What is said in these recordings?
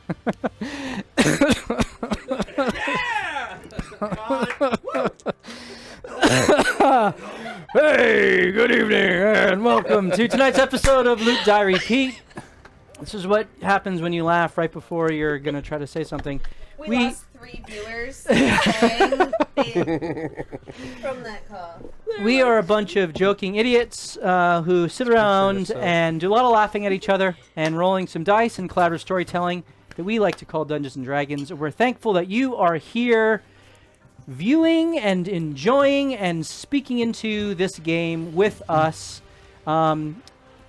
Hey, good evening, and welcome to tonight's episode of Loot Die Repeat. This is what happens when you laugh right before you're going to try to say something. We lost 3 viewers from that call. We are a bunch of joking idiots who sit around and do a lot of laughing at each other and rolling some dice and collaborative storytelling that we like to call Dungeons & Dragons. We're thankful that you are here viewing and enjoying and speaking into this game with us.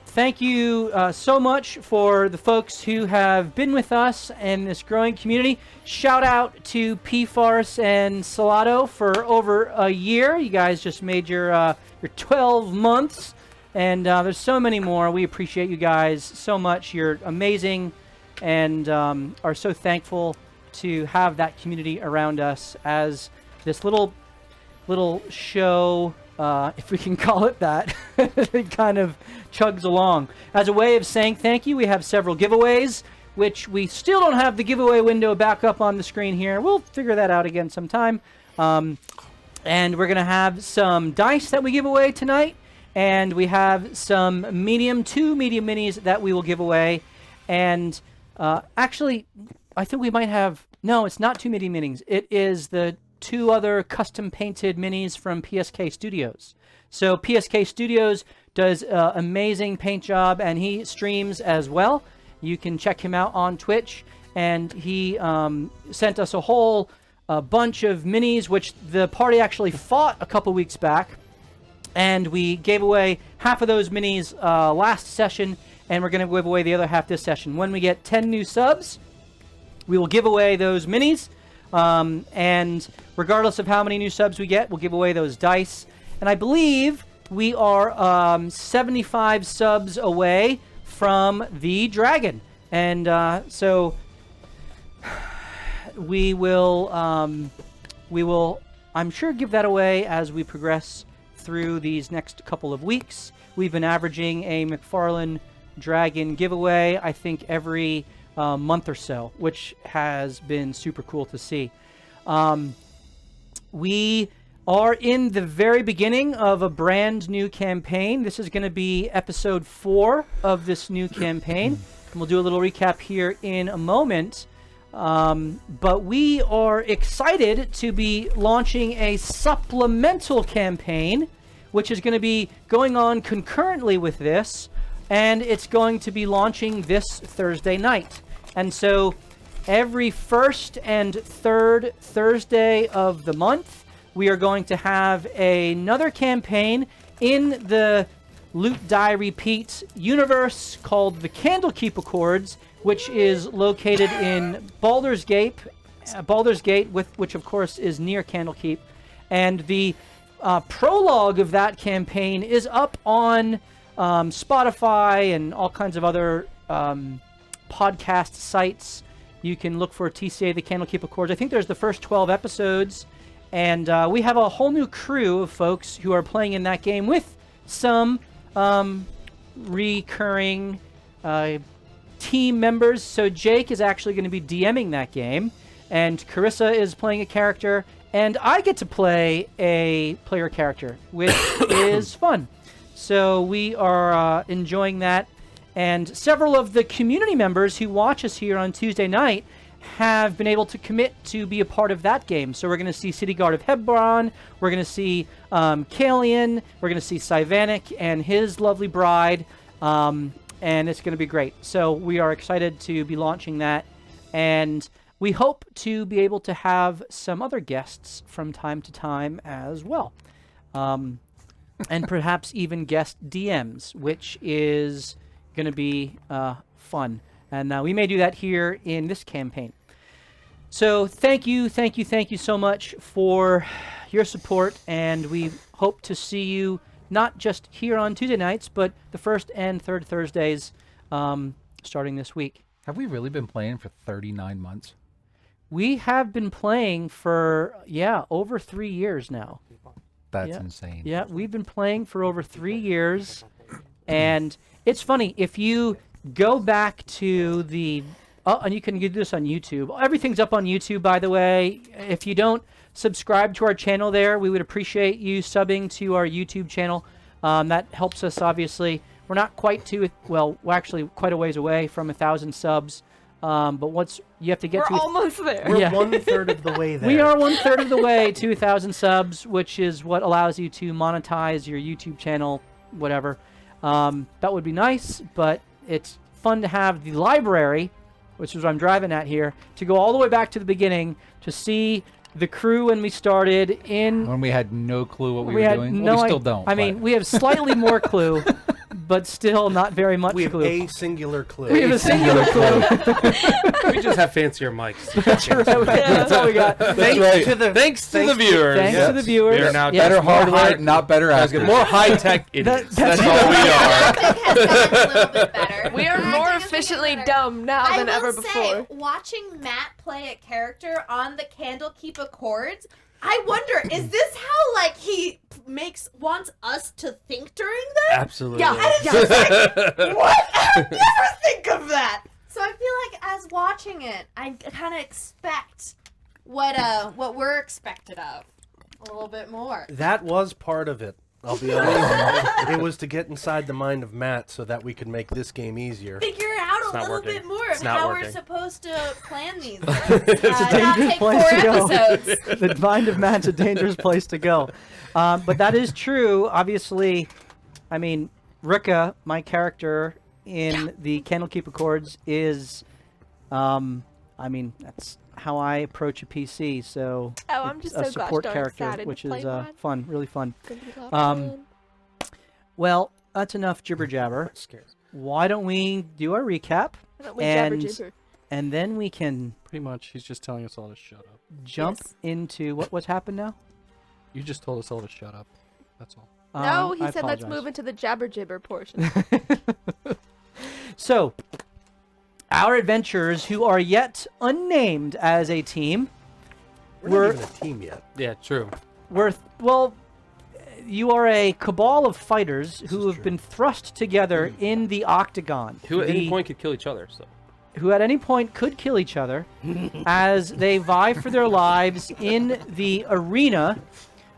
Thank you so much for the folks who have been with us in this growing community. Shout out to P-Farce and Salado for over a year. You guys just made your 12 months, and there's so many more. We appreciate you guys so much. You're amazing, and are so thankful to have that community around us as this little show, if we can call it that, it kind of chugs along. As a way of saying thank you, we have several giveaways, which we still don't have the giveaway window back up on the screen here. We'll figure that out again sometime. And we're going to have some dice that we give away tonight, and we have some two medium minis that we will give away. And actually, I think we might have... No, it's not 2 medium minis. It is the 2 other custom painted minis from PSK Studios. So PSK Studios does an amazing paint job, and he streams as well. You can check him out on Twitch, and he sent us a whole bunch of minis, which the party actually fought a couple weeks back, and we gave away half of those minis last session, and we're going to give away the other half this session. When we get 10 new subs, we will give away those minis. And regardless of how many new subs we get, we'll give away those dice. And I believe we are 75 subs away from the dragon. And so we will, I'm sure, give that away as we progress through these next couple of weeks. We've been averaging a McFarlane Dragon giveaway, I think, every month or so, which has been super cool to see. We are in the very beginning of a brand new campaign. This is going to be episode 4 of this new campaign. And we'll do a little recap here in a moment. But we are excited to be launching a supplemental campaign, which is going to be going on concurrently with this, and it's going to be launching this Thursday night. And so every first and third Thursday of the month, we are going to have another campaign in the Loot Die Repeat universe called the Candlekeep Accords, which is located in Baldur's Gate, which of course is near Candlekeep. And the prologue of that campaign is up on Spotify and all kinds of other podcast sites. You can look for TCA, the Candlekeep Accords. I think there's the first 12 episodes, and we have a whole new crew of folks who are playing in that game with some recurring team members. So Jake is actually going to be DMing that game, and Carissa is playing a character, and I get to play a player character, which is fun. So we are enjoying that. And several of the community members who watch us here on Tuesday night have been able to commit to be a part of that game. So we're going to see City Guard of Hebron, we're going to see Kalian, we're going to see Sylvanik and his lovely bride, and it's going to be great. So we are excited to be launching that, and we hope to be able to have some other guests from time to time as well. And perhaps even guest DMs, which is going to be fun, and we may do that here in this campaign. So thank you so much for your support, and we hope to see you not just here on Tuesday nights, but the first and third Thursdays starting this week. Have we really been playing for 39 months? We have been playing for over 3 years now. That's insane. Yeah, we've been playing for over 3 years, and it's funny, if you go back to the Oh, and you can do this on YouTube. Everything's up on YouTube, by the way. If you don't subscribe to our channel there, we would appreciate you subbing to our YouTube channel. That helps us, obviously. We're not quite to, well, we're actually quite a ways away from 1,000 subs. But once you have to get We're almost there. We're Yeah. 1/3 of the way there. We are 1/3 of the way to 1,000 subs, which is what allows you to monetize your YouTube channel, whatever. That would be nice, but it's fun to have the library, which is what I'm driving at here, to go all the way back to the beginning to see the crew when we started in... When we had no clue what we were had doing. no Well, we I still don't. I mean, we have slightly more clue, but still not very much We have clue. a singular clue. We have a singular clue. We just have fancier mics. That's right. That's all we got. Thanks right. to the Thanks to the viewers. Thanks to the viewers. We are now Yes. better more hardware, high- not better actors. More high-tech idiots. that's That's all we are. Traffic has gotten a little bit better. We are And I more think it's efficiently gonna get better. dumb now I than will ever say, before. watching Matt play a character on the Candlekeep Accords, I wonder, is this how like he wants us to think during this? Absolutely. Yeah. And it's just like, what? I would never think of that. So I feel like as watching it, I kind of expect what we're expected of a little bit more. That was part of it. I'll be honest. It was to get inside the mind of Matt so that we could make this game easier. Figure out It's a not little working. bit more It's of not how working. we're supposed to plan these. It's a not dangerous take place 4 to go. episodes. The mind of man's a dangerous place to go. But that is true. Obviously, I mean, Rika, my character in the Candlekeep Accords, is, I mean, that's how I approach a PC. So Oh, I'm it's just a so support gosh darn character, excited which to is play one. fun, really fun. Gonna be a lot of Um, fun. Well, that's enough jibber jabber. Scares. Why don't we do our recap, Why don't we jabber and- jibber? and then we can Pretty much, he's just telling us all to shut up. jump Yes. into what's happened now? You just told us all to shut up. That's all. No, he I said let's apologize. move into the jabber jibber portion. So, our adventurers, who are yet unnamed as a team, We're not even a team yet. Yeah, true. well, you are a cabal of fighters This who is have true. been thrust together in the Octagon. Who at any The- point could kill each other, so. who at any point could kill each other as they vie for their lives in the arena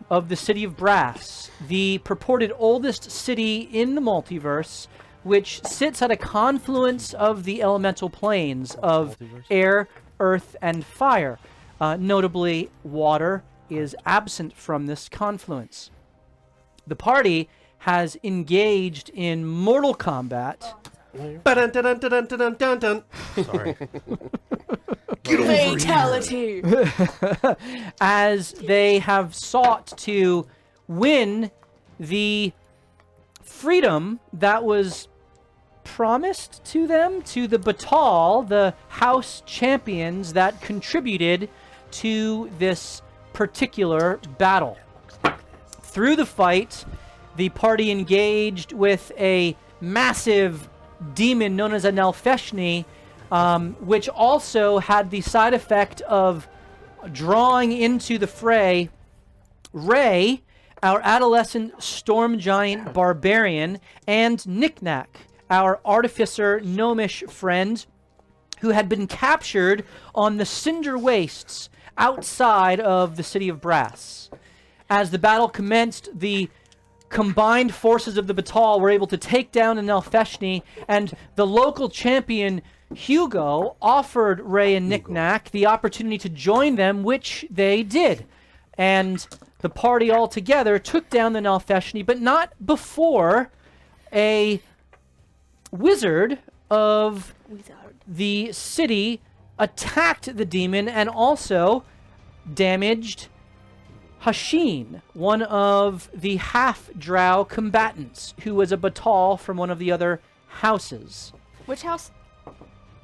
of the City of Brass, the purported oldest city in the multiverse, which sits at a confluence of the elemental planes of Multiverse. air, earth, and fire. Notably, water is absent from this confluence. The party has engaged in mortal combat. Ba-dun-dun-dun-dun-dun-dun-dun. Sorry. Fatality. As they have sought to win the freedom that was promised to them, to the Batal, the house champions that contributed to this particular battle. Through the fight, the party engaged with a massive demon known as a Nalfeshni, which also had the side effect of drawing into the fray Ray, our adolescent storm giant barbarian, and Knick-Knack, our artificer gnomish friend, who had been captured on the Cinder Wastes outside of the City of Brass. As the battle commenced, the combined forces of the Batal were able to take down the Nalfeshni, and the local champion Hugo offered Ray and Knick-Knack the opportunity to join them, which they did. And the party all together took down the Nalfeshni, but not before a wizard of the city attacked the demon and also damaged Hashin, one of the half-drow combatants, who was a Batal from one of the other houses. Which house?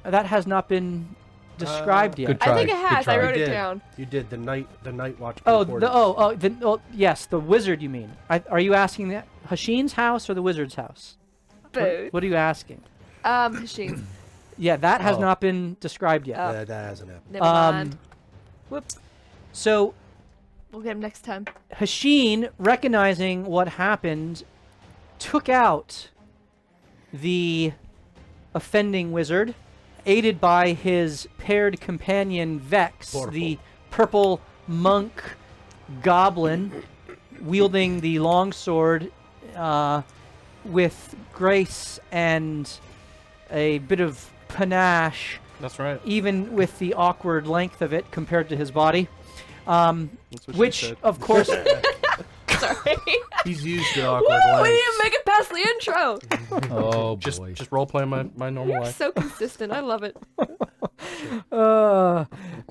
That has not been described yet. good I think try. it has. Good I try. wrote You it did. down. You did the night watch. Oh, concordance. yes, the wizard. You mean? Are you asking that Hashin's house or the wizard's house? Both. What are you asking? Hashin. Yeah, that has Oh. not been described yet. That hasn't happened. Never mind. Whoops. So We'll get him next time. Hashin, recognizing what happened, took out the offending wizard aided by his paired companion Vex, the purple monk goblin, wielding the longsword with grace and a bit of panache, That's right. even with the awkward length of it compared to his body. That's what she Which, said. of course, Sorry. He's used to awkward Woo! We lengths. didn't make it past the intro. Oh just boy. just role playing my normal You're life. so consistent. I love it.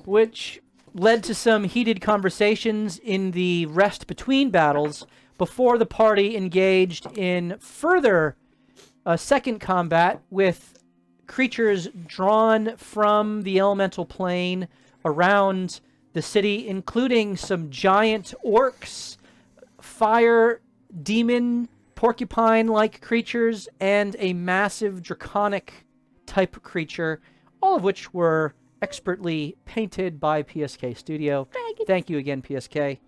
which led to some heated conversations in the rest between battles before the party engaged in further second combat with creatures drawn from the elemental plane around the city, including some giant orcs, fire demon, porcupine-like creatures, and a massive draconic type creature, all of which were expertly painted by PSK Studio. Thank you again, PSK.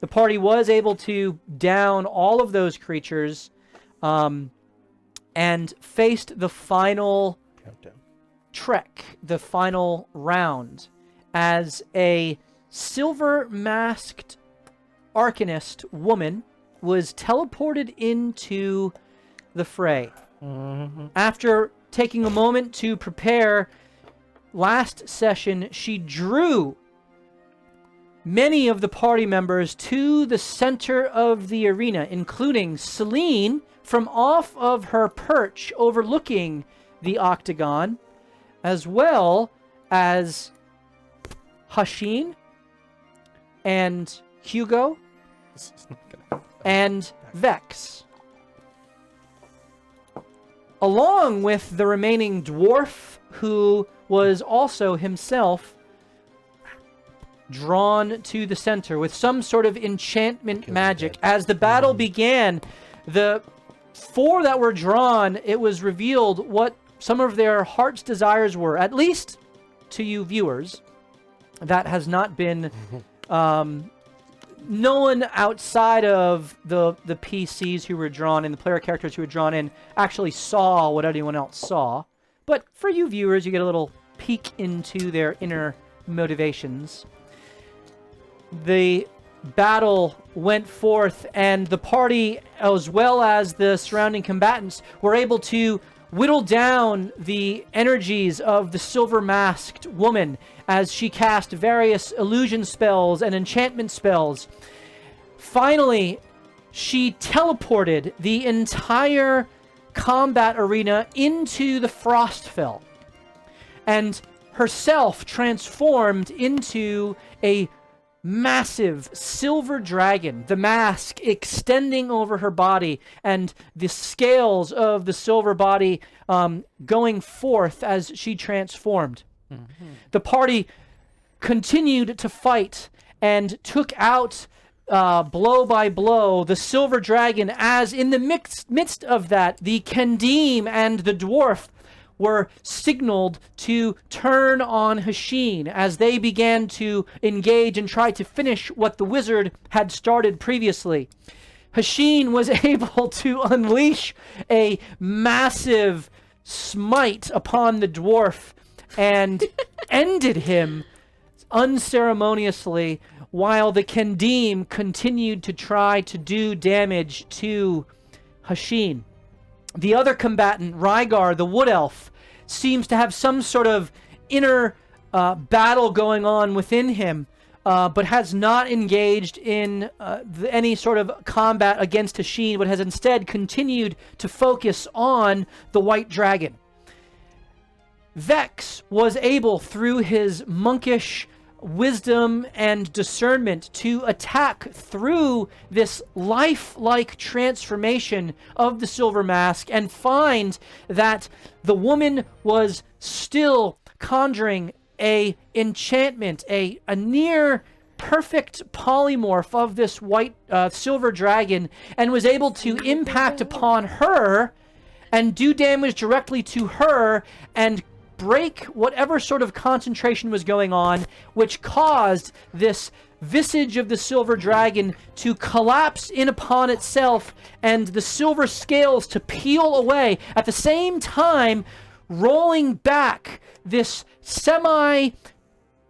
The party was able to down all of those creatures and faced the final Countdown. trek, the final round, as a silver-masked arcanist woman was teleported into the fray. After taking a moment to prepare, last session she drew many of the party members to the center of the arena, including Celine from off of her perch overlooking the Octagon, as well as Hashin and Hugo This is not gonna- and Vex, along with the remaining dwarf, who was also himself drawn to the center with some sort of enchantment magic. As the battle began, the four that were drawn, it was revealed what some of their heart's desires were, at least to you viewers. That has not been no one outside of the PCs who were drawn in, the player characters who were drawn in, actually saw what anyone else saw. But for you viewers, you get a little peek into their inner motivations. The battle went forth, and the party, as well as the surrounding combatants, were able to whittle down the energies of the silver-masked woman as she cast various illusion spells and enchantment spells. Finally, she teleported the entire combat arena into the Frostfell, and herself transformed into a massive silver dragon, the mask extending over her body and the scales of the silver body going forth as she transformed. The party continued to fight and took out blow by blow the silver dragon, as in the midst of that, the Kendim and the dwarf were signaled to turn on Hashin as they began to engage and try to finish what the wizard had started previously. Hashin was able to unleash a massive smite upon the dwarf and ended him unceremoniously, while the Kendim continued to try to do damage to Hashin. The other combatant, Rygar, the Wood Elf, seems to have some sort of inner battle going on within him, but has not engaged in any sort of combat against Hashin, but has instead continued to focus on the White Dragon. Vex was able, through his monkish wisdom and discernment, to attack through this lifelike transformation of the Silver Mask and find that the woman was still conjuring a enchantment, a near perfect polymorph of this white silver dragon, and was able to impact upon her and do damage directly to her and break whatever sort of concentration was going on, which caused this visage of the silver dragon to collapse in upon itself and the silver scales to peel away. At the same time, rolling back this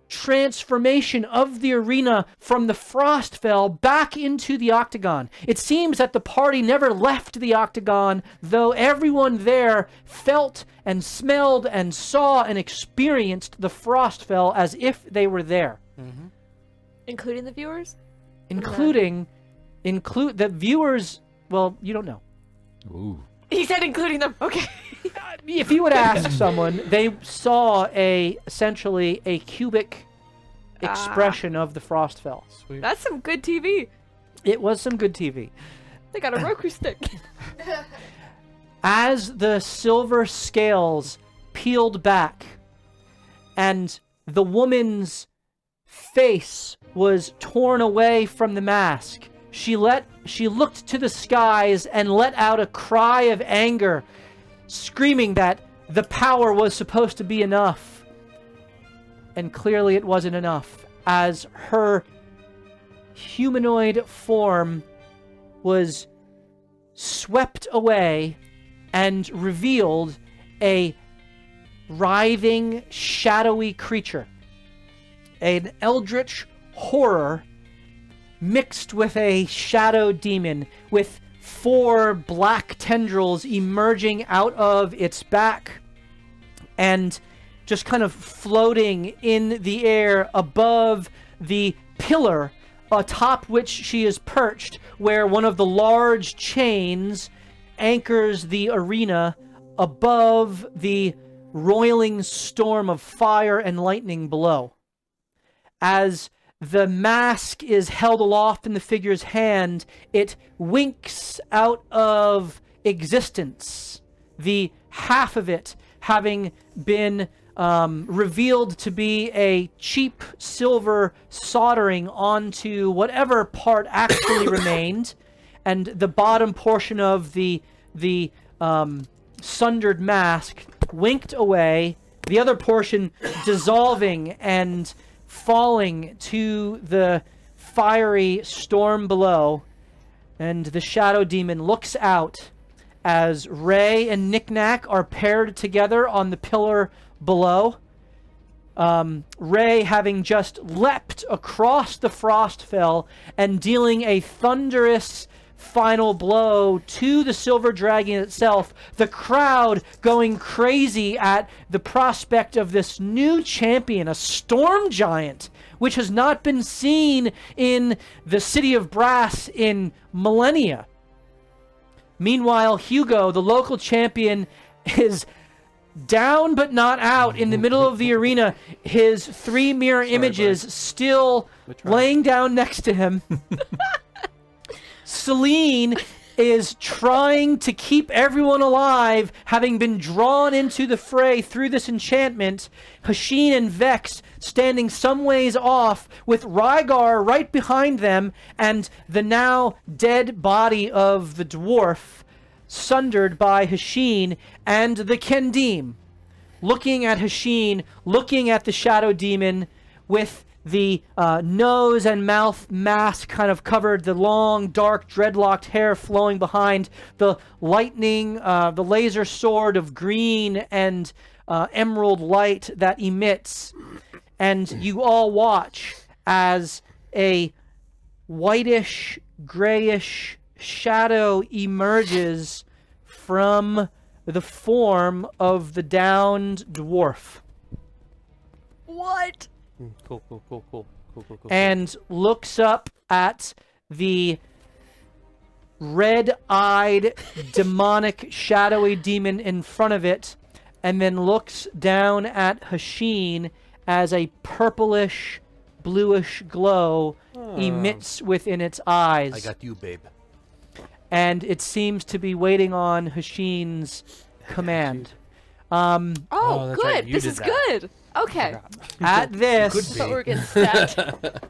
transformation of the arena from the Frostfell back into the Octagon. It seems that the party never left the Octagon, though everyone there felt and smelled and saw and experienced the Frostfell as if they were there. Mm-hmm. Including the viewers? Include the viewers, well, you don't know. Ooh. He said including them. Okay. If you would ask someone, they saw essentially a cubic expression of the Frostfell. Sweet. That's some good TV. It was some good TV. They got a Roku stick. As the silver scales peeled back and the woman's face was torn away from the mask, she looked to the skies and let out a cry of anger, screaming that the power was supposed to be enough. And clearly it wasn't enough, as her humanoid form was swept away and revealed a writhing, shadowy creature. An eldritch horror mixed with a shadow demon, with 4 black tendrils emerging out of its back and just kind of floating in the air above the pillar atop which she is perched, where one of the large chains anchors the arena above the roiling storm of fire and lightning below. As the mask is held aloft in the figure's hand, it winks out of existence, the half of it having been revealed to be a cheap silver soldering onto whatever part actually remained, and the bottom portion of the sundered mask winked away, the other portion dissolving and falling to the fiery storm below. And the shadow demon looks out as Ray and Knick-Knack are paired together on the pillar below. Ray having just leapt across the Frostfell and dealing a thunderous final blow to the silver dragon itself, the crowd going crazy at the prospect of this new champion, a storm giant, which has not been seen in the City of Brass in millennia. Meanwhile, Hugo, the local champion, is down but not out in the middle of the arena, his 3 mirror images still laying down next to him. Celine is trying to keep everyone alive, having been drawn into the fray through this enchantment. Hasheen and Vex standing some ways off, with Rygar right behind them, and the now dead body of the dwarf, sundered by Hasheen, and the Kendim, looking at Hasheen, looking at the shadow demon, with the nose and mouth mask kind of covered, the long, dark, dreadlocked hair flowing behind, the lightning, the laser sword of green and emerald light that emits. And you all watch as a whitish, grayish shadow emerges from the form of the downed dwarf. What? Cool. And looks up at the red-eyed, demonic, shadowy demon in front of it, and then looks down at Hasheen as a purplish, bluish glow emits within its eyes. I got you, babe. And it seems to be waiting on Hasheen's command. Oh, that's good. right, you This did is that. good. Okay. At this, Could So be. we're getting stacked.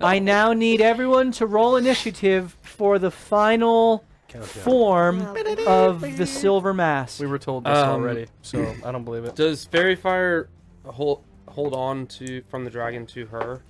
I now need everyone to roll initiative for the final Countdown. form of the silver mask. We were told this already, so I don't believe it. Does Fairy Fire hold on to from the dragon to her?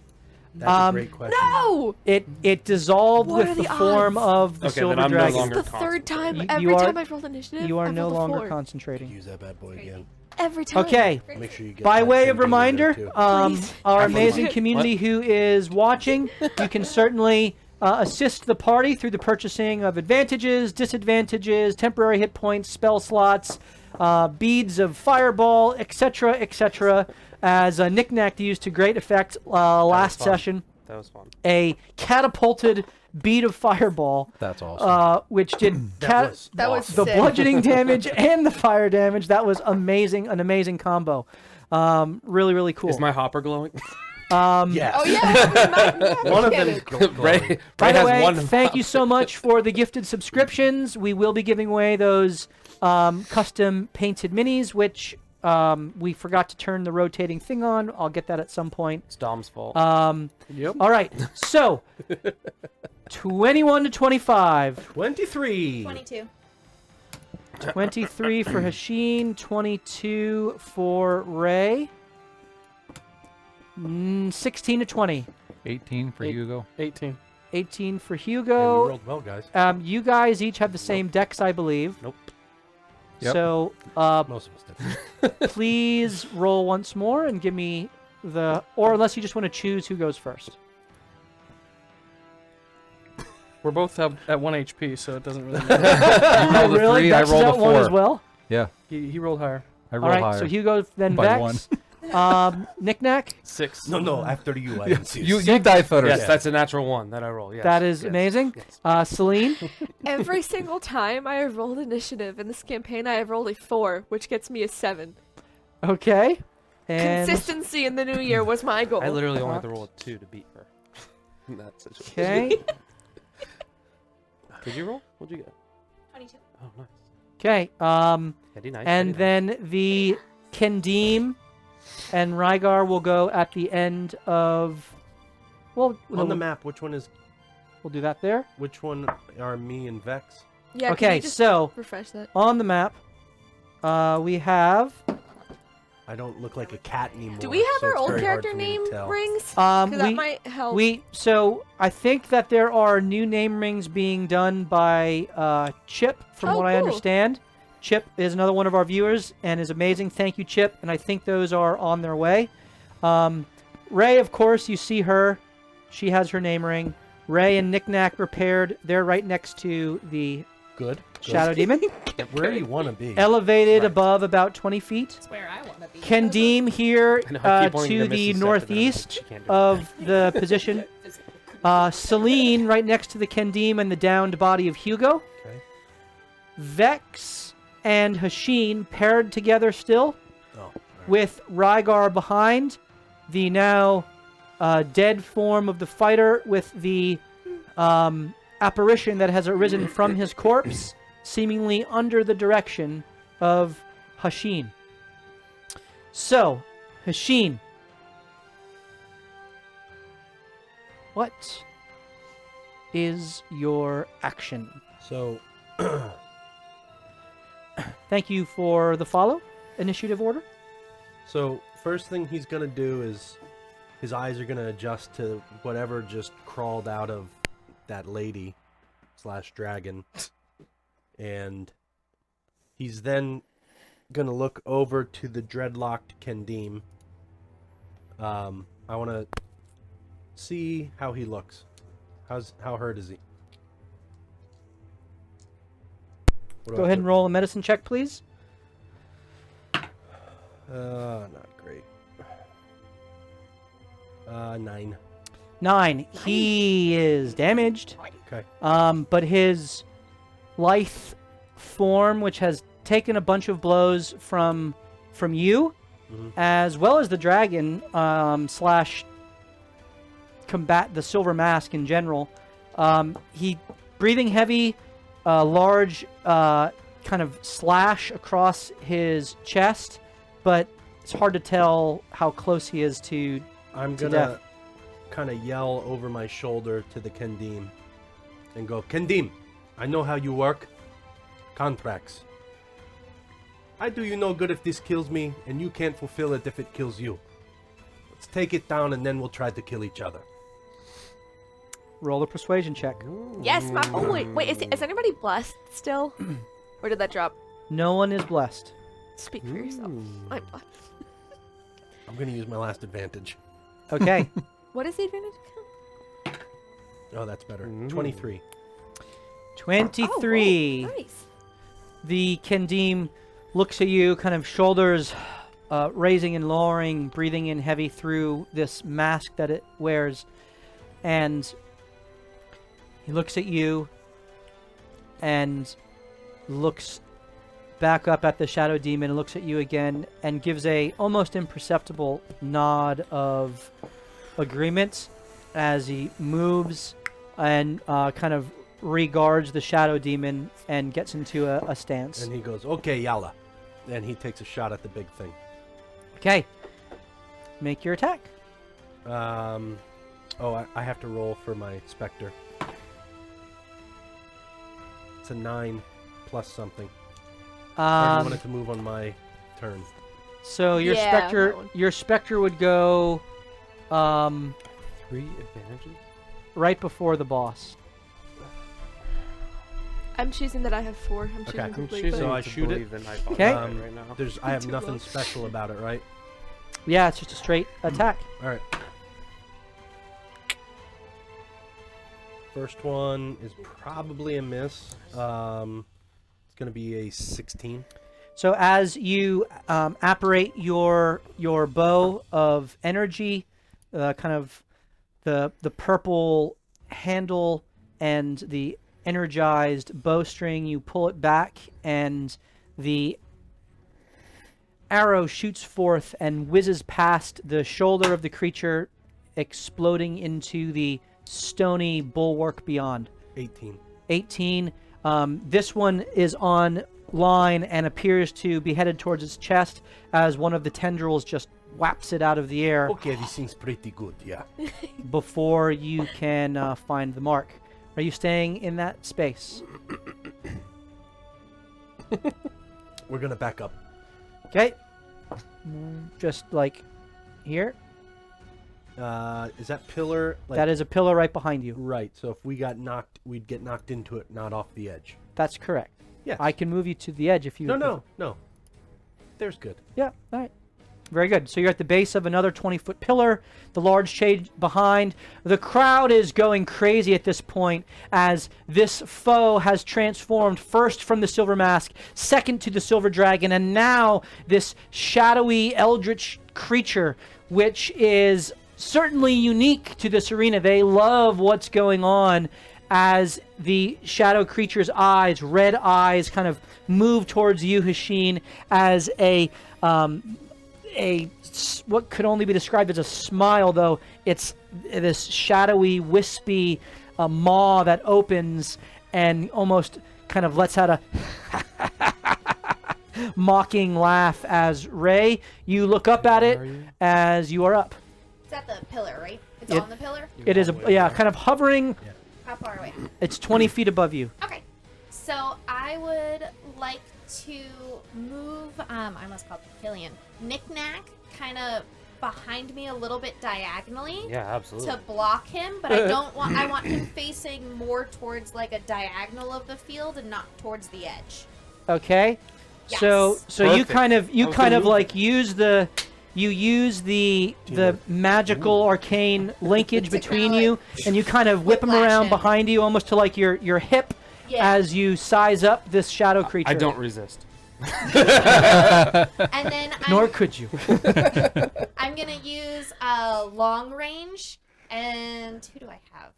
That's a great question. No! It dissolved What are with the the form odds? of the Okay, silver then I'm no dragon. longer This is the third time. You Every are- time I've rolled initiative, You are I've no rolled a longer 4. concentrating. Use that bad boy again. every time. Okay. Make sure you get By that way of Kendim in there, reminder, too. Please. our Have one amazing more. community who is watching, you can certainly assist the party through the purchasing of advantages, disadvantages, temporary hit points, spell slots, beads of fireball, etc., as Knick-Knack used to great effect last fun. session. That was fun. A catapulted bead of fireball, That's awesome. which did That was the sick. bludgeoning damage and the fire damage. That was amazing, an amazing combo. Really, really cool. Is my hopper glowing? Yes. Oh yeah. One of them is Ray By the has way, one. thank you so much for the gifted subscriptions. We will be giving away those custom painted minis, which we forgot to turn the rotating thing on. I'll get that at some point. It's Dom's fault. Yep. All right, so 21 to 25. 23. 22. 23 for Hasheen, 22 for Ray. 16 to 20. 18 for Hugo. 18. 18 for Yeah, we Hugo. rolled well, guys. You guys each have the same decks, I believe. Nope. Yep. So Most of us did. please roll once more and give me the... Or unless you just want to choose who goes first. We're both at 1 HP, so it doesn't really You matter. rolled a really? 3, Vex I rolled is a at 1 as 4. well? Yeah, He rolled higher. I All rolled right, higher. so Hugo, then By Vex. Knick-Knack. 6. No, after you, I insist. You died first. Yes, that's a natural one that I roll. Yes. That is yes, amazing. yes. Celine. Every single time I have rolled initiative in this campaign, I have rolled a 4, which gets me a 7. Okay. And Consistency in the new year was my goal. I literally only have to roll a 2 to beat her. In that situation. okay. Did you roll? What'd you get? 22. Oh, nice. Okay. Eddie, nice. And Eddie, then the Kendim and Rygar will go at the end of... Well, On the map, which one we'll do that there. are me and Vex? Yeah, can Okay, you just so refresh that? on the map, we have... I don't look like a cat anymore. Do we have so our it's old very hard character for me to name tell. rings? Because that we, might help. so I think that there are new name rings being done by Chip, from Oh, what I cool. understand. Chip is another one of our viewers and is amazing. Thank you, Chip. And I think those are on their way. Ray, of course, you see her. She has her name ring. Ray and Knick-Knack are paired. They're right next to the Good. Shadow Demon, Where you want to be? elevated Right. above about 20 feet. That's where I want to be. Kendim here I know, I keep wanting to to miss the you, Seth, but then I'm like, northeast she can't do it. of the position. Celine right next to the Kendim and the downed body of Hugo. Okay. Vex and Hasheen paired together still, Oh, all right. with Rygar behind, the now dead form of the fighter, with the apparition that has arisen from his corpse, seemingly under the direction of Hasheen. So, Hasheen, what is your action? So, Thank you for the follow. Initiative order. first thing he's gonna do is his eyes are gonna adjust to whatever just crawled out of that lady / dragon, and he's then gonna look over to the dreadlocked Kendim. I want to see how he looks. How hurt is he? What do Go I ahead do? and roll a medicine check, please. Not great. 9. 9. He is damaged. Okay. But his lithe form, which has taken a bunch of blows from you, Mhm. as well as the dragon slash combat the silver mask in general. He breathing heavy, large kind of slash across his chest, but it's hard to tell how close he is to I'm to gonna death. kind of yell over my shoulder to the Kendim and go, Kendim, I know how you work. Contracts. I do you no good if this kills me, and you can't fulfill it if it kills you. Let's take it down, and then we'll try to kill each other. roll a persuasion check. Yes, my. Oh wait, is anybody blessed still, or did that drop? No one is blessed. Speak for yourself. I'm not. I'm gonna use my last advantage. Okay. What is the advantage? Oh, that's better. Ooh. 23. 23. Oh, whoa, nice. The Kendim looks at you, kind of shoulders raising and lowering, breathing in heavy through this mask that it wears. And he looks at you and looks back up at the shadow demon and looks at you again and gives a almost imperceptible nod of agreement as he moves and kind of regards the shadow demon and gets into a stance. And he goes, okay, Yalla. And he takes a shot at the big thing. Okay. Make your attack. Oh, I have to roll for my Spectre. It's a 9 plus something. I wanted to move on my turn. So your Yeah, that one. spectre would go 3 advantages. right before the boss. I'm choosing that I have 4. I'm choosing Okay. I'm complete. choosing So I to shoot it? believe in Nightfall Okay. right now. I have Too nothing low. special about it, right? Yeah, it's just a straight attack. All right. First one is probably a miss. It's going to be a 16. So as you apparate your bow of energy, kind of the purple handle and the energized bowstring, you pull it back and the arrow shoots forth and whizzes past the shoulder of the creature, exploding into the stony bulwark beyond. 18. 18. This one is on line and appears to be headed towards its chest as one of the tendrils just whaps it out of the air Okay, this seems pretty good, yeah. before you can find the mark. Are you staying in that space? We're going to back up. Okay. Just like here. Is that pillar? Like, That is a pillar right behind you. right. So if we got knocked, we'd get knocked into it, not off the edge. That's correct. Yes. I can move you to the edge if you... No. There's good. Yeah, all right. Very good. So you're at the base of another 20-foot pillar, the large shade behind. The crowd is going crazy at this point as this foe has transformed first from the silver mask, second to the silver dragon, and now this shadowy eldritch creature, which is certainly unique to this arena. They love what's going on as the shadow creature's eyes, red eyes, kind of move towards you, Hasheen, as what could only be described as a smile, though it's this shadowy, wispy maw that opens and almost kind of lets out a mocking laugh as Ray, you look up at it as you are up. It's at the pillar, right? It's It- on the pillar? It is, kind of hovering. How far away? It's 20 feet above you. Okay. So I would like to move, I almost called it Killian, Knick-Knack kind of behind me a little bit diagonally Yeah, absolutely. to block him, but I don't want, I want him facing more towards like a diagonal of the field and not towards the edge. Okay. Yes. So you Perfect. kind of I was gonna move like use the magical arcane linkage To between kinda, you, and you kind of whip him whiplash around him. behind you almost to like your hip Yeah. as you size up this shadow creature. I don't resist. And then Nor could you. I'm going to use long range, and who do I have?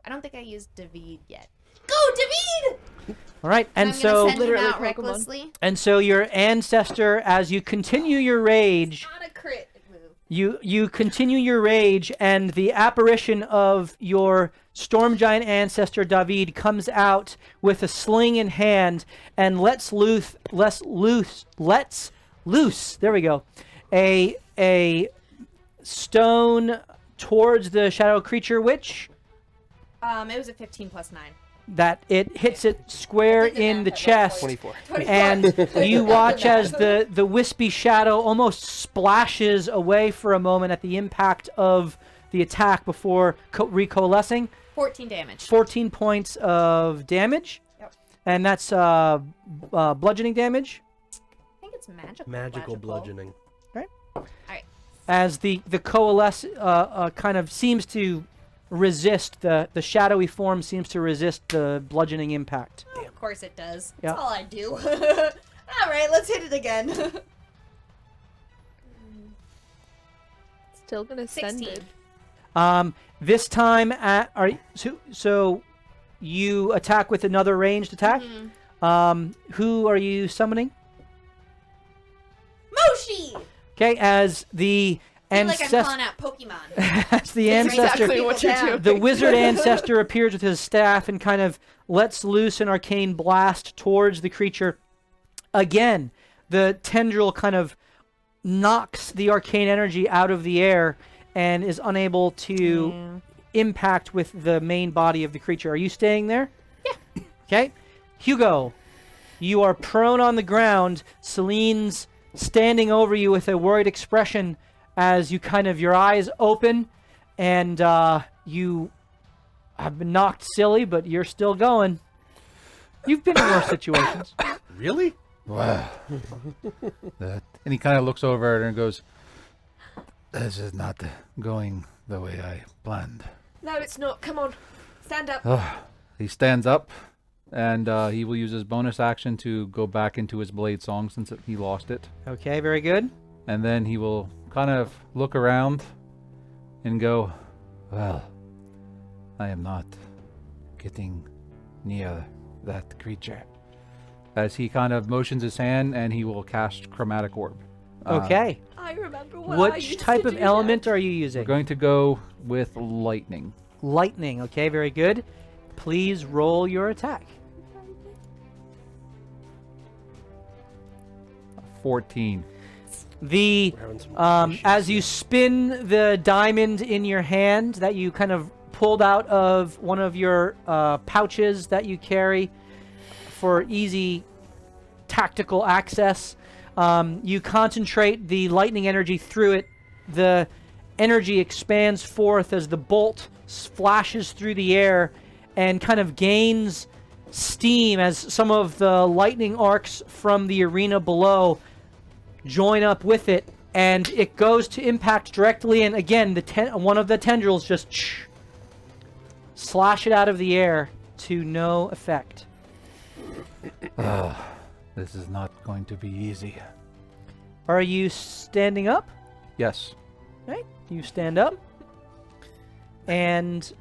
I don't think I used David yet. Go, David! All right, and I'm so gonna send him Literally out Pokemon. recklessly. and so your ancestor, as you continue your rage, Not a crit move. you continue your rage, and the apparition of your storm giant ancestor David comes out with a sling in hand and lets loose. There we go. A stone towards the shadow creature, which It was a 15 plus 9. that it hits it square I did the in math, the I was chest. 24. And you watch as the wispy shadow almost splashes away for a moment at the impact of the attack before recoalescing. 14 damage. 14 points of damage. Yep. And that's bludgeoning damage. I think it's magical. Magical bludgeoning. As the coalesce kind of seems to resist, the shadowy form seems to resist the bludgeoning impact. Oh, of course it does. Yeah. That's all I do. All right, let's hit it again. Still gonna send 16. it. This time so you attack with another ranged attack. Who are you summoning? Moshi! Okay, as the I feel like I'm ancestor, calling out Pokemon. as the It's ancestor, exactly what you're doing. the wizard ancestor appears with his staff and kind of lets loose an arcane blast towards the creature. Again, the tendril kind of knocks the arcane energy out of the air and is unable to impact with the main body of the creature. Are you staying there? Yeah. Okay. Hugo, you are prone on the ground. Celine's standing over you with a worried expression as you kind of, your eyes open, and you have been knocked silly, but you're still going. You've been in worse situations. Really? Wow. And he kind of looks over at her and goes, "This is not going the way I planned." No, it's not. Come on. Stand up. He stands up, and he will use his bonus action to go back into his blade song since he lost it. Okay, very good. And then he will kind of look around and go, "Well, I am not getting near that creature." As he kind of motions his hand, and he will cast Chromatic Orb. Okay. I remember what I Which used type to of do element that. are you We're using? going to go with lightning. Lightning. Okay, very good. Please roll your attack. 14. The We're having some issues as you here. spin the diamond in your hand that you kind of pulled out of one of your pouches that you carry for easy tactical access, you concentrate the lightning energy through it. The energy expands forth as the bolt flashes through the air and kind of gains steam as some of the lightning arcs from the arena below join up with it, and it goes to impact directly, and again one of the tendrils just slash it out of the air to no effect. This is not going to be easy. Are you standing up? Yes. Okay, you stand up. And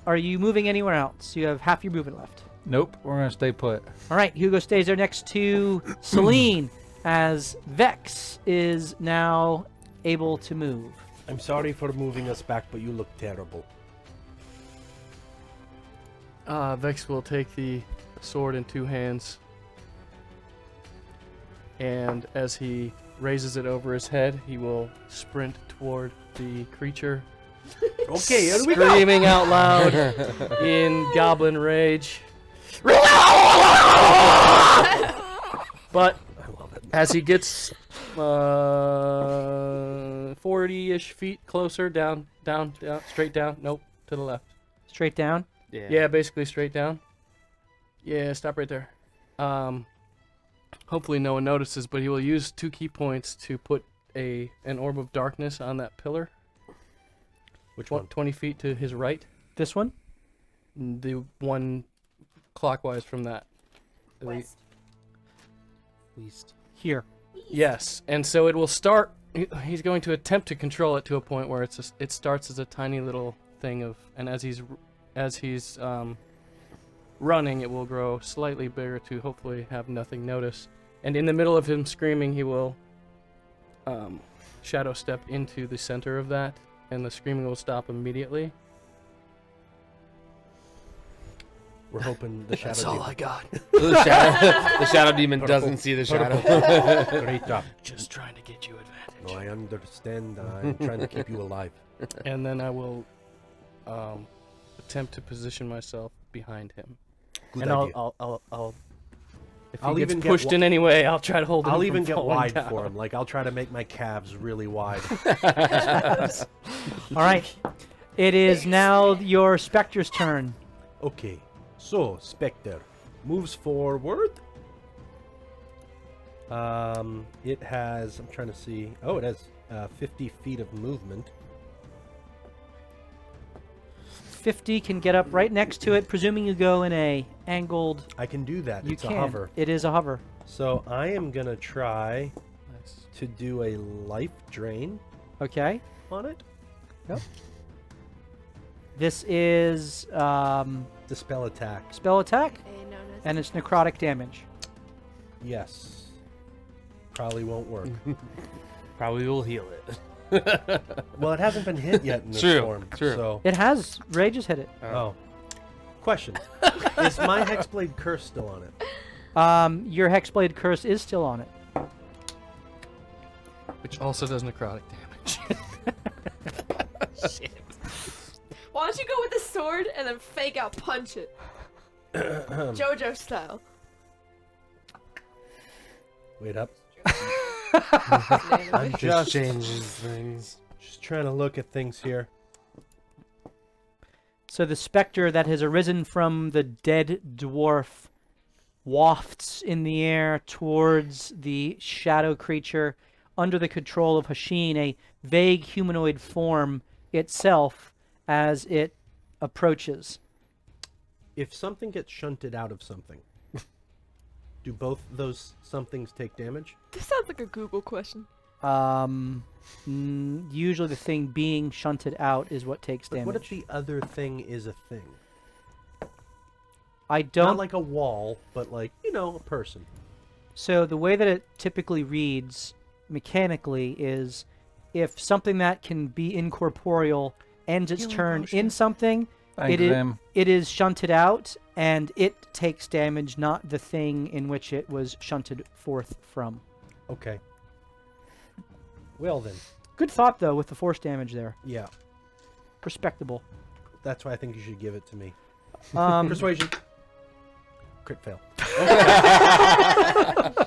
are you moving anywhere else? You have half your movement left. Nope, we're going to stay put. All right, Hugo stays there next to Celine as Vex is now able to move. I'm sorry for moving us back, but you look terrible. Vex will take the sword in two hands, and as he raises it over his head, he will sprint toward the creature, Okay, here we go. screaming out loud in goblin rage. But I love it. as he gets 40-ish feet closer, down, straight down. Nope, to the left. Straight down. Yeah, basically straight down. Yeah, stop right there. Hopefully no one notices, but he will use 2 key points to put an Orb of Darkness on that pillar. Which one? 20 feet to his right. This one? The one clockwise from that. West. Least. Here. Yes, and so it will start. He's going to attempt to control it to a point where it starts as a tiny little thing of, and as he's running, it will grow slightly bigger to hopefully have nothing notice. And in the middle of him screaming, he will shadow step into the center of that, and the screaming will stop immediately. We're hoping the shadow. That's all I got. The shadow demon doesn't see the shadow. Great job. Just trying to get you advantage. No, I understand. I'm trying to keep you alive. And then I will attempt to position myself behind him. Good And idea. I'll if I'll he gets even get pushed in any way, I'll try to hold him I'll from even get falling wide down. for him. Like I'll try to make my calves really wide. All right. It is now your Spectre's turn. Okay. So Spectre moves forward It has. I'm trying to see. Oh, it has 50 feet of movement. 50 can get up right next to it, presuming you go in a angled. I can do that. You It's can. a hover. It is a hover. So I am gonna try Nice. to do a life drain Okay. on it. This is The spell attack. spell attack, A known as and it's necrotic damage. Yes. Probably won't work. Probably will heal it. Well, it hasn't been hit yet in this True, form. true. So. It has rage has hit it. Oh. Question. Is my Hexblade Curse still on it? Your Hexblade Curse is still on it. Which also does necrotic damage. Why don't you go with the sword and then fake out punch it? JoJo style. Wait up. It just changes things. Just trying to look at things here. So the specter that has arisen from the dead dwarf wafts in the air towards the shadow creature under the control of Hashin, a vague humanoid form itself, as it approaches. If something gets shunted out of something, do both those somethings take damage? This sounds like a Google question. Usually the thing being shunted out is what takes But damage. what if the other thing is a thing? I Not don't. like a wall, but like, a person. So the way that it typically reads mechanically is if something that can be incorporeal ends its Healing turn potion. in something, Thank it them. is shunted out, and it takes damage, not the thing in which it was shunted forth from. Okay. Well then. Good thought, though, with the force damage there. Yeah. Respectable. That's why I think you should give it to me. Um, Persuasion. Crit fail.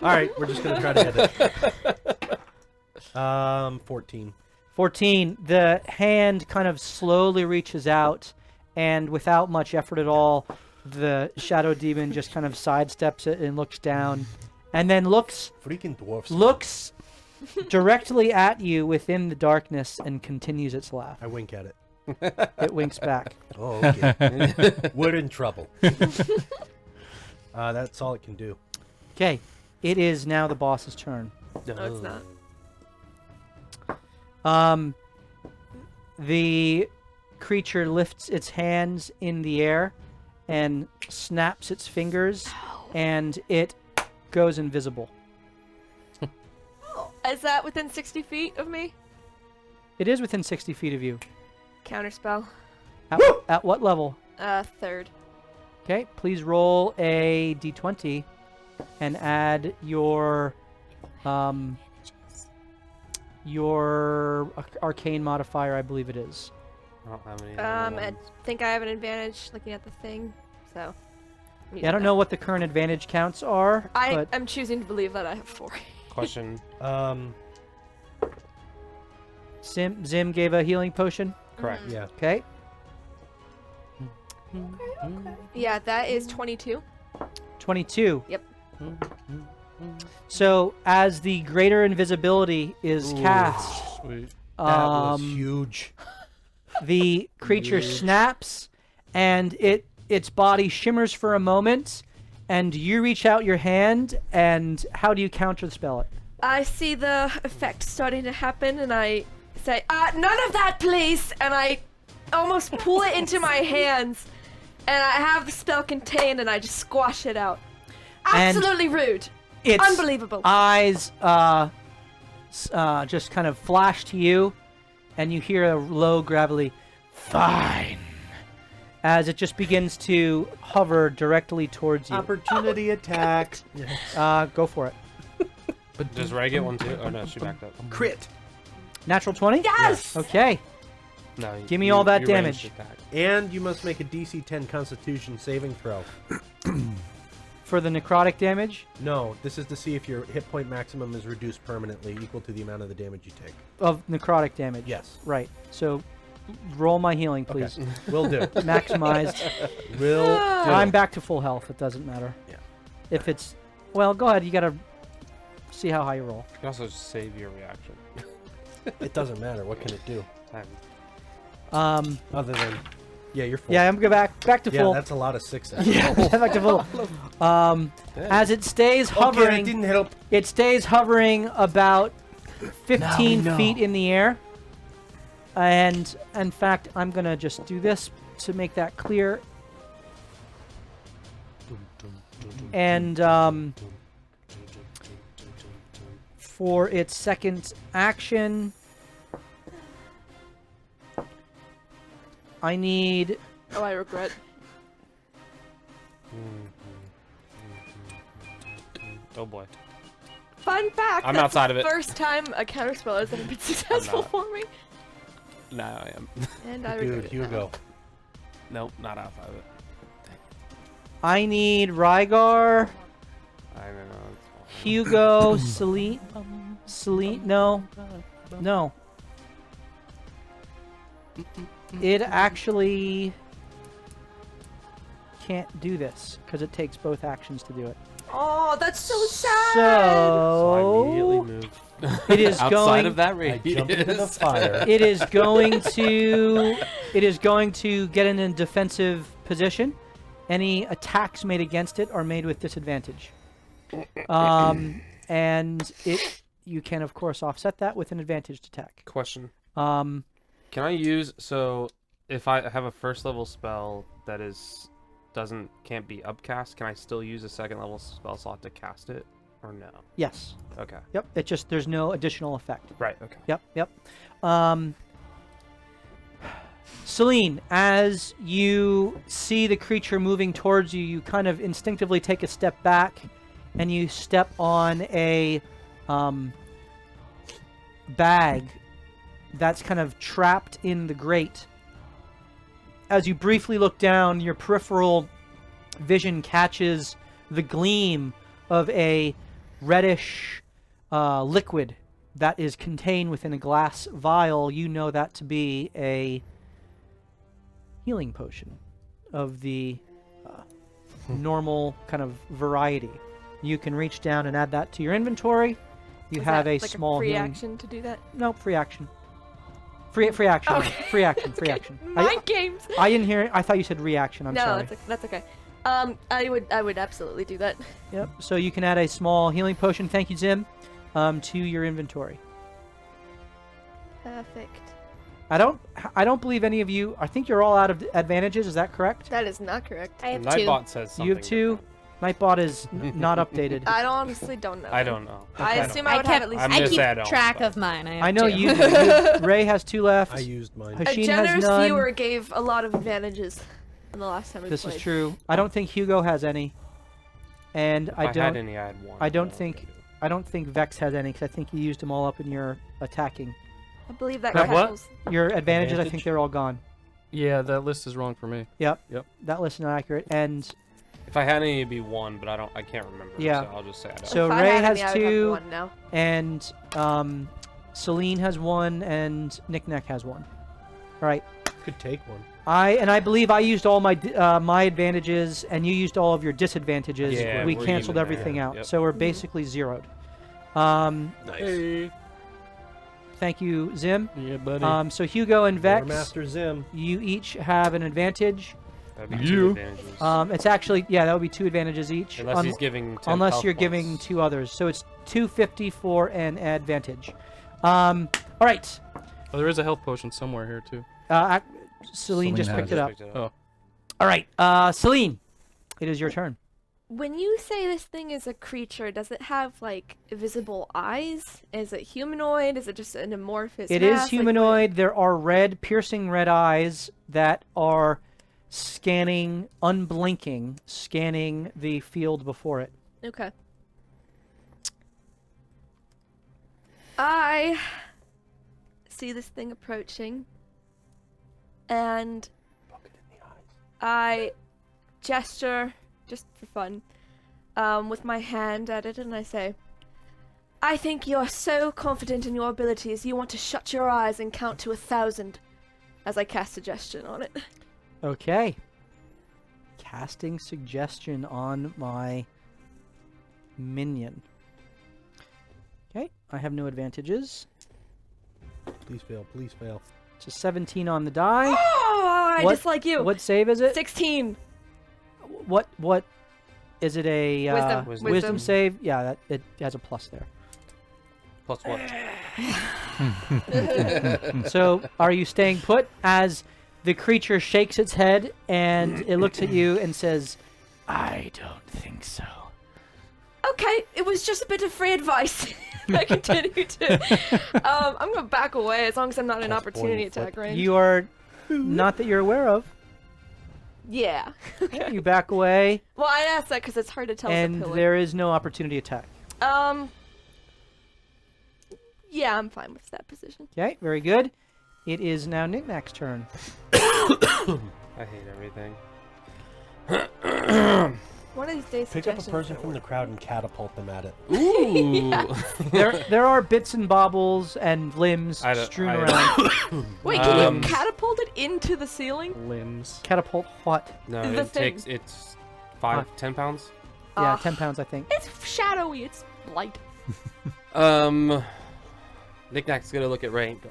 Alright, we're just gonna try to hit it. 14. 14. The hand kind of slowly reaches out, and without much effort at all, the shadow demon just kind of sidesteps it and looks down, and then looks Freaking dwarfs. directly at you within the darkness and continues its laugh. I wink at it. It winks back. Oh, okay. We're in trouble. That's all it can do. Okay, it is now the boss's turn. No, it's not. The creature lifts its hands in the air and snaps its fingers, and it goes invisible. Is that within 60 feet of me? It is within 60 feet of you. Counterspell. At what level? Third. Okay, please roll a d20 and add your arcane modifier, I believe it is. I don't have any. I think I have an advantage looking at the thing, so. Yeah, I don't know what the current advantage counts are, but I'm choosing to believe that I have 4. Question. Zim gave a healing potion. Correct. Yeah. Okay, Yeah, that is 22. 22. Yep. So as the greater invisibility is cast, Sweet. That was huge. the creature snaps, and its body shimmers for a moment, and you reach out your hand, and how do you counter the spell? I see the effect starting to happen, and I say, none of that, please! And I almost pull it into my hands, and I have the spell contained, and I just squash it out. And Absolutely rude. Its Unbelievable. eyes just kind of flash to you, and you hear a low, gravelly, "Fine," as it just begins to hover directly towards you. Opportunity attack. Go for it. But does Ray get one too? Oh no, she backed up. Crit. Natural 20? Yes! Okay. No. Give me all that you ranged damage. attack. And you must make a DC 10 Constitution saving throw. For the necrotic damage No, this is to see if your hit point maximum is reduced permanently, equal to the amount of the damage you take. of necrotic damage. Yes. Right. So roll my healing, please. Okay. Will do. Maximized. Will do. I'm back to full health. It doesn't matter. Yeah. If it's... Well, go ahead. You got to See how high you roll. You can also just save your reaction. It doesn't matter. What can it do? Other than, yeah, you're full. Yeah, I'm going back to Yeah, full. that's a lot of success. Yeah, back to full. As it stays hovering, Okay, that didn't help. it stays hovering about 15 feet in the air. And in fact, I'm going to just do this to make that clear. And for its second action, I need... Oh, I regret. Oh boy. Fun fact. I'm that's outside the of it. First time a counterspell has ever been successful not. for me. No, I am. And I regret Dude, it. Hugo. Nope, not outside of it. I need Rygar, I know. It's fine. Hugo, Celine, no. It actually can't do this because it takes both actions to do it. Oh, that's so sad. So I immediately So moved. it is outside going. of that I radius. jumped into the fire. It is going to. It is going to get in a defensive position. Any attacks made against it are made with disadvantage. And you can of course offset that with an advantaged attack. Question. Um, Can I use, so if I have a first level spell that can't be upcast, can I still use a second level spell slot to cast it, or no? yes. Okay. Yep. It just there's no additional effect. Right, okay. Yep. Celine, as you see the creature moving towards you, you kind of instinctively take a step back, and you step on a bag that's kind of trapped in the grate. As you briefly look down, your peripheral vision catches the gleam of a reddish liquid that is contained within a glass vial. You know that to be a healing potion of the normal kind of variety. You can reach down and add that to your inventory. You Is have that a like small a free healing... action to do that. Nope, free action. Free action. Okay. Free action. Free Okay. action. Mind games. I didn't hear it. I thought you said reaction. I'm no, sorry. that's okay. I would absolutely do that. Yep. So you can add a small healing potion. Thank you, Zim. To your inventory. Perfect. I don't believe any of you. I think you're all out of advantages. Is that correct? That is not correct. I have two. Nightbot says something. You have two. Nightbot is not updated. I honestly don't know. I don't know. I Okay. assume I would have at least. I'm I gonna keep say I don't, track but- of mine. I know two. you. Ray has 2 left. I used mine. A Hasheen has generous none. viewer gave a lot of advantages in the last time we This played. is true. I don't think Hugo has any. And If I I had don't. any, I had one. I don't but think- okay. I don't think Vex has any because I think you used them all up in your attacking. I believe that That what? counts. Your advantages. I think Advantage? they're all gone. Yeah, that list is wrong for me. That list is not accurate. And If I had any, it'd be 1, but I can't remember. Yeah. So I'll just say I don't. So If I Ray had has any, I would have 2, one now. and Celine has 1, and Nick Neck has 1. All right. Could take one. I believe I used all my my advantages, and you used all of your disadvantages. Yeah, we we're canceled even there. everything out, Yep. so we're basically zeroed. Nice. Thank you, Zim. Yeah, buddy. So Hugo and Vex, Master Zim. you each have an advantage. That'd be You. 2 advantages. It's actually that would be 2 advantages each. Unless he's giving 10 unless health you're points. giving 2 others, so it's 250 for an advantage. All right. Oh, there is a health potion somewhere here too. Celine just Celine picked has it up. Picked Oh. All right, Celine, it is your turn. When you say this thing is a creature, does it have like visible eyes? Is it humanoid? Is it just an amorphous? It mass? is Like, humanoid. There are piercing red eyes that are scanning, unblinking, scanning the field before it. Okay. I see this thing approaching, and I gesture, just for fun, with my hand at it, and I say, I think you're so confident in your abilities, you want to shut your eyes and count to 1,000, as I cast suggestion on it. Okay. Casting suggestion on my minion. Okay, I have no advantages. Please fail. Please fail. It's a 17 on the die. Oh, I What- dislike you. What save is it? 16. What is it? A Wisdom. wisdom save? Yeah, that it has a plus there. Plus what? So, are you staying put as the creature shakes its head and it looks at you and says, "I don't think so." Okay, it was just a bit of free advice. I continue to. I'm gonna back away as long as I'm not in Plus opportunity point. attack range. You are not that you're aware of. Yeah. Okay. You back away, Well, I asked that because it's hard to tell. and with a pillar. there is no opportunity attack. Yeah, I'm fine with that position. Okay, very good. It is now Knickknack's turn. I hate everything. One of these days, Pick up a suggestions person don't from the work. crowd and catapult them at it. Ooh. There are bits and bobbles and limbs strewn around. Wait, can Um, you catapult it into the ceiling? Limbs. Catapult what? No, The it thing. takes, it's 10 pounds. Yeah, Ah. 10 pounds, I think. It's shadowy. It's light. Knickknack's gonna look at Ray and go,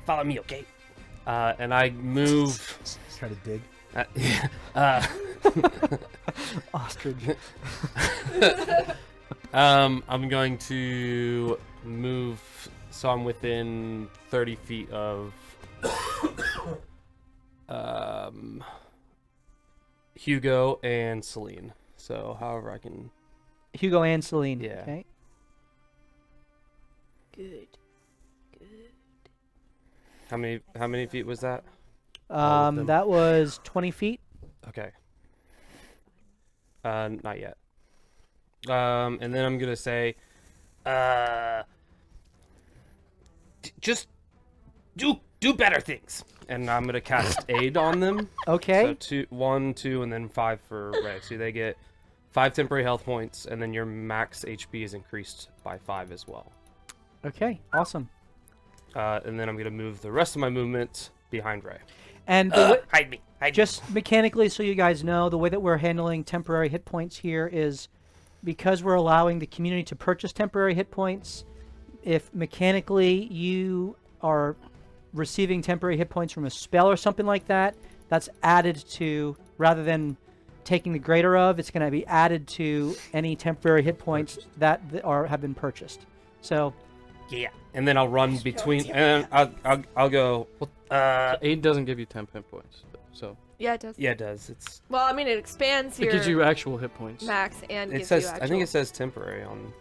follow me, okay? And I move, Try to dig. Ostrich. I'm going to move so I'm within 30 feet of Hugo and Celine. So however I can. Hugo and Celine. Yeah. Okay. Good. How many feet was that? them. That was 20 feet. Okay. Not yet. And then I'm gonna say, just do better things, and I'm gonna cast aid on them. Okay. So 1, 2, and then 5 for Ray. So they get 5 temporary health points, and then your max HP is increased by 5 as well. Okay, awesome. And then I'm gonna move the rest of my movement behind Ray. And Hide me. just mechanically, so you guys know, the way that we're handling temporary hit points here is because we're allowing the community to purchase temporary hit points. If mechanically you are receiving temporary hit points from a spell or something like that, that's added to, rather than taking the greater of, it's going to be added to any temporary hit points that have been purchased. So Yeah. And then I'll run between, and I'll go. So 8 doesn't give you 10 hit points. So Yeah, it does. Yeah, it does. It's Well, I mean, it expands it your gives you actual hit points. max and it gives says you actual. I think it says temporary on.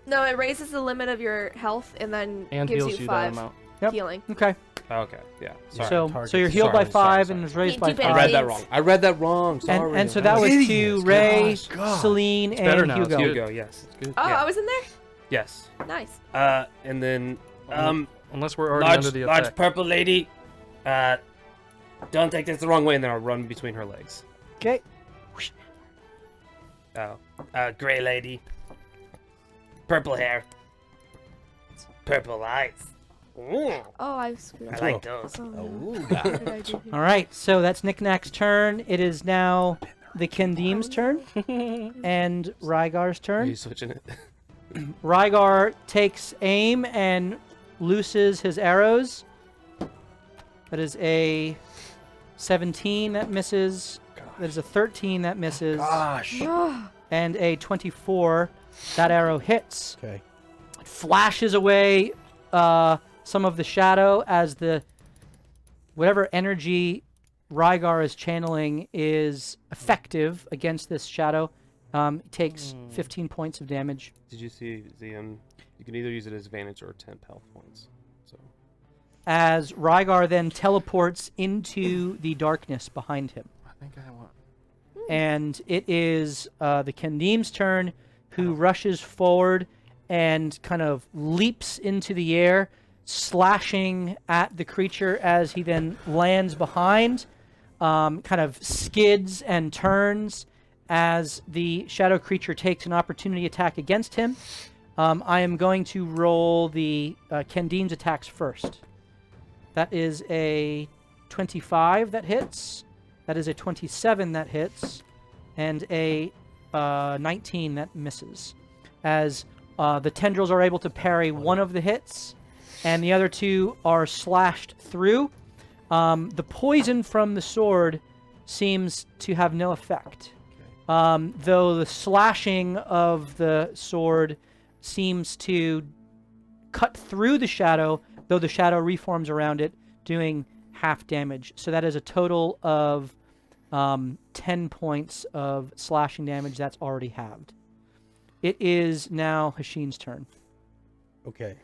No, it raises the limit of your health and then And gives heals you you 5 that amount. Yep. healing. okay, Oh, okay, yeah. Sorry. so you're healed by Sorry, 5 sorry. and is raised by You do 5. I read that Thanks. wrong. I read that wrong. Sorry. And so that was to Ray, Celine, It's better and now, it's Hugo. good. Hugo. Yes. It's good. Oh, Yeah. I was in there? Yes. Nice. And then Unless we're already under the effect. purple lady. Don't take this the wrong way, and then I'll run between her legs. Okay. Oh. Gray lady. Purple hair. Purple eyes. Ooh, Oh, I screwed I up. like those. Oh, no. Ooh. What did I do here? All right, so that's Knickknack's turn. It is now the Kendim's turn and Rygar's Are turn. you switching it? Rygar takes aim and looses his arrows. That is a 17 that misses. That is a 13 that misses. Gosh. Oh, And a 24. That arrow hits. Okay. Flashes away some of the shadow as the whatever energy Rygar is channeling is effective against this shadow. Takes 15 points of damage. Did you see the You can either use it as advantage or temp health points. So. As Rygar then teleports into the darkness behind him. I think I want. And it is the Kendim's turn, who rushes forward and kind of leaps into the air, slashing at the creature as he then lands behind, kind of skids and turns as the shadow creature takes an opportunity attack against him. I am going to roll the Kendim's attacks first. That is a 25 that hits. That is a 27 that hits. And a 19 that misses. As The tendrils are able to parry one of the hits, and the other two are slashed through. The poison from the sword seems to have no effect, though the slashing of the sword seems to cut through the shadow, though the shadow reforms around it, doing half damage. So that is a total of 10 points of slashing damage that's already halved. It is now Hashin's turn. Okay.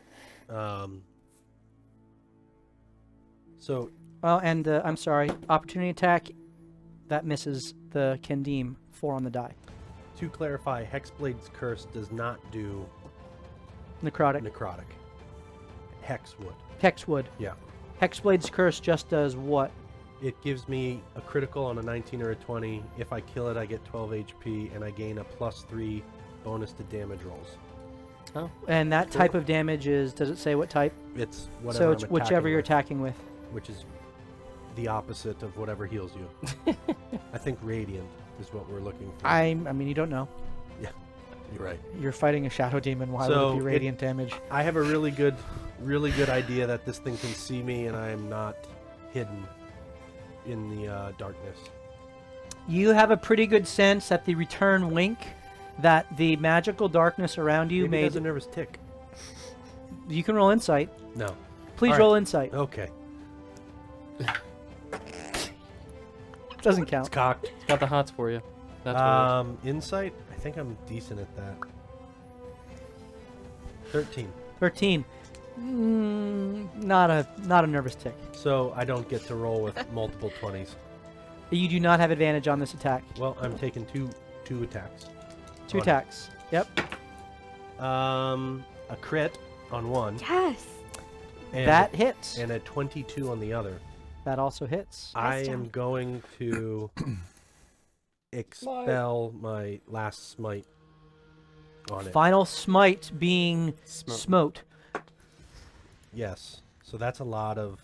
So Well, and I'm sorry, opportunity attack, that misses the Kendim, 4 on the die. to clarify, Hexblade's Curse does not do Necrotic. necrotic. Hex would. Hex would. Yeah. Hexblade's Curse just does what? It gives me a critical on a 19 or a 20. If I kill it, I get 12 HP, and I gain a +3 bonus to damage rolls. And that type of damage is, does it say what type? It's whatever So I'm it's whichever attacking you're with, attacking with. which is the opposite of whatever heals you. I think Radiant is what we're looking for. I mean, you don't know. You're right. You're fighting a Shadow Demon. Why would So it be it- radiant damage? I have a really good idea that this thing can see me, and I am not hidden in the darkness. You have a pretty good sense at the return wink that the magical darkness around you Maybe it made. has a nervous tick. You can roll insight. No. Please All roll right. insight. Okay. Doesn't It's count. cocked. It's got the hots for you. That's what it is. Insight? I think I'm decent at that. 13. 13. Not a nervous tick. So I don't get to roll with multiple 20s. You do not have advantage on this attack. Well, I'm taking two attacks. 2 on it. attacks. Yep. A crit on one. Yes. And That hits. and a 22 on the other. That also hits. I Nice am job. going to expel my last smite on it. Final smite being smote. Yes. So that's a lot of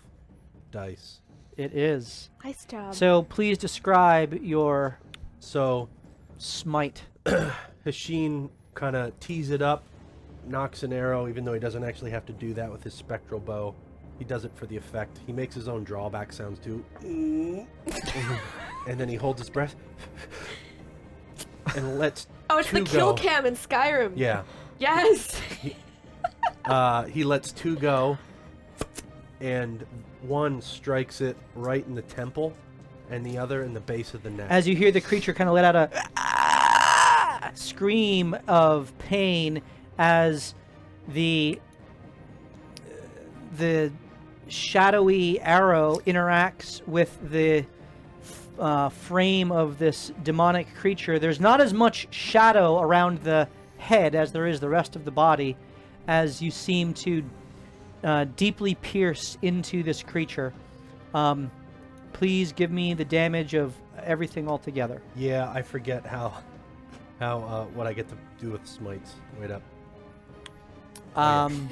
dice. It is. Nice job. So please describe your So smite. Hashin kind of tees it up, knocks an arrow, even though he doesn't actually have to do that with his spectral bow. He does it for the effect. He makes his own drawback sounds too. And then he holds his breath and lets oh, it's the two kill go. cam in Skyrim. Yeah. Yes. He lets two go, and one strikes it right in the temple, and the other in the base of the neck. As you hear the creature kind of let out a scream of pain as the shadowy arrow interacts with the frame of this demonic creature. There's not as much shadow around the head as there is the rest of the body, as you seem to deeply pierce into this creature. Please give me the damage of everything altogether. Yeah, I forget how what I get to do with smites. Wait up.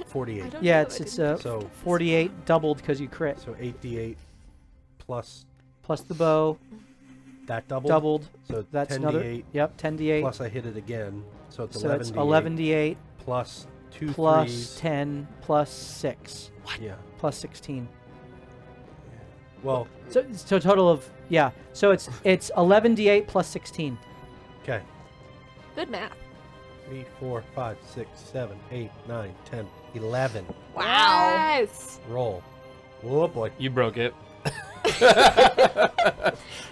48. I don't Yeah, know, it's I didn't- So 48 doubled because you crit. so 8d8 plus Plus the bow that double. doubled. So That's 10d8 another. Yep, 10d8. plus I hit it again. So it's So 11d8 it's 11d8 plus 2 plus threes. 10 plus 6 Yeah. plus 16. Well, So a total of So it's 11d8 plus 16. okay. Good math. 3, 4, 5, 6, 7, 8, 9, 10, 11. Wow. Yes. Roll. Oh boy. You broke it.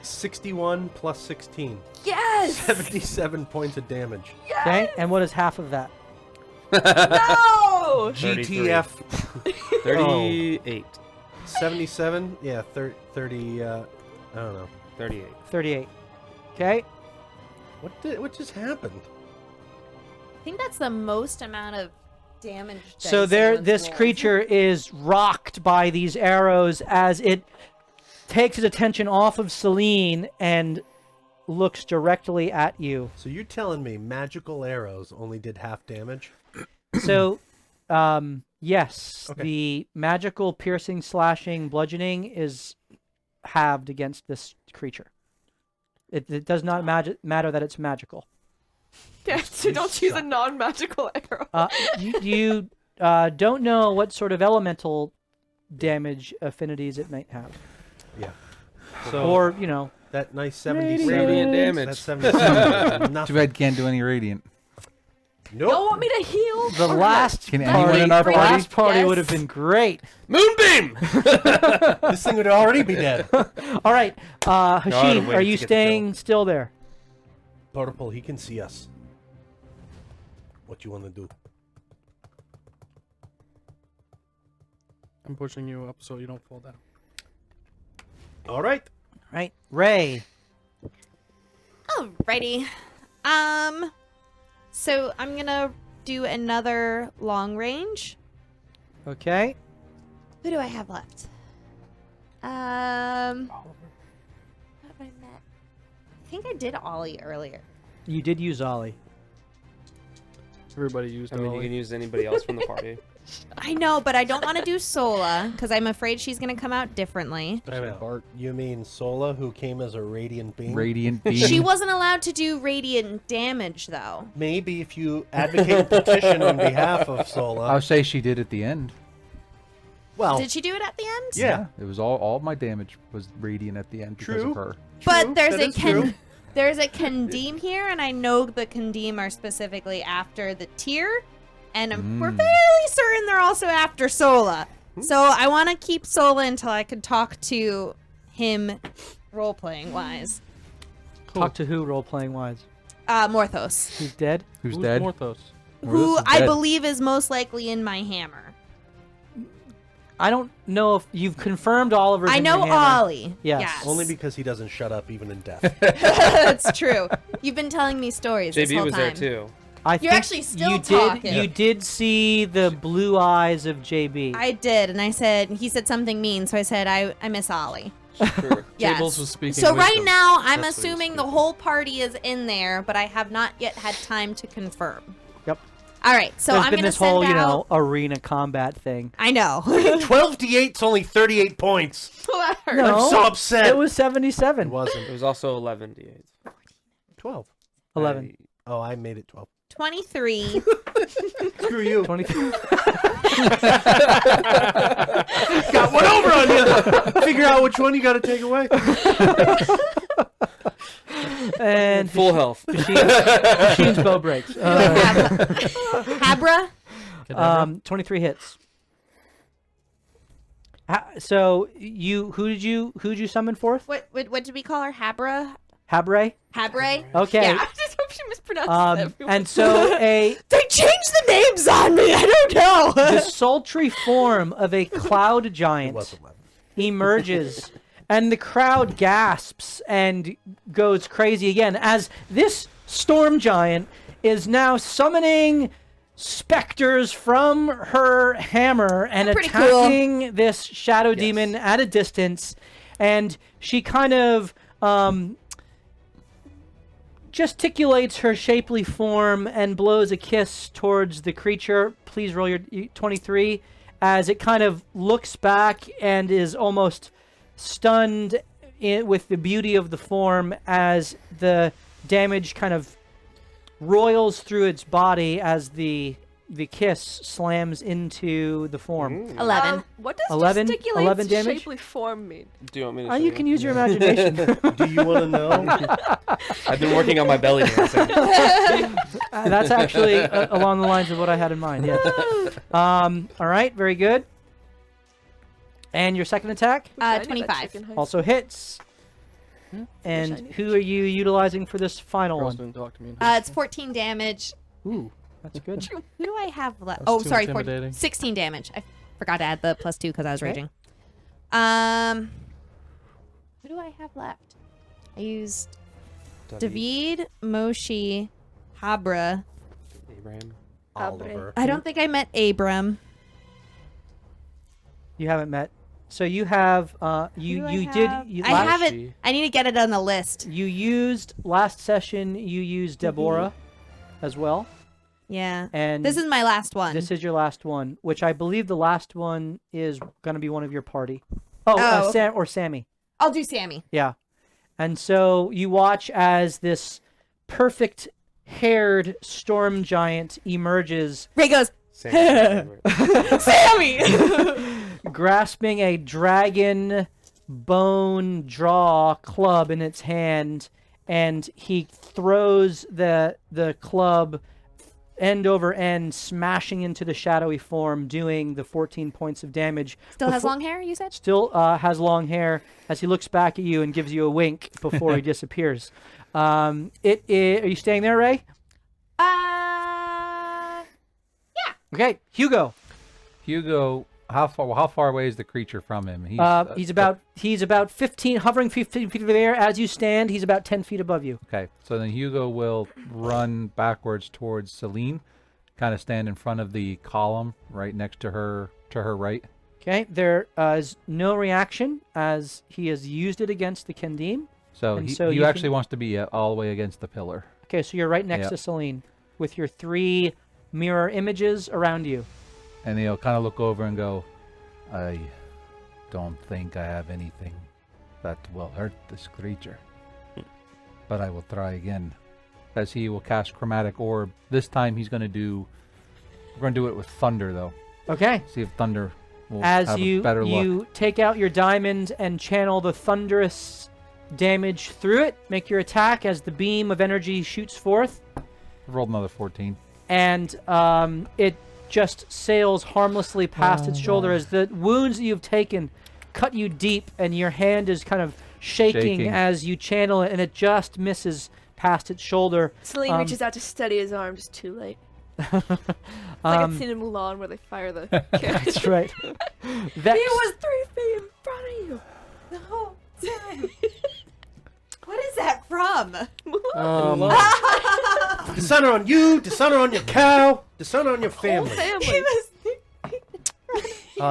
61 plus 16. Yes. 77 points of damage. Okay, and what is half of that? No. 33. GTF 38. 77? Yeah, 30, I don't know. 38. 38. Okay, What just happened? I think that's the most amount of damage. so this creature is rocked by these arrows as it takes its attention off of Celine and looks directly at you. So you're telling me magical arrows only did half damage? So, yes, Okay. the magical piercing, slashing, bludgeoning is halved against this creature. It does not matter that it's magical. Yeah, so don't use a non-magical arrow. You don't know what sort of elemental damage affinities it might have. Yeah. So Or, you know, that nice 77. Radiant damage. That 77 is Too nothing. bad can't do any radiant. Don't Nope. want me to heal? the last Can party, anyone in our the party? last party Yes. would have been great. Moonbeam! This thing would already be dead. All right, I'd Hashim, have are waited you to get the staying still there? Purple, he can see us. What you want to do? I'm pushing you up so you don't fall down. All right. Right, Ray. Alrighty. So I'm gonna do another long range. Okay. Who do I have left? What have I met? I think I did Ollie earlier. You did use Ollie. Everybody used I mean, you Ollie. can use anybody else from the party. I know, but I don't want to do Sola because I'm afraid she's gonna come out differently. I know. You mean Sola, who came as a radiant being? Radiant beam. She wasn't allowed to do radiant damage though. Maybe if you advocate a petition on behalf of Sola. I'll say she did at the end. Well, Did she do it at the end? yeah. It was all my damage was radiant at the end because True. of her. But there's that a is true. there's a Condeem here, and I know the Condeem are specifically after the tier, and we're fairly certain they're also after Sola. So I want to keep Sola until I could talk to him, role playing wise. Talk to who, role playing wise? Morthos, Who's dead? Who's Who's dead? Morthos? who is I dead. believe is most likely in my hammer. I don't know if you've confirmed Oliver's I in know your hammer. Ollie. Yes. Only because he doesn't shut up even in death. That's true. You've been telling me stories this JB whole was time. there too. I You're think actually still you talking. You did see the blue eyes of JB. I did, and he said something mean, so I said I miss Ollie. Sure. Yes. Jables was speaking So right wisdom. now, I'm That's what he was assuming the speaking. whole party is in there, but I have not yet had time to confirm. Yep. All right, so There's I'm been gonna this send whole, out. you know, arena combat thing. I know. 12 d8's only 38 points. Well, that hurt. No, I'm so upset. It was 77. It wasn't. It was also 11 d8s. 12. 11. Oh, I made it 12. 23. Screw you. 23. Got one over on you. Figure out which one you got to take away. And Full health. Hashim's bow breaks. Habra. 23 hits. So who did you summon forth? What did we call her? Habra. Habre? Habre. Okay. Yeah. I just hope she mispronounced that. And so They changed the names on me. I don't know. the sultry form of a cloud It giant was 11. emerges, and the crowd gasps and goes crazy again as this storm giant is now summoning specters from her hammer and Pretty attacking this shadow demon at a distance, and she kind of gesticulates her shapely form and blows a kiss towards the creature. Please roll your 23 as it kind of looks back and is almost stunned with the beauty of the form as the damage kind of roils through its body as the kiss slams into the form. 11. What does 11 gesticulates 11 damage? shapely form mean? Do you want me to show You can use your imagination. Do you want to know? I've been working on my belly dancing. That's actually along the lines of what I had in mind. Yeah. All right. Very good. And your second attack Wish I knew that 25. chick in high also hits. And I knew who are you utilizing for this final Girls one? didn't talk to me. It's 14 damage. Ooh, that's good. Who do I have left? That's Oh, too sorry, intimidating. 16 damage. I forgot to add the +2 because I was Okay. raging. Who do I have left? I used David, Moshi, Habra. Abraham. Oliver. I don't think I met Abram. You haven't met. So you have you Who do I you did have? you, I last, have it. I need to get it on the list. you used last session. You used Deborah as well, Yeah. and This is my last one. this is your last one, which I believe the last one is going to be one of your party. Oh, Oh. Sam or Sammy. I'll do Sammy. Yeah. And so you watch as this perfect haired storm giant emerges, Ray goes, Same. Sammy! grasping a dragon bone draw club in its hand, and he throws the club end over end, smashing into the shadowy form, doing the 14 points of damage. Still has long hair, you said? Still has long hair as he looks back at you and gives you a wink before he disappears. Are you staying there, Ray? Okay, Hugo. Hugo, how far away is the creature from him? He's about 15, hovering 15 feet in the air. As you stand, he's about 10 feet above you. Okay, so then Hugo will run backwards towards Celine, kind of stand in front of the column right next to her right. Okay, there is no reaction as he has used it against the Kendim. So And he, so he you actually can- wants to be all the way against the pillar. Okay, so you're right next Yep. to Celine with your 3 mirror images around you. And he'll kind of look over and go, I don't think I have anything that will hurt this creature. But I will try again. As he will cast Chromatic Orb. This time we're going to do it with Thunder, though. Okay. See if Thunder will As have you a better luck. take out your diamond and channel the thunderous damage through it, make your attack as the beam of energy shoots forth, Rolled another 14. and it just sails harmlessly past its shoulder as the wounds that you've taken cut you deep, and your hand is kind of shaking as you channel it, and it just misses past its shoulder. Celine reaches out to steady his arm, just too late. It's like a scene in Mulan where they fire the cannon. That's right. Vex, He was 3 feet in front of you. No, Sam. What is that from? Dishonor on you, dishonor on your cow, dishonor on your Whole family. family.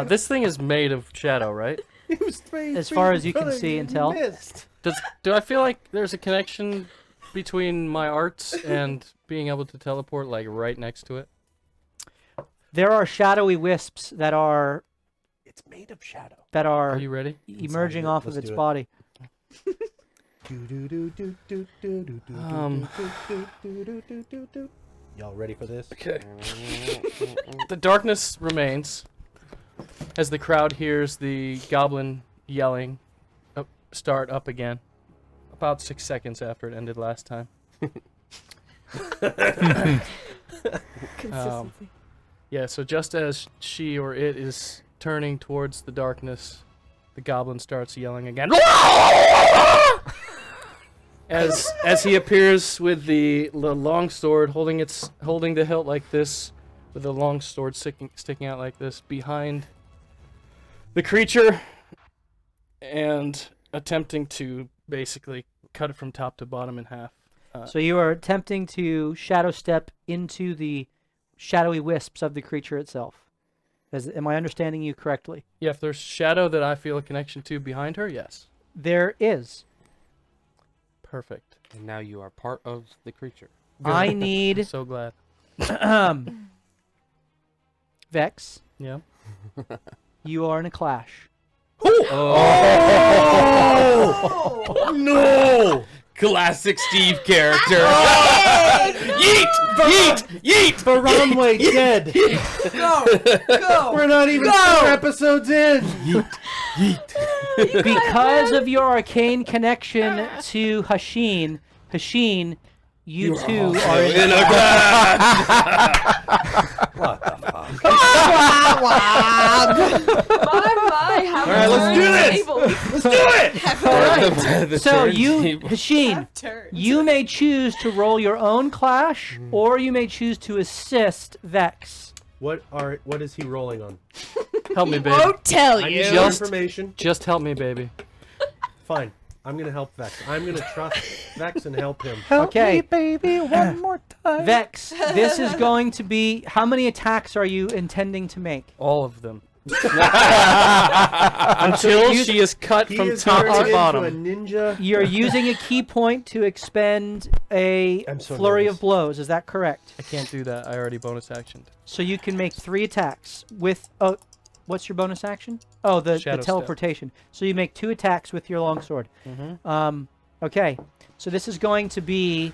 This thing is made of shadow, right? He was 3 As feet far in as you can front of see you, and you tell. missed. Do I feel like there's a connection between my arts and being able to teleport, like right next to it? there are shadowy wisps that are It's made of shadow. Are you ready? emerging it. off of Let's its do it. body. Y'all ready for this? Okay. The darkness remains as the crowd hears the goblin yelling start up again. About 6 seconds after it ended last time. Consistency. Yeah, so just as she or it is turning towards the darkness, the goblin starts yelling again. As he appears with the long sword, holding the hilt like this, with the long sword sticking out like this behind the creature, and attempting to basically cut it from top to bottom in half. So you are attempting to shadow step into the shadowy wisps of the creature itself. Am I understanding you correctly? Yeah, if there's shadow that I feel a connection to behind her, yes. There is. Perfect. And now you are part of the creature. I need So glad. Vex. Yeah. You are in a clash. No! Classic Steve character. Yeet! Yeet! Baranway dead. Go! We're not even 4 episodes in. Because of your arcane connection to Hashin, you too are in a What the fuck? My, how All right, let's do this. evil. Let's do it! The So turn you, table. Hashin, you may choose to roll your own clash, or you may choose to assist Vex. What is he rolling on? Help me, baby. Won't tell I you. need Just- information. Just help me, baby. Fine. I'm gonna help Vex. I'm gonna trust Vex and help him. Okay, baby, one more time. Vex, this is going to be. How many attacks are you intending to make? All of them. Until she is cut He from is top turned to into bottom. a ninja. You're using a key point to expend a I'm so flurry nervous. of blows. Is that correct? I can't do that. I already bonus actioned. So you can make 3 attacks with. Oh, what's your bonus action? Oh, the Shadow step. teleportation. So you make 2 attacks with your longsword. Mm-hmm. Okay, so this is going to be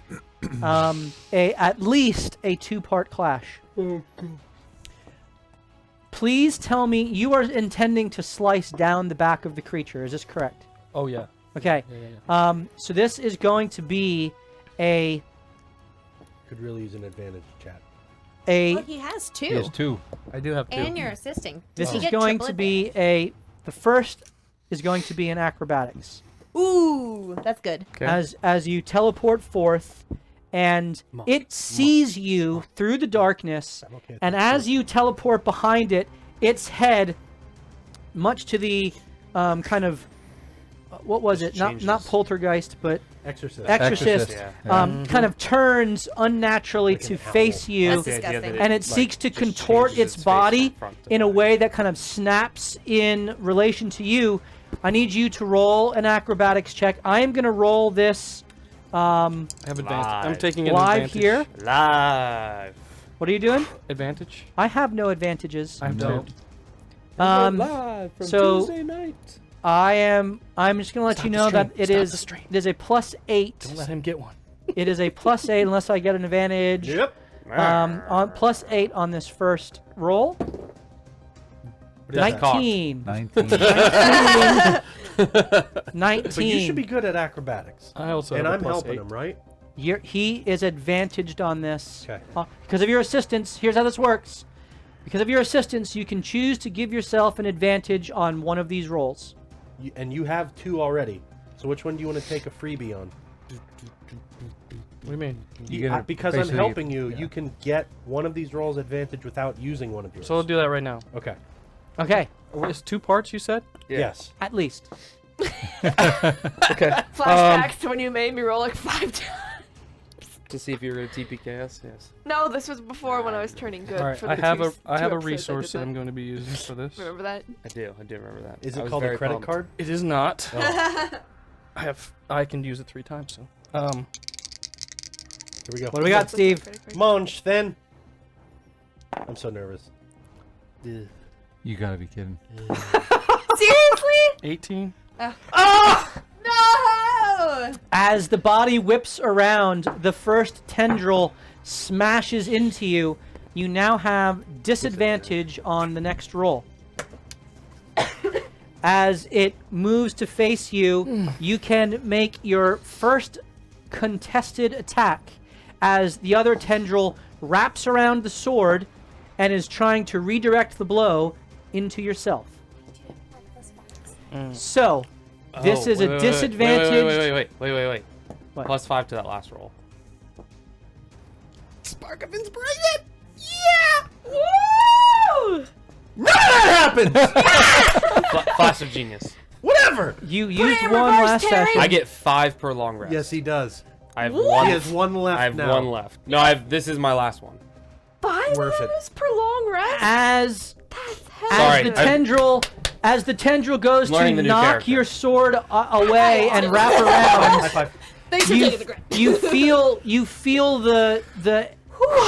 at least a 2-part clash. Please tell me you are intending to slice down the back of the creature. Is this correct? Oh yeah. Okay. Yeah. So this is going to be a Could really use an advantage, chat. Well, he has 2. He has 2. I do have 2. And you're assisting. this You is get going triple to be the first is going to be an acrobatics. Ooh, that's good. Okay. As you teleport forth, and it sees you through the darkness, I'm okay with and that. as you teleport behind it, its head, much to the kind of what was it? Not changes. poltergeist, but Exorcist. exorcist. Yeah. Kind of turns unnaturally Like to an owl. face you, That's The idea disgusting. that and it like, seeks to just contort changes its face body from front to in a back. way that kind of snaps in relation to you. I need you to roll an acrobatics check. I am going to roll this I have advantage. I'm Live. taking an live advantage. here. Live. What are you doing? Advantage. I have no advantages. I have No. 2. Live from so- Tuesday night. I'm just going to let Stop you the know stream. that it Stop is the stream. it is a +8. Don't let him get one. It is a +8 unless I get an advantage. Yep. On +8 on this first roll. What is that? 19. 19. 19. But you should be good at acrobatics. I also And have I'm a helping +8. him, right? He is advantaged on this. Okay. Because of your assistance, here's how this works. Because of your assistance, you can choose to give yourself an advantage on one of these rolls. And you have 2 already. So which one do you want to take a freebie on? What do you mean? Because I'm basically- helping you, yeah. you can get one of these rolls advantage without using one of yours. So I'll do that right now. Okay. Okay, It's 2 parts, you said? Yes. at least. Okay. Flashbacks to when you made me roll like 5 times. To see if you're gonna TPKS. Yes. No, this was before when I was turning good. All right. for I the have two- a two resource episodes I that did I'm going to be using for this. that. Remember that? I do remember that. Is I it was called a very credit pumped. card? It is not. Oh. I can use it 3 times. So. Here we go. What do we got, Steve? Munch, then. I'm so nervous. You gotta be kidding. Seriously? 18. No! As the body whips around, the first tendril smashes into you. You now have disadvantage on the next roll. As it moves to face you, you can make your first contested attack as the other tendril wraps around the sword and is trying to redirect the blow into yourself. So, this is a disadvantage. Wait. What? +5 to that last roll. Spark of inspiration! Woo! None of that happened! Flash of genius. Whatever! You used in one reverse, last Terry. session. I get 5 per long rest. Yes, he does. I have What? one. He has 1 left I have now. 1 left. No, this is my last one. 5 Worth it. hours per long rest? As That's Sorry, as the tendril goes to Learning the new knock character. your sword away and wrap around, High five. Thanks for taking the grip. you feel the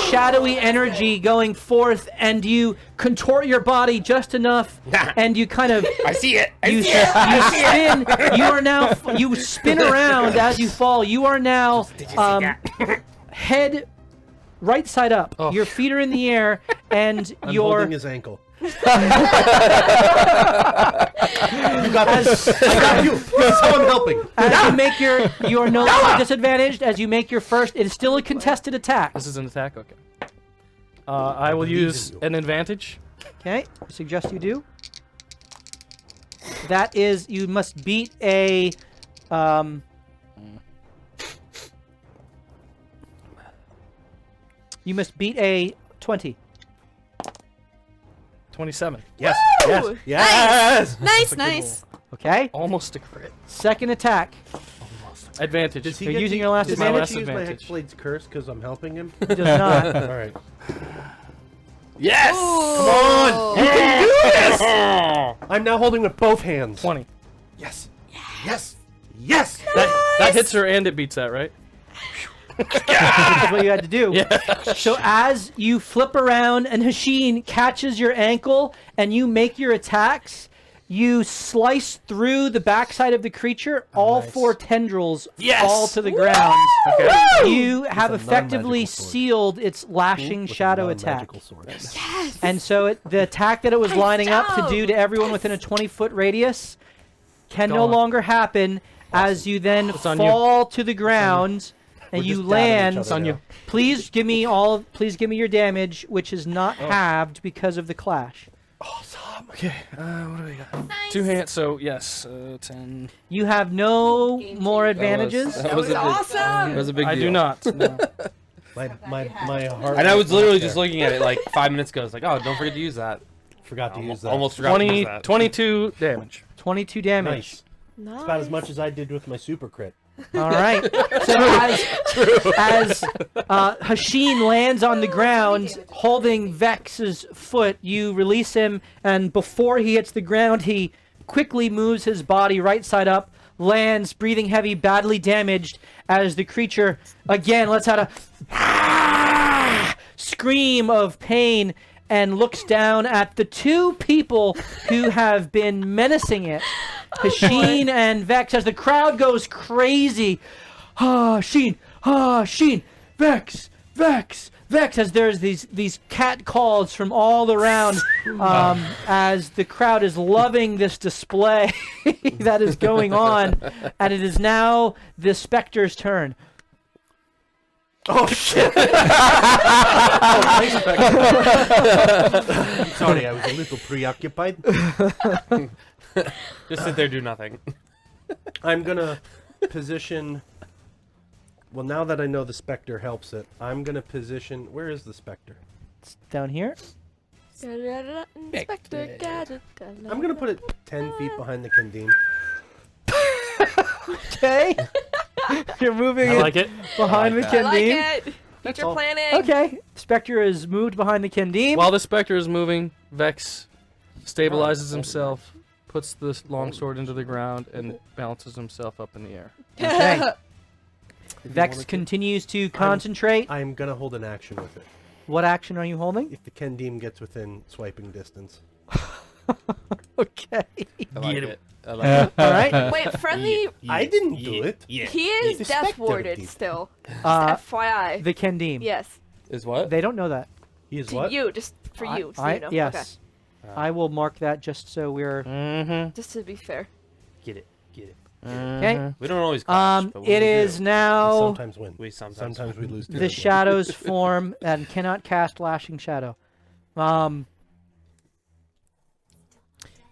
shadowy energy going forth, and you contort your body just enough, and you kind of I see it. you spin. You are now you spin around as you fall. You are now head right side up. Oh. Your feet are in the air, and I'm your holding his ankle. You got this. I got you. This is how I'm helping. as you make you are no longer disadvantaged as you make your first. It is still a contested attack. This is an attack? Okay. I will believe in use you. an advantage. Okay, I suggest you do. That is, you must beat a. You must beat a 20. 27. Yes. Yes. Woo! Yes. Nice, good nice. Okay. Almost a crit. Second attack. Advantage. Does he You're get using to- your last does advantage? he get to use my Advantage. Hexblade's curse because I'm helping him? He does not. All right. Yes. Come on! You can do this! I'm now holding with both hands. 20. Yes. Yes. Yes. That hits her and it beats that, right? That's what you had to do. Yeah. So as you flip around and Hashin catches your ankle and you make your attacks, You slice through the backside of the creature. All nice. 4 tendrils Yes! fall to the ground. Okay. You have a effectively non-magical sword. sealed its lashing With a shadow attack. non-magical sword. Yes. And so the attack that it was I'm lining up to down. do to everyone within a 20-foot radius can no Gone. longer happen as you then It's on you. fall to the ground and We're you just dabbing each land. other It's on now. you. Please give me your damage, which is not halved because of the clash. Okay, what do we got? Nice. 2 hands, so yes, 10. You have no Game more changer. advantages. That That was was a big- awesome. That was a big I deal. do not. No. My heart. And I was rate literally went just there. looking at it like 5 minutes ago. It's like, oh, don't forget to use that. Forgot to use that. Almost forgot to use that. 22 damage. 22 damage. Nice. It's about as much as I did with my super crit. All right. So as Hashin lands on the ground holding Vex's foot, you release him, and before he hits the ground, he quickly moves his body right side up, lands, breathing heavy, badly damaged, as the creature again lets out a scream of pain and looks down at the 2 people who have been menacing it. Hashin and Vex, as the crowd goes crazy. Sheen, Vex, as there's these cat calls from all around, as the crowd is loving this display that is going on, and it is now the Spectre's turn. Oh shit! Sorry, I was a little preoccupied. Just sit there, do nothing. I'm gonna position. Well, now that I know the Spectre helps it, I'm gonna position. Where is the Spectre? It's down here. Inspector Gadget. I'm gonna put it 10 feet behind the Kandim. Okay. You're moving I it like it. behind the I like I like Kendim. it. Future all. planning. Okay. Spectre is moved behind the Kendim. While the Spectre is moving, Vex stabilizes himself, puts the longsword into the ground, and balances himself up in the air. Okay. Vex continues to concentrate. I'm gonna hold an action with it. What action are you holding? If the Kendim gets within swiping distance. Okay. I like it. I like it. All right. Wait, friendly. I didn't do it. He is The death Spectre warded did. still. Uh, FYI. the Kendim. Yes. Is what? They don't know that. He is To what? you, just for you, so you know. Yes. I will mark that just so we're Mm-hmm. Okay. Just to be fair. Get it. Get it. okay. We don't always clash, but when It we is do, We now sometimes win. we sometimes we lose. the terribly. shadow's form and cannot cast Lashing Shadow.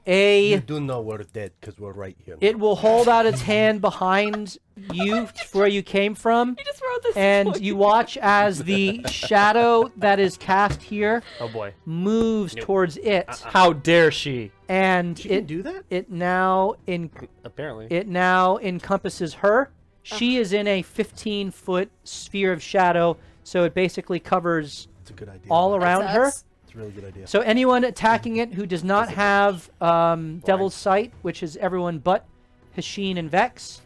You do know we're dead because we're right here. It will hold out its hand behind you where you came from, You just wrote this. and point. you watch as the shadow that is cast here Oh boy. moves Nope. towards it, How dare she? and You can it do that? it now Apparently. encompasses her. She is in a 15-foot sphere of shadow, so it basically covers It's a good idea. all That around her. sucks. It's a really good idea. So anyone attacking it who does not have Devil's Sight, which is everyone but Hashin and Vex,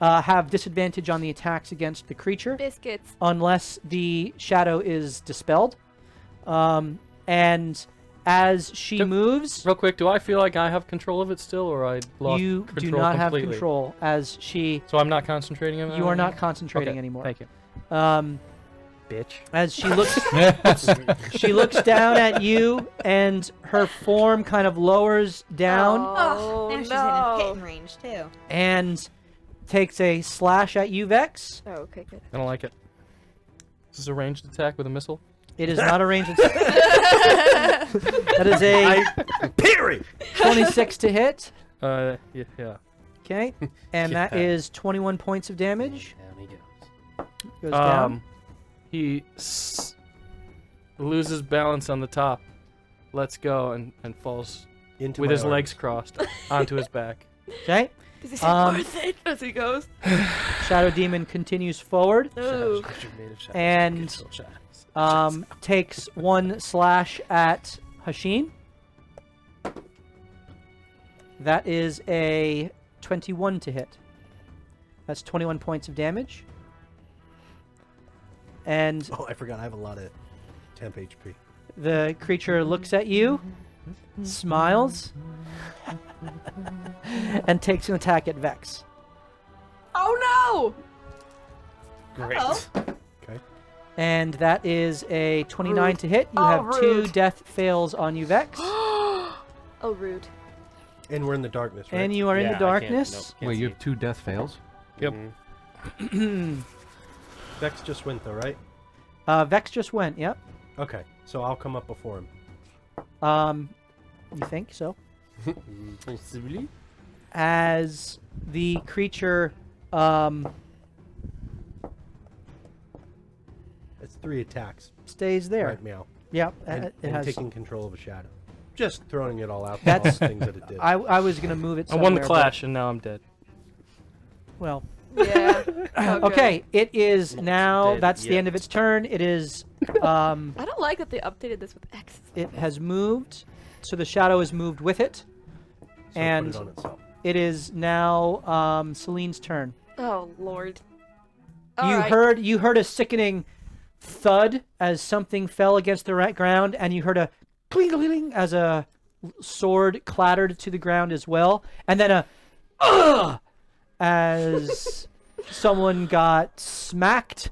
have disadvantage on the attacks against the creature, Biscuits. unless the shadow is dispelled. And as she Yep. moves, Real quick, do I feel like I have control of it still, or I lost you control do not have completely? control. As she, So I'm not concentrating on you are not concentrating Okay, anymore. Thank you. Bitch. As she looks down at you, and her form kind of lowers down Oh, now she's no. in hitting range too. and takes a slash at you, Vex. Oh, okay, good. I don't like it. Is this a ranged attack with a missile? It is not a ranged attack. That is a Parry! 26 to hit. Yeah. Okay. And that Yeah. is 21 points of damage. Down he goes. Goes down. He loses balance on the top, lets go, and falls Into with my his arms. legs crossed onto his back. Okay. Does he say worth it as he goes? Shadow Demon continues forward. Ooh. And takes one slash at Hashin. That is a 21 to hit. That's 21 points of damage. And Oh, I forgot. I have a lot of temp HP. the creature looks at you, smiles, and takes an attack at Vex. Oh Great. Oh. Okay. And that is a 29 Rude. to hit. You Oh, have 2 rude. death fails on you, Vex. no! Oh, rude. And we're in the darkness, right? And you are in Yeah, the I can't- darkness. nope, can't Wait, see you it. have 2 death fails? Yep. Mhm. Vex just went though, right? Vex just went, yep. Okay, so I'll come up before him. You think so? Possibly. As the creature, It's 3 attacks. stays there. Right, meow. Yep, And, it and has. taking control of a shadow. Just throwing it all out there. All the That's- things that it did. I was gonna move it. I won the somewhere, clash, and now I'm dead. but- well, Yeah. Oh, good. okay. It is now. dead That's the end yet. of its turn. It is. I don't like that they updated this with X. It has moved, so the shadow is moved with it, So and put it on itself. it is now Celine's turn. Oh, Lord. You heard a sickening thud as something fell against the ground, and you heard a cling cling as a sword clattered to the ground as well, and then a as someone got smacked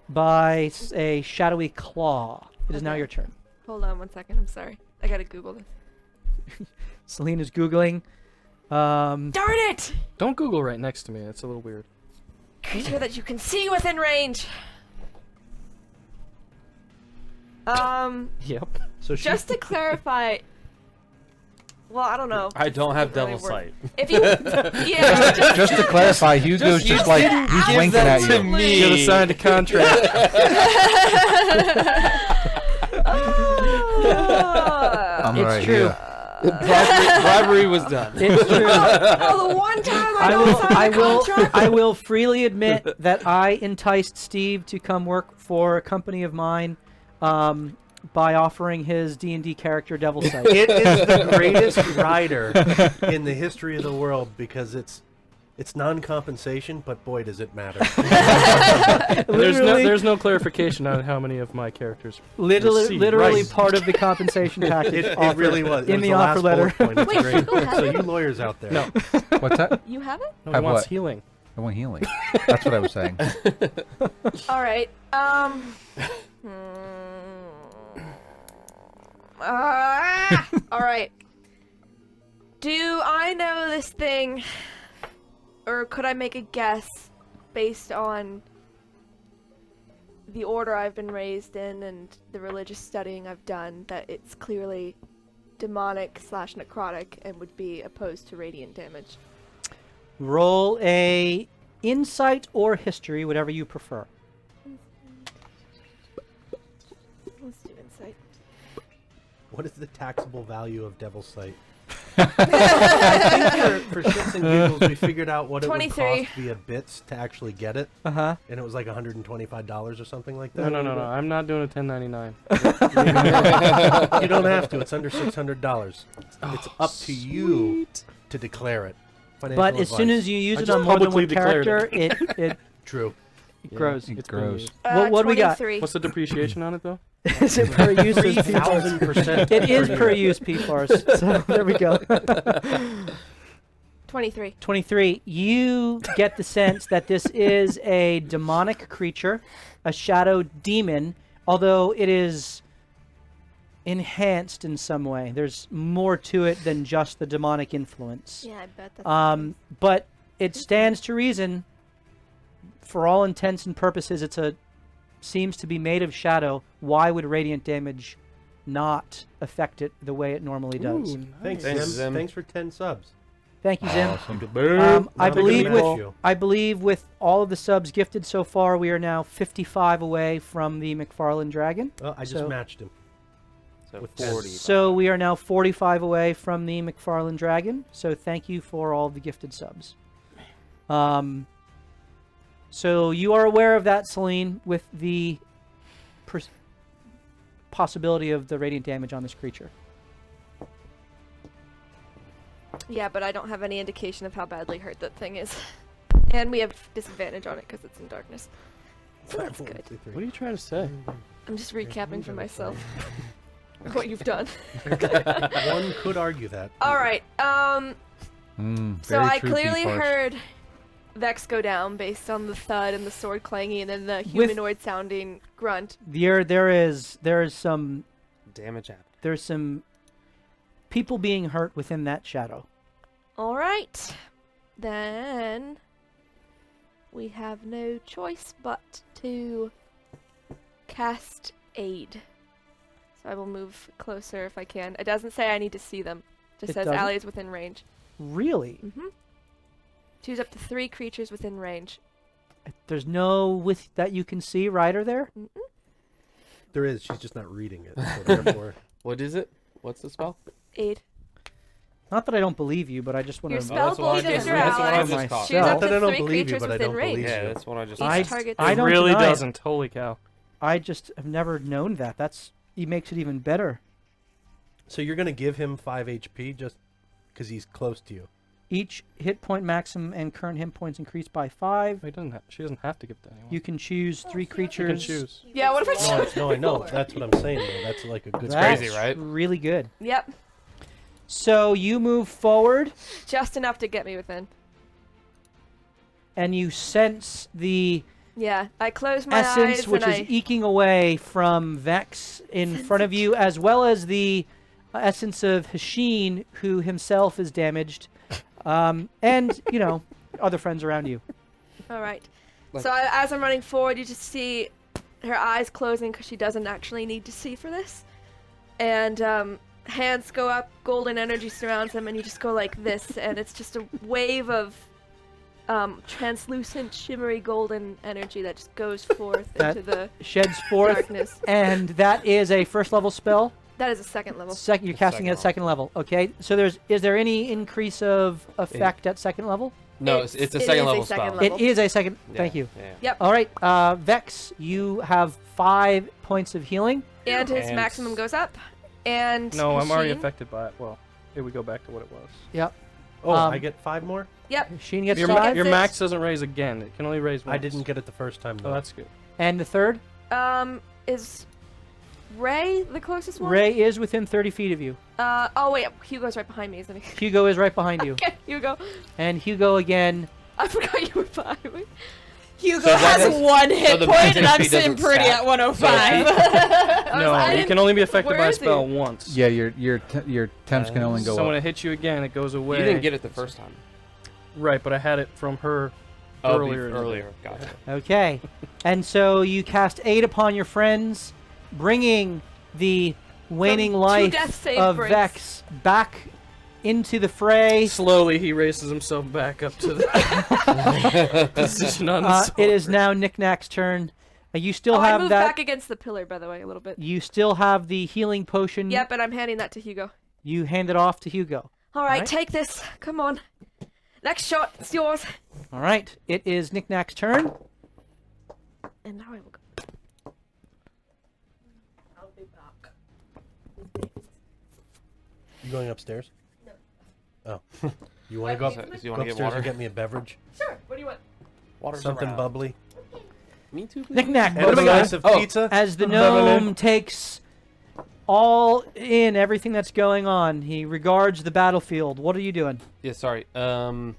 by a shadowy claw. It is now Okay. your turn. Hold on 1 second. I'm sorry. I gotta Google this. Celine is googling. Darn it! Don't Google right next to me. That's a little weird. Creature that you can see within range. Yep. So she, Just to clarify. Well, I don't know. I don't have Really devil work. sight. If you, yeah, Just to clarify, Hugo's just like, he's give winking that at to you. me. Should have signed a contract. I'm It's right true. here. Bribery was done. It's true. Oh, the one time I don't sign a contract. I will freely admit that I enticed Steve to come work for a company of mine by offering his D&D character Devil Sight. it is the greatest rider in the history of the world because it's non-compensation, but boy does it matter. There's no clarification on how many of my characters. literally Right. part of the compensation package. It offered really was. It in was the offer last letter. bullet point. It's Wait, great. Hugo has So it? you lawyers out there. No, What's that? You have it? no, he Have wants what? healing. I want healing. That's what I was saying. All right. All right. Do I know this thing, or could I make a guess based on the order I've been raised in and the religious studying I've done that it's clearly demonic / necrotic and would be opposed to radiant damage? Roll a insight or history, whatever you prefer. Let's do insight. What is the taxable value of Devil's Sight? I think for shits and giggles, we figured out what it would 23. cost via bits to actually get it, Uh-huh. and it was like $125 or something like that. No. I'm not doing a 1099. You don't have to. It's under $600. It's up to you to declare it. Financial But as soon advice. as you use I it just on more than one publicly declared character, it True. grows. It It's been grows. used. What do we got? 23. What's the depreciation on it though? Is it per use? as PFARS? 3,000%. It is per use PFARS. So there we go. 23. 23. You get the sense that this is a demonic creature, a shadow demon, although it is enhanced in some way. There's more to it than just the demonic influence. Yeah, I bet that's But it stands to reason, for all intents and purposes, seems to be made of shadow. Why would radiant damage not affect it the way it normally does? Ooh, Thanks, Thanks, Zim. Zim. Thanks for 10 subs. Thank you, Zim. Awesome. I Not a good believe match, with you. I believe with all of the subs gifted so far, we are now 55 away from the McFarlane Dragon. Oh, I just So- matched him. So With 40. So we are now 45 away from the McFarlane Dragon. So thank you for all of the gifted subs. So you are aware of that, Celine, with the possibility of the radiant damage on this creature. Yeah, but I don't have any indication of how badly hurt that thing is. And we have disadvantage on it because it's in darkness. So that's good. What are you trying to say? I'm just recapping for myself. what you've done. One could argue that. All right. So Very I true, clearly P-Farce. heard Vex go down based on the thud and the sword clanging and then the humanoid sounding grunt. There is some Damage happened. there's some people being hurt within that shadow. All right. Then we have no choice but to cast aid. So I will move closer if I can. It doesn't say I need to see them. Just It says doesn't? allies within range. Really? Choose up to 3 creatures within range. There's no with that you can see rider there? There is. She's just not reading it. So therefore, What is it? What's the spell? Aid. Not that I don't believe you, but I just want Your to spell that's what I bonuses just- your that's what I allies. just caught. Choose up Not that I to don't 3 believe you, creatures but I within don't range. believe Yeah, you. that's what I just. Each I- target. I It don't really deny it. doesn't. Holy cow. I just have never known that. It makes it even better. so you're gonna give him 5 HP just because he's close to you. Each hit point maximum and current hit points increase by 5. He doesn't she doesn't have to give that anyone. You can choose 3 You can creatures. choose. Yeah, what if I No, choose? no, I know. That's what I'm saying. Though. That's like a good. That's crazy, right? really good. Yep. So you move forward Just enough to get me within. and you sense the Yeah, I close my essence eyes which and is I... eking away from Vex in front of you, as well as the essence of Hashin, who himself is damaged, and, other friends around you. All right. Like- So as I'm running forward, you just see her eyes closing because she doesn't actually need to see for this. And hands go up, golden energy surrounds them, and you just go like this, and it's just a wave of translucent, shimmery golden energy that just goes forth That into the Sheds forth, darkness. and that is a first level spell. That is a second level. You're casting it at second level. Okay, so is there any increase of effect at second level? No, It it's a is second a level second spell. level. It is a second. Yeah, Thank you. Yeah. Yep. All right, Vex, you have 5 points of healing. And his And maximum goes up. And No, I'm already Hashin- affected by it. Well, here we go back to what it was. Yep. Oh, Um, I get 5 more. Yep. Sheen gets Your, 5. your That's it. max doesn't raise again. It can only raise once. I didn't get it the first time though. Oh, that's good. And the third, Is Ray the closest one? Ray is within 30 feet of you. Oh wait, Hugo's right behind me, isn't he? Hugo is right behind you. Okay, Hugo. And Hugo again. I forgot you were behind me. Hugo So has that is- 1 hit the point, and I'm HP sitting doesn't pretty stack. at 105. No, I you didn't- can only be affected where by a is he? spell once. Yeah, your temps can only go So when up. it hits you again, it goes away. You didn't get it the first time. Right, but I had it from her Oh, earlier. in the day. Earlier. Gotcha. Okay. And so you cast aid upon your friends, bringing the waning From 2 life death save of breaks. Vex back into the fray. Slowly, he raises himself back up to the position on the sword. It is now Knickknack's turn. You still I have moved that. back against the pillar, by the way, a little bit. You still have the healing potion. Yep, and I'm handing that to Hugo. You hand it off to Hugo. All right, Alright. take this. Come on. Next shot, it's yours. All right. It is Knickknack's turn. And now I will go. I'll be back. You going upstairs? No. Oh. You want to go, Wait, up, Do you go want to get upstairs water? and get me a beverage? Sure. What do you want? Water's Something around. bubbly. Me too. Please. Knickknack. And what a do we got? slice of Oh. pizza. As the gnome takes all in everything that's going on, he regards the battlefield. What are you doing? Yeah, sorry. I'm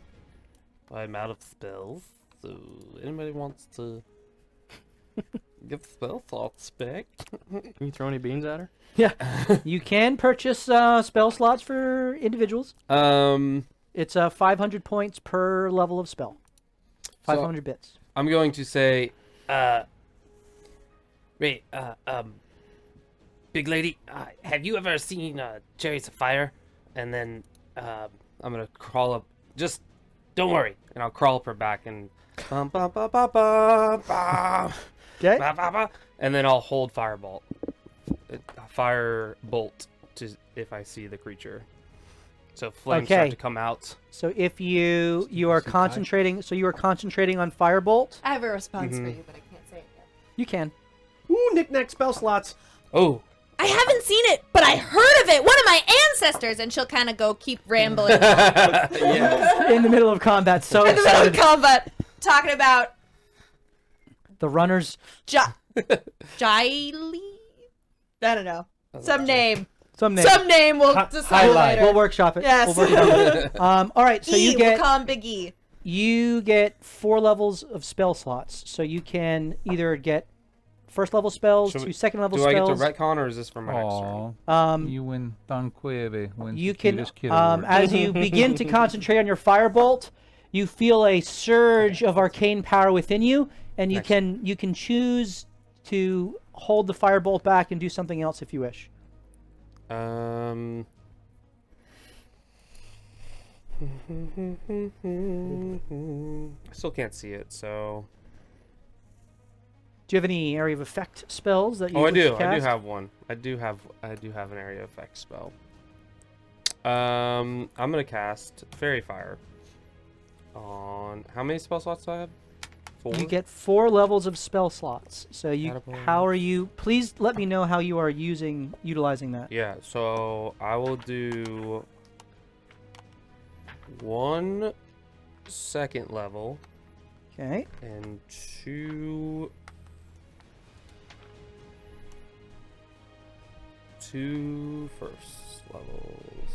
out of spells. So anybody wants to get spell slots back? Can you throw any beans at her? You can purchase spell slots for individuals. It's 500 points per level of spell. 500 bits. I'm going to say, wait, big lady, have you ever seen Chariots of Fire? And then I'm gonna crawl up. Just don't worry, and I'll crawl up her back and bum, bum, bum, bum, bum, bum, Okay. ba, ba, ba, and then I'll hold firebolt, firebolt to if I see the creature. So flames Okay. start to come out. So if you are concentrating, on firebolt, I have a response for you, but I can't say it yet. you can. Ooh, knick-knack spell slots. Oh, I haven't seen it, but I heard of it. One of my ancestors, and she'll kind of go keep rambling yeah. In the middle of combat, so in the middle of excited. combat, talking about The runners. Jiley. I don't know. Some name. Some name. Some name. We'll decide highlight. later. We'll workshop it. Yes. We'll workshop it. All right. So E. you get We'll call him Big E. you get 4 levels of spell slots. So you can either get first level spells Should to we- second level Do I get spells. to retcon, or is this for my next turn? Aw, you win Don Cueve. Wins You the can, cutest kid award. as you begin to concentrate on your firebolt, you feel a surge of arcane power within you, and you can choose to hold the firebolt back and do something else if you wish. I still can't see it, so. Do you have any area of effect spells that you? Oh, I wish to do. I do cast? have one. I do have an area effect spell. I'm gonna cast Fairy Fire. On how many spell slots do I have? 4. You get 4 levels of spell slots. So you, Catapult. how are you? Please let me know how you are utilizing that. Yeah. So I will do 1 second level Okay. and 2 first levels.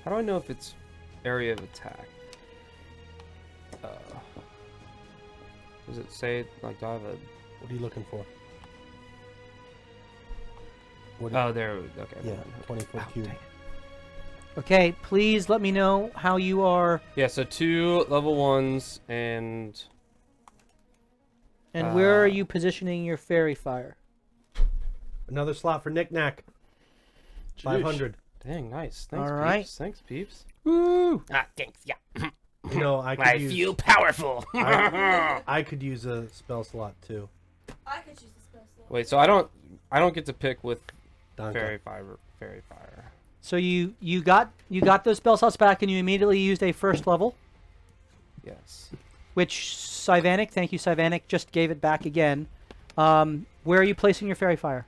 How do I know if it's area of attack? Does it say, like, do I have a... What are you looking for? What Oh, there. Okay. yeah, never mind. 20-foot cube. Okay. Please let me know how you are Yeah, so 2 level 1s and... and where are you positioning your fairy fire. Another slot for Knick-Knack. 500. Dang, nice. Thanks, All right. peeps. Thanks, peeps. Woo! Ah, thanks, yeah. You know, I could use. powerful. I could use a spell slot too. I could choose the spell slot. Wait, so I don't get to pick with Donka. Fairy Fire. So you got those spell slots back, and you immediately used a first level, Yes. which Sylvanic, thank you, Sylvanic, just gave it back again. Where are you placing your fairy fire?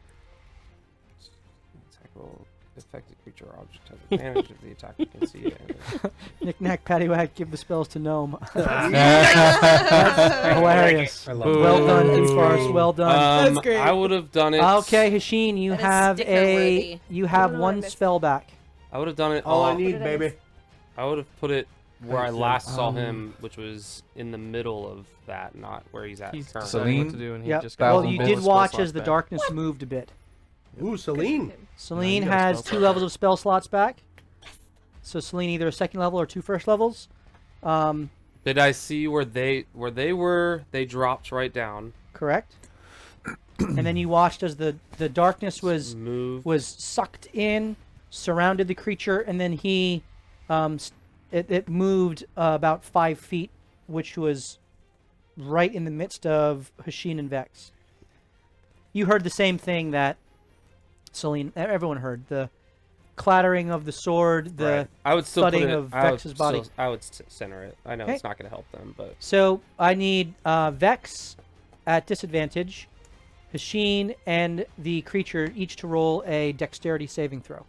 Attack roll. Affected creature or object has advantage if the attacker can see it. Knick knack paddywhack, give the spells to gnome. I Hilarious. love it. Well done, Infarce. Well done. That's great. I would have done it. Okay, Hashin, you That is have sticker-worthy. you have What did I one miss? spell back. I would have done it. All I off- need, did I baby. I would have put it where I Thanks, last saw him, which was in the middle of that, not where he's at He's currently. deciding what Celine? to do, and he Yep. just Well, Thousand you bullets, did spell watch slots as the back. darkness moved a bit. Ooh, Celine. Celine you got a has spell 2 levels of spell slots back. So Celine either a second level or 2 first levels. Did I see where they were? They dropped right down. Correct. And then you watched as the darkness was sucked in, surrounded the creature, and then he it moved about 5 feet, which was right in the midst of Hashin and Vex. You heard the same thing that Celine, everyone heard, the clattering of the sword, the Right. I would still put thudding it, of I would Vex's body. still- I would center it. I know Okay. it's not going to help them, but So I need Vex at disadvantage, Hashin and the creature each to roll a dexterity saving throw,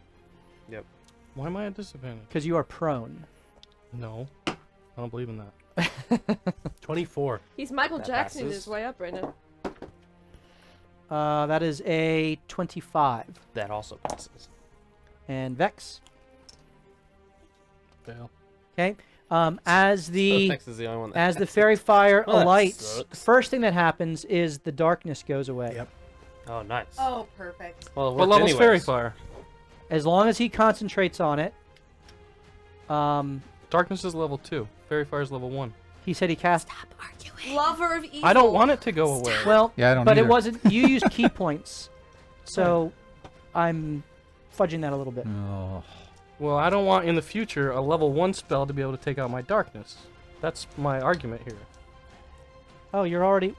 Why am I at disadvantage? because you are prone. No, I don't believe in that. 24. He's Michael That Jackson passes. his way up right now. That is a 25. that also passes. And Vex. Fail. Okay. As the Vex is the only one that as the fairy fire Well, that alights, the sucks. first thing that happens is the darkness goes away. Yep. Oh, nice. Oh, perfect. Well, it What worked level's Fairy anyways. Fire? As long as he concentrates on it. Darkness is level 2. Fairy Fire is level 1. He said he cast. Lover of evil. I don't want it to go away. Well, Yeah, I don't but it either. wasn't. You used key points, so I'm fudging that a little bit. Oh. Well, I don't want in the future a level 1 spell to be able to take out my darkness. That's my argument here. Oh, you're already.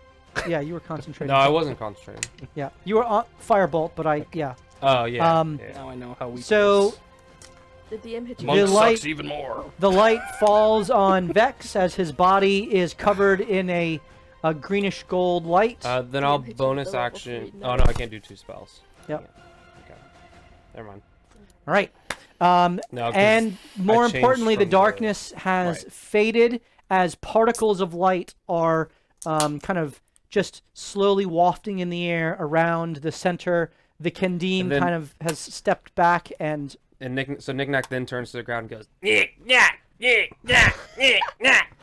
Yeah, you were concentrating. No, I wasn't concentrating. Yeah, you were on firebolt, but I. Yeah. Oh yeah. Um, Now I know how we. So The DM hit you. The light- sucks even more. the light falls on Vex as his body is covered in a greenish gold light. Then I'll hit you with bonus the level action. 3 Oh no, I can't do 2 spells. Yep. Yeah. Okay. Never mind. All right. No, 'cause And more changed importantly, the from the- darkness has right. faded as particles of light are kind of just slowly wafting in the air around the center. The Kendim And then- kind of has stepped back and Knick-Knack then turns to the ground and goes, Knick-Knack, Knick-Knack, Knick-Knack.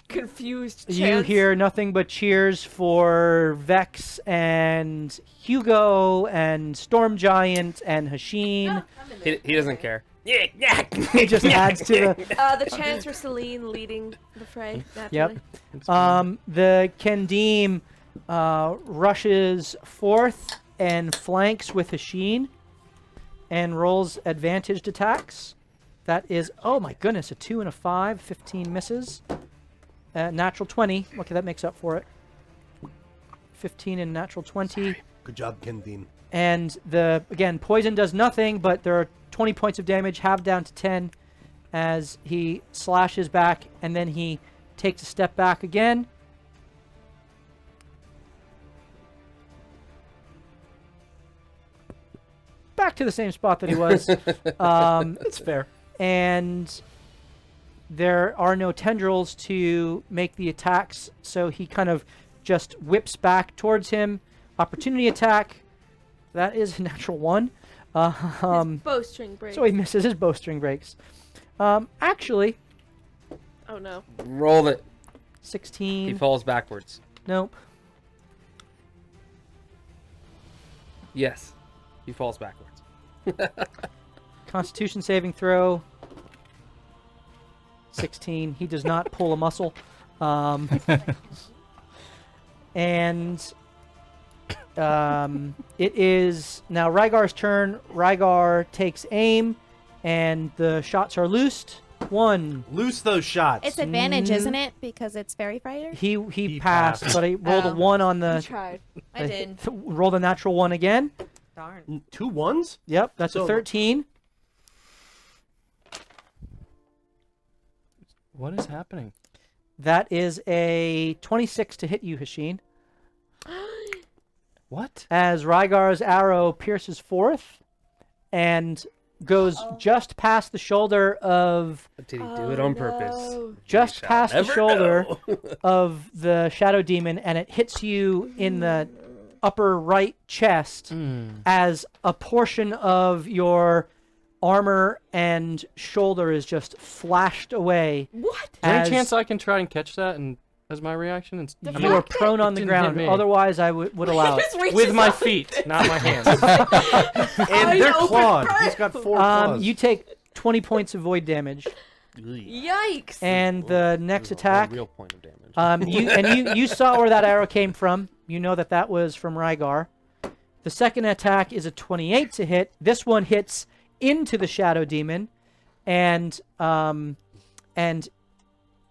Confused you chants. hear nothing but cheers for Vex and Hugo and Storm Giant and Hashin. He doesn't care. Knick-Knack. It just adds to the... The chants for Celine leading the fray. Naturally. The Kendim rushes forth and flanks with Hashin and rolls advantaged attacks. That is, oh my goodness, a 2 and a 5, 15 misses. Natural 20, okay, that makes up for it. 15 and natural 20. Good job, Kendim. And again, poison does nothing, but there are 20 points of damage, halved down to 10 as he slashes back, and then he takes a step back again. Back to the same spot that he was. It's fair. And there are no tendrils to make the attacks, so he kind of just whips back towards him. Opportunity attack. That is a natural 1. His bowstring breaks. So he misses. His bowstring breaks. Actually, Oh no. Roll it. 16. He falls backwards. Nope. Yes. He falls backwards. Constitution saving throw. 16. He does not pull a muscle. And it is now Rygar's turn. Rygar takes aim, and the shots are loosed. 1. Loose those shots. It's advantage, isn't it? Because it's Fairy Fighter. He passed, passed. but he rolled a Oh. 1 on He the. tried. I did. Rolled a natural 1 again. Darn. 2 1s? Yep, that's a So- 13. What is happening? That is a 26 to hit you, Hashin. What? As Rygar's arrow pierces forth and goes just past the shoulder of Did he do it on purpose? No. just shall past the never shoulder know. of the shadow demon, and it hits you in the upper right chest as a portion of your armor and shoulder is just flashed away. What? Is there As any chance I can try and catch that and as my reaction? And The you are fact that prone on it the didn't hit ground. me. Otherwise, I would allow it. Just reaches with my up. feet, not my hands. And they're open clawed. burst. He's got 4 claws. You take 20 points of void damage, Yikes. and the next attack. Real point of damage. You saw where that arrow came from. You know that was from Rygar. The second attack is a 28 to hit. This one hits into the shadow demon, and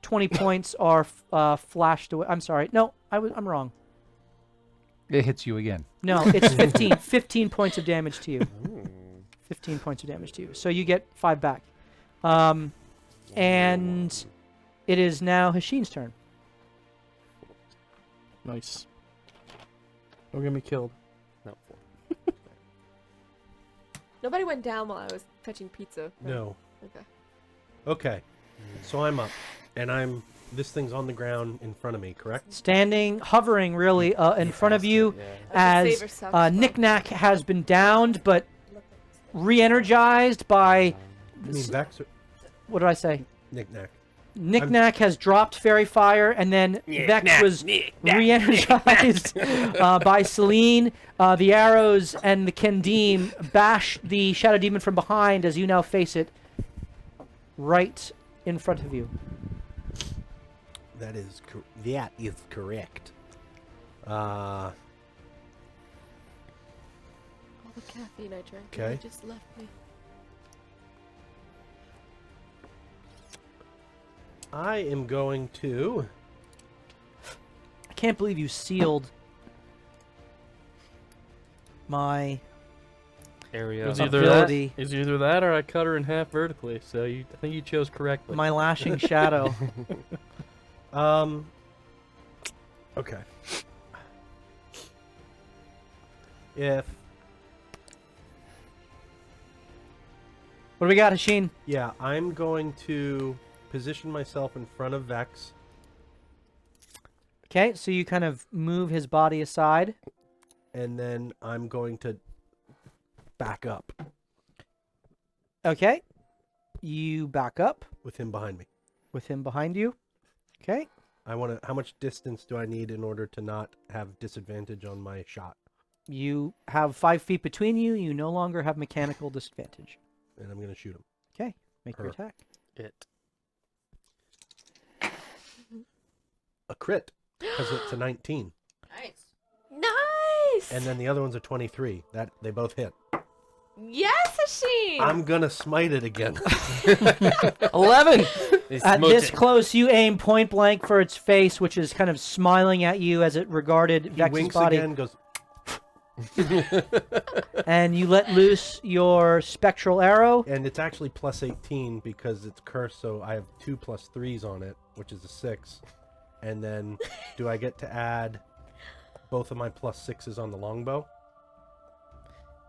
20 points are flashed away. I'm sorry. No, I'm wrong. It hits you again. No, it's 15. 15 points of damage to you. 15 points of damage to you. So you get 5 back. And it is now Hashin's turn. Nice. Don't get me killed. No. Nobody went down while I was fetching pizza. right? No. Okay. Okay. So I'm up. And this thing's on the ground in front of me, correct? Standing, hovering really in front of you That's a as saver sucks, Knick-Knack has been downed but re-energized by, You mean Vex or what did I say? Knick-Knack? Knick-Knack has dropped Fairy Fire, and then Vex was re-energized by Celine. The arrows and the Kendim bash the Shadow Demon from behind as you now face it right in front of you. That is correct. All the caffeine I drank Okay. just left me. I am going to... I can't believe you sealed my Area. It's ability. either that or I cut her in half vertically. So I think you chose correctly. my lashing shadow. Okay. If... What do we got, Hashin? Yeah, I'm going to position myself in front of Vex. Okay, so you kind of move his body aside. And then I'm going to back up Okay. You back up with him behind me. with him behind you. Okay. I want to. How much distance do I need in order to not have disadvantage on my shot? You have 5 feet between you. You no longer have mechanical disadvantage. And I'm going to shoot him. Okay. Make your Her. attack. It. A crit, because it's a 19. Nice. Nice. And then the other one's a 23. That they both hit. Yes, Ashin. I'm gonna smite it again. 11. At this close, you aim point blank for its face, which is kind of smiling at you as it regarded He Vex's winks body. again, goes, And you let loose your spectral arrow. and it's actually plus 18 because it's cursed, so I have 2 plus 3s on it, which is a 6. And then, do I get to add both of my plus 6s on the longbow?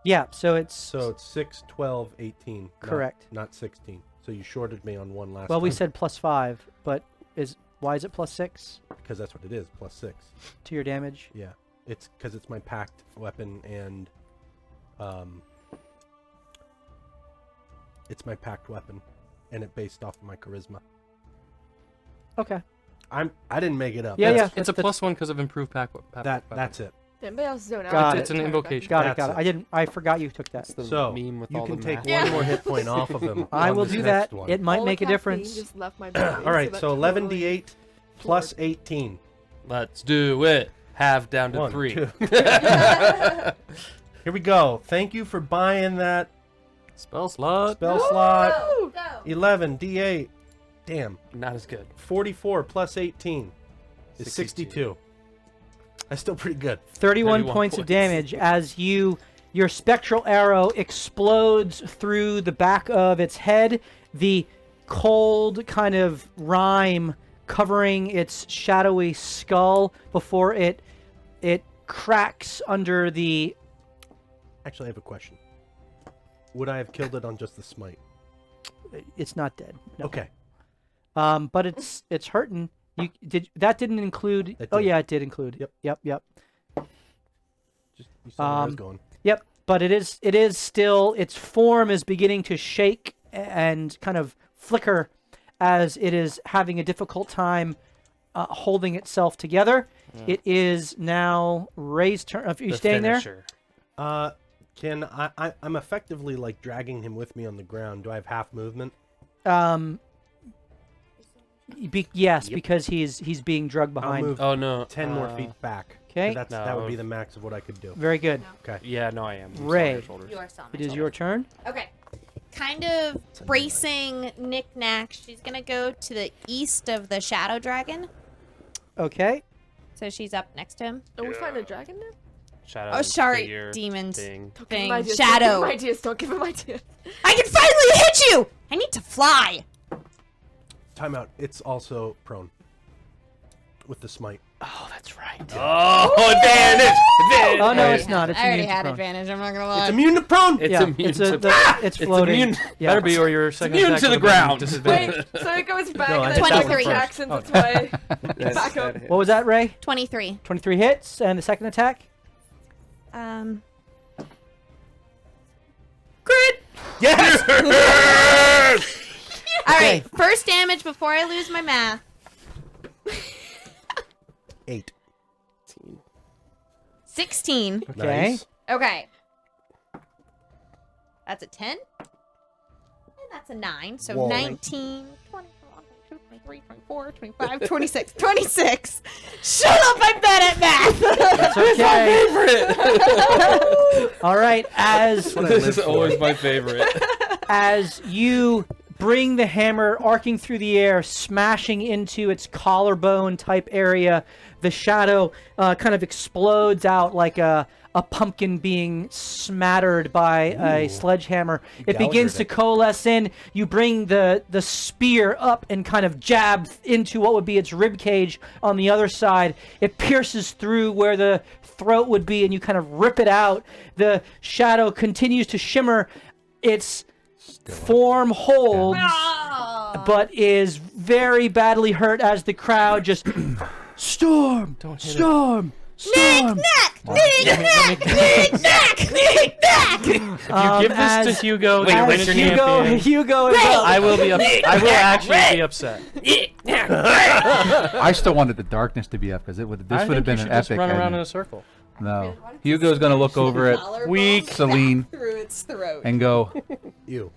Yeah, so it's... So it's 6, 12, 18. Correct. Not 16. So you shorted me on one last well, we time. said plus 5, but why is it plus 6 Because that's what it is, plus 6. to your damage? Yeah. It's because it's my packed weapon and... It's my packed weapon, and it based off of my charisma. Okay. I didn't make it up. Yeah, That's- yeah. It's a +1 because of improved pack. That's it. Anybody else zone out? Got It's an invocation. Got it, That's got it. I forgot you took that. That's the So, meme with you all can the take math. one more hit point off of him. I on will this do next that. one. It might All make a caffeine difference. Just left my body, All right, that so totally 11d8 plus 18. Let's do it. Half down to 1, 3. 2. Here we go. Thank you for buying that Spell slot. spell slot. Go. 11d8. Damn. Not as good. 44 plus 18 is 62. That's still pretty good. 31 points of damage as your spectral arrow explodes through the back of its head. The cold kind of rime covering its shadowy skull before it cracks under the... Actually, I have a question. Would I have killed it on just the smite? It's not dead. No. Okay. But it's hurting. That didn't include... That Oh did. yeah, it did include. Yep. Just you saw where I was going. Yep, but it is still, its form is beginning to shake and kind of flicker as it is having a difficult time holding itself together. It is now Ray's turn. Are you The staying finisher. Can I'm effectively like dragging him with me on the ground. Do I have half movement? there? Yes, Yep. because he's being drugged I'll behind. move Oh no. 10 more feet back. 'Kay. That would No. be the max of what I could do. Very good. Okay. Yeah, no, I am. I'm Ray. on your shoulders. You are still on my It is shoulder. your turn. Okay. Kind of bracing knick-knack. She's going to go to the east of the Shadow Dragon. Okay. So she's up next to him. Are we fighting a dragon now? Shadow. Oh, sorry, figure, demons. Thing. Don't give him Thing. ideas, Shadow. Don't give him ideas. Don't give him ideas. I can finally hit you! I need to fly. Time out. It's also prone with the smite. Oh, that's right. Oh, advantage! Advantage! Oh no, it's not. It's I already immune to had prone. advantage. I'm not going to lie. It's immune to prone. It's Yeah, immune it's to it's floating. immune. Yeah. Better be, or your second immune attack to the would have been ground. disadvantage. Wait, so it goes back No, I and hit then that one Jackson first. Jackson's its way. That's- Back up. that hit. What was that, Ray? 23. 23 hits, and the second attack? Crit! Yes. All right, first damage before I lose my math. 8. 16. Okay. Nice. Okay. That's a 10. And that's a 9. So Whoa. 19, 20, 22, 23, 24, 25, 26. 26. Shut up, I'm bad at math. It's okay. All right, as What I This live is for. always my favorite. as you bring the hammer arcing through the air, smashing into its collarbone type area, the shadow kind of explodes out like a pumpkin being smattered by a sledgehammer. It begins to coalesce in. You bring the spear up and kind of jab into what would be its rib cage on the other side. It pierces through where the throat would be, and you kind of rip it out. The shadow continues to shimmer. Its form holds, but is very badly hurt as the crowd just Storm! Don't hit Storm! Storm! If you give this to Hugo, the what's your name? Hugo is up. I will actually be upset. I still wanted the darkness to be up because this would I have think been you an should just epic run around in ending. a circle. No. Hugo's going to look over at Weak. Celine through its throat. and go, You.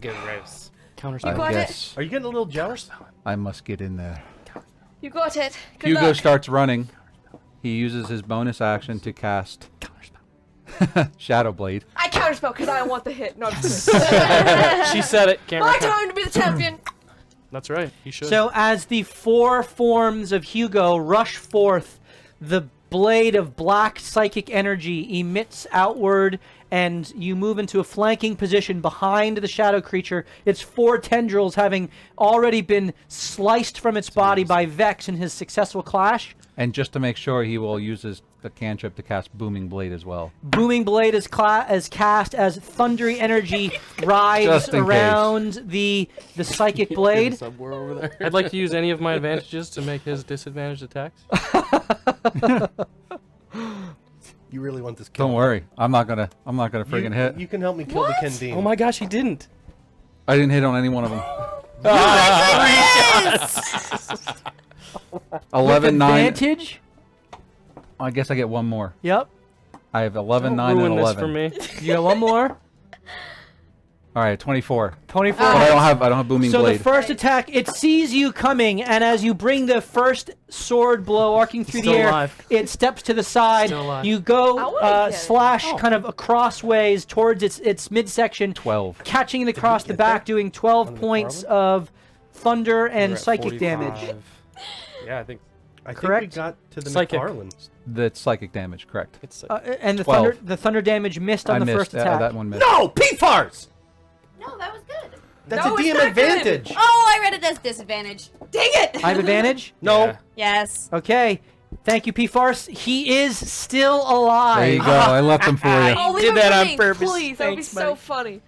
Gross. Counterspell. I got it. guess Are you getting a little jealous? I must get in there. You got it. Good Hugo luck. starts running. He uses his bonus action to cast Shadow Blade. I counterspell because I want the hit. No, I'm just kidding. She said it. Can't My record. time to be the champion. That's right. You should. So as the 4 forms of Hugo rush forth, the blade of black psychic energy emits outward, and you move into a flanking position behind the shadow creature. Its 4 tendrils having already been sliced from its body by Vex in his successful clash. And just to make sure, he will use the cantrip to cast Booming Blade as well. Booming Blade is cast as thundery energy rides Just in case. around the psychic blade. Subwar over there. I'd like to use any of my advantages to make his disadvantaged attacks. You really want this kill? Don't worry, I'm not gonna friggin' hit. You can help me kill the Kendine. Oh my gosh, he didn't. I didn't hit on any one of them. 11, 9. Advantage? I guess I get one more. Yep. I have 11, Don't 9, ruin and this 11. for me. You got one more. All right, 24. 24. But I don't have Booming So Blade. the first attack, it sees you coming, and as you bring the first sword blow arcing through Still the air, alive. it steps to the side. Still alive. You I go wanna get it. slash kind of crossways towards its midsection, 12. catching it across the back, doing 12 points of thunder and We're at psychic 45. damage. Yeah, I think. I think Correct? we got to the Psychic. McFarlanes. That's psychic damage, correct. It's And the 12. thunder damage missed on I the missed. first attack. That one missed. No, PFARs! No, that was good. That's No, a it's DM not good. advantage. Oh, I read it as disadvantage. Dang it! I have advantage? No. Yeah. Yes. Okay. Thank you, P-Farce. He is still alive. There you go. I left them for you. Oh, leave did him that on running, purpose. Please, that would be Thanks, so buddy. funny.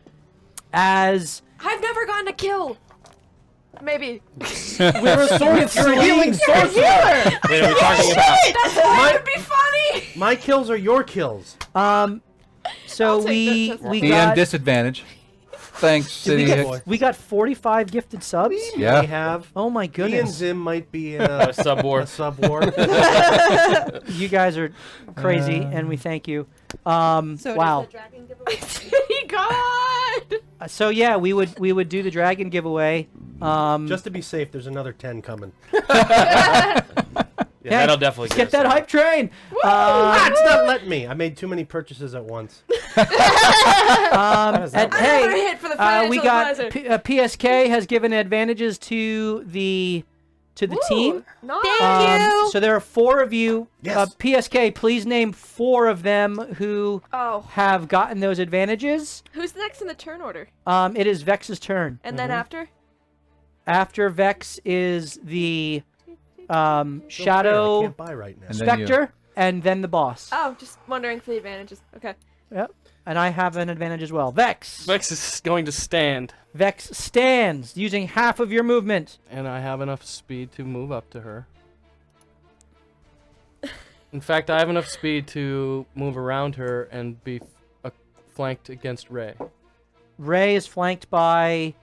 As I've never gotten a kill. Maybe. We're a sword. You're a healing sorcerer. Wait, are we talking about? That would be funny. My kills are your kills. so I'll take we that, we DM got disadvantage. Thanks, did we City. get we got 45 gifted subs. We Yeah. have. Oh my Me and goodness. Zim might be in A a sub-war. sub-war. You guys are crazy and we thank you. Wow. God. So yeah, we would do the dragon giveaway. Just to be safe, there's another 10 coming. Yeah, that'll definitely get that hype train. It's not letting me. I made too many purchases at once. And I never hey, hit for the financial we got advisor. PSK has given advantages to the team. Nice. So there are 4 of you. Yes. PSK, please name 4 of them who Oh, have gotten those advantages. who's next in the turn order? It is Vex's turn. And then after? After Vex is the So fair, I Shadow can't buy right now. And then you. Spectre, and then the boss. Oh, just wondering for the advantages. Okay. Yep. And I have an advantage as well. Vex. Vex is going to stand, Vex stands using half of your movement. and I have enough speed to move up to her. In fact, I have enough speed to move around her and be flanked against Ray. Ray is flanked by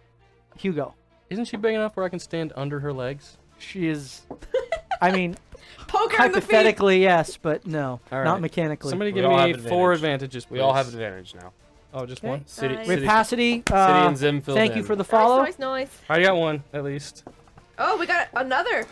Hugo. Isn't she big enough where I can stand under her legs? She is. I mean, Poke her in the feet. hypothetically, yes, but no, All not right. mechanically. Somebody We give all me have 4 advantage. advantages. We all have please. advantage now. Oh, just Okay. one? City, Nice. city, Rapacity. city and Zim filled Thank in. you for the follow. Nice. I got one, at least. Oh, we got another.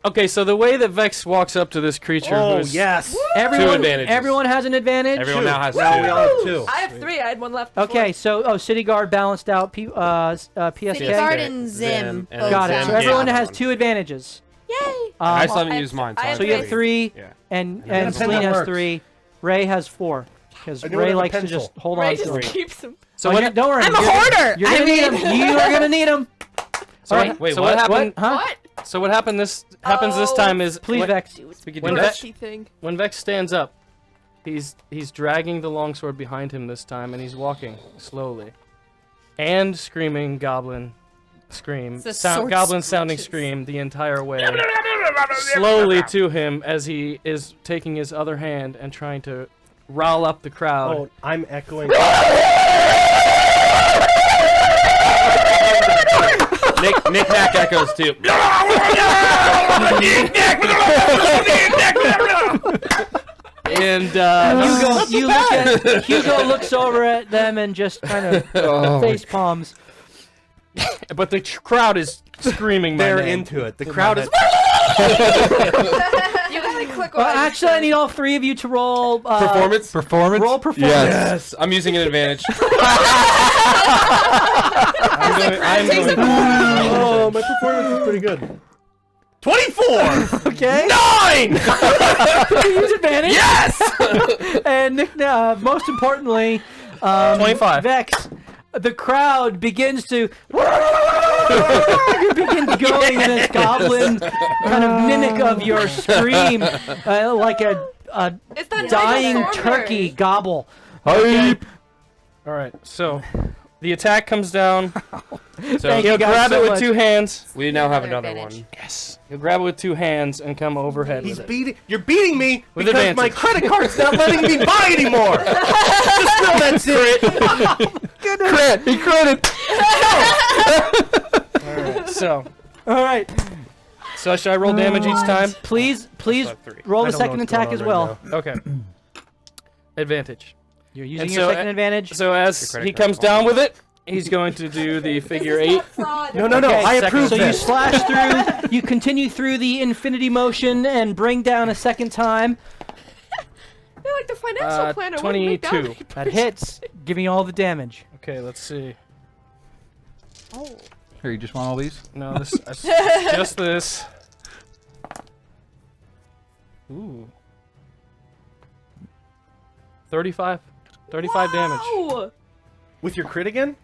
Okay, so the way that Vex walks up to this creature Oh, who's... yes. Everyone, advantages. everyone has an advantage. Everyone now has Now we all have 2. I have 3. I had one left. Before. Okay, so City Guard balanced out PSK. City Guard and Zim. and both Got it. have So Zim everyone gave has one. 2 advantages. Yay. I still haven't I used mine. I I have So you have 3, Yeah. and a pen Selena that has works. 3. Ray has 4, because I don't Ray have a likes to pencil. just hold Ray on to just them. keeps them. So Oh, what, don't worry. I'm a you're- hoarder. You're gonna I need mean- them. You are gonna need them. so All what, right. Wait, so what? what happened? Huh? What? So what happens this Oh, time is Please, when, Vex. We could When do Vex- that. thing. when Vex stands up, he's dragging the longsword behind him this time, and he's walking slowly, and screaming goblin scream, It's a sword goblin sounding screeches. scream the entire way slowly to him as he is taking his other hand and trying to rile up the crowd. Oh, I'm echoing. Nick Nack echoes too. And Hugo looks over at them and just kind of face palms. but the crowd is screaming my They're name. into it. The crowd is. You gotta click Well, on actually, I need all three of you to roll Performance? Performance? Roll performance. Yes. I'm using an advantage. I'm going Oh, my performance is pretty good. 24. Okay. 9! Use advantage. Yes! And Nick, most importantly, 25. Vex, the crowd begins to you begin going in this goblin kind of mimic of your scream, like a It's that dying dinosaur. turkey gobble. Hype! Alright, so the attack comes down. So Thank He'll you guys grab so it with much. 2 hands. we now have Another another advantage. one. Yes. He'll grab it with 2 hands and come overhead He's with it. beating. You're beating me With because my advantage. credit card's not letting me buy anymore. Just know that's it. Crit! He critted! Alright, so All right, should I roll damage each time? please Plus 3. roll I the don't know second what's going attack on as right well. now. Okay. Advantage. You're using And your so, second advantage. So as credit he card comes down with it, he's going to do the figure 8. Fraud. No. Okay, I second approve So you this. slash through, you continue through the infinity motion and bring down a second time. You're like the financial planner. wouldn't make that 22. many That hits, giving you all the damage. Okay, let's see. Here, you just want all these? No, this just this. Ooh. 35 damage. Wow. With your crit again?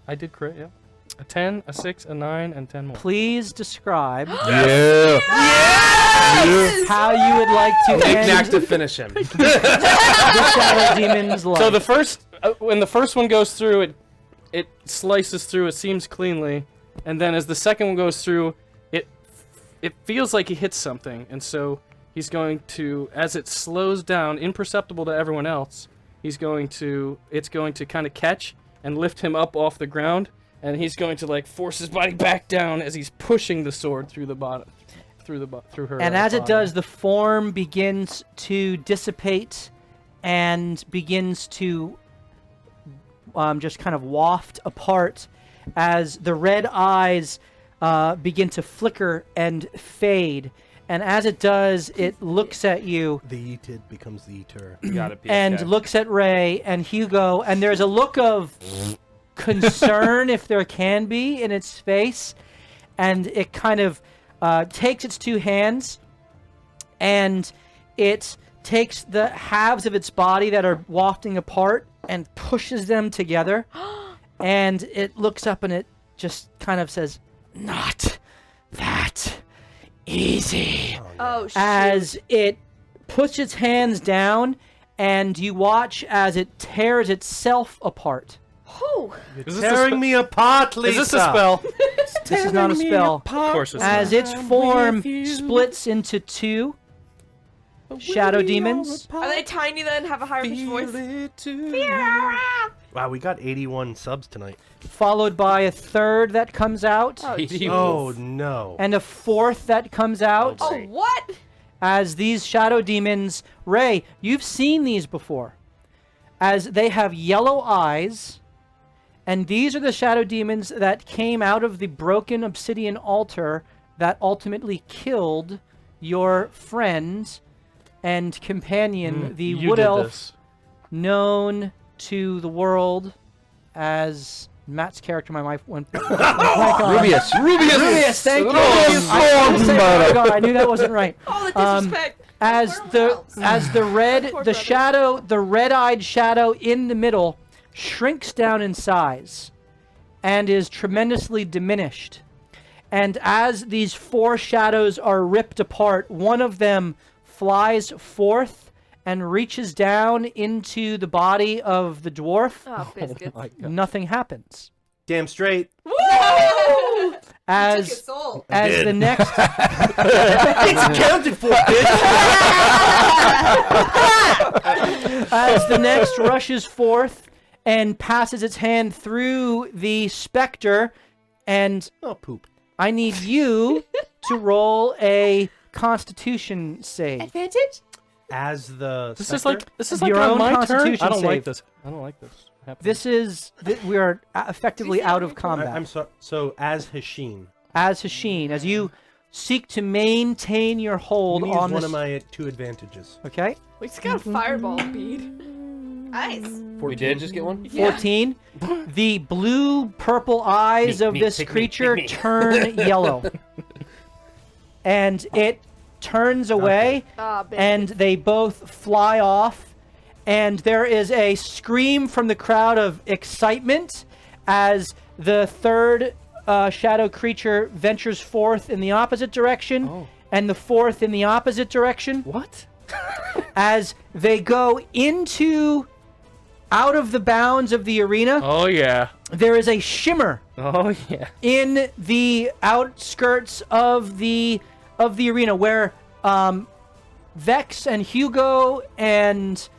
I did crit, yeah. A 10, a 6, a 9, and 10 more. Please describe Yeah! how you would like to Nick Nack end to finish him. the Shadow Demon's life. So the first, when the first one goes through, it slices through. It seems cleanly, and then as the second one goes through, it feels like he hits something, and so he's going to, as it slows down, imperceptible to everyone else, it's going to kind of catch and lift him up off the ground, and he's going to like force his body back down as he's pushing the sword through the bottom, through her. And as it body. does, the form begins to dissipate and begins to just kind of waft apart as the red eyes begin to flicker and fade. And as it does, it looks at you The Etid becomes the Eater. You got it. and looks at Ray and Hugo, and there's a look of concern, if there can be, in its face. And it kind of takes its 2 hands and it takes the halves of its body that are wafting apart and pushes them together. And it looks up and it just kind of says, "Not that easy." Oh shit. As it puts its hands down and you watch as it tears itself apart. Oh. Is this a Tearing me apart, Lisa. Is this a spell? This is not a spell. Of course it's As not. its form splits into 2 shadow demons. Are they tiny then? Have a higher pitched voice? Wow, we got 81 subs tonight. Followed by a 3rd that comes out, Oh, Oh no. and a 4th that comes out. Oh, what? As these shadow demons, Ray, you've seen these before. As they have yellow eyes, and these are the shadow demons that came out of the broken obsidian altar that ultimately killed your friend and companion, the You wood did elf this. known to the world as Matt's character. My wife went. Rubius! Rubius, thank you. Rubius I was gonna say, Stormsound. oh my God, I knew that wasn't right. All the disrespect. As the red-eyed shadow in the middle shrinks down in size and is tremendously diminished. And as these 4 shadows are ripped apart, one of them flies forth and reaches down into the body of the dwarf. Oh, biscuits. Nothing happens. Damn straight. Woo! As soul. as the next It's accounted for, bitch. as the next rushes forth and passes its hand through the specter, and Oh, poop. I need you to roll a Constitution save. Advantage? As the This is specter? like Your on own my turn. Constitution I don't like save. this. I don't like this. happening. This is we are effectively out of I, combat. I'm sorry. So as Hasheen, As Hasheen, as you seek to maintain your hold you use on one this. of my 2 advantages. Okay, We just got a fireball bead. Nice. We did just get one? 14. The blue-purple eyes Me, of me, this pick me, creature pick me. turn yellow, and it turns away. Ah, baby. And they both fly off, and there is a scream from the crowd of excitement as the third shadow creature ventures forth in the opposite direction, and the fourth in the opposite direction. What? As they go out of the bounds of the arena, Oh yeah. there is a shimmer Oh yeah. in the outskirts of the arena where Vex and Hugo and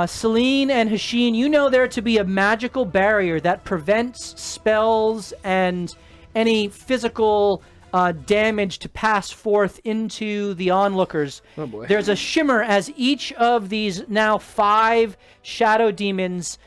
Celine and Hasheen, you know there to be a magical barrier that prevents spells and any physical damage to pass forth into the onlookers. Oh boy. There's a shimmer as each of these now 5 shadow demons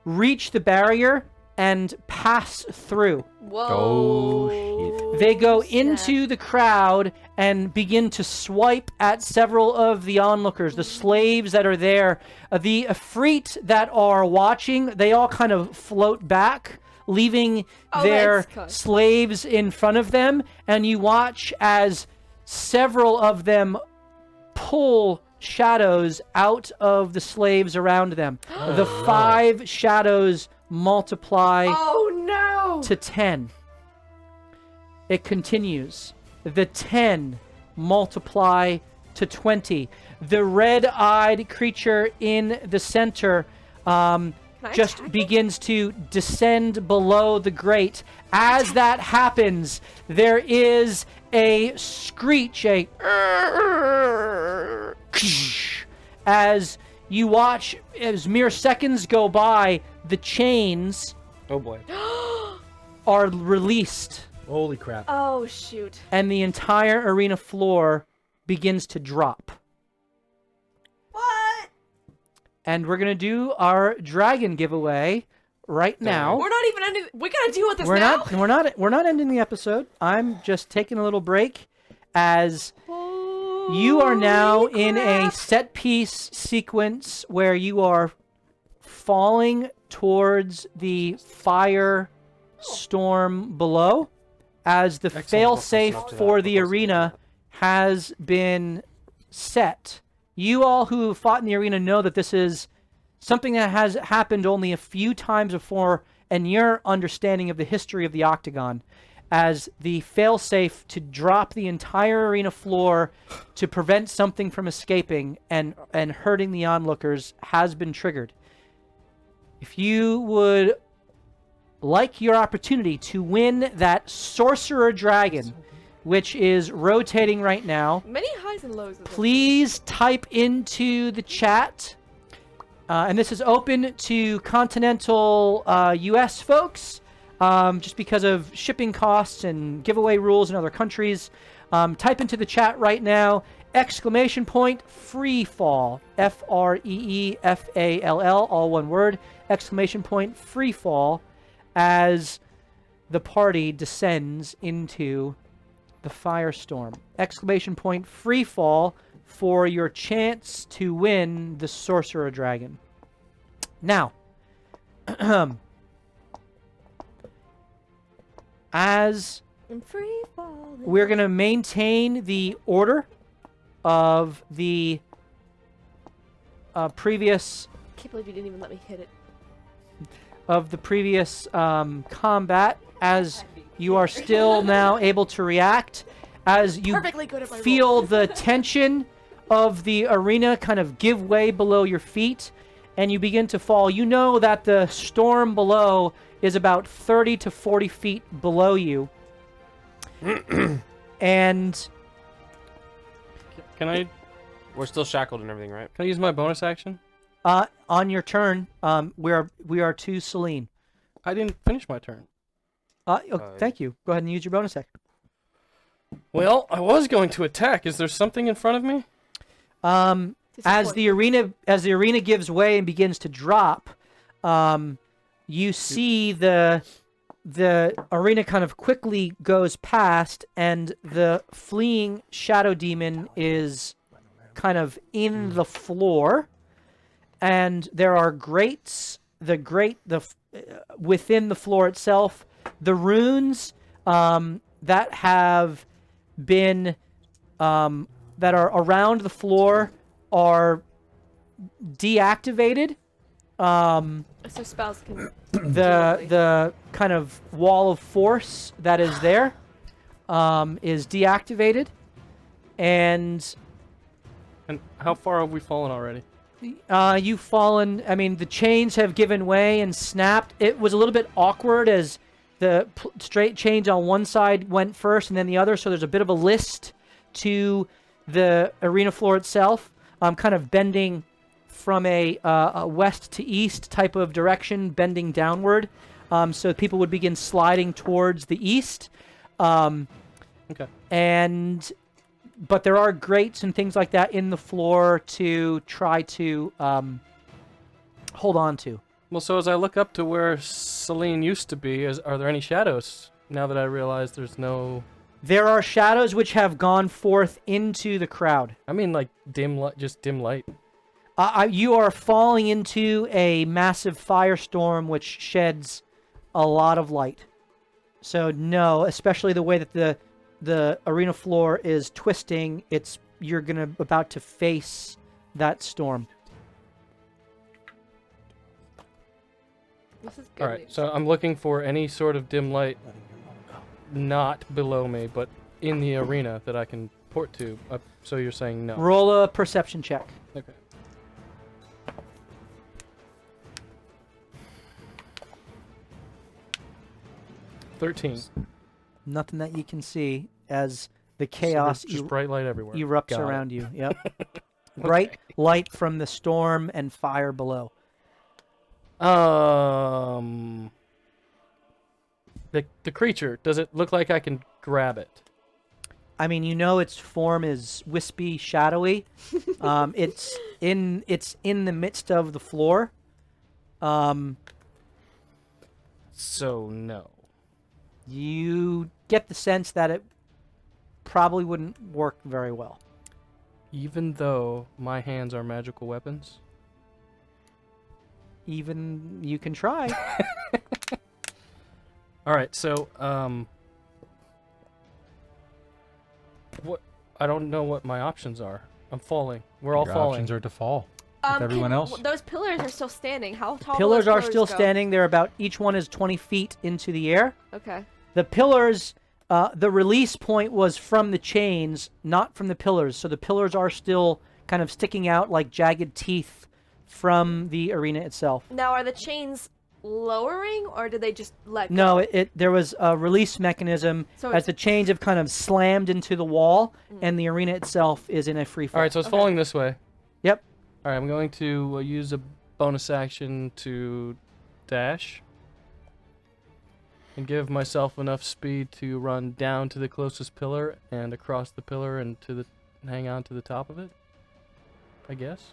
reach the barrier and pass through. Whoa. Oh, They go Snap. into the crowd and begin to swipe at several of the onlookers, the slaves that are there. The Efreet that are watching, they all kind of float back, leaving their that's good. slaves in front of them. And you watch as several of them pull shadows out of the slaves around them. The 5 shadows multiply Oh no! to 10. It continues. The 10 multiply to 20. The red-eyed creature in the center Can I just attack it? begins to descend below the grate. As that happens, there is a screech, as you watch, as mere seconds go by, the chains Oh boy. are released, Holy crap. Oh shoot. and the entire arena floor begins to drop. What? And we're gonna do our dragon giveaway right now. We're not even ending. We gotta deal with this We're now. we're not ending the episode. I'm just taking a little break as you are now in a set piece sequence where you are falling towards the fire storm below, as the fail-safe for the arena has been set. You all who fought in the arena know that this is something that has happened only a few times before, and your understanding of the history of the Octagon, as the fail-safe to drop the entire arena floor to prevent something from escaping and hurting the onlookers has been triggered. If you would like your opportunity to win that Sorcerer Dragon, which is rotating right now, Many highs and lows. please type into the chat. And this is open to continental US folks, just because of shipping costs and giveaway rules in other countries. Type into the chat right now, exclamation point, free fall, FREEFALL, all one word, exclamation point, free fall, as the party descends into the firestorm. Exclamation point, free fall, for your chance to win the Sorcerer Dragon. Now, as I'm free falling. we're going to maintain the order of the previous Can't believe you didn't even let me hit it. combat, as you are still now able to react, as you Perfectly good at my feel the tension of the arena kind of give way below your feet, and you begin to fall. You know that the storm below is about 30 to 40 feet below you, And Can I We're still shackled and everything, right? use my bonus action? on your turn, we are to Celine. I didn't finish my turn. Thank you. Go ahead and use your bonus action. Well, I was going to attack. Is there something in front of me? As the arena gives way and begins to drop, you see the arena kind of quickly goes past, and the fleeing shadow demon is kind of in the floor, and there are grates. Within the floor itself, the runes that have been that are around the floor are deactivated. So spells can. The kind of wall of force that is there is deactivated, and how far have we fallen already? you've fallen. I mean, the chains have given way and snapped. It was a little bit awkward as the straight chains on one side went first and then the other, so there's a bit of a list to the arena floor itself, kind of bending from a west to east type of direction, bending downward, so people would begin sliding towards the east. Okay. But there are grates and things like that in the floor to try to hold on to. Well, so as I look up to where Celine used to be, are there any shadows now that I realize there's no... There are shadows which have gone forth into the crowd. I mean, like, dim light, just dim light. You are falling into a massive firestorm which sheds a lot of light. So no, especially the way that the arena floor is twisting, you're about to face that storm. This is good. All right, so I'm looking for any sort of dim light, not below me, but in the arena that I can port to. So you're saying no? Roll a perception check. Okay. Nothing that you can see as the chaos So just bright light everywhere. erupts Got it. around you. Yep. Bright light from the storm and fire below. The creature, does it look like I can grab it? I mean, its form is wispy, shadowy. It's in the midst of the floor. So no. You get the sense that it probably wouldn't work very well. Even though my hands are magical weapons? Even you can try. All right, so what? I don't know what my options are. I'm falling. We're all Your falling. options are to fall with everyone else. Those pillars are still standing. How tall? Pillars will are those still go? standing. They're about, each one is 20 feet into the air. Okay. The pillars, the release point was from the chains, not from the pillars. So the pillars are still kind of sticking out like jagged teeth from the arena itself. Now, are the chains lowering, or do they just let go? No, there was a release mechanism So as the chains have kind of slammed into the wall, and the arena itself is in a free fall. All right, so it's falling this way. Yep. All right, I'm going to use a bonus action to dash and give myself enough speed to run down to the closest pillar and across the pillar and hang on to the top of it, I guess.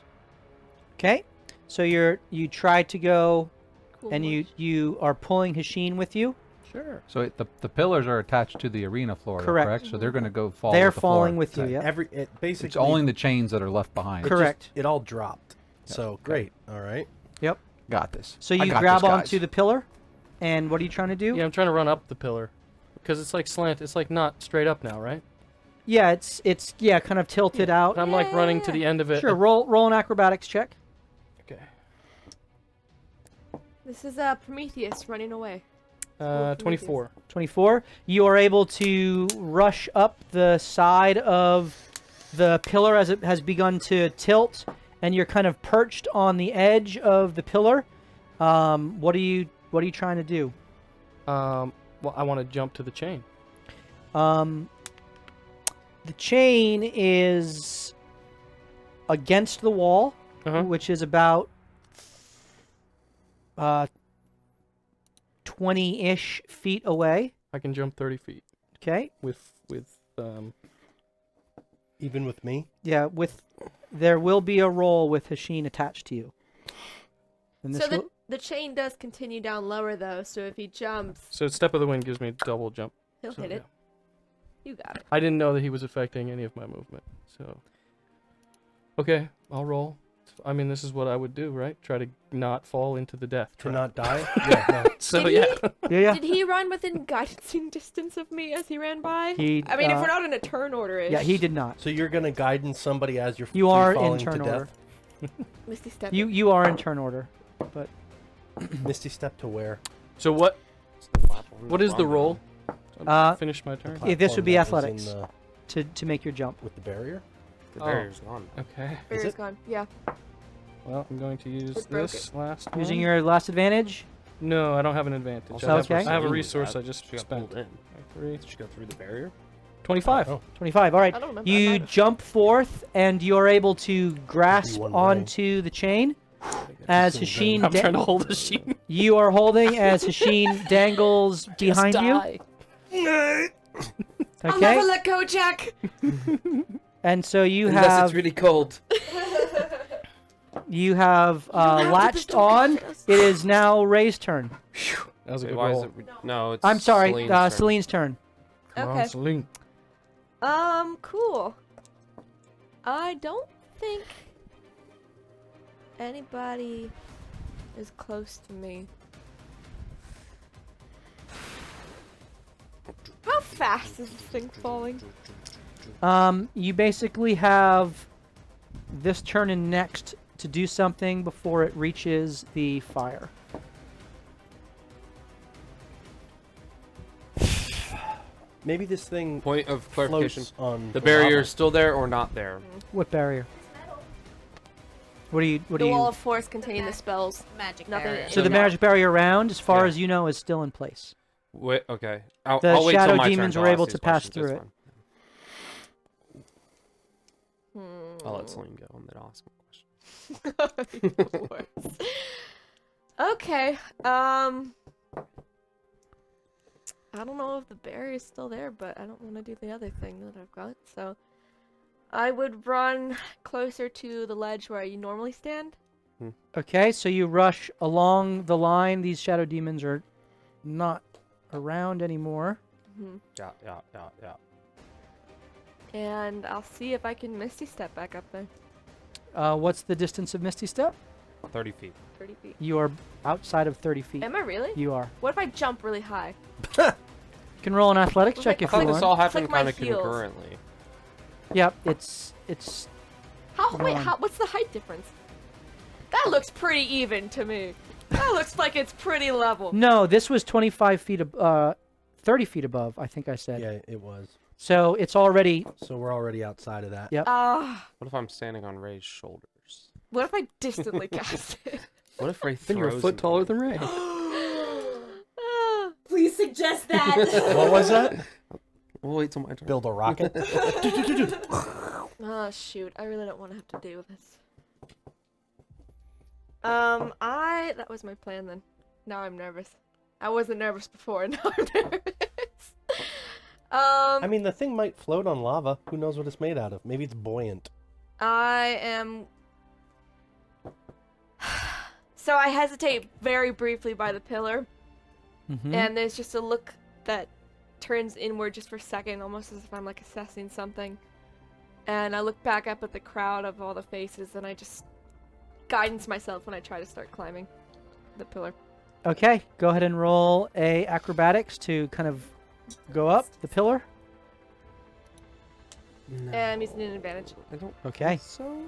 Okay. So you try to go, Cool. and you are pulling Hasheen with you. Sure. So the pillars are attached to the arena floor, Correct. correct? So they're going to go fall. They're with the floor. falling with you. Okay. Yeah. Basically, It's only the chains that are left behind. Correct. It all dropped. So great. All right. Yep. Got this. So I you got grab this, onto guys. the pillar, and what are you trying to do? Yeah, I'm trying to run up the pillar because it's like slant. It's like not straight up now, right? Yeah, it's kind of tilted out. And I'm like running to the end of it. Sure. Roll an acrobatics check. Okay. This is Prometheus running away. 24. 24. You are able to rush up the side of the pillar as it has begun to tilt, and you're kind of perched on the edge of the pillar. What are you trying to do? Well, I want to jump to the chain. The chain is against the wall, Uh-huh. which is about 20-ish feet away. I can jump 30 feet Okay. with Even with me? Yeah, there will be a roll with Hasheen attached to you. And this So will, the chain does continue down lower though, so if he jumps, So Step of the Wind gives me double jump. he'll So, hit it. yeah. You got it. I didn't know that he was affecting any of my movement. So okay, I'll roll. I mean, this is what I would do, right? Try to not fall into the death To trap. not die? Yeah, no. So Did yeah. yeah. Did he run within guidance distance of me as he ran by? He, I mean, if we're not in a turn order-ish. Yeah, he did not. So you're going to guidance somebody as you're You are in falling to turn order. death? Misty Step. You are in turn order. Misty Step to where? So what is the roll? Finish my turn. Yeah, this would be Platform that was athletics. in To make your jump. with the barrier? The Oh. barrier's gone. Okay. Barrier's it? gone. Yeah. Well, I'm going to use It broke this last one. Using your last advantage. No, I don't have an advantage. Also, I have, okay. I have a Celine resource got- I just she got spent. pulled in. 3, Did she go through the barrier? 25. Oh. 25. All right. I don't remember. I You might have. jump forth, and you're able to grasp one way. onto the chain as Just Hasheen. I'm trying to hold the sheet. You are holding as Hasheen dangles behind you. I'll Okay. never let go, Jack. And so you Unless have it's really cold. latched on. It is now Ray's turn. That was a Wait, good why is roll. it? No, it's. I'm sorry, Celine's turn. Celine's turn. Come on, Okay. Celine. Cool. I don't think anybody is close to me. How fast is this thing falling? You basically have this turn and next to do something before it reaches the fire. Maybe this thing Point of clarification. floats on The lava. barrier is still there or not there? What barrier? What do you? What The do wall you? of force containing the spells. Magic Nothing- barrier. So the Yeah. magic barrier around, as far Yeah. as you know, is still in place. Wait. Okay. I'll The wait shadow till my demons turn were to able ask to these pass questions, through it's fine. I'll let Celine go and then ask a question. Okay. I don't know if the barrier is still there, but I don't want to do the other thing that I've got. So I would run closer to the ledge where you normally stand. Okay, so you rush along the line. These shadow demons are not around anymore. Yeah. And I'll see if I can Misty Step back up there. What's the distance of Misty Step? 30 feet. 30 feet. You are outside of 30 feet. Am I really? You are. What if I jump really high? You can roll an athletics Was check it- if I you thought this want. all Click happened my kind of heels. concurrently. Yep, it's How? Go Wait, on. what's the height difference? That looks pretty even to me. That looks like it's pretty level. no. This was 25 feet, 30 feet above. I think I said. Yeah, it was. So it's already. So we're already outside of that. Yep. What if I'm standing on Ray's shoulders? What if I distantly cast it? What if Ray Then you're a throws foot me? taller than Ray. Ah, Please suggest that. What was that? We'll wait till my turn. Build a rocket? oh shoot! I really don't want to have to deal with this. That was my plan then. Now I'm nervous. I wasn't nervous before, and now I'm nervous. I mean, the thing might float on lava. Who knows what it's made out of? Maybe it's buoyant. I am. So I hesitate very briefly by the pillar, Mhm. and there's just a look that turns inward just for a second, almost as if I'm like assessing something. And I look back up at the crowd of all the faces, and I just guidance myself when I try to start climbing the pillar. Okay, go ahead and roll a acrobatics to kind of go up the pillar. No. And I'm using an advantage. I don't. Okay. think So.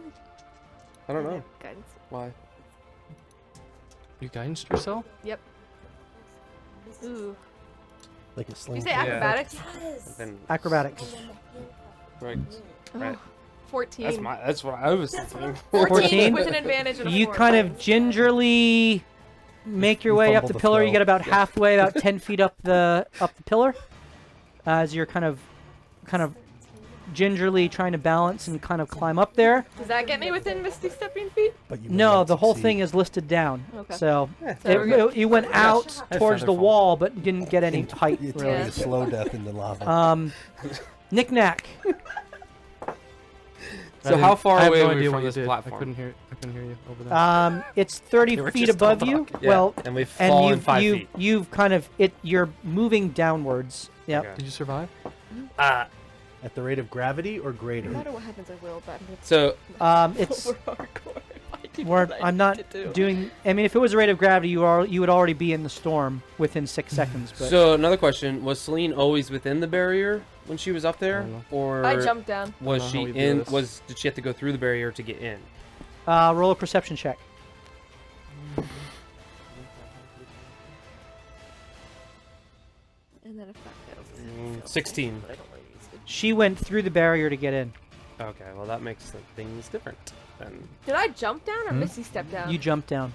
I don't know Guidance. why. You guidance yourself? Ooh. Like a Did sling. you say Yeah. acrobatics? Then Acrobatics. right. Right. 14. That's what I was thinking. 14? with an advantage and a You 4. kind of gingerly make your You way up fumble the the pillar. You throw. get about halfway, about 10 feet up the pillar. as you're kind of gingerly trying to balance and kind of climb up there. Does that get me within Misty stepping feet? But you may No, not the whole succeed. thing is listed down. Okay. So So you went out towards the feather fall. wall, but didn't get any height It's really. a slow death into lava. Knick-knack. I So how didn't- far I have away no are we idea from what you this did. platform? I couldn't hear you over there. It's 30 They were feet just above on you. top. Yeah, Well, and we've and fallen you've 5 feet. you've kind of you're moving downwards. Yep. Okay. Did you survive? At the rate of gravity or greater? No matter what happens, I will. But So It's over hardcore. If I do where what I I'm need not to do. doing. I mean, if it was a rate of gravity, you would already be in the storm within 6 seconds. But so another question: was Celine always within the barrier when she was up there, don't know. or I jumped down. was I don't know she how we do in? this. Did she have to go through the barrier to get in? roll a perception check. And then if that fails, 16. She went through the barrier to get in. Okay, well that makes things different. Then Did I jump down or Misty step down? You jumped down.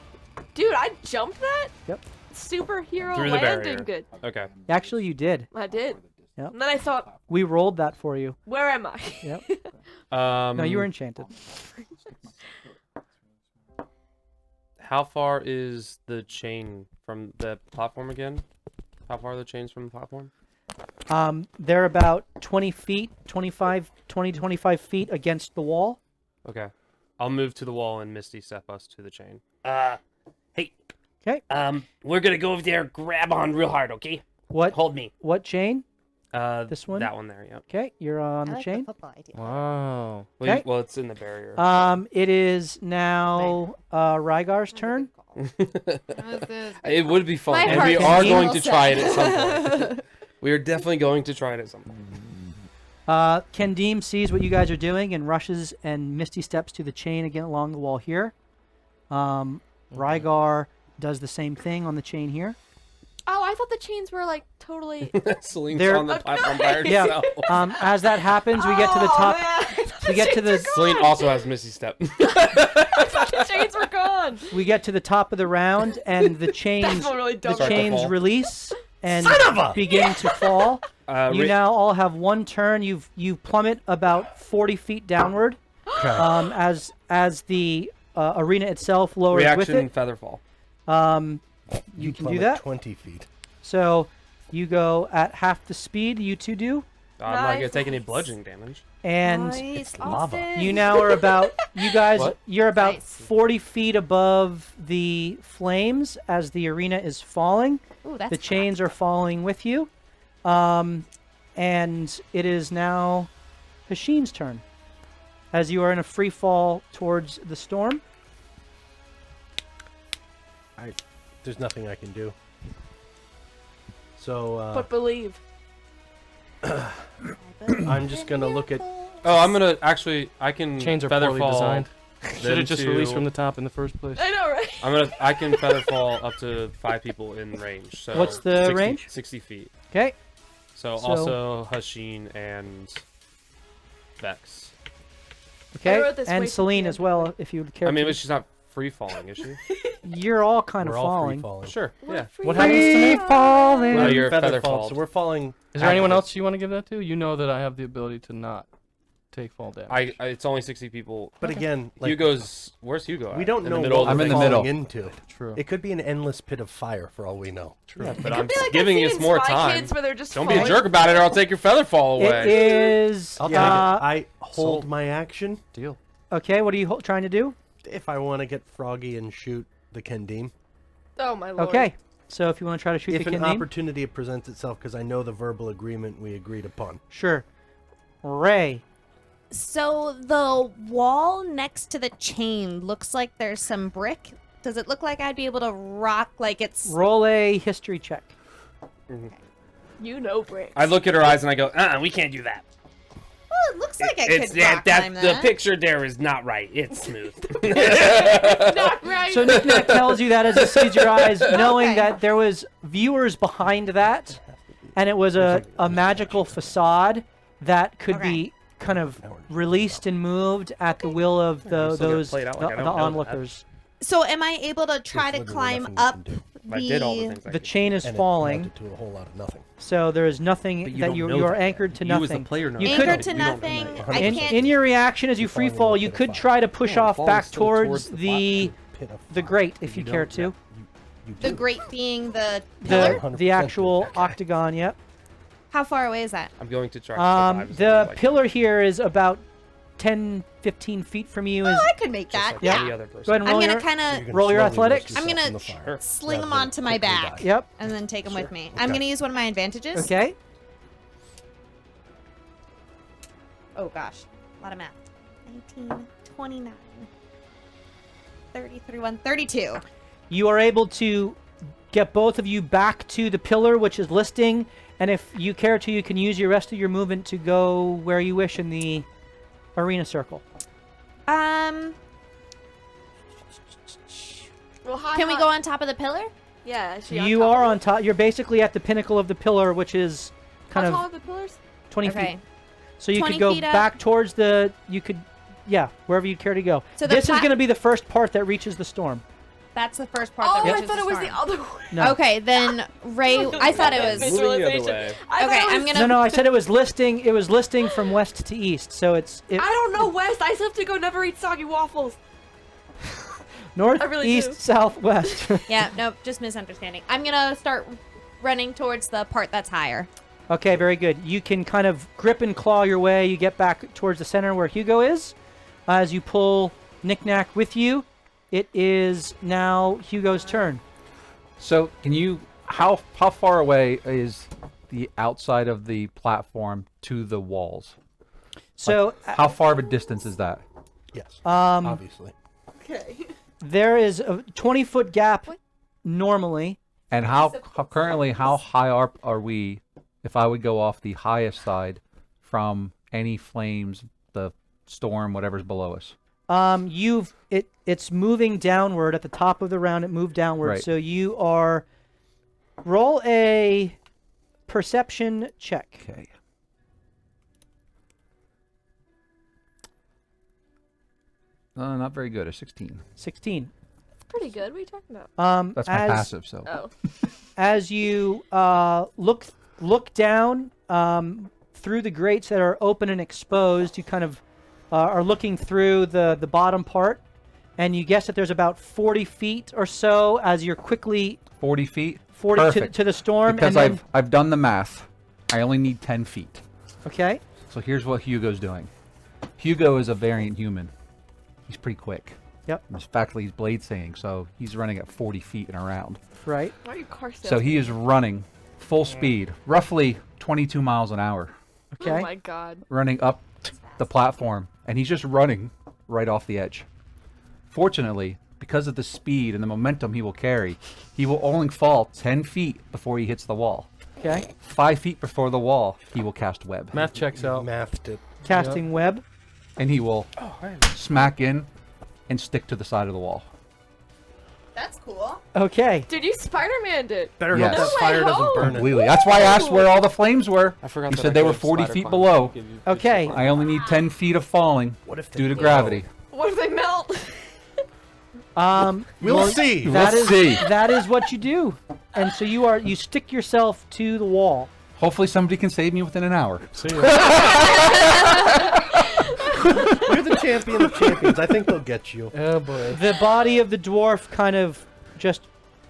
Dude, I jumped that? Yep. Superhero Through the landing barrier. good. okay. Actually, you did. I did. Yep. And then I thought, We rolled that for you. where am I? Yep. No, No, you were enchanted. How far is the chain from the platform again? How far are the chains from the platform? They're about 20 feet, 20 to 25 feet against the wall. Okay. I'll move to the wall and Misty step us to the chain. Hey. 'Kay. We're gonna go over there, grab on real hard, okay? What Hold me. what chain? This one? That one there, yep. Okay, you're on the chain. Wow. Well, Okay. well, it's in the barrier. It is now Rygar's turn. It would be fun, My and heart we is are so going to try it sad. at some point. We are definitely going to try it at some point. Kendim sees what you guys are doing and rushes and Misty steps to the chain again along the wall here. Rygar does the same thing on the chain here. Oh, I thought the chains were like totally. Celine's They're- on the platform by Yeah. herself. As that happens, we get to the top. We get to the Celine also has Misty Step. The chains were gone. we get to the top of the round, and the chains That's really the dumb. Start to chains fall. release and Son of a- begin to fall. You Ra- now all have one turn. You plummet about 40 feet downward. As the arena itself lowers reaction with Featherfall. it. You can do plummet that. 20 feet. So you go at half the speed you two do, I'm not gonna Nice. take any bludgeoning damage. and Nice, lava. Austin. you now are about you guys. What? You're about Nice. 40 feet above the flames as the arena is falling. Ooh, that's The chains are falling with you, and it is now Hashim's turn. As you are in a free fall towards the storm. There's nothing I can do. So But believe. I'm just gonna look at. Oh, I'm gonna actually. I can Chains are poorly Featherfall. designed. Should have just to- released from the top in the first place. I know, right? I can Featherfall up to 5 people in range. So What's the 60 range? 60 feet. Okay. So So- also Hasheen and Vex. Okay. wrote this way And too Celine preemptively. as well, if you would care. I mean, to. but she's not free falling, is she? You're all kind of We're all free falling. falling. Sure. Yeah. What happens to Free me? falling. Well, you're Feather feather fall, fall. so we're falling. Is there anyone backwards. else you want to give that to? You know that I have the ability to not take fall damage. It's only 60 people. But again, like, Hugo's. Where's Hugo? we at? don't in know the middle. what I'm we're in the falling middle. into. True. It could be an endless pit of fire for all we know. Yeah, but I'm Like giving I've us seen more Spy time. Kids where they're just Don't be a falling. jerk about it, or I'll take your Featherfall It away. is. I'll take it. I hold my action Deal. Okay, what are you trying to do? if I want to get froggy and shoot the Kendim. Oh my lord. Okay, so if you want to try to shoot If the an Kendim, opportunity presents itself, because I know the verbal agreement we agreed upon. sure. Ray, So the wall next to the chain looks like there's some brick. Does it look like I'd be able to rock like it's? roll a history check. You know bricks. I look at her eyes and I go, We can't do that. Well, it looks like I It's could rock climb the that. picture there is not right. It's smooth. Not right. So Nick tells you that as he sees your eyes, knowing Okay. that there was viewers behind that, and it was a magical facade that could Okay. be kind of released and moved at the will of still gonna those play it out like I the don't know that. onlookers. So am I able to try There's to literally climb nothing you up can do. I did all the things. I The could chain is And it falling, amounted to a whole lot of nothing. so there is nothing But you that don't you know are that anchored yet. to You as nothing. the player know You that. could- Anchored to We don't know nothing. that I yet. can't. In your reaction as you You're falling free fall, into you the could fire. try to push Yeah, off falling back still towards towards the the Pit of the fire. grate if you You care don't- to. You The do. grate being the pillar. The 100% actual do. octagon. Yep. How far away is that? I'm going to try to survive. as The long as I can. pillar here is about 10, 15 feet from you. Oh, Is I could make Just that. like Yeah. any other person. Go ahead and I'm roll gonna your. kind You're of gonna Roll your slowly roast athletics. yourself I'm gonna in the fire, sling them rather than onto my quickly back. die. Yep. and then take them with Sure. me. I'm Okay. gonna use one of my advantages. Okay. Oh gosh, a lot of math. 19, 29, 30, 31, 32. You are able to get both of you back to the pillar, which is listing, and if you care to, you can use your rest of your movement to go where you wish in the arena circle. Um, Well, hi, can we hi. go on top of the pillar? Yeah. Is she You top are of on top. You're basically at the pinnacle of the pillar, which is it? kind How tall of are the pillars? 20 Okay. feet. So you 20 could go feet up. back towards the. You could, yeah, wherever you care to go. So the This is plat- going to be the first part that reaches the storm. That's the first part Oh, that I reaches thought it was storm. the other way. No. Okay, then Ray. I thought it was. Moving the other Visualization. way. I thought Okay, it was- I'm gonna. No, no, I said it was listing. It was listing from west to east. So it's I don't know west. I still have to go never eat soggy waffles. north, I really east, do. south, west. Yeah, no, just misunderstanding. I'm gonna start running towards the part that's higher. Okay, very good. You can kind of grip and claw your way. You get back towards the center where Hugo is. As you pull Knick-Knack with you, it is now Hugo's turn. So can you? How far away is the outside of the platform to the walls? So How far of a distance is that? Yes. um, Obviously. Okay. there is a 20-foot gap normally. And how currently how high are we? If I would go off the highest side from any flames, the storm, whatever's below us. It's moving downward at the top of the round. It moved downward. Right. So you are roll a perception check. Okay. Not very good. A 16. 16. Pretty good. What are you talking about? That's my as, passive. So. Oh. As you look down through the grates that are open and exposed, you kind of are looking through the bottom part, and you guess that there's about 40 feet or so as you're quickly 40 feet. 40 Perfect. to the storm. Because and then, I've done the math. I only need 10 feet. okay. So here's what Hugo's doing. Hugo is a variant human. He's pretty quick. Yep. In fact, he's blade singing, so he's running at 40 feet and around. Right. Why are you car So he is running full speed, roughly 22 miles an hour, Okay. Oh my god. running up the platform, and he's just running right off the edge. Fortunately, because of the speed and the momentum he will carry, he will only fall 10 feet before he hits the wall. Okay. 5 feet before the wall, he will cast web. Math checks out. Mathed it. Casting web. And he will smack in and stick to the side of the wall. That's cool. Okay. Dude, you Spider-Man did. Better Yes. hope that fire doesn't burn it. Completely. That's why I asked where all the flames were. I forgot. You that said I they could were have 40 spider feet climb below. to give you Okay. support. I only need 10 feet of falling What if they due to blow? gravity. What if they melt? We'll well, see. That We'll is see. that is what you do, and so you stick yourself to the wall. Hopefully somebody can save me within an hour. See ya. You're the champion of champions. I think they'll get you. Oh boy. The body of the dwarf kind of just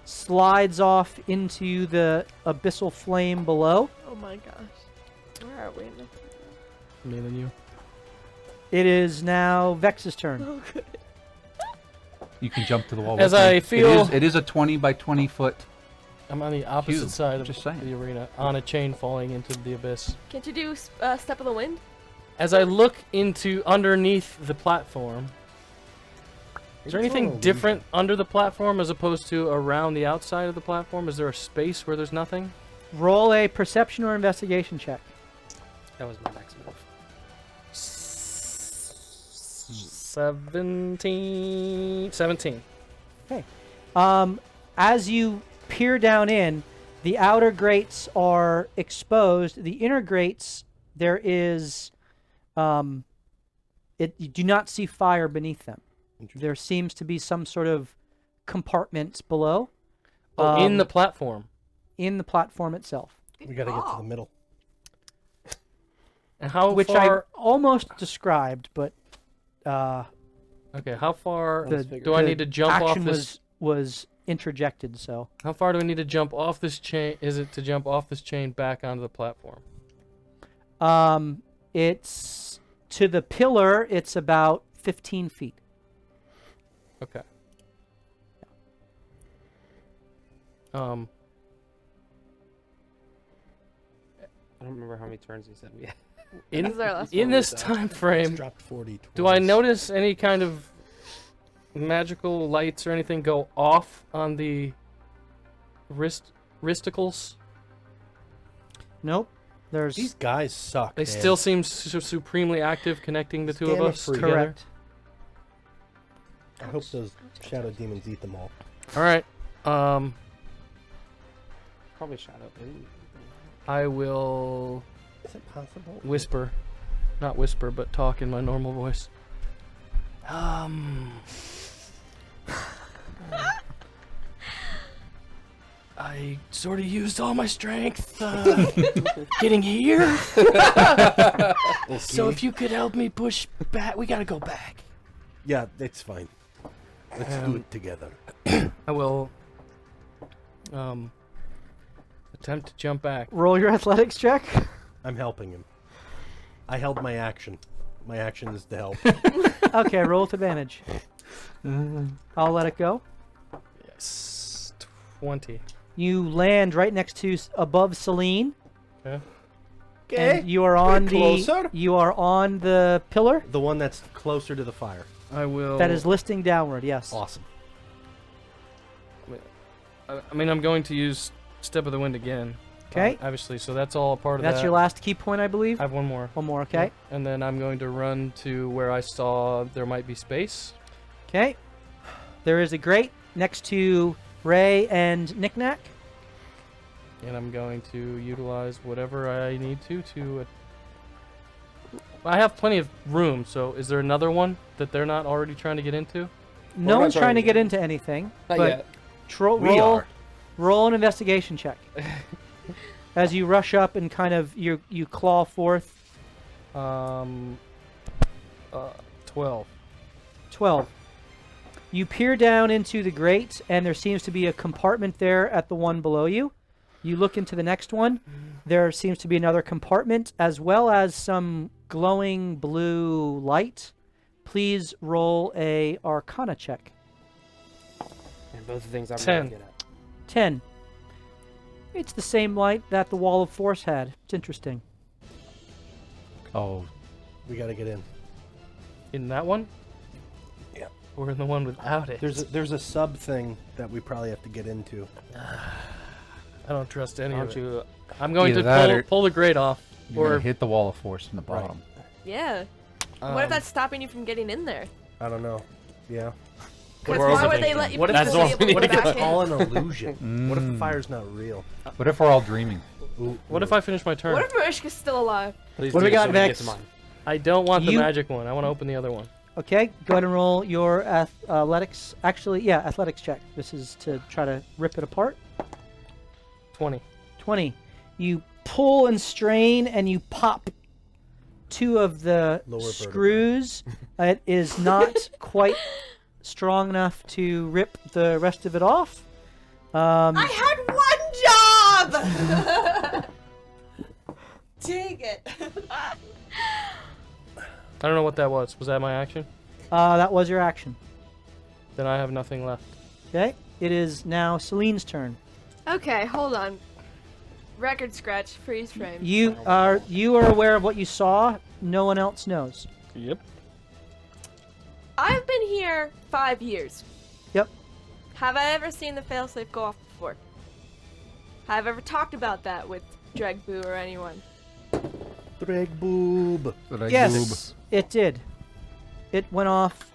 slides off into the abyssal flame below. Oh my gosh. Where are we? Me and you. It is now Vex's turn. Oh, good. You can jump to the wall. As with me. I feel- it is a 20 by 20 foot. I'm on the opposite Huge. side of Just saying. the arena, on a chain falling into the abyss. Can't you do Step of the Wind? As I look into underneath the platform, is there It's all anything illusion. different under the platform as opposed to around the outside of the platform? Is there a space where there's nothing? Roll a perception or investigation check. That was my next move. 17. As you peer down in, the outer grates are exposed. The inner grates, there is, you do not see fire beneath them. There seems to be some sort of compartments below. in the platform. In the platform itself. We gotta get to the middle. And how Which far? I almost described, but Okay, how far the, do I need to jump off action this? was interjected, so. How far do I need to jump off this chain? Is it to jump off this chain back onto the platform? It's to the pillar, it's about 15 feet. Okay. I don't remember how many turns he said we had. In, This is our last in one. this time frame, Dropped 40 twice. do I notice any kind of magical lights or anything go off on the wristicles? Nope. There's These guys suck. They man. still seem supremely active, connecting the two of Stand up us for you. together. correct. I hope those shadow demons eat them all. All right. Probably Shadow. I will Is it possible? whisper, not whisper, but talk in my normal voice. I sort of used all my strength getting here. So if you could help me push back, we gotta go back. Yeah, it's fine. Let's do it together. I will attempt to jump back. Roll your athletics check. I'm helping him. I held my action. My action is to help. Okay, roll with advantage. I'll let it go. Yes, 20. You land right next to above Celine, Okay. and you are on closer. you are on the pillar The one that's closer to the fire. I will. that is listing downward. Yes. Awesome. I mean, I'm going to use Step of the Wind again. Okay. Obviously, so that's all a part of That's that. your last key point, I believe. I have one more. One more. Okay. And then I'm going to run to where I saw there might be space. Okay. There is a grate next to Ray and Knick-Knack. And I'm going to utilize whatever I need to. I have plenty of room, so is there another one that they're not already trying to get into? No not one's trying to trying to get get into anything. Not but yet. We are. roll an investigation check. As you rush up and kind of you claw forth. 12. 12. You peer down into the grate, and there seems to be a compartment there at the one below you. You look into the next one. There seems to be another compartment, as well as some glowing blue light. Please roll a Arcana check. And both the things I'm 10. really good at. 10. It's the same light that the Wall of Force had. It's interesting. Oh, We gotta get in. In that one? Yeah. Or in the one without it? There's a sub thing that we probably have to get into. I don't trust any Don't of it. you? I'm going Either that to or- pull the grate off. you're Or gonna hit the wall of force in the Right. bottom. Yeah. What if that's stopping you from getting in there? I don't know. Yeah. Because we're why also would they thinking- let you What if That's just all be we able to need go to back It's in? all an illusion. What if the Mm. fire's not real? What if we're all dreaming? Ooh, what if I finish my turn? What if Marishka's still alive? Please What do we do got so can get next? to mine. I don't want the You- magic one. I want to open the other one. Okay, go ahead and roll your athletics. Actually, yeah, athletics check. This is to try to rip it apart. 20. 20. You pull and strain, and you pop two of the Lower vertebrae. screws. It is not quite strong enough to rip the rest of it off. I had one job! Dang it. I don't know what that was. Was that my action? That was your action. Then I have nothing left. Okay, it is now Celine's turn. Okay, hold on. Record scratch, freeze frame. You are aware of what you saw. No one else knows. Yep. I've been here 5 years. Yep. Have I ever seen the failsafe go off before? Have I ever talked about that with Dregboo or anyone? Drag boob. Yes, it did. It went off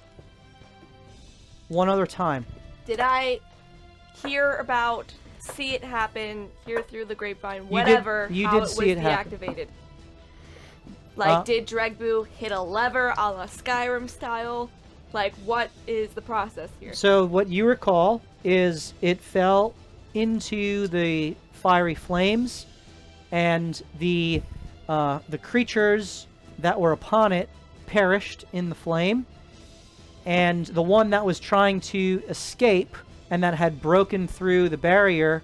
one other time. Did I hear about, see it happen, hear through the grapevine, did- whatever, you how did it was see it happen. deactivated? Like, Uh, did Dregboo hit a lever a la Skyrim style? Like, what is the process here? So what you recall is it fell into the fiery flames, and the creatures that were upon it perished in the flame, and the one that was trying to escape and that had broken through the barrier,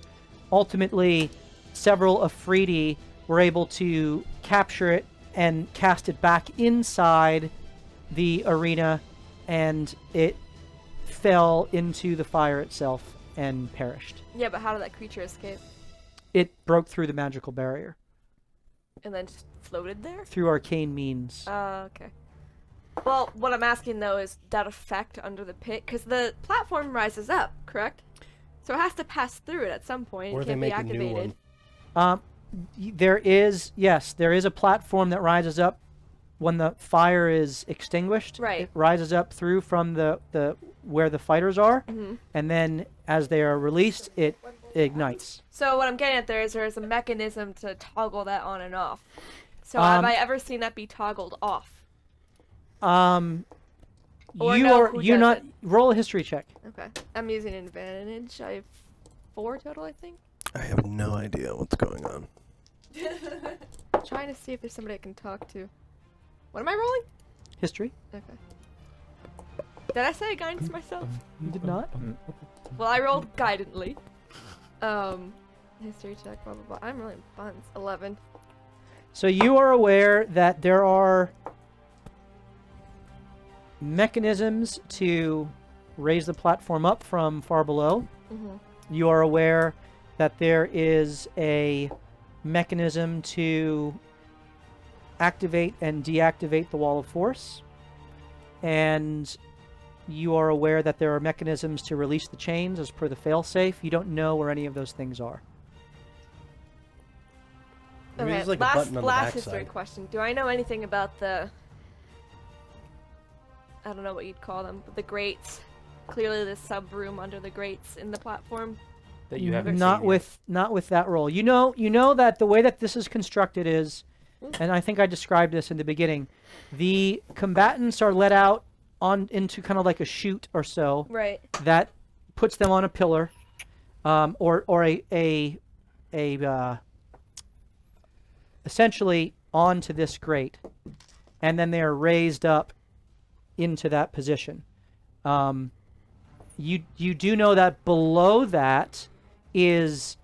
ultimately several Afridi were able to capture it and cast it back inside the arena, and it fell into the fire itself and perished. Yeah, but how did that creature escape? It broke through the magical barrier And then just floated there? through arcane means. Okay. Well, what I'm asking though is that effect under the pit, because the platform rises up, correct? So it has to pass through it at some point. Or It they can't be make a new activated. one. There is a platform that rises up when the fire is extinguished. Right. It rises up through from the where the fighters are, and then as they are released, it ignites. So what I'm getting at there is there's a mechanism to toggle that on and off. So have I ever seen that be toggled off? Or who You're does not it? roll a history check. Okay. I'm using advantage. I have 4 total, I think. I have no idea what's going on. Trying to see if there's somebody I can talk to. What am I rolling? History. Okay. Did I say guidance myself? You did not. Well, I rolled guidantly. History check, blah, blah, blah. I'm rolling buns. 11. So you are aware that there are mechanisms to raise the platform up from far below. You are aware that there is a mechanism to activate and deactivate the wall of force, and you are aware that there are mechanisms to release the chains as per the failsafe. You don't know where any of those things are. Maybe Okay, there's like a button on the last history backside. question. Do I know anything about the... I don't know what you'd call them, but the grates. Clearly the sub-room under the grates in the platform. That you haven't Not seen with that roll. You know that the way that this is constructed is, and I think I described this in the beginning, the combatants are let out on into kind of like a chute or so Right. that puts them on a pillar, or a essentially onto this grate, and then they are raised up into that position. You do know that below that is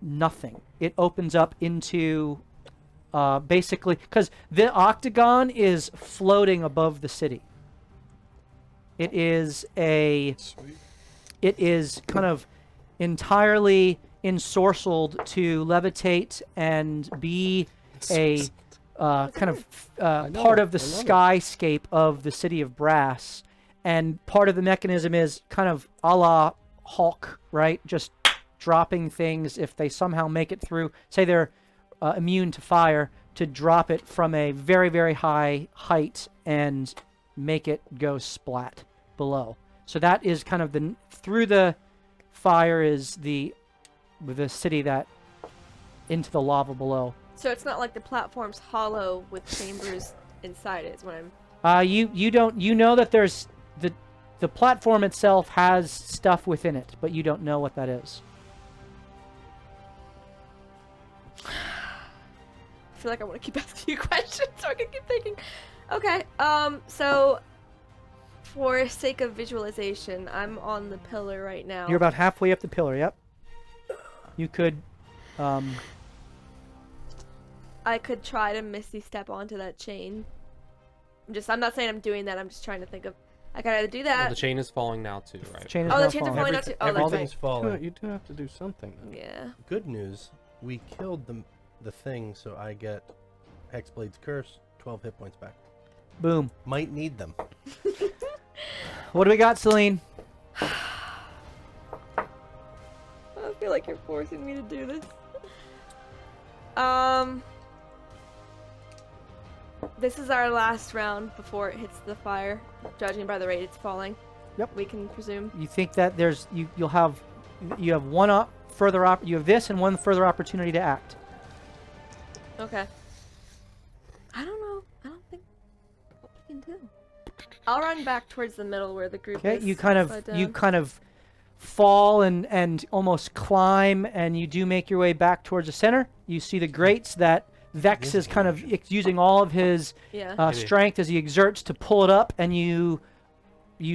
nothing. It opens up into basically, because the Octagon is floating above the city. It is kind of entirely ensorcelled to levitate and be a kind of part of the skyscape of the city of Brass. And part of the mechanism is kind of a la Hulk, right? Just dropping things if they somehow make it through. Say they're immune to fire, to drop it from a very, very high height and make it go splat below. So that is kind of through the fire is the city that into the lava below. So it's not like the platform's hollow with chambers inside it, is what I'm... You know that there's the platform itself has stuff within it, but you don't know what that is. I feel like I want to keep asking you questions so I can keep thinking. Okay, so for sake of visualization, I'm on the pillar right now. You're about halfway up the pillar, yep. You could I could try to Misty step onto that chain. I'm not saying I'm doing that, I'm just trying to think of... I can either do that... Well, the chain is falling now too, right? chain is Oh, now the chains are falling out too? Oh, that's Everything's right. falling. You do have to do something. Then. Yeah. Good news, we killed the thing, so I get Hexblade's Curse, 12 hit points back. Boom. Might need them. What do we got, Celine? I feel like you're forcing me to do this. This is our last round before it hits the fire, judging by the rate it's falling. Yep. We can presume. You think that you have one further you have this and one further opportunity to act. Okay. I don't know. I don't think what we can do. I'll run back towards the middle where the group Okay, is. you kind slide of down. fall and almost climb, and you do make your way back towards the center. You see the grates that Vex is kind of using all of his strength as he exerts to pull it up, and you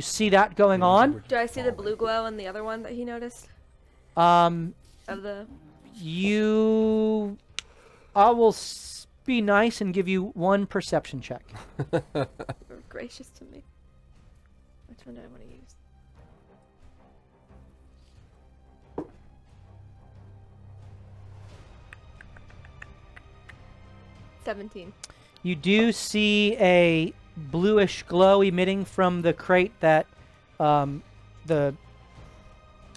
see that going on. Do I see the blue glow in the other one that he noticed? I will be nice and give you one perception check. You're gracious to me. Which one do I want to use? 17. You do see a bluish glow emitting from the crate that the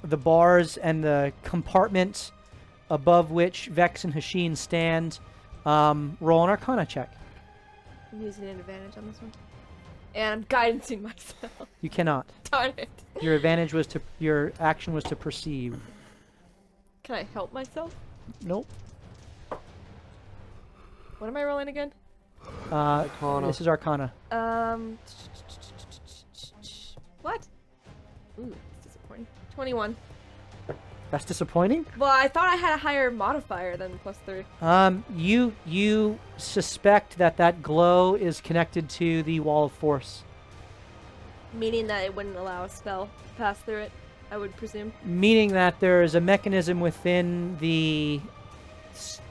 bars and the compartment above which Vex and Hashin stand. Roll an Arcana check. I'm using an advantage on this one. And I'm guidancing myself. You cannot. Darn it. Your advantage was to your action was to perceive. Can I help myself? Nope. What am I rolling again? Arcana. This is Arcana. What? Ooh, that's disappointing. 21. That's disappointing. Well, I thought I had a higher modifier than +3. You suspect that glow is connected to the wall of force. Meaning that it wouldn't allow a spell to pass through it, I would presume. Meaning that there is a mechanism within the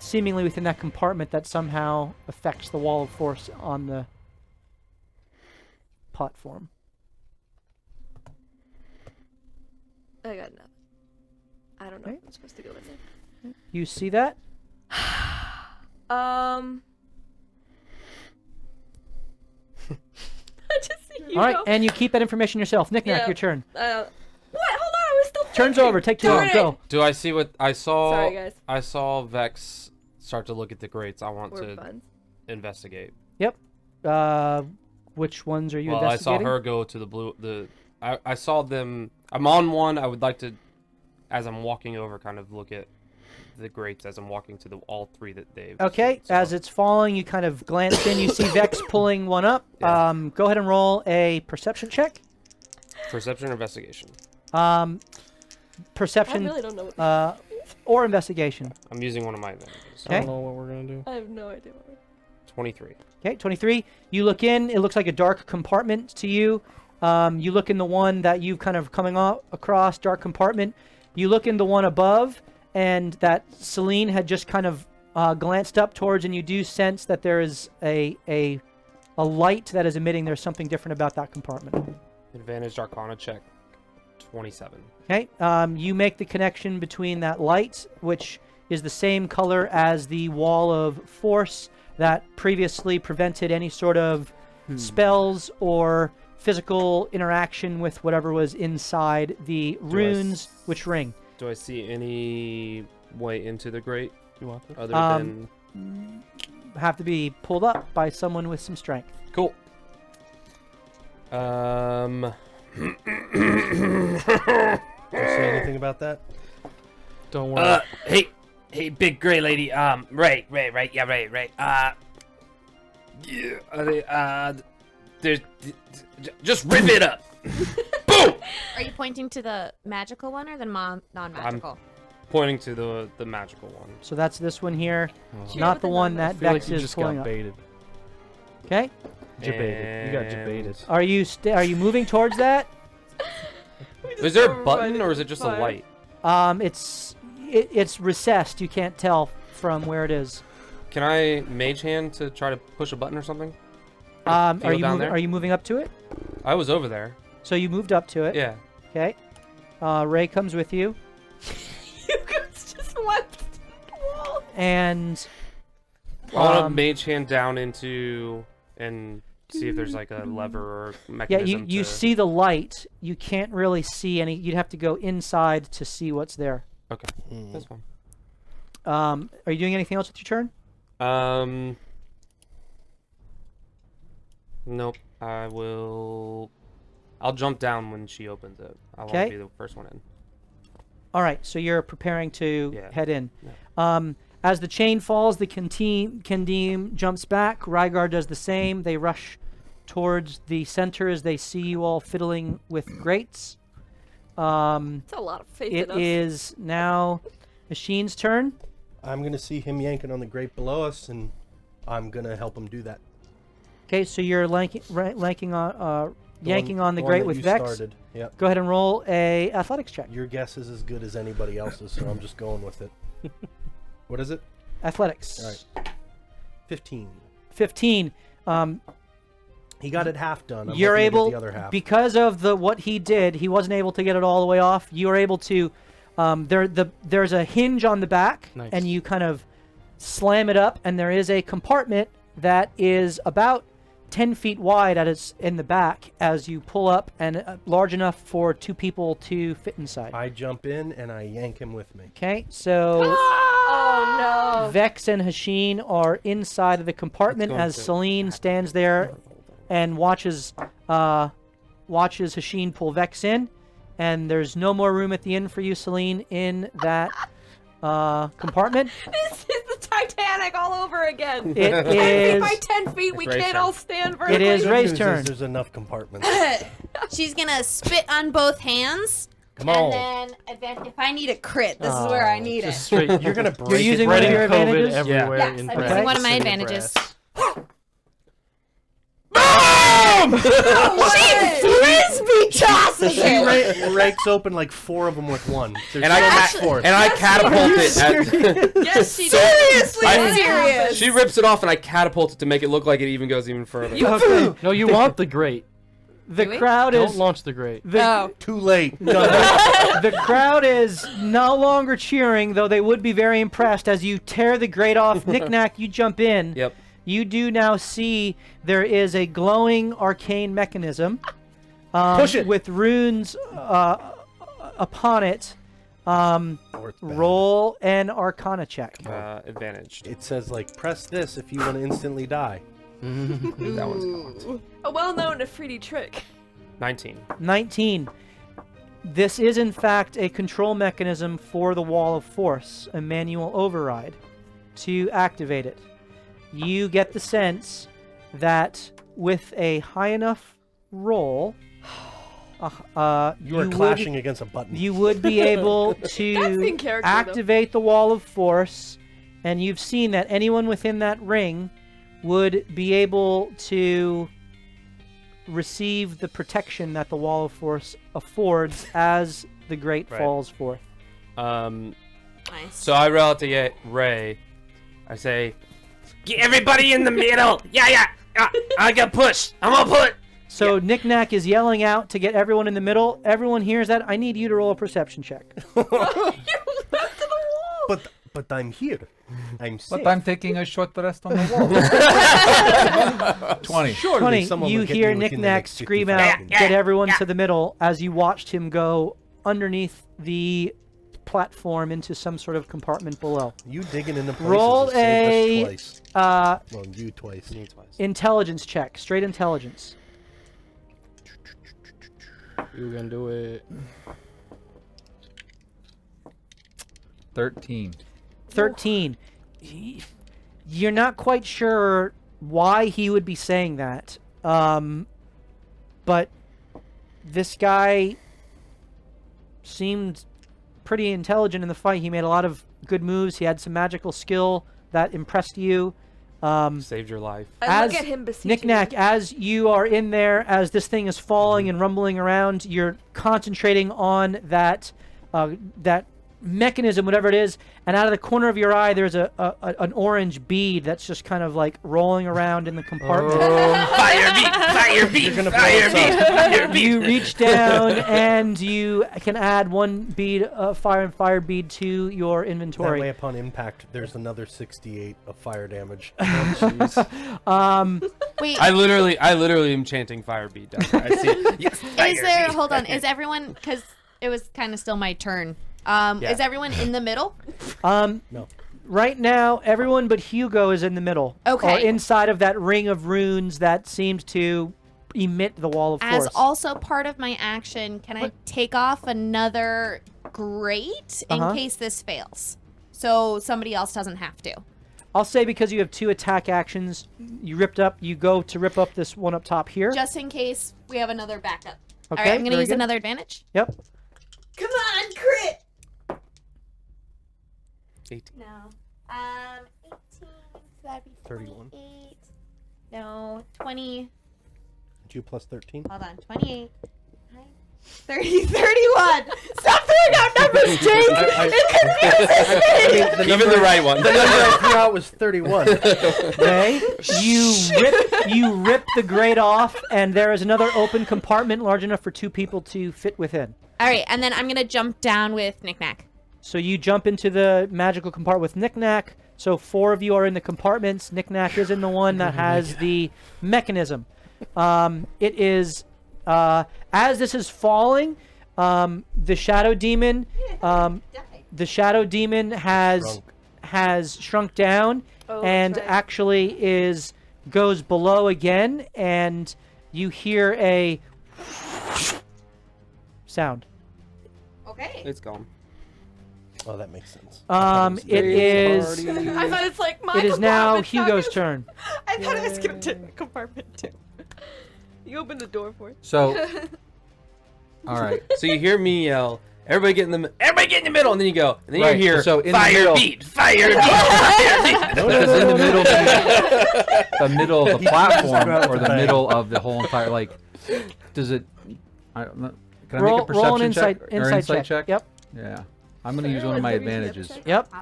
seemingly within that compartment that somehow affects the wall of force on the platform. I got nothing. I don't know if I'm supposed to go in there. You see that? I just see you All right, go. and you keep that information yourself. Nick, Yeah. your turn. What? Hold on, I was still Turn's thinking. over. Take too Darn long. it. Go. Do I see what I saw? Sorry, guys. I saw Vex start to look at the grates. I want We're to buns. investigate. Yep. Which ones are you Well, I saw investigating? her go to the blue. I saw them. I'm on one. I would like to, as I'm walking over, kind of look at the grates as I'm walking to all three that they've. Okay, seen, so. as it's falling, you kind of glance in. You see Vex pulling one up. Yeah. Go ahead and roll a perception check. Perception or investigation? Perception I really don't know what or investigation. I'm using one of my advantages. I Okay. don't know what we're gonna do. I have no idea what we're 23. Okay, 23. You look in. It looks like a dark compartment to you. You look in the one that you've kind of coming across, dark compartment. You look in the one above, and that Celine had just kind of glanced up towards, and you do sense that there is a light that is emitting. There's something different about that compartment. Advantage Arcana check. 27. Okay, you make the connection between that light, which is the same color as the wall of force that previously prevented any sort of spells or physical interaction with whatever was inside the runes which ring. Do I see any way into the grate? You want this? Other than Have to be pulled up by someone with some strength. cool. Did you say anything about that? Don't worry. Hey, big gray lady. Right. Yeah, right. There's just rip it up. Boom. Are you pointing to the magical one or the non-magical? Pointing to the magical one. So that's this one here, Sure, not with the the one numbers. that I feel like Vex you is just pulling got up. baited. Okay, Jebaited. You got And- jebaited. are you moving towards that? Is there a button or is it just a Fire. light? It's recessed. You can't tell from where it is. Can I mage hand to try to push a button or something? Are Feel you down moving, there? are you moving up to it? I was over there. So you moved up to it. Yeah. Okay. Ray comes with you, You guys just wiped the wall. and I want to Um, mage hand down into and see if there's like a lever or yeah, mechanism. you to... see the light. You can't really see any. You'd have to go inside to see what's there. Okay, that's fine. Are you doing anything else with your turn? Nope. I'll jump down when she opens it. I want Okay. to be the first one in. All right, so you're preparing to Yeah. head in. Yeah. As the chain falls, the Kandim jumps back. Rygar does the same. They rush towards the center as they see you all fiddling with grates. It's a lot of faith It in us. is now Machine's turn. I'm gonna see him yanking on the grate below us, and I'm gonna help him do that. Okay, so you're yanking on the grate that with you Vex. started. Yep. Go ahead and roll a athletics check. Your guess is as good as anybody else's, so I'm just going with it. What is it? Athletics. All right. 15. 15. He got it half done. I'm You're hoping to get able, the other half. because of what he did, he wasn't able to get it all the way off. You are able to, there's a hinge on the back, Nice. and you kind of slam it up, and there is a compartment that is about 10 feet wide in the back as you pull up, and large enough for 2 people to fit inside. I jump in and I yank him with me. Okay, so Oh no. Vex and Hashin are inside of the compartment Let's go as into it. Celine stands there and watches Hashin pull Vex in, and there's no more room at the end for you, Celine, in that compartment. This is the Titanic all over again. It 10 feet by is 10 feet, we It's Ray's can't turn. all stand vertically. It is Good Ray's news is turn. There's enough compartments. She's gonna spit on both hands. Come on. And then if I need a crit, this is where I need Just it. straight. You're gonna break You're using it. one of Spreading your COVID advantages? everywhere Yes, in I'm brass. using one of my In advantages. brass. Frisbee tosses She it. rakes open like 4 of them with one. There's And I actually 4. and I catapult it at. Yes, she Seriously did. serious. She rips it off, and I catapult it to make it look like it even goes even further. Okay. No, you want the grate. The Do we? crowd Don't is launch the grate. Oh. Too late. the crowd is no longer cheering, though they would be very impressed as you tear the grate off. Knick-knack, you jump in. Yep. You do now see there is a glowing arcane mechanism Push it. with runes upon it. Roll an Arcana check. Advantaged. It says like press this if you want to instantly die. That one's cocked. A well-known Afridi trick. 19. 19. This is in fact a control mechanism for the Wall of Force, a manual override. To activate it, you get the sense that with a high enough roll, You are clashing against a button. you would be able That's to in character, though. activate the Wall of Force, and you've seen that anyone within that ring would be able to receive the protection that the Wall of Force affords as the Great Right. falls forth. Nice. So I roll out to Ray. I say, Get everybody in the middle. Yeah. I got push. I'm gonna put. So Knick-Knack is yelling out to get everyone in the middle. Everyone hears that. I need you to roll a perception check. But I'm here. I'm safe. But I'm taking a short rest on the wall. 20. Surely 20, someone you will get hear me within the Knick-Knack next scream 55 out, seconds. get everyone to the middle, as you watched him go underneath the platform into some sort of compartment below. You digging into places Roll has saved a us twice. Well, you twice. intelligence check, straight intelligence. You can do it. 13. 13. You're not quite sure why he would be saying that, but this guy seemed pretty intelligent in the fight. He made a lot of good moves. He had some magical skill that impressed you. saved your life. I look As at him beseeching. Knick-Knack, as you are in there, as this thing is falling and rumbling around, you're concentrating on that that mechanism, whatever it is, and out of the corner of your eye, there's an orange bead that's just kind of like rolling around in the compartment. Fire beat. You're gonna blow Fire us beat. up. Fire beat. You reach down and you can add one bead, fire bead, to your That way, inventory. upon impact, there's another 68 of fire damage. Wait, I literally am chanting fire beat down there. I see it. Yes. is there? Hold on. Is everyone? Because it was kind of still my turn. Is everyone in the middle? No. Right now, everyone but Hugo is in the middle. Okay. Or inside of that ring of runes that seems to emit the wall of force. As also part of my action, can I take off another grate in case this fails? So somebody else doesn't have to. I'll say because you have 2 attack actions, you go to rip up this one up top here. Just in case we have another backup. Okay, All right, I'm going to very use good. another advantage. Yep. Come on, crit. 18. No. 18. So that'd be 31. 28. No, 20. 2 plus 13. Hold on, 28. 30, 31. Stop throwing out numbers, Jake. It confuses me. Even the right one. The number I threw out was 31. Okay. You rip the grate off, and there is another open compartment large enough for 2 people to fit within. All right, and then I'm gonna jump down with Knick-Knack. So you jump into the magical compartment with Knick-Knack. So 4 of you are in the compartments. Knick-Knack is in the one that has the mechanism. It is, as this is falling, the shadow demon, has shrunk down and that's right. actually goes below again, and you hear a sound. Okay. It's gone. Oh, that makes sense. It is. I thought it's like my It is now compartment's not Hugo's gonna- turn. I thought I was gonna take the compartment too. You opened the door for it. So, all right. So you hear me yell, everybody get in the middle, and then you go, and then Right, you hear, so in the fire middle- beat, fire beat, fire beat. Because in the middle, the middle of the platform, grabbed or the the bag. middle of the whole entire, like, does it? Can I make a Roll perception an insight, check or insight check? Yep. Yeah, I'm gonna use one of my advantages. Yep.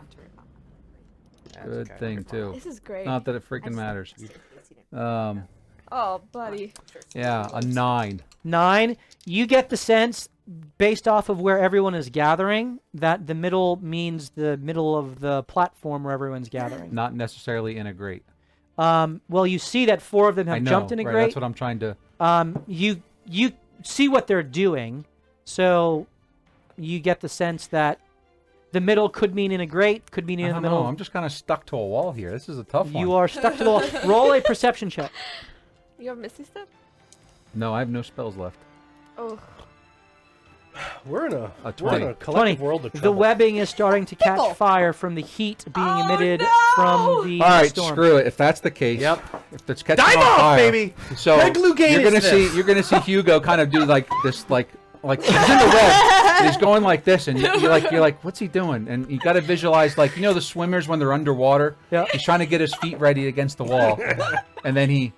Good thing too. This is great. Not that it freaking matters. Oh, buddy. Yeah, a 9. 9. You get the sense, based off of where everyone is gathering, that the middle means the middle of the platform where everyone's gathering. Not necessarily in a grate. Well, you see that 4 of them I have know, jumped in a right? grate. That's what I'm trying to. You see what they're doing, so you get the sense that the middle could mean in a grate, could mean I in the don't middle. know. I'm just kind of stuck to a wall here. This is a tough one. You are stuck to the wall. Roll a perception check. You have Misty Step? No, I have no spells left. Oh. We're in a 20. collective world of The trouble. webbing is starting to catch Pickle. fire from the heat being Oh, emitted no! from the All right, storm. screw it. If that's the case, Yep. if it's catching Dive on off, fire, baby! So Red glue game you're gonna is this. see Hugo kind of do like this, like he's in the web. And he's going like this, and you're like, what's he doing? And you got to visualize, like, you know, the swimmers when they're underwater. Yeah. He's trying to get his feet ready against the wall, and then he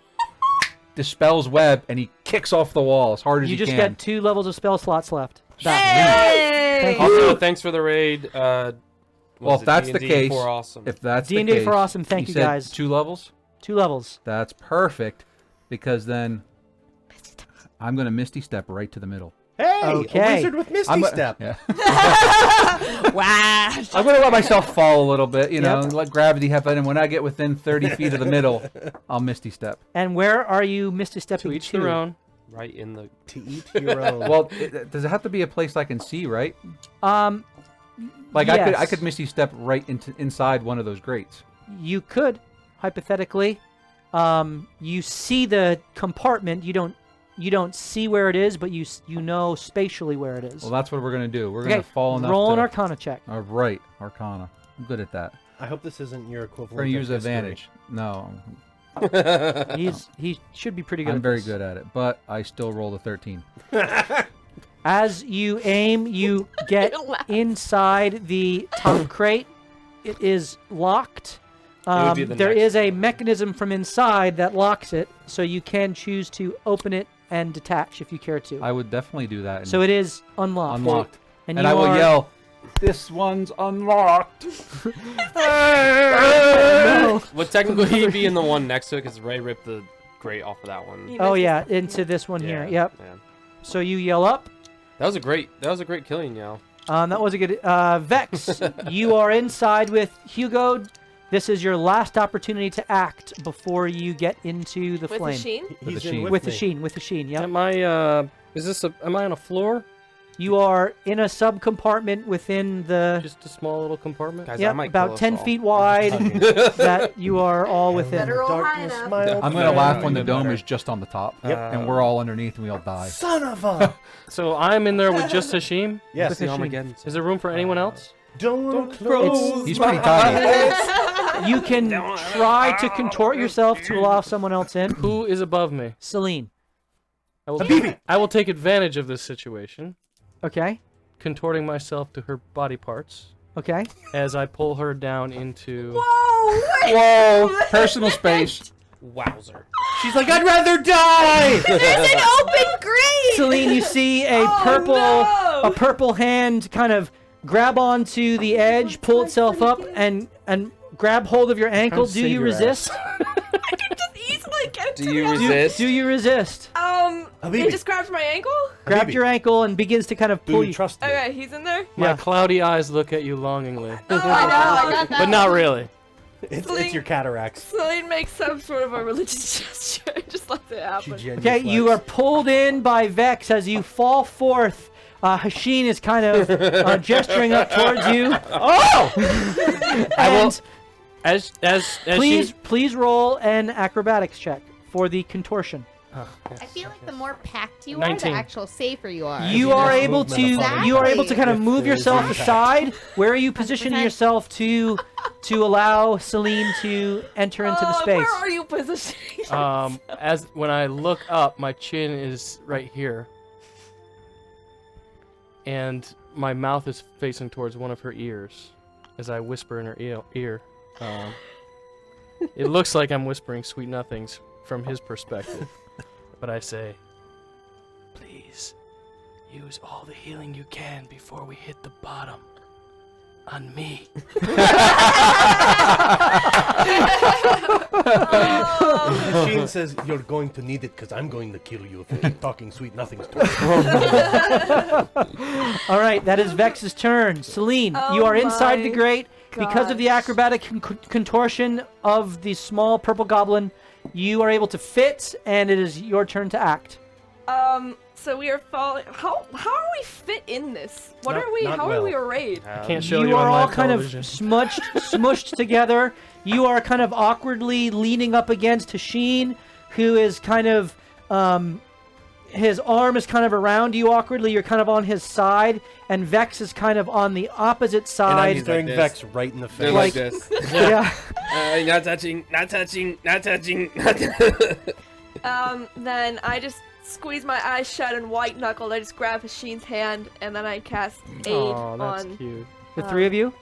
dispels web and he kicks off the wall as hard as You he just can. get 2 levels of spell slots left. Back. Hey! Thank you. Also, thanks for the raid. Well, was if it that's the D&D case, for awesome. if that's the D&D case, for awesome. Thank you, said guys. 2 levels. 2 levels. That's perfect, because then I'm gonna Misty Step right to the middle. Hey, Okay. a wizard with Misty Step. Yeah. Wow. I'm gonna let myself fall a little bit, you know, Yep. and let gravity happen. And when I get within 30 feet of the middle, I'll Misty Step. And where are you Misty Stepping To each their own. right in the. To eat your own. Well, does it have to be a place I can see, right? Like yes. I could Misty Step right inside one of those grates. You could, hypothetically. You see the compartment. You don't see where it is, but you know spatially where it is. Well, that's what we're gonna do. We're Okay, gonna fall enough. roll an to... Arcana check. All right, Arcana. I'm good at that. I hope this isn't your equivalent. We're gonna of use history. advantage. No, He should be pretty good. I'm at very this. good at it, but I still rolled a 13. As you aim, you get inside the top crate. It is locked. would be the There next is a mechanism from inside that locks it, so you can choose to open it and detach if you care to. I would definitely do that. And So it is unlocked. unlocked, and you I will are- yell, "This one's unlocked!" No. Would technically be in the one next to it because Ray ripped the grate off of that one. Oh yeah, into this one here. Yep. Yeah. So you yell up. That was a great killing yell. That was a good. Vex, you are inside with Hugo. This is your last opportunity to act before you get into the With flame. the sheen? With He's the in sheen. With the me. sheen. With the sheen. Yep. Am I? Is this a? Am I on a floor? You are in a sub compartment within the. Just a small little compartment. Guys, I Yep, might kill about us 10 all. feet wide. That you are all within. Better roll high Darkness, enough. my old I'm gonna friend. laugh when the Doesn't dome matter. is just on the top, Yep. and we're all underneath, and we all die. Son of a. So I'm in there with just Hashim. Yes. With The the sheen. Armageddon. Is there room for anyone else? Don't close He's pretty tiny. You can try to contort yourself to allow someone else in. Who is above me? Celine. I will take advantage of this situation. Okay. contorting myself to her body parts Okay. as I pull her down into. Whoa! Whoa! Personal space. Wowzer. She's like, I'd rather die! There's an open grave. Celine, you see a purple hand kind of grab onto the edge, pull itself up, and grab hold of your ankle. Come Do save you your resist? I can just easily get it Do to you the other- resist? Do you resist? Habibi. It just grabs my ankle? Grabbed Habibi. your ankle and begins to kind of Do pull you you. trust me? Okay, he's in there. My Yeah. cloudy eyes look at you longingly, I know. I got that. but not really. It's your cataracts. Celine makes some sort of a religious gesture. Just lets it happen. Okay, you are pulled in by Vex as you fall forth. Hashin is kind of gesturing up towards you. Oh! I will. And As please roll an acrobatics check for the contortion. I feel like the more packed you are, 19. the actual safer you are. You are able to kind of Exactly. move yourself Exactly. aside. Where are you positioning 100%. yourself to allow Celine to enter into the space? Where are you positioning? as when I look up, my chin is right here, and my mouth is facing towards one of her ears, as I whisper in her ear. It looks like I'm whispering sweet nothings from his perspective, but I say, "Please, use all the healing you can before we hit the bottom. On me." Machine says you're going to need it because I'm going to kill you if you keep talking sweet nothings to me. All right, that is Vex's turn. Celine, you are inside the my grate. Because of the gosh. acrobatic contortion of the small purple goblin, you are able to fit, and it is your turn to act. So we are falling. How are we fit in this? What Not- are we? not How well. are we arrayed? Can't show You you, are on all live kind television. of smushed together. You are kind of awkwardly leaning up against Hashin, who is kind of, his arm is kind of around you awkwardly. You're kind of on his side, and Vex is kind of on the opposite And I'm side. staring like Vex right in the They're face. like this. Yeah. Not touching, not touching, not touching. Then I just squeeze my eyes shut and white knuckled. I just grab Hashin's hand and then I cast aid Oh, that's on cute. The three of you.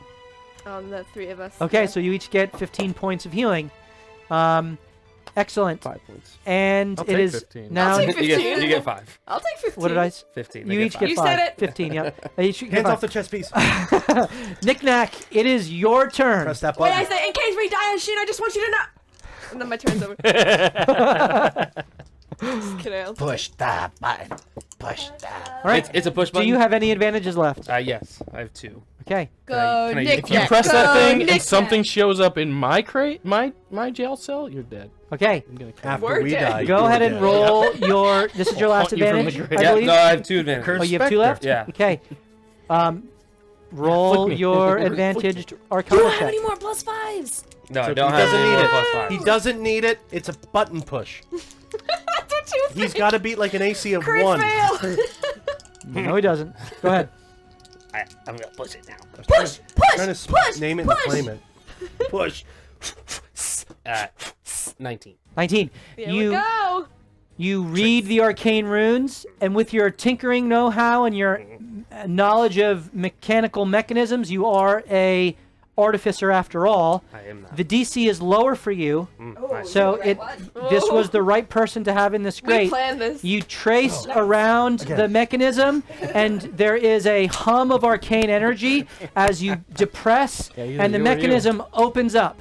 the three of us. Okay, Yeah. so you each get 15 points of healing. Excellent. 5 points. And I'll it take is 15. now. I'll take you 15. get 5. I'll take 15. What did I? 15. You they each get get You 5. said it. 15. Yeah. They each get Hands 5. off the chess piece. Knick-knack, it is your turn. Press that Wait, button. I say, in case we die, Hashin, I just want you to know. And then my turn's over. Just kidding. Push that button. Push that. All right. It's a push Do button. you have any advantages left? Yes, I have 2. Okay. Go, can I- Nick. if If you press that Go, thing Nick and something Nack. shows up in my crate, my jail cell, you're dead. Okay. I'm gonna kill After We're we dead. die. Go you're ahead and dead. roll your. This is your last Haunt you from the advantage, grave. I Yeah, believe. no, I have 2 advantages. Curse Oh, you have 2 Spectre. left? Yeah. Okay. Roll Flick me. your Flick advantaged Do Arcana you have check. any more +5s? No, I So don't he have doesn't any need more it. +5. He doesn't need it. It's a button push. That's what you He's got to beat like an AC of Crit 1. fail. No, he doesn't. Go ahead. I'm gonna push it now. Push, Trying push, to push, name it push. and claim it. Push. 19. 19. Here we go. You read the arcane runes, and with your tinkering know-how and your knowledge of mechanical mechanisms, you are a artificer after all. I am not. The DC is lower for you, so this was the right person to have in this We grate. planned this. You trace around the mechanism, and there is a hum of arcane energy as you depress, either and the you or you. mechanism opens up.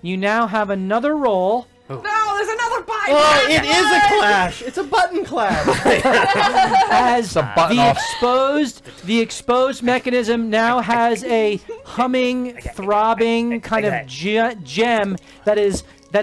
You now have another roll. No, there's another bite. Oh, it is a clash. It's a button clash. As button off. the exposed mechanism now has a humming, throbbing kind of gem that is I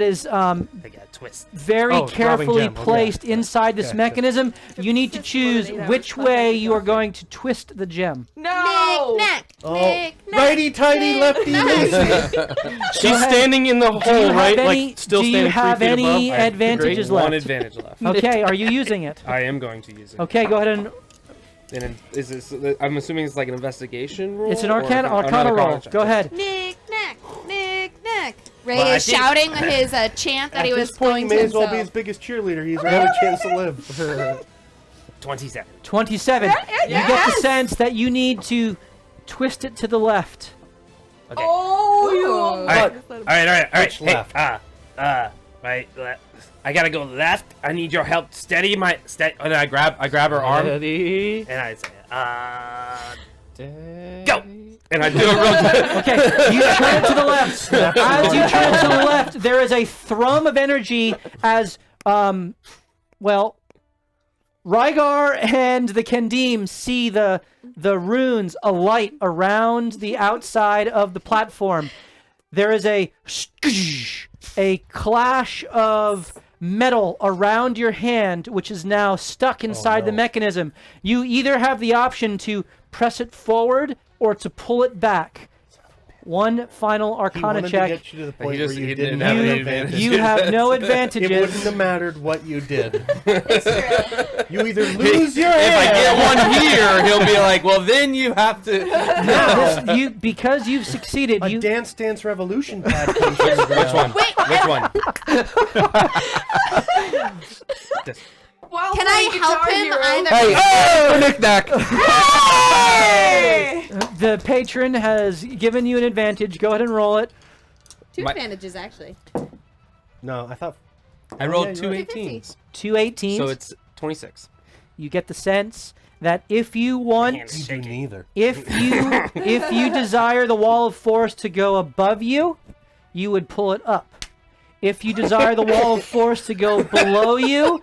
got a twist. very Oh, throbbing carefully gem, okay. placed inside this Okay. mechanism. You need to choose which way you are going to twist the gem. No. Knick-knack. Oh, Knick-knack. righty-tighty, lefty-loosey. She's ahead. standing in the hole, Do you have right? any, Like still do standing you have 3 feet any above. advantages One left? advantage left. Okay, are you using it? I am going to use it. Okay, go ahead and And is this? I'm assuming it's like an investigation roll. it's an or arcana another roll. check? Go ahead. Knick-knack. Knick-knack. Ray Well, I is think- shouting his chant that At he was this point, going he to may as well be himself. his biggest cheerleader. He's got a chance to live. 27. 27. You get the sense that you need to twist it to the left. Okay. Oh, All right. Which Hey, left? right, left. I gotta go left. I need your help. Steady my And I grab her arm Ready. and I say, go. And I do it real good. Okay, you turn it to the left. As you turn it to the left, there is a thrum of energy as, Rygar and the Kendim see the runes alight around the outside of the platform. There is a clash of metal around your hand, which is now stuck inside the mechanism. You either have the option to press it forward or to pull it back. One final Arcana To check. get you to the point just- where you he didn't didn't have have an any advantage. You have no It advantages. wouldn't have mattered what you did. It's true. You either lose your If I hand. get one here, he'll be like, well, then you have to. No, because you've succeeded. A You Dance Dance Revolution pad comes to the Which one? Wait, Which one? While can playing I help Guitar him Hero- either? Oh, knick-knack. The patron has given you an advantage. Go ahead and roll it. Two My- advantages, actually. No, I thought. I rolled yeah, two you're right. 18s. 2 18s. So it's 26. You get the sense that if you want, You do neither. if you desire the wall of force to go above you, you would pull it up. If you desire the wall of force to go below you,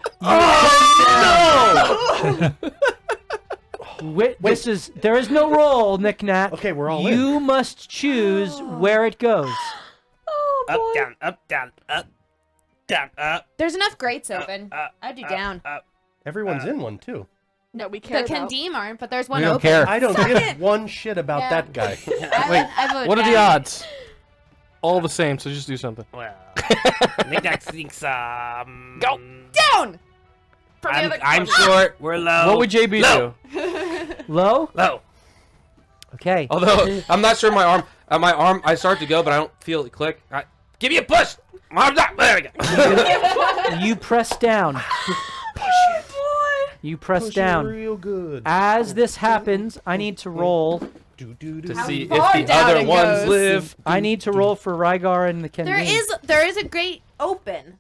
there is no roll, Knick-Knack. Okay, we're all You must choose where it goes. Oh, Up, boy. down, up, down, up, down, up. There's enough grates open. I'd do down. Everyone's in one too. No, we care The about. Kendim aren't, but there's one We don't open. care. I don't Suck give it. one shit about Yeah. that guy. I vote What are the down. odds? All the same, so just do something. Well, Knick-Knack thinks, Go. Down! From the other I'm corner. short, we're low. What would JB Low. do? Low? Low. Okay. Although, I'm not sure my arm, I start to go, but I don't feel it click. Give me a push. Arms up. There we go. You press down. You press Push it down. real good. As this happens, I need to roll. To see if far the down other it ones goes. live. I need to roll for Rygar and the Kendim. There is a grate open.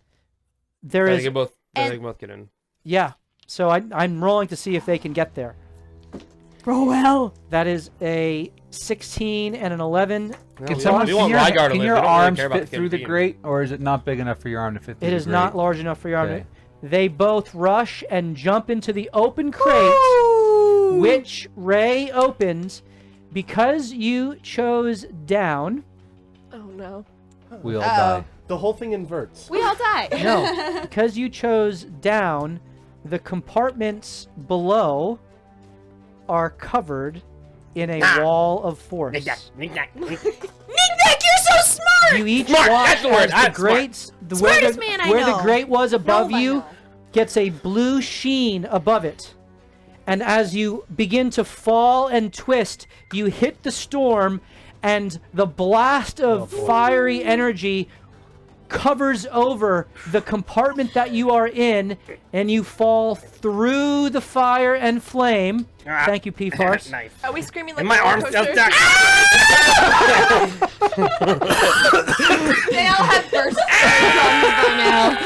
There They is, can both get in. yeah. So I'm rolling to see if they can get there. Roll well. That is a 16 and an 11. Can someone we want can your, Rygar to can live. your We don't really arms care about fit the through the Kendim. grate, or is it not big enough for your arm to fit through It the is grate? not large enough for your arm. Okay. They both rush and jump into the open crate, which Ray opens. Because you chose down. Oh no. We all Uh-oh. die. The whole thing inverts. We all die. No, because you chose down, the compartments below are covered in a wall of force. Knick-Knack. Knick-Knack. Knick-Knack, you're so smart! You each Smart, watch that's the word, as the that's smart. grates, Smartest man I where the know. grate was above No, I you, know. gets a blue sheen above it. And as you begin to fall and twist, you hit the storm, and the blast of fiery energy covers over the compartment that you are in, and you fall through the fire and flame. Ah. Thank you, P-Farce. Knife. Are we screaming like And my roller arm's still coasters? stuck. They all have burst by now.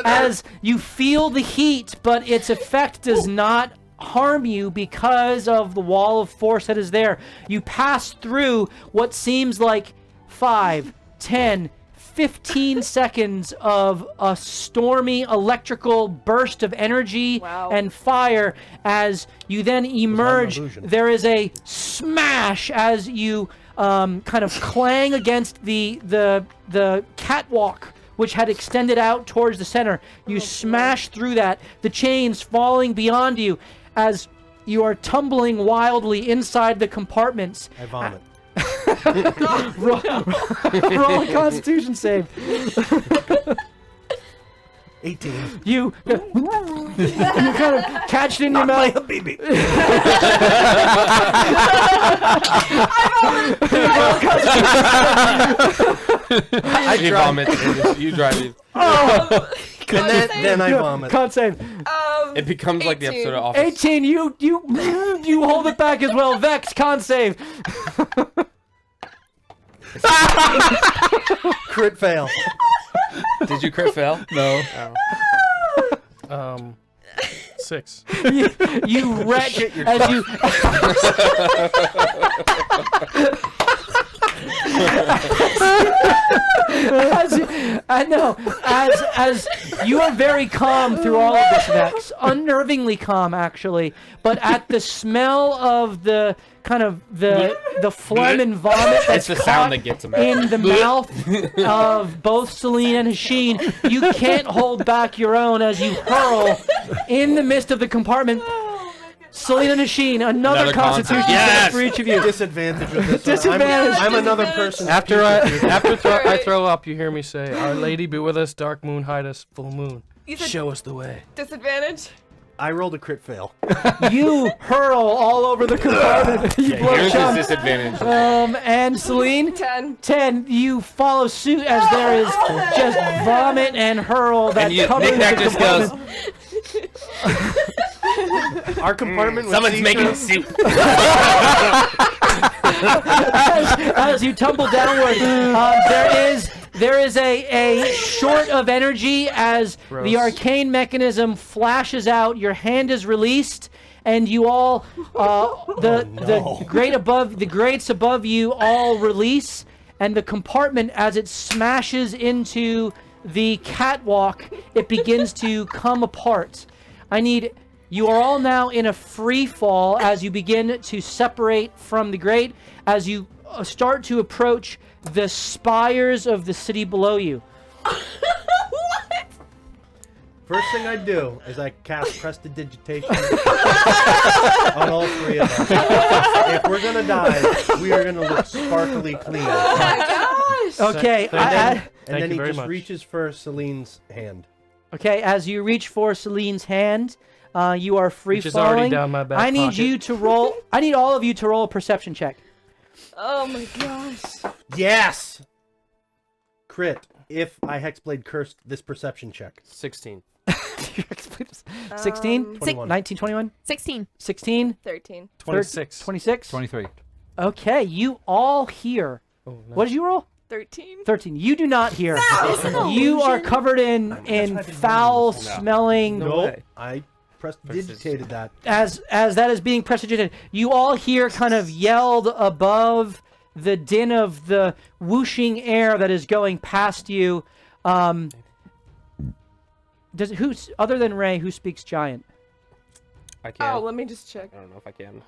As you feel the heat, but its effect does not harm you because of the wall of force that is there. You pass through what seems like 5, 10, 15 seconds of a stormy electrical burst of energy Wow. and fire. As you then emerge, illusion. there is a smash as you kind of clang against the catwalk, which had extended out towards the center. You smash through that, the chains falling beyond you as you are tumbling wildly inside the compartments. I vomit. Roll a Constitution save. 18. You kind of catch it in your mouth. baby. I You vomit. And you drive it. Oh, And then I vomit. Con save. It becomes like the 18. episode of Office. 18. You hold it back as well. Vex, con save. Crit fail. Did you crit fail? No. Oh. 6. You wreck as you. I know. As you are very calm through all of this, Vex, unnervingly calm actually. But at the smell of the kind of the phlegm and vomit that's the caught sound that gets him. in the mouth of both Celine and Hasheen, you can't hold back your own as you hurl in the midst of the compartment. Celine and Hasheen, another Constitution Yes! save for each of you. Disadvantage with this one. Disadvantage. I'm another person. After I throw up, you hear me say, "Our Lady be with us, dark moon hide us, full moon, You said show us the way." disadvantage? I rolled a crit fail. You hurl all over the compartment. You blow Here's his chunks. disadvantage. And Celine, 10. 10. You follow suit as there is just vomit and hurl that And you, covers Knick-Knack the just goes, compartment. Our compartment was someone's making soup. as you tumble downward, there is a short of energy as the arcane mechanism flashes out. Your hand is released, and you all the grates above you all release, and the compartment as it smashes into the catwalk, it begins to come apart. You are all now in a free fall as you begin to separate from the grate, as you start to approach the spires of the city below you. What? First thing I do is I cast prestidigitation on all three of us. If we're gonna die, we are gonna look sparkly clean. Oh my gosh! Okay, And Thank then you he very just much. reaches for Celine's hand. okay. As you reach for Celine's hand, you are free Which is already falling. down my back I need pocket. you to roll. I need all of you to roll a perception check. Oh my gosh. Yes! Crit. If I Hexblade cursed this perception check. 16. 16? 21. 19, 21? 16. 16? 13. 26. 26? 23. Okay, you all hear. Oh, no. What did you roll? 13. 13. You do not hear. It's an You are illusion. covered in foul-smelling. No Nope. way. I prestidigitated that. As that is being prestidigitated, you all hear kind of yelled above the din of the whooshing air that is going past you. Who's other than Ray? Who speaks giant? I can't. Oh, let me just check. I don't know if I can.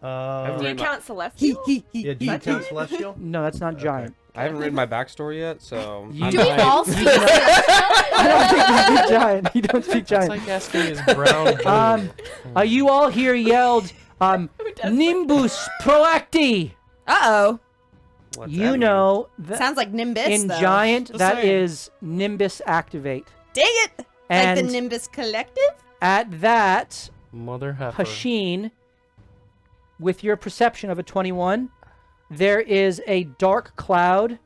Do you Read my- count Celestial? Yeah, do you count Celestial? No, that's not giant. I haven't read my backstory yet, so. You- I'm Do we not- all speak I don't think you speak giant. You don't speak It's giant. like asking his brown. You all hear yelled, Nimbus Proacti. Uh-oh. What's You that mean? know that Sounds like Nimbus, in though. giant Just that saying. is Nimbus activate. Dang it! Like And the Nimbus Collective? at that, Mother heifer. Hasheen, with your perception of a 21, there is a dark cloud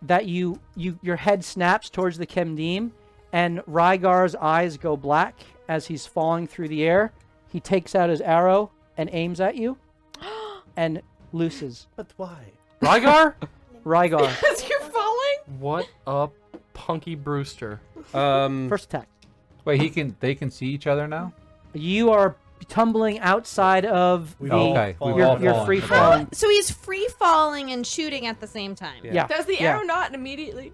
that your head snaps towards the Kemdim, and Rygar's eyes go black as he's falling through the air. He takes out his arrow and aims at you, and looses. But why? Rygar? Rygar, As you're falling? What a punky Brewster. first attack. Wait, they can see each other now? You are tumbling outside of We've the. all Okay, fallen. we've all You're fallen. free Okay. falling. So he's free falling and shooting at the same time. Yeah. Yeah. Does the yeah. arrow not immediately?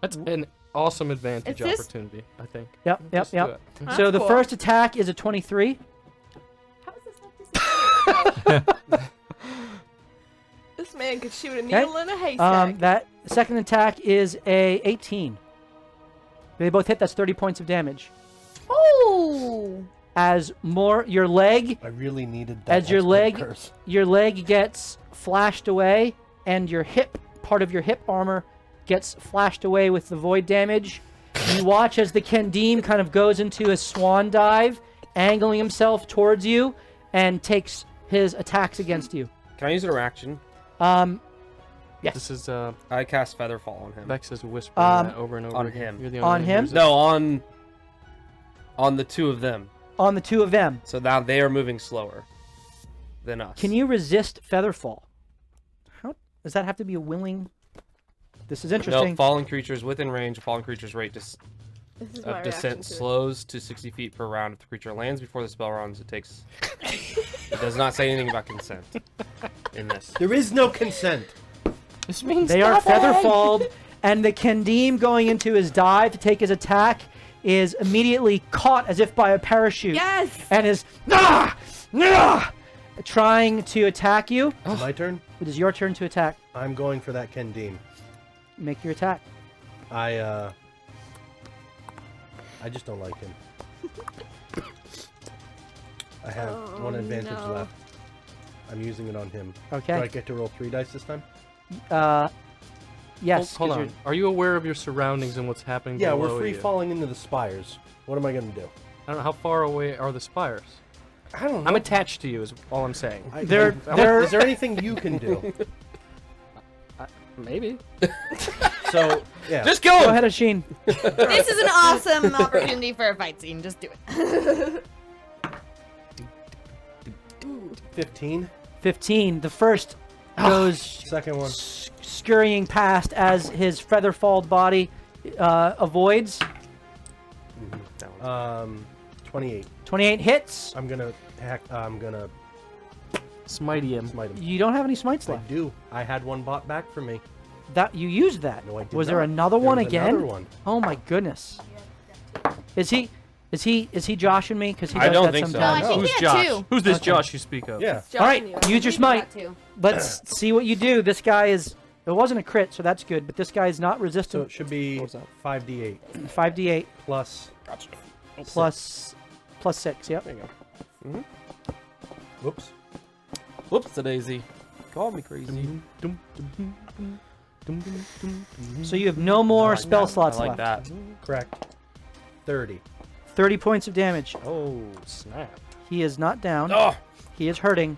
That's an awesome advantage Is this- opportunity, I think. Yep, yep, Just do yep. it. So the Cool. first attack is a 23. How is this not disadvantage? This man could shoot a needle in a haystack. That second attack is a 18. They both hit. That's 30 points of damage. Oh! As your leg I really needed that. As your Hexblade leg- curse. gets flashed away, and your part of your hip armor gets flashed away with the void damage. You watch as the Kendim kind of goes into a swan dive, angling himself towards you, and takes his attacks against you. Can I use a reaction? Yes. This is I cast Featherfall on him. Vex is whispering that over and over on again. him. You're the On only one who him? hears it. No, on the two of them. On the two of them. So now they are moving slower than us. Can you resist Featherfall? How does that have to be a willing? This is interesting. No, fallen creatures within range. A fallen creature's rate This is of my reaction descent to it. slows to 60 feet per round. If the creature lands before the spell runs, it takes. It does not say anything about consent in this. There is no consent. This means They are featherfalled, and the Kendim going into his dive to take his attack is immediately caught as if by a parachute. Yes! And is trying to attack you. My turn. It is your turn to attack. I'm going for that Kendim. Make your attack. I just don't like him. I have one advantage no. left. I'm using it on him. Do I Okay. get to roll 3 dice this time? Yes. Hold 'cause on. you're- Are you aware of your surroundings and what's happening Yeah, below we're free you? falling into the spires. What am I gonna do? I don't know how far away are the spires. I don't know. I'm attached to you is all I'm saying. They're- they're- Is there anything you can do? Maybe. So yeah. Just Go go! ahead, Asheen. This is an awesome opportunity for a fight scene. Just do it. 15. 15. The first goes Second one. scurrying past as his feather-falled body avoids. 28. 28 hits. I'm gonna Smitey him. smite him. You don't have any smites I left. do. I had one bought back for me. That you used that. No, I did Was there not. another There one was again? Another one. Oh my goodness. Is he joshing me? Because he I does don't that think so. sometimes. No, I think Who's he had Josh? two. Who's this Okay. Josh you speak of? Yeah. All right, Joshing you. use your smite. Too. Let's see what you do. This guy is. It wasn't a crit, so that's good. But this guy is not So resistant. it should be 5d8 5d8 plus. plus 6. Yep. There you go. Whoops. Whoops, a daisy. Call me crazy. So you have no more I like spell that. slots I like left. that. Correct. 30. 30 points of damage. Oh, snap. He is not down. Oh! He is hurting.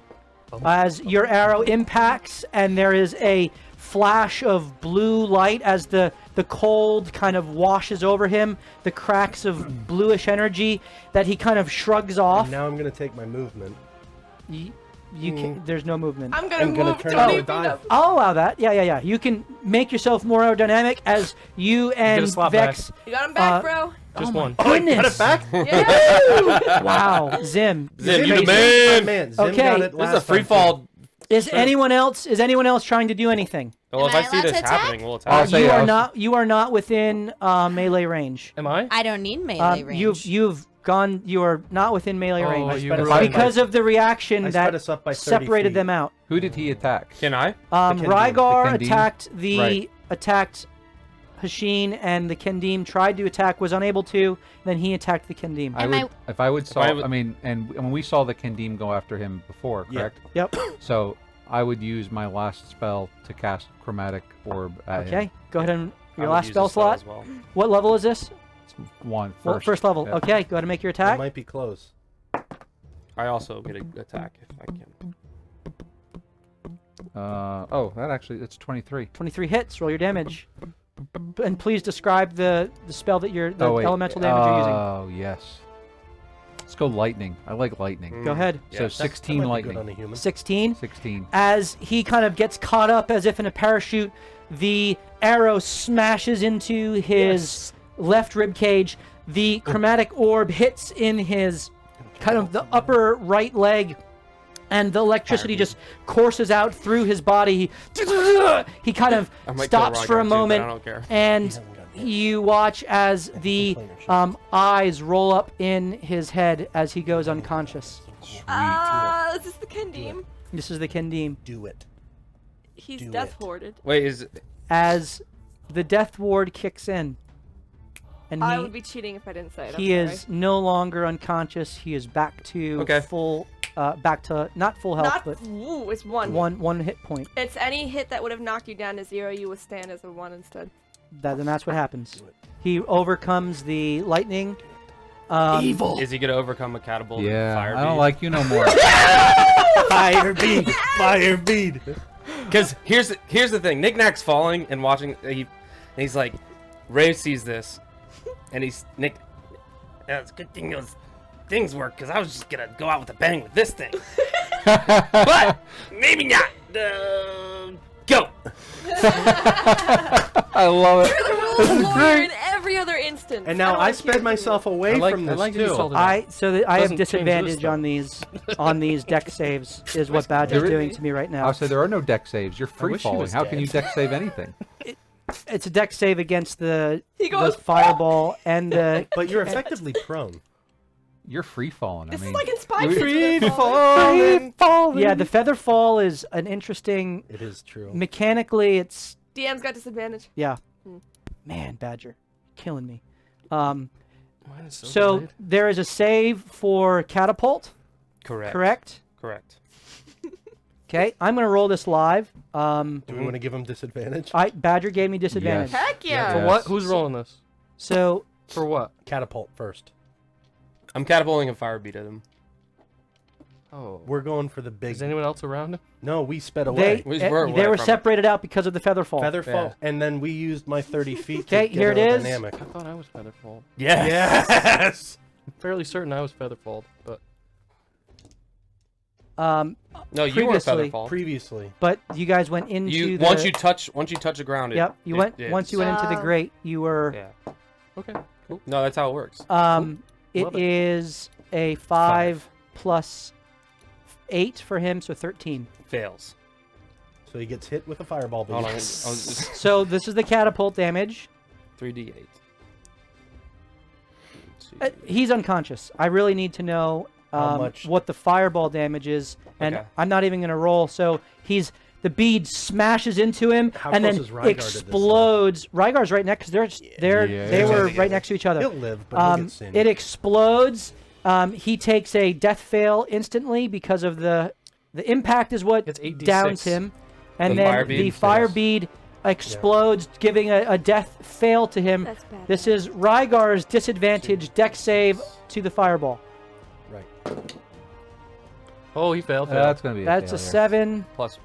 As your arrow impacts, and there is a flash of blue light as the cold kind of washes over him, the cracks of bluish energy that he kind of shrugs off. And now I'm gonna take my movement. You can, there's no movement. I'm gonna I'm gonna move turn 20 into a feet dive. up. I'll allow that. Yeah. You can make yourself more aerodynamic as you and slap Vex. You got him back, Uh, bro. Just oh one. My goodness. back? Yeah. Wow, Zim. Zim, you Zim, the man! man. Zim Okay. got it This is last a free time, fall. Is anyone else trying to do anything? Well, if Am I I see allowed this to attack? happening, we'll I'll attack. say You I are was- not. You are not within melee range. Am I? I don't need melee range. You've gone. You are not within melee Oh, range you sped us ruined up my- because of the reaction I that sped us up by 30 separated feet. them out. Who did he attack? Can I? Kendim. Rygar The Kendim? attacked Right. attacked Hasheen, and the Kendim tried to attack, was unable to. Then he attacked the Kendim. I Am would, if I would saw, I would- I mean, and when we saw the Kendim go after him before, Yeah. correct? Yep. So I would use my last spell to cast Chromatic Orb at him. Okay. Go ahead and I your would last use spell a spell slot. as well. What level is this? It's one Well, first. first level. Yeah. Okay. Go ahead and make your It attack. might be close. I also get an attack if I can. Oh, that actually, it's 23. 23 hits. Roll your damage. And please describe the spell that you're the Oh, wait. elemental damage you're using. Oh, yes. Let's go lightning. I like lightning. Go ahead. So Yeah. 16 That might be lightning. good on a human. 16. 16. As he kind of gets caught up as if in a parachute, the arrow smashes into his left rib cage. The chromatic orb hits in his kind of the upper right leg, and the electricity just courses out through his body. He kind of I might kill stops Rygar for a too, but moment, I don't care. and you watch as the eyes roll up in his head as he goes unconscious. Is this the Kendim? This is the Kendim. Do it. He's Do death it. warded. Wait, is As the death ward kicks in, and I he would be cheating if I didn't say it. he I'm is no longer unconscious. He is back to Okay. full, back to not full health, Not. but Ooh, it's one. one hit point. It's any hit that would have knocked you down to 0. You withstand as a 1 instead. Then that's what happens. He overcomes the lightning. is he gonna overcome a catapult? and Yeah, fire I don't beam? like you no more. Fire bead. Fire bead. Because here's the thing. Knick-Knack's falling and watching. He's like, Ray sees this, and he's Nick. It's a good thing those things work, because I was just gonna go out with a bang with this thing. But maybe not. Go. I love it. You're the rules lawyer in every other instance. And now don't I like sped hearing myself away from this that you too. called it out. I have Doesn't change this, disadvantage though. on these deck saves is what Badger's There- doing to me right now. I'll say there are no deck saves. You're free wish he falling. was How can dead. you deck save anything? It's a deck save against the He goes, fireball and the But you're effectively prone. You're free falling. This I mean, is like inspired. Free fall. yeah, the feather fall is an interesting It is true. mechanically. It's DM's got disadvantage. yeah, Hmm. man, Badger, killing me. Mine is So delayed. there is a save for catapult, Correct. correct? Correct. Okay, I'm gonna roll this live. Do we want to give him disadvantage? Badger gave me disadvantage. Yes. Heck yeah. For Yes. what? Who's rolling this? So For what? Catapult first. I'm catapulting a fire beat at him. Oh. We're going for the big. Is anyone else around him? No, we sped they away. We eh, were they away were from it. separated out because of the feather fall. Feather fall, Yeah. and then we used my 30 feet. to Okay, get here it is. Dynamic. I thought I was featherfalled. Yes. I'm fairly certain I was featherfalled, but Um, No, you weren't Previously- featherfall. Previously. but you guys went into You the. once you touch the ground. Yep, you went once you went into the Oh. grate. You were. Yeah. okay. Cool. No, that's how it works. It Love it. is a 5 plus 8 for him, so 13. Fails. So he gets hit with a fireball. Hold on. I beam. was just So this is the catapult damage. 3d8. He's unconscious. I really need to know How much? what the fireball damage is, and Okay. I'm not even going to roll. So the bead smashes into him, How and close then is Rygar to this, though? explodes. Rygar's right next. They Yeah. were Yeah. right next to each other. He'll live, but he'll get singed. It explodes. He takes a death fail instantly because of the impact is what It's 8d6. downs him, and The then fire bead the fire fails. bead explodes, giving a death fail to him. That's bad. This is Rygar's disadvantage deck save to the fireball. Right. Oh, he failed. That's going to be That's a failure. 7. Plus, if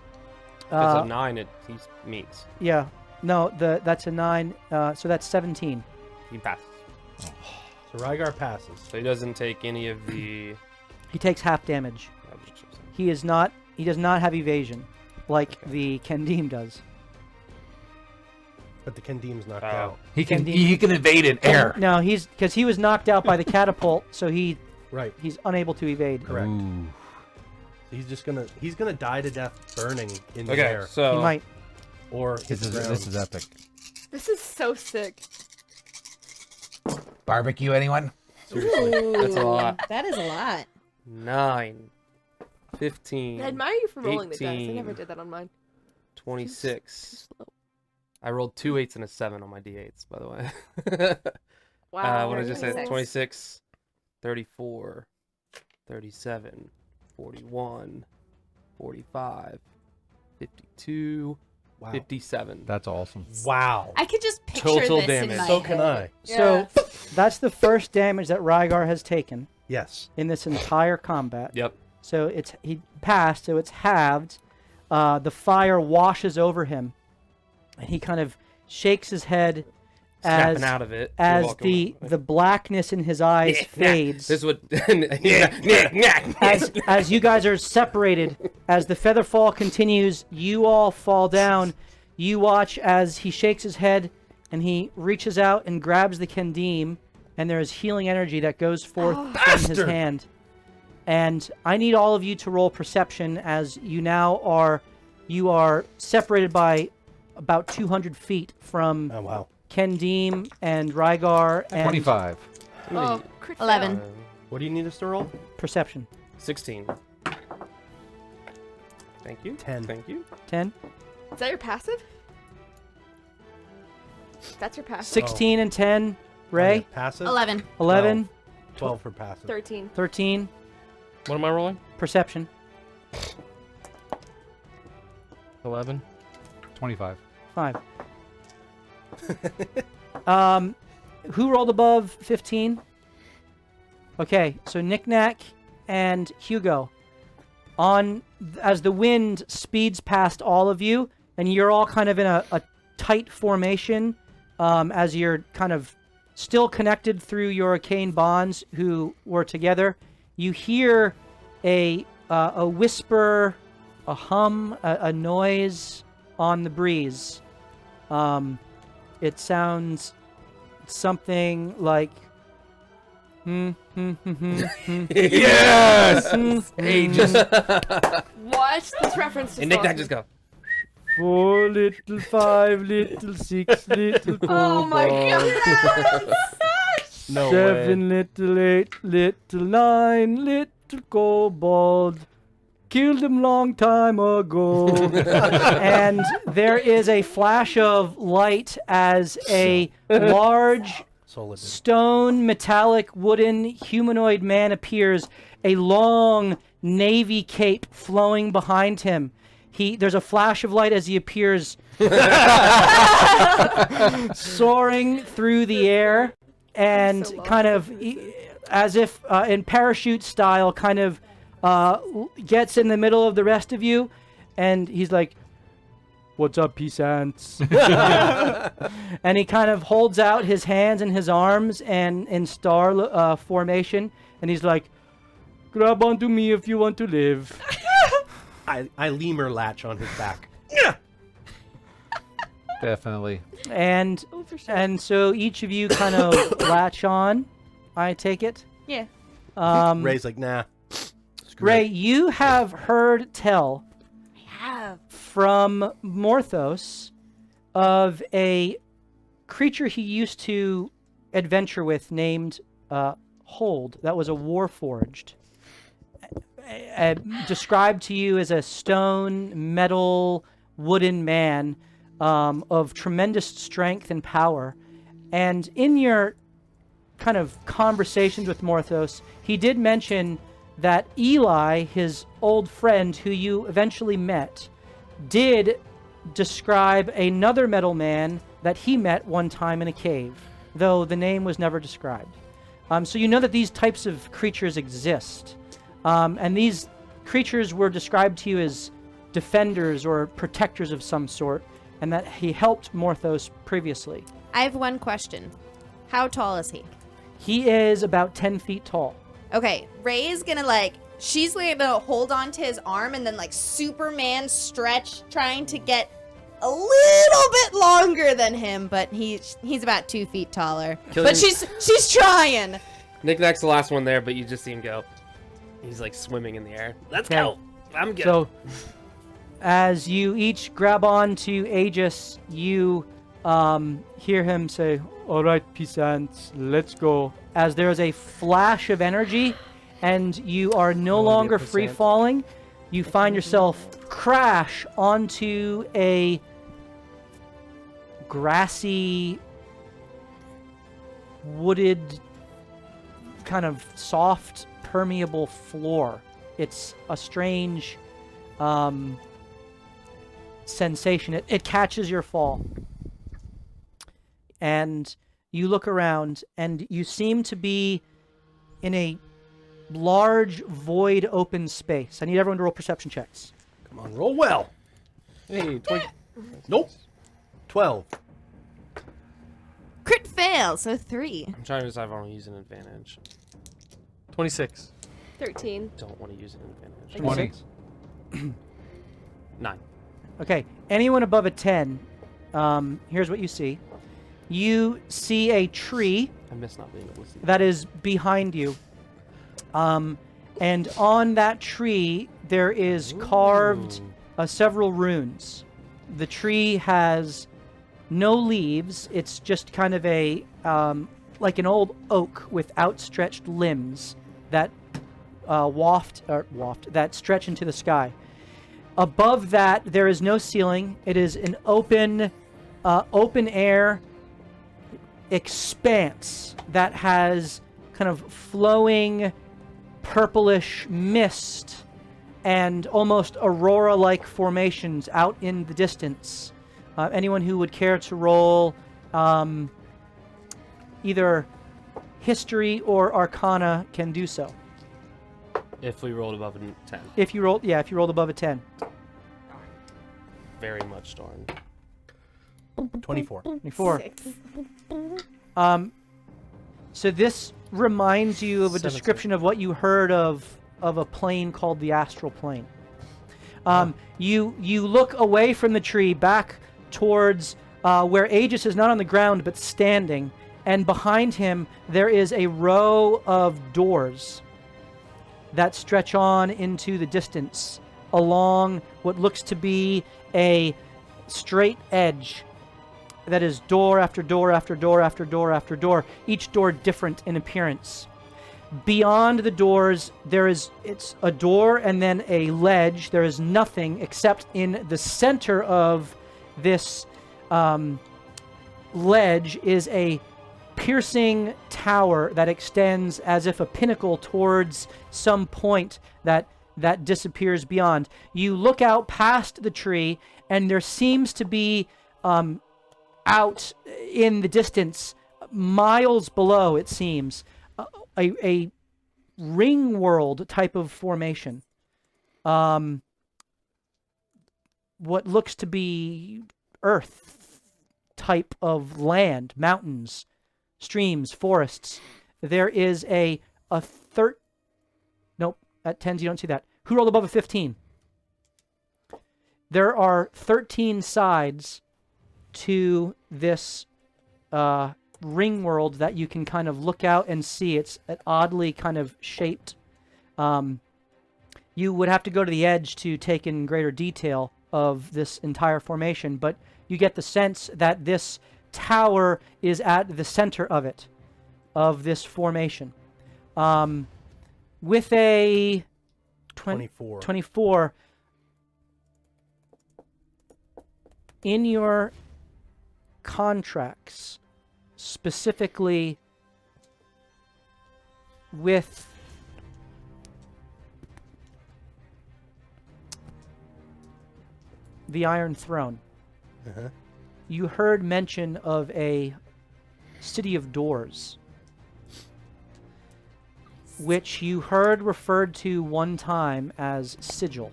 it's Uh, a 9, he meets. yeah, no, that's a 9. So that's 17. He passes. So Rygar passes. So he doesn't take any of the. He takes half damage. He does not have evasion, like the Kendim does. But the Kendim's knocked Oh. out. He can Kendine. evade in air. No, because he was knocked out by the catapult, so he's Right. unable to evade. Correct. Ooh. He's gonna die to death burning in the Okay, air, He so might. or hit This the ground. is epic. This is so sick. Barbecue, anyone? seriously, that's a lot. That is a lot. 9, 15, I admire you for rolling the dice. I 18. never did that on mine. 26. Slow. I rolled 2 8s and a 7 on my d8s, by the way. Wow. What did I just say? 26. 26, 34, 37, 41, 45, 52, Wow. 57. That's awesome. Wow. I could just picture Total this in damage. my So head. can I. So that's the first damage that Rygar has taken Yes. in this entire combat. Yep. So he passed, so it's halved. The fire washes over him, and he kind of shakes his head Snapping out of it. You're as welcome. the blackness in his eyes fades. This would. as you guys are separated, as the feather fall continues, you all fall down. You watch as he shakes his head and he reaches out and grabs the Kendim, and there is healing energy that goes forth from his Bastard! hand. And I need all of you to roll perception, as you now are separated by about 200 feet from Oh wow. Kendim and Rygar and 25. Oh, crit 11. fail. What do you need us to roll? perception. 16. Thank you. 10. Thank you. 10. Is that your passive? That's your passive. 16 and 10. Ray. Oh, yeah. Passive. 11. 11. 12 for passive. 13. 13. What am I rolling? Perception. 11. 25. 5. Who rolled above 15? Okay, so Knick-Knack and Hugo. as the wind speeds past all of you, and you're all kind of in a tight formation, as you're kind of still connected through your arcane bonds who were together, you hear a whisper, a hum, a noise on the breeze. It sounds something like Yes! Ages. What? This reference to And Nick, Sausage. just go. 4 little 5 little 6 little Oh my god! No 7 little 8 little 9 little kobold. Killed him long time ago. And there is a flash of light as a large stone, metallic, wooden, humanoid man appears, a long navy cape flowing behind him. There's a flash of light as he appears soaring through the air and kind of as if in parachute style kind of gets in the middle of the rest of you, and he's like, "What's up, peasants?" And he kind of holds out his hands and his arms and in star formation, and he's like, "Grab onto me if you want to live." I lemur latch on his back. Definitely. And Oh, for sure. and so each of you kind of latch on, I take it. Yeah. Ray's like, nah. Screw Ray, it. you have heard tell Have. from Morthos of a creature he used to adventure with named Hold. That was a warforged. Described to you as a stone, metal, wooden man of tremendous strength and power. And in your kind of conversations with Morthos, he did mention that Eli, his old friend who you eventually met, did describe another metal man that he met one time in a cave, though the name was never described. So you know that these types of creatures exist. And these creatures were described to you as defenders or protectors of some sort, and that he helped Morthos previously. I have one question. How tall is he? He is about 10 feet tall. Okay, Ray's gonna she's gonna hold on to his arm and then Superman stretch, trying to get a little bit longer than him, but he's about 2 feet taller. Killing- But she's trying. Knick-Knack's the last one there, but you just see him go. He's like swimming in the air. Let's Okay. go. I'm good. So, as you each grab on to Aegis, you hear him say, "All right, peasants, let's go." As there is a flash of energy, and you are no longer free falling, you find yourself crash onto a grassy, wooded, kind of soft, permeable floor. It's a strange sensation. It catches your fall. And you look around, and you seem to be in a large, void, open space. I need everyone to roll perception checks. Come on, roll well. Hey, 20. Nope. 12. Crit fail, so 3. I'm trying to decide if I want to use an advantage. 26. 13. Don't want to use an advantage. 20. 9. Okay, anyone above a 10, here's what you see. You see a tree I miss not being able to see. that is behind you. And on that tree, there is carved several runes. The tree has no leaves. It's just kind of a like an old oak with outstretched limbs that that stretch into the sky. Above that, there is no ceiling. It is an open air expanse that has kind of flowing purplish mist and almost aurora-like formations out in the distance. Anyone who would care to roll either history or arcana can do so. If we rolled above a 10. If you rolled above a 10. Very much darn. 24. 24. 6. So this reminds you of a 17. description of what you heard of a plane called the astral plane. You look away from the tree back towards where Aegis is not on the ground but standing, and behind him there is a row of doors that stretch on into the distance along what looks to be a straight edge that is door after door after door after door after door, each door different in appearance. Beyond the doors, it's a door and then a ledge. There is nothing except in the center of this ledge is a piercing tower that extends as if a pinnacle towards some point that disappears beyond. You look out past the tree, and there seems to be out in the distance, miles below, it seems, a ring world type of formation. What looks to be Earth type of land, mountains, streams, forests. There is nope, at 10s you don't see that. Who rolled above a 15? There are 13 sides to this ring world that you can kind of look out and see. It's oddly kind of shaped. You would have to go to the edge to take in greater detail of this entire formation, but you get the sense that this tower is at the center of it, of this formation. With a 24. In your contracts, specifically with the Iron Throne, you heard mention of a city of doors, which you heard referred to one time as Sigil.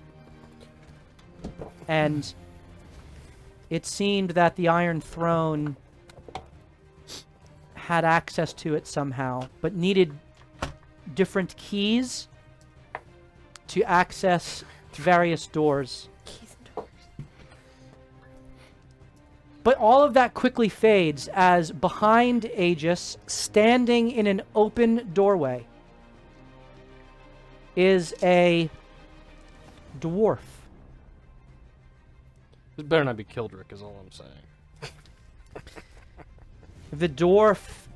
And it seemed that the Iron Throne had access to it somehow, but needed different keys to access various doors. But all of that quickly fades as behind Aegis, standing in an open doorway, is a dwarf. This better not be Kildrick, is all I'm saying. The dwarf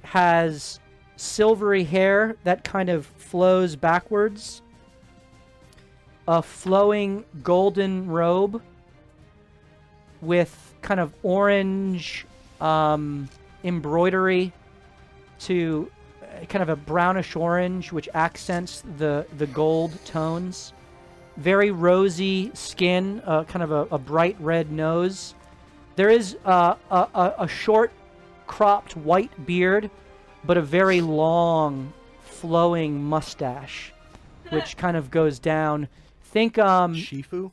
has silvery hair that kind of flows backwards, a flowing golden robe with kind of orange embroidery to kind of a brownish orange, which accents the gold tones. Very rosy skin, kind of a bright red nose. There is a short, cropped white beard, but a very long, flowing mustache, which kind of goes down. Think Shifu?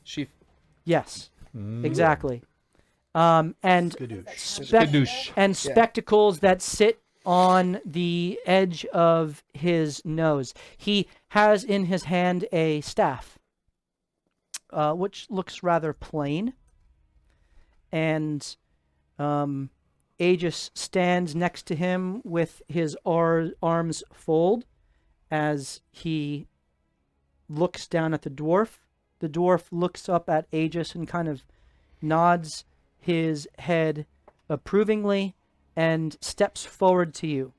yes, exactly. And Skadoosh. and spectacles that sit on the edge of his nose. He has in his hand a staff, which looks rather plain. And Aegis stands next to him with his arms fold as he looks down at the dwarf. The dwarf looks up at Aegis and kind of nods his head approvingly and steps forward to you.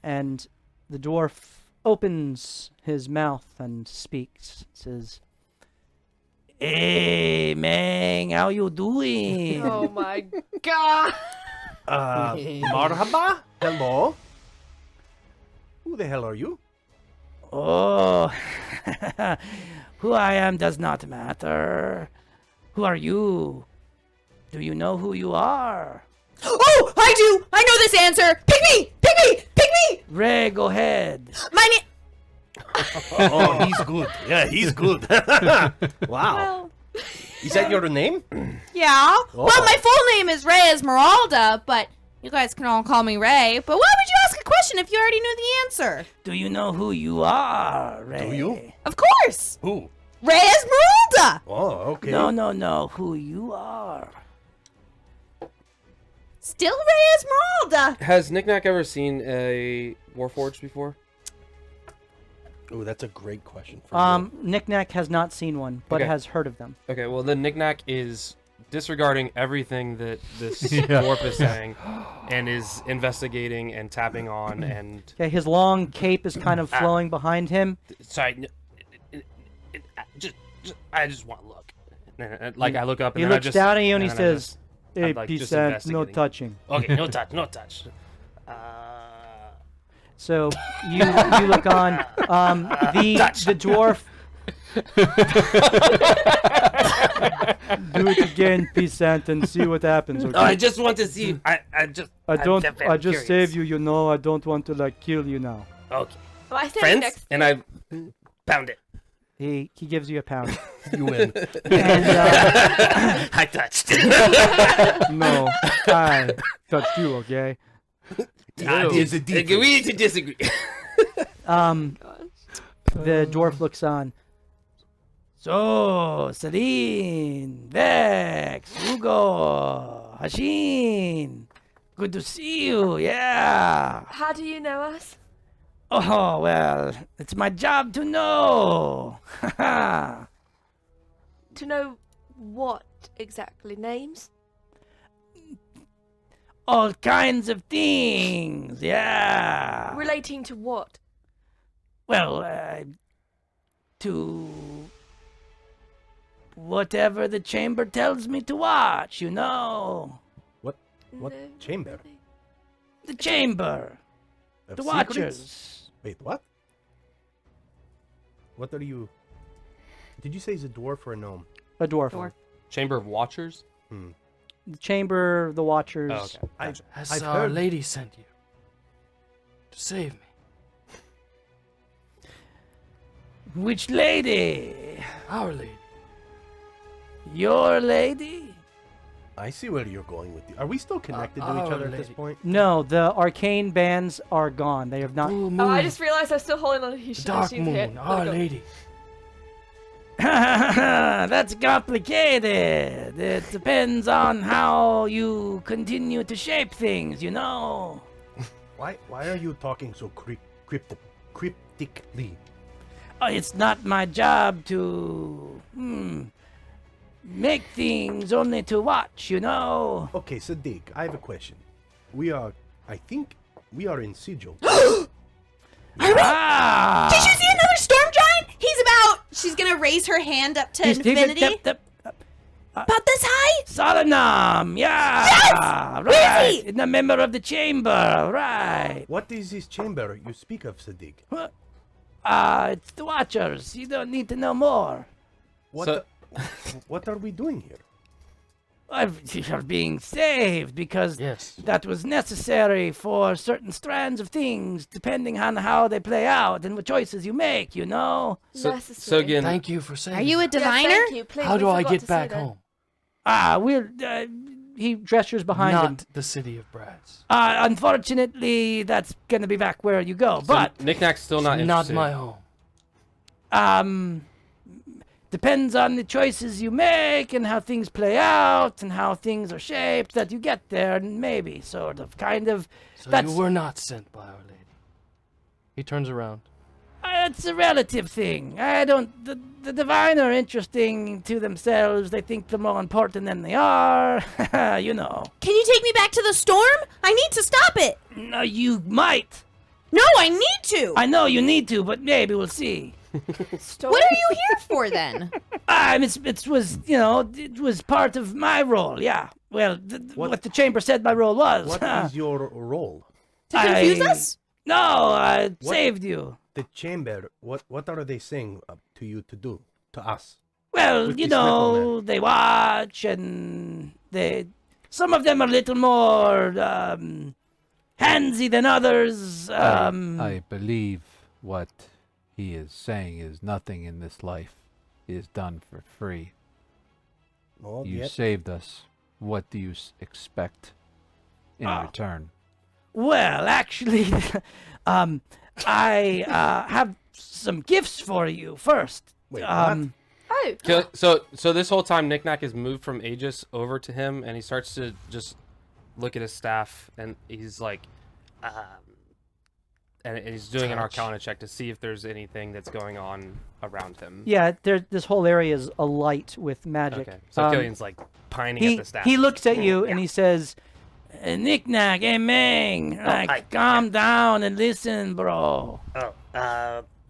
And the dwarf opens his mouth and speaks. Says, "Hey, man, how you doing?" Oh my god! Marhaba? Hello? Who the hell are you? Oh, who I am does not matter. Who are you? Do you know who you are? Oh, I do! I know this answer! Pick me! Pick me! Pick me! Ray, go ahead. My name... Oh, he's good. Yeah, he's good. Wow. Well, Is that your name? yeah. Oh. Well, my full name is Ray Esmeralda, but you guys can all call me Ray. But why would you ask a question if you already knew the answer? Do you know who you are, Ray? Do you? Of course. Who? Ray Esmeralda. Oh, okay. No. Who you are? Still Ray Esmeralda. Has Knick-Knack ever seen a Warforged before? Oh, that's a great question. For Knick-Knack has not seen one, but Okay. has heard of them. Okay, well then Knick-Knack is disregarding everything that this Yeah. dwarf is saying, and is investigating and tapping on and. Okay, his long cape is kind of flowing behind him. Sorry. I just want to look. Like I look up and He then I looks just, down at you and he then I says, I'm, "Hey, like, just P-Sand, no investigating." touching." Okay, no touch, no touch. So you look on. The dwarf. Do it again, P-Sand, and see what happens. Okay? I just want to see. I just. I I'm just curious. saved you. You know, I don't want to like kill you now. Okay. Am I standing Friends? next? and I Pound it. He gives you a pound. you win. And I touched. no, I touched you. Okay. Is it deep? We need to disagree. The dwarf looks on. So, Celine, Vex, Hugo, Hashin, good to see you, yeah. How do you know us? Oh, well, it's my job to know. To know what exactly? Names? All kinds of things, yeah. Relating to what? Well, to whatever the chamber tells me to watch, you know. What No. chamber? The chamber. Of The secrets? Watchers. Wait, what? What are you? Did you say he's a dwarf or a gnome? A dwarf. Dwarf. Chamber of Watchers. The chamber, the Watchers. Oh, okay. Gotcha. I've Has heard- Our Lady sent you to save me? Which lady? Our Lady. Your lady? I see where you're going with you. Are we still connected to each Our other at this lady. point? No, the arcane bands are gone. They have not. Blue Moon. Oh, I just realized I'm still holding on to his Dark shoes here. Moon. Our Let go. Lady. That's complicated. It depends on how you continue to shape things, you know. Why are you talking so cryptically? Oh, it's not my job to make things, only to watch, you know. Okay, Sadiq, I have a question. I think we are in Sigil. Ah! Did you see another storm giant? He's about. She's gonna raise her hand up to infinity. About this high? Solanam, yeah. Yes! Right. Where is he? In the member of the chamber, right. What is this chamber you speak of, Sadiq? It's the Watchers. You don't need to know more. What So- what are we doing here? You're being saved because Yes. that was necessary for certain strands of things, depending on how they play out and what choices you make, you know? So Necessary. again, Thank you for saying. Are you a Yes, diviner? thank you. Please, How we do I forgot get to say back that. home? We're. He gestures behind him. Not the city of brass. Unfortunately, that's gonna be back where you go. But Knick-Knack's still not Not interested. my home. depends on the choices you make and how things play out and how things are shaped that you get there. And maybe, sort of, kind of. So That's you were not sent by Our Lady. He turns around. It's a relative thing. I don't. The divine are interesting to themselves. They think they're more important than they are. You know. Can you take me back to the storm? I need to stop it. No, you might. No, I need to. I know you need to, but maybe we'll see. Storm? What are you here for then? It was part of my role. Yeah. Well, what the chamber said my role was. What is your role? To confuse us? No, I saved you. The chamber. What are they saying to you to do to us? Well, With you this little know, they watch and some of them are a little more handsy than others. I believe what he is saying is nothing in this life is done for free. Well, You yet. saved us. What do you expect in return? Well, actually, I have some gifts for you first. Wait, Oh, So this whole time, Knick-Knack has moved from Aegis over to him, and he starts to just look at his staff, and he's like, and he's doing an Arcana check to see if there's anything that's going on around him. Yeah, this whole area is alight with magic. Okay, so Killian's like pining at the staff. He looks at you and he says, Knick-Knack, hey, Mang, like, calm down and listen, bro.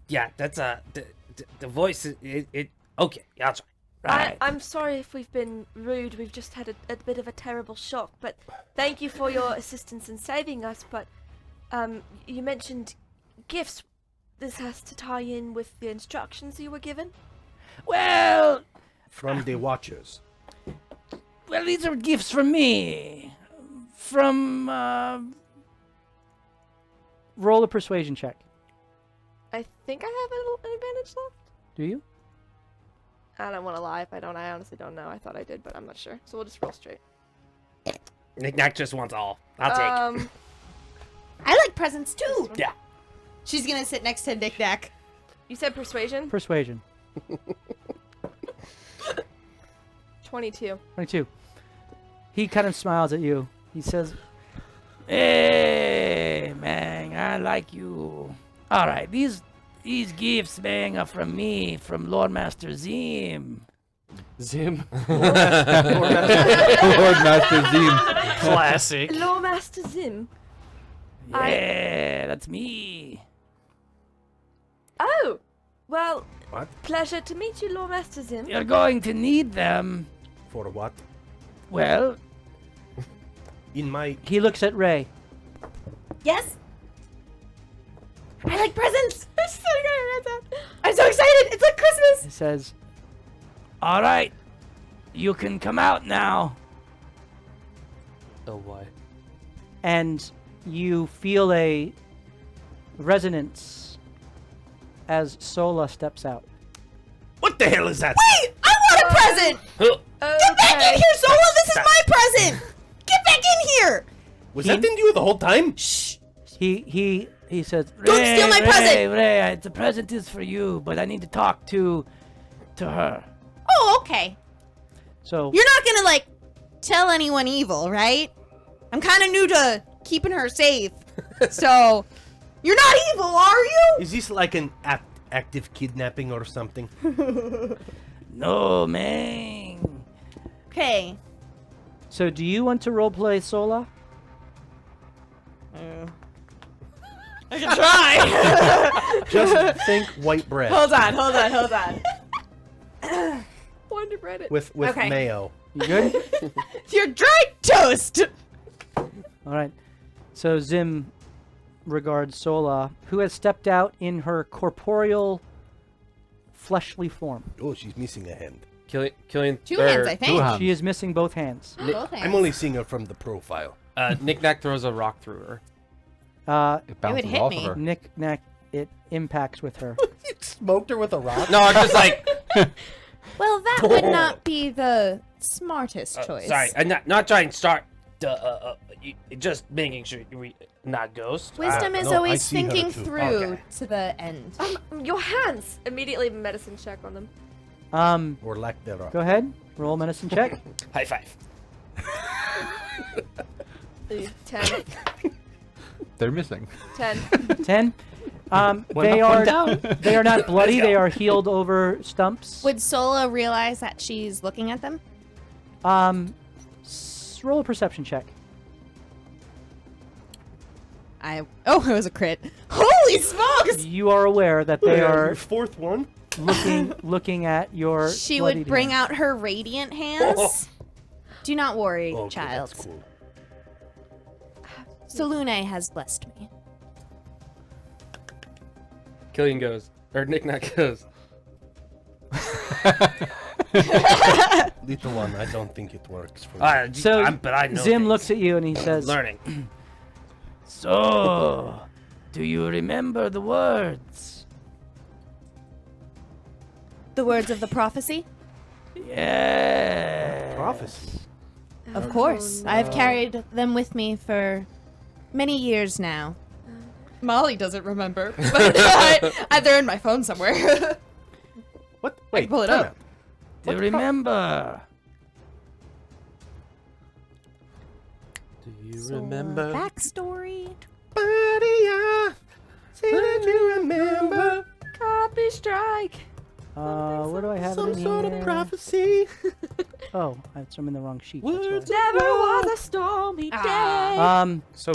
Yeah, that's the voice. It okay. Yeah, that's Right. I'm sorry if we've been rude. We've just had a bit of a terrible shock. But thank you for your assistance in saving us. But you mentioned gifts. This has to tie in with the instructions you were given. Well, From the Watchers. these are gifts from me. From, roll a persuasion check. I think I have an advantage left. Do you? I don't want to lie if I don't. I honestly don't know. I thought I did, but I'm not sure. So we'll just roll straight. Knick-Knack just wants all. I'll take. I like presents too. Yeah. She's gonna sit next to Knick-Knack. You said persuasion? Persuasion. 22. 22. He kind of smiles at you. He says, hey, Mang, I like you. All right, these gifts, Mang, are from me, from Lord Master Zim. Zim. Lord Master Zim. Classic. Lord Master Zim. Yeah, that's me. Oh! Well, What? pleasure to meet you, Lord Master Zim. You're going to need them. For what? Well, In my... he looks at Ray. Yes. I like presents. I'm so excited. It's like Christmas. He says, all right, you can come out now. Oh, why? And you feel a resonance as Sola steps out. What the hell is that? Wait, I want a present. Get back in here, Sola. This is my present. Get back in here. Was that in you the whole time? Shh. He says, Don't steal my present!" Ray, the present is for you, but I need to talk to her. Oh, okay. So You're not gonna like tell anyone evil, right? I'm kind of new to keeping her safe, so you're not evil, are you? Is this like an active kidnapping or something? no, man. Okay. So do you want to roleplay Sola? I can try. Just think white bread hold on. Wonder bread it. with Okay. mayo. You good? You're dry toast. All right. So Zim regards Sola, who has stepped out in her corporeal, fleshly form. Oh, she's missing a hand. Killian. Two hands, I Two think. hands. She is missing both hands. Both hands. I'm only seeing her from the profile. Knick-Knack throws a rock through her. It bounces hit off me. of her. Knick-Knack, it impacts with her. You smoked her with a rock? No, I'm just like, Well, that would not be the smartest choice. Sorry, I'm not trying to start. Just making sure we not ghost. Wisdom is no, I always see her thinking too. through Okay. to the end. Your hands! Immediately medicine check on them. Or lack thereof. Go ahead. Roll medicine check. High five. 10. They're missing. 10. 10. They are not bloody. They are healed over stumps. Would Sola realize that she's looking at them? Roll a perception check. It was a crit. Holy smokes! You are aware that they Your are fourth one? looking at your. She would bloodied bring hand. out her radiant hands. Do not worry, Okay, child. that's cool. Salune has blessed me. Killian goes, or Knick-Knack goes. Little one, I don't think it works for you. So but I know Zim things. looks at you and he says, Learning. "So, do you remember the words The words of the prophecy? Yeah. Prophecy. Of course. I have carried them with me for many years now. Molly doesn't remember, but they're in my phone somewhere. What? I Wait, can pull it time up. out. To remember. Do you So, remember? backstory? Buddy, say that you remember Copy strike. Where do I have some it in sort here? of prophecy. Oh, I'm in the wrong sheet. That's Words why. Never was a stormy day. So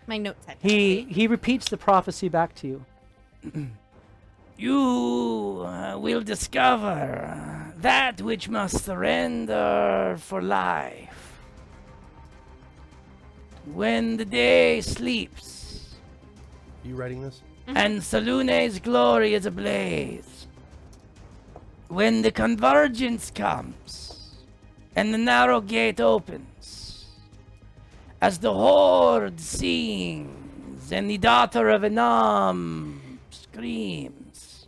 My notes had he repeats the prophecy back to you. You will discover that which must surrender for life. When the day sleeps You writing this? and Salune's glory is ablaze. When the convergence comes and the narrow gate opens, as the horde sings and the daughter of Enam screams,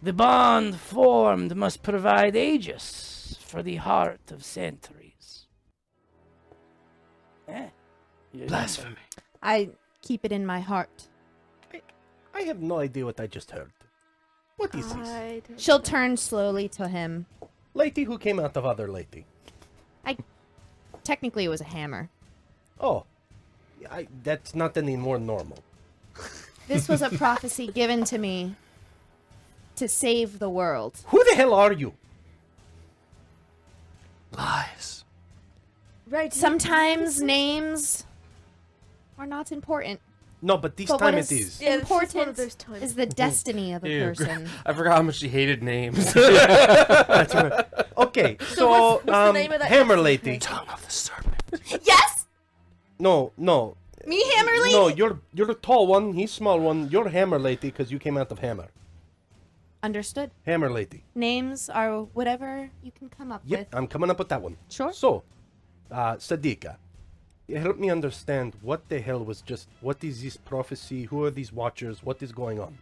the bond formed must provide aegis for the heart of centuries. Blasphemy. I keep it in my heart. I have no idea what I just heard. What is this? I don't She'll turn slowly to him. Lady who came out of other lady. Technically, it was a hammer. Oh, that's not any more normal. This was a prophecy given to me to save the world. Who the hell are you? Lies. Right. Sometimes names are not important. No, but this But time what it is. Yeah, this is one of Important those times. is the destiny of a Ew. person. I forgot how much she hated names. That's right. Okay, so what's the name of that hammer next lady. thing? Tongue of the serpent. Yes! No. Me, Hammerly? No, you're the tall one. He's small one. You're hammer lady because you came out of hammer. Understood. Hammer lady. Names are whatever you can come up Yep, with. I'm coming up with that one. Sure. So, Sadika, help me understand what the hell was just. What is this prophecy? Who are these watchers? What is going on?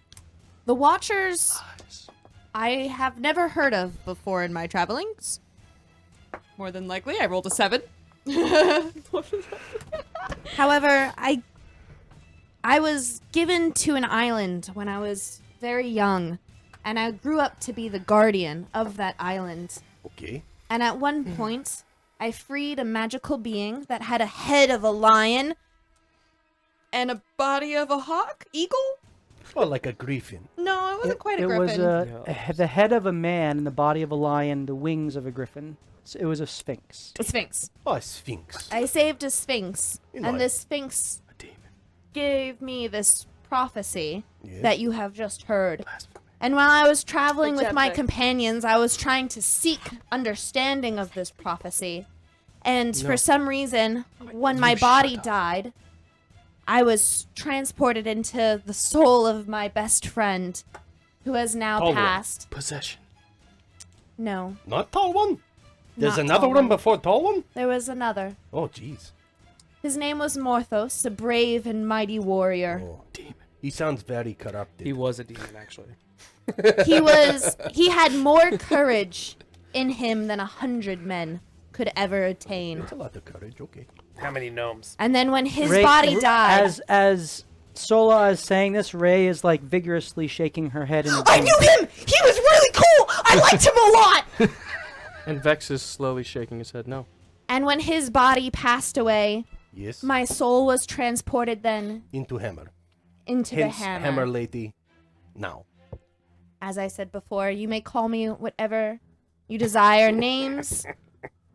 The Watchers, Lies. I have never heard of before in my travelings. More than likely, I rolled a 7. However, I was given to an island when I was very young, and I grew up to be the guardian of that island. Okay. And at one point, I freed a magical being that had a head of a lion. And a body of a hawk? Eagle? Oh, like a griffin. No, it wasn't quite a It was griffin. the head of a man and the body of a lion, the wings of a griffin. It was a sphinx. A sphinx. Oh, a sphinx. I saved a sphinx, You and know, this sphinx A demon. gave me this prophecy Yes. that you have just heard. Blasphemy. And while I was traveling Good with job, my Vic. companions, I was trying to seek understanding of this prophecy. And No. for some reason, when my You body shut up. died, I was transported into the soul of my best friend, who has now Tall one. passed. Possession. No, Not tall one. There's Not another tall one one. before tall one. there was another. Oh, jeez. His name was Morthos, a brave and mighty warrior. Oh, Demon. he sounds very corrupted. He was a demon, actually. He had more courage in him than 100 men could ever attain. It's a lot of courage. Okay. How many gnomes? And then when his Ray- body died, As Sola is saying this, Ray is like vigorously shaking her head in I agreement. knew him! He was really cool! I liked him a lot! And Vex is slowly shaking his head. No. And when his body passed away, Yes. my soul was transported then Into hammer. into Hence, the hammer. hammer lady. Now. As I said before, you may call me whatever you desire. Names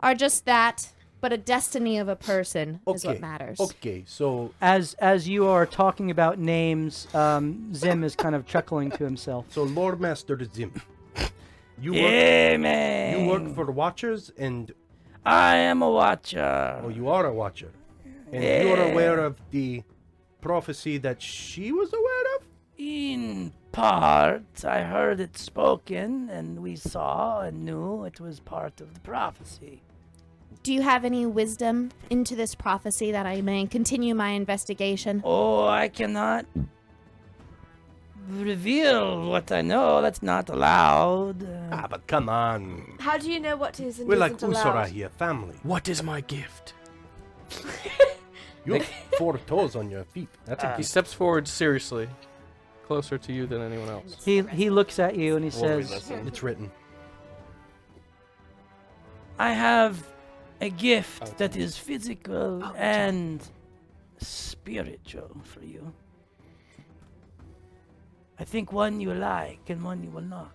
are just that, but a destiny of a person is Okay. what matters. Okay. So As you are talking about names, Zim is kind of chuckling to himself. Lord Master Zim. You work. Amen. You work for Watchers, and I am a watcher. you are a Watcher, and you are aware of the prophecy that she was aware of. In part, I heard it spoken, and we saw and knew it was part of the prophecy. Do you have any wisdom into this prophecy that I may continue my investigation? Oh, I cannot reveal what I know. That's not allowed. But come on. How do you know what is and We're like isn't Usora allowed? here, family. What is my gift? You have 4 toes on your feet. That's a He gift. steps forward seriously, closer to you than anyone else. He looks at you and he Will we says, listen? It's written. I have a gift that is physical and spiritual for you. I think one you like and one you will not.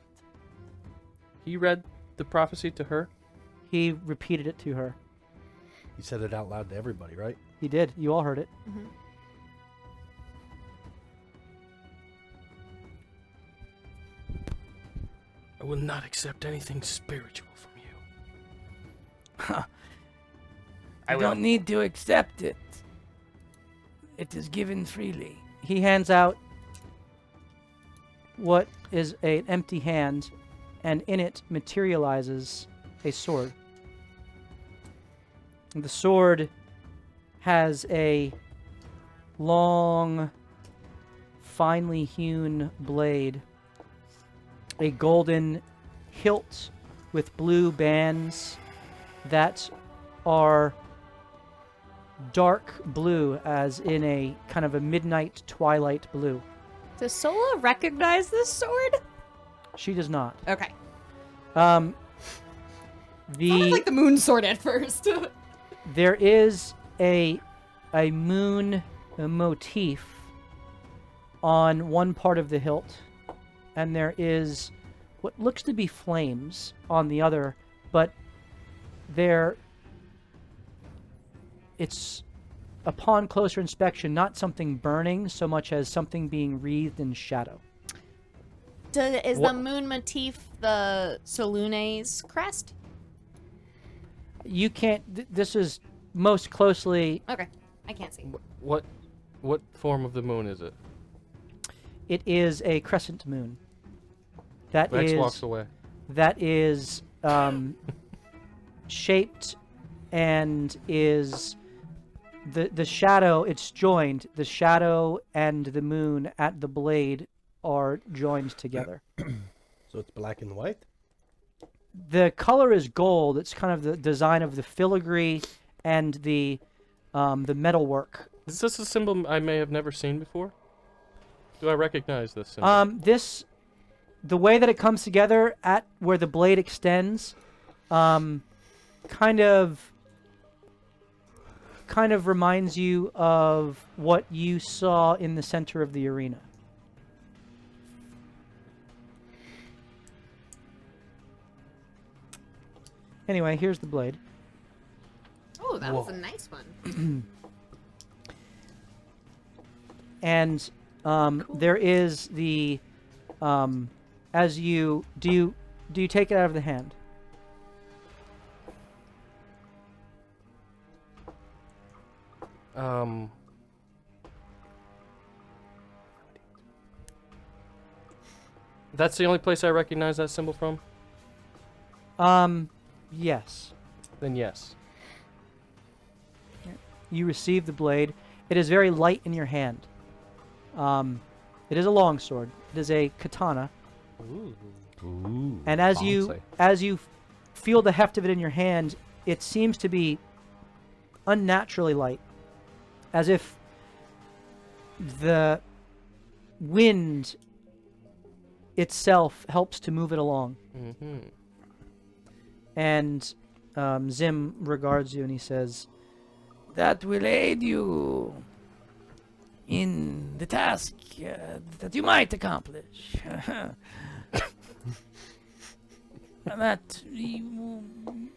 He read the prophecy to her. he repeated it to her. He said it out loud to everybody, right? He did. You all heard it. I will not accept anything spiritual from you. I don't need to accept it. It is given freely. He hands out what is an empty hand, and in it materializes a sword. The sword has a long, finely hewn blade, a golden hilt with blue bands that are dark blue, as in a kind of a midnight twilight blue. Does Sola recognize this sword? She does not. Okay. The Sounded like the moon sword at first. there is a moon motif on one part of the hilt, and there is what looks to be flames on the other, but it's, upon closer inspection, not something burning so much as something being wreathed in shadow. Is the moon motif the Solune's crest? You can't. This is most closely. Okay, I can't see. What form of the moon is it? It is a crescent moon. That Vex is walks away. that is shaped and is the shadow. It's joined. The shadow and the moon at the blade are joined together. So it's black and white? The color is gold. It's kind of the design of the filigree and the metalwork. Is this a symbol I may have never seen before? Do I recognize this symbol? The way that it comes together at where the blade extends, kind of reminds you of what you saw in the center of the arena. Anyway, here's the blade. Oh, that was a nice one. And there is the as you do you take it out of the hand? That's the only place I recognize that symbol from? Yes. Then yes. You receive the blade. It is very light in your hand. It is a long sword. It is a katana. Ooh. And as you feel the heft of it in your hand, it seems to be unnaturally light, as if the wind itself helps to move it along. Mm-hmm. And Zim regards you and he says, That will aid you in the task that you might accomplish. That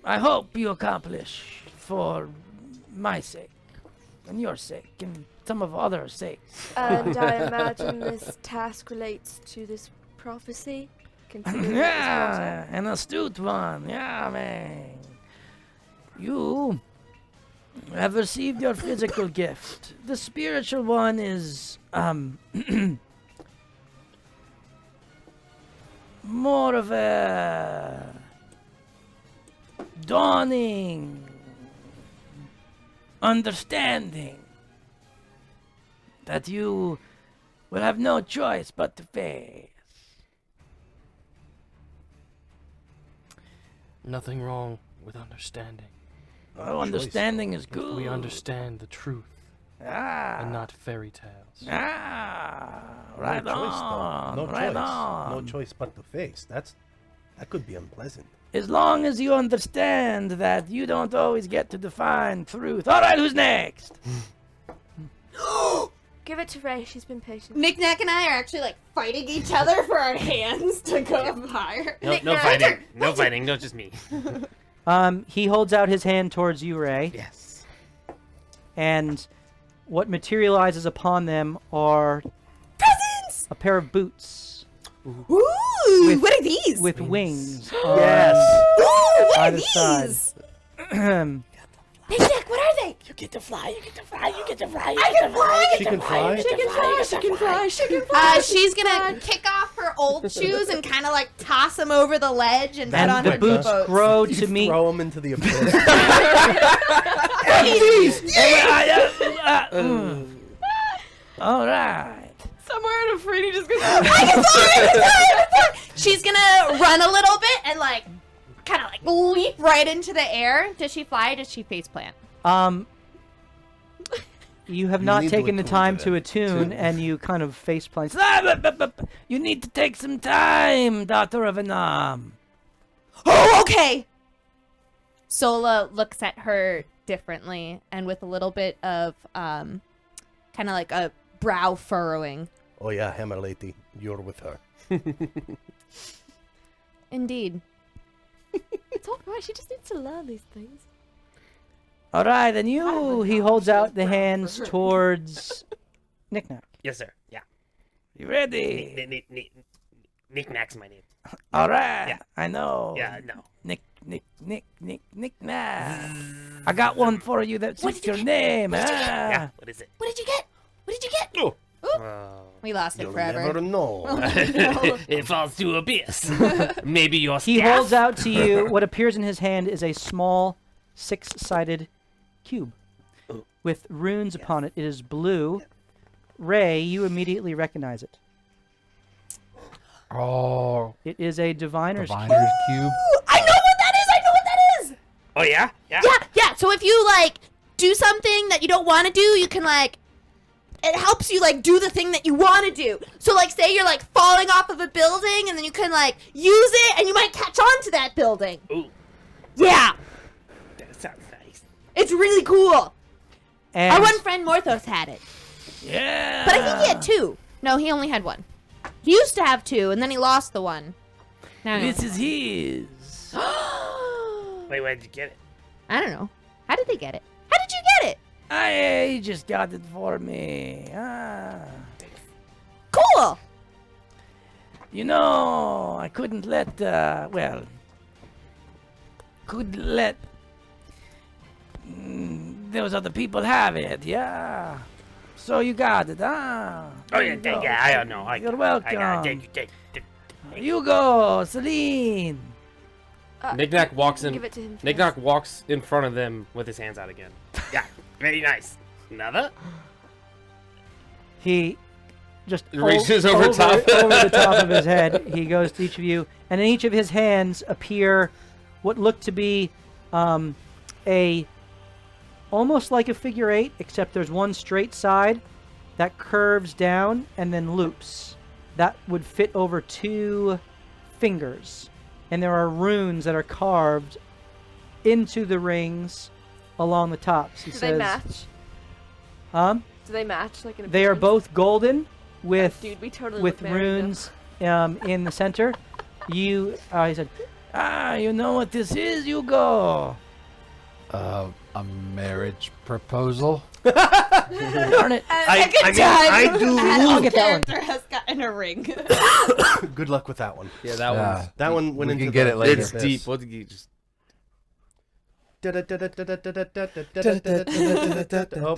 I hope you accomplish for my sake, and your sake, and some of others' sakes. And I imagine this task relates to this prophecy. Considering it was Yeah, an astute one. Yeah, man. You have received your physical gift. The spiritual one is more of a dawning understanding that you will have no choice but to face. Nothing wrong with understanding. Oh, understanding is good. If we understand the truth and not fairy tales. Right no choice, on. though. No right choice. on. No choice but to face. That could be unpleasant. As long as you understand that you don't always get to define truth. All right, who's next? Give it to Ray. She's been patient. Knick-Knack and I are actually like fighting each other for our hands to go up higher. No fighting. No fighting. No, just me. He holds out his hand towards you, Ray. Yes. And what materializes upon them are Presents! a pair of boots Ooh, what are these? with wings. Yes. Ooh, what are either side. these? Knick-Knack, what are they? You get to fly, you get to fly, you get to fly, I can fly! She can fly. She can fly. She can fly. She can fly. She's gonna kick off her old shoes and kind of like toss them over the ledge and put and on the her boots boats. grow You to meet. throw him into the abyss. All right. Somewhere in a free just goes. She's gonna run a little bit and like kind of like leap right into the air. Does she fly? Does she face plant? You have You not need to taken the attune time to to that. attune, and you kind of face plant. You need to take some time, daughter of Anam. Oh, okay. Sola looks at her differently and with a little bit of kind of like a brow furrowing. Oh yeah, Hammer Lady, you're with her. Indeed. It's all right. She just needs to learn these things. All right, and you. He holds out the hands towards Knick-Knack. Yes, sir. Yeah. You ready? Knick-Knack's my name. All right. Yeah. I know. Yeah, no. Knick-Knack. I got one for you that suits your name. Yeah, what is it? What did you get? What did you get? Oh. We lost it You'll forever. never know. It falls to abyss. Maybe your He staff? holds out to you what appears in his hand is a small six-sided cube with runes upon it. It is blue. Ray, you immediately recognize it. Oh, It is a diviner's cube. Diviner's Cube. I know what that is. I know what that is. Oh, yeah? Yeah. Yeah. So if you like do something that you don't want to do, you can like it helps you like do the thing that you want to do. So like say you're like falling off of a building and then you can like use it and you might catch on to that building. Ooh, Yeah. that sounds nice. It's really cool. And Our one friend Morthos had it. Yeah. But I think he had two. No, he only had one. He used to have two and then he lost the one. Now This is his. Wait, where'd you get it? I don't know. How did they get it? How did you get it? He just got it for me. Cool. You know, I couldn't let, those other people have it, yeah. So you got it, Oh, There yeah, you go. I don't know. You're I got welcome. it. Take. You go, Celine. Knick-Knack walks in. Give it to him. first. Knick-Knack walks in front of them with his hands out again. Yeah, very nice. Another? he just Reaches over top. over the top of his head. He goes to each of you, and in each of his hands appear what look to be a almost like a figure eight, except there's one straight side that curves down and then loops. That would fit over two fingers. And there are runes that are carved into the rings along the tops. He Do says, they match? Do they match like in a They are picture? both golden with Dude, we totally with look married, though. runes in the center. You, he said, You know what this is, you go. A marriage proposal. Darn it. I do. I'll get that one. Character has gotten a ring. Good luck with that one. Yeah, that Yeah. one's. That one went We into can get the it later. It's deep. What did you just? Oh,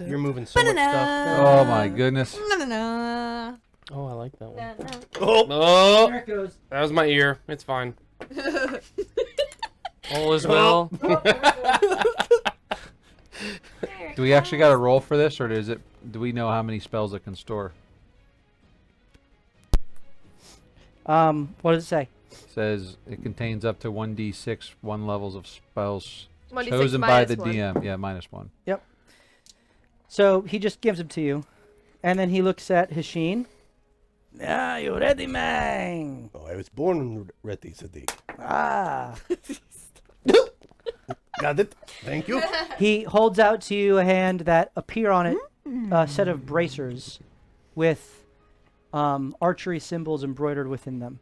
you're moving so much stuff. Oh my goodness. Na-na-na. Oh, I like that one. Na-na. Oh, there it goes. that was my ear. It's fine. All is well. Do we actually got to roll for this, or do we know how many spells it can store? What does it say? Says it contains up to 1d6 1 levels of spells 1d6 chosen by the -1. DM. Yeah, -1. So he just gives them to you, and then he looks at Hasheen. Yeah, you ready, man? Oh, I was born ready, Sadiq. Ah. Got it. Thank you. He holds out to you a hand that appear on it a set of bracers with archery symbols embroidered within them.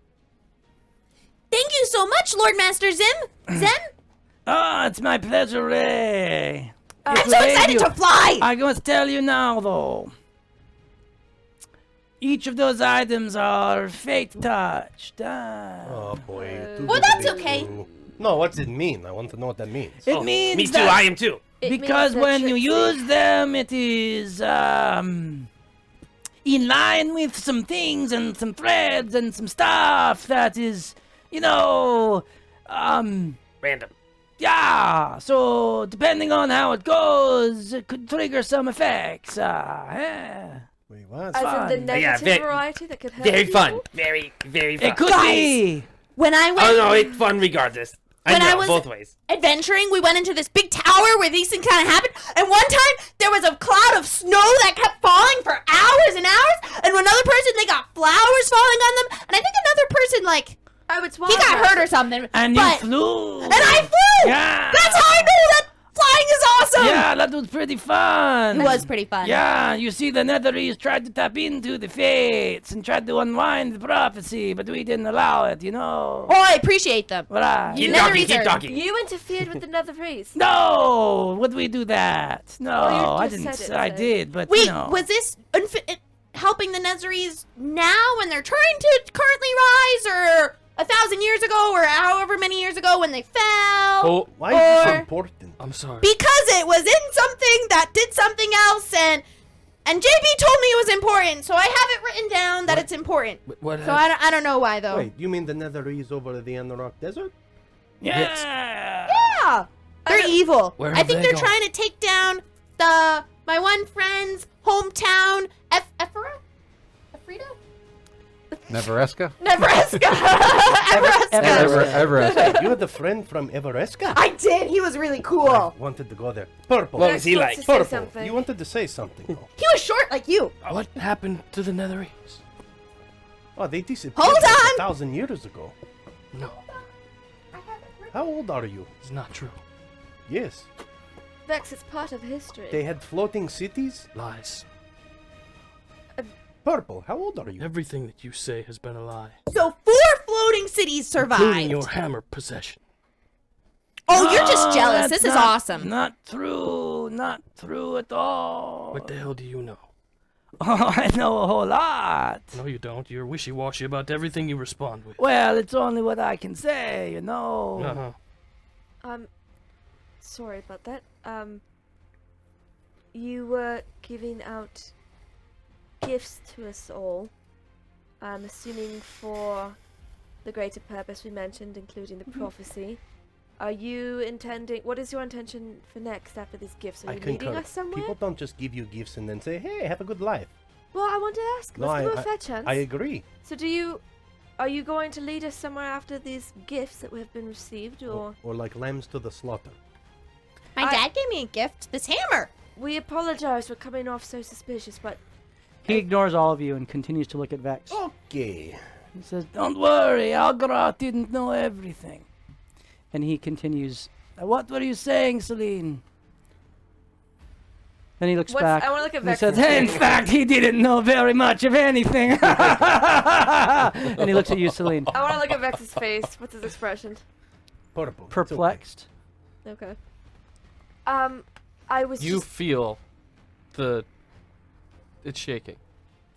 Thank you so much, Lord Master Zim. Zen? Oh, it's my pleasure, Ray. I'm so excited to fly! I must tell you now, though. Each of those items are fate touched. Oh boy. Well, that's okay. No, what's it mean? I want to know what that means. It means Me too. that I am too. It means because they're when you tricksy. use them, it is in line with some things and some threads and some stuff that is, Random. yeah. So depending on how it goes, it could trigger some effects. Yeah. Wait, what? As in fun. the Yeah, negative very- variety that could hurt Very people? fun. Very, very fun. It could Guys. be. When I went Oh no, it's fun regardless. When I know, was- both ways. adventuring, we went into this big tower where these things kind of happened. And one time, there was a cloud of snow that kept falling for hours and hours. And another person, they got flowers falling on them. And I think another person, like, Oh, it's he wild got magic. hurt or something. And but, you flew. And I flew! Yeah. That's how I knew that flying is awesome! Yeah, that was pretty fun. It was pretty fun. Yeah, you see, the Netherese tried to tap into the fates and tried to unwind the prophecy, but we didn't allow it, Oh, I appreciate them. Right. Keep Netherese talking. Keep are- talking. You interfered with the nether race. No! Would we do that? No, Oh, you I just didn't. said it, I so- did, but Wait, no. was this helping the Nezaris now when they're trying to currently rise, or 1,000 years ago, or however many years ago when they fell? Oh, Why is this Or- important? I'm sorry. Because it was in something that did something else, and JB told me it was important, so I have it written down that it's important. What So I don't know why though. Wait, you mean the Netherese over the Underrock Desert? Yeah. Yeah, they're evil. Where I have think they they're gone? trying to take down my one friend's hometown, Ephra? Ephrata? Nevereska? Nebraska. Everest. You had a friend from Everesca? I did. He was really cool. I wanted to go there. Purple. What was he Wants like? to say Purple. something. You wanted to say something. though. He was short like you. What happened to the Netherese? Oh, they disappeared Hold like on! 1,000 years ago. No, How old are you? it's not true. Yes. Vex, it's part of history. They had floating cities? Lies. Purple, how old are you? Everything that you say has been a lie, So 4 floating cities including survived. your hammer possession. Oh, you're just No, jealous. that's This is not- awesome. Not true. Not true at all. What the hell do you know? Oh, I know a whole lot. No, you don't. You're wishy-washy about everything you respond with. Well, it's only what I can say, Uh-huh. Sorry about that. You were giving out gifts to us all. I'm assuming for the greater purpose we mentioned, including the prophecy. Are you intending? What is your intention for next after these gifts? Are I you leading concur. us somewhere? People don't just give you gifts and then say, hey, have a good life. Well, I want to ask. No, Let's give I- him a fair chance. I agree. So, are you going to lead us somewhere after these gifts that have been received, or? Or like lambs to the slaughter. My dad gave me a gift. This hammer. We apologize for coming off so suspicious, but He ignores all of you and continues to look at Vex. Okay. He says, Don't worry, Algaroth didn't know everything. and he continues, what were you saying, Celine? Then he looks back. I want to look at and he Vex. says, in fact, he didn't know very much of anything. And he looks at you, Celine, I want to look at Vex's face. What's his expression? Purple. it's perplexed. Okay. I was You just feel it's shaking. okay.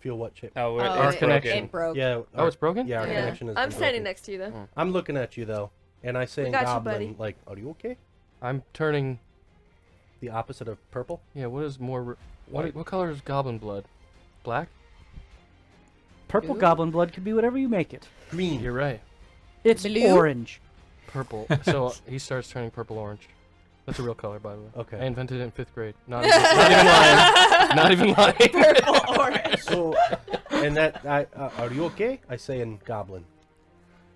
Feel what shape? Oh, we're, Our it's connection. broken. It broke. Yeah. Oh, it's broken? Yeah, our yeah. connection is. I'm standing next to you though. I'm looking at you though, and I say We in got you, Goblin, buddy. like, are you okay? I'm turning. The opposite of purple? Yeah. What is more? What color is goblin blood? Black. Purple Ooh. goblin blood could be whatever you make it. Green. You're right. It's Blue? orange. Purple. So he starts turning purple orange. That's a real color, by the way. Okay. I invented it in 5th grade. Not even lying. Not even lying. Purple orange. So, and that, are you okay? I say in Goblin.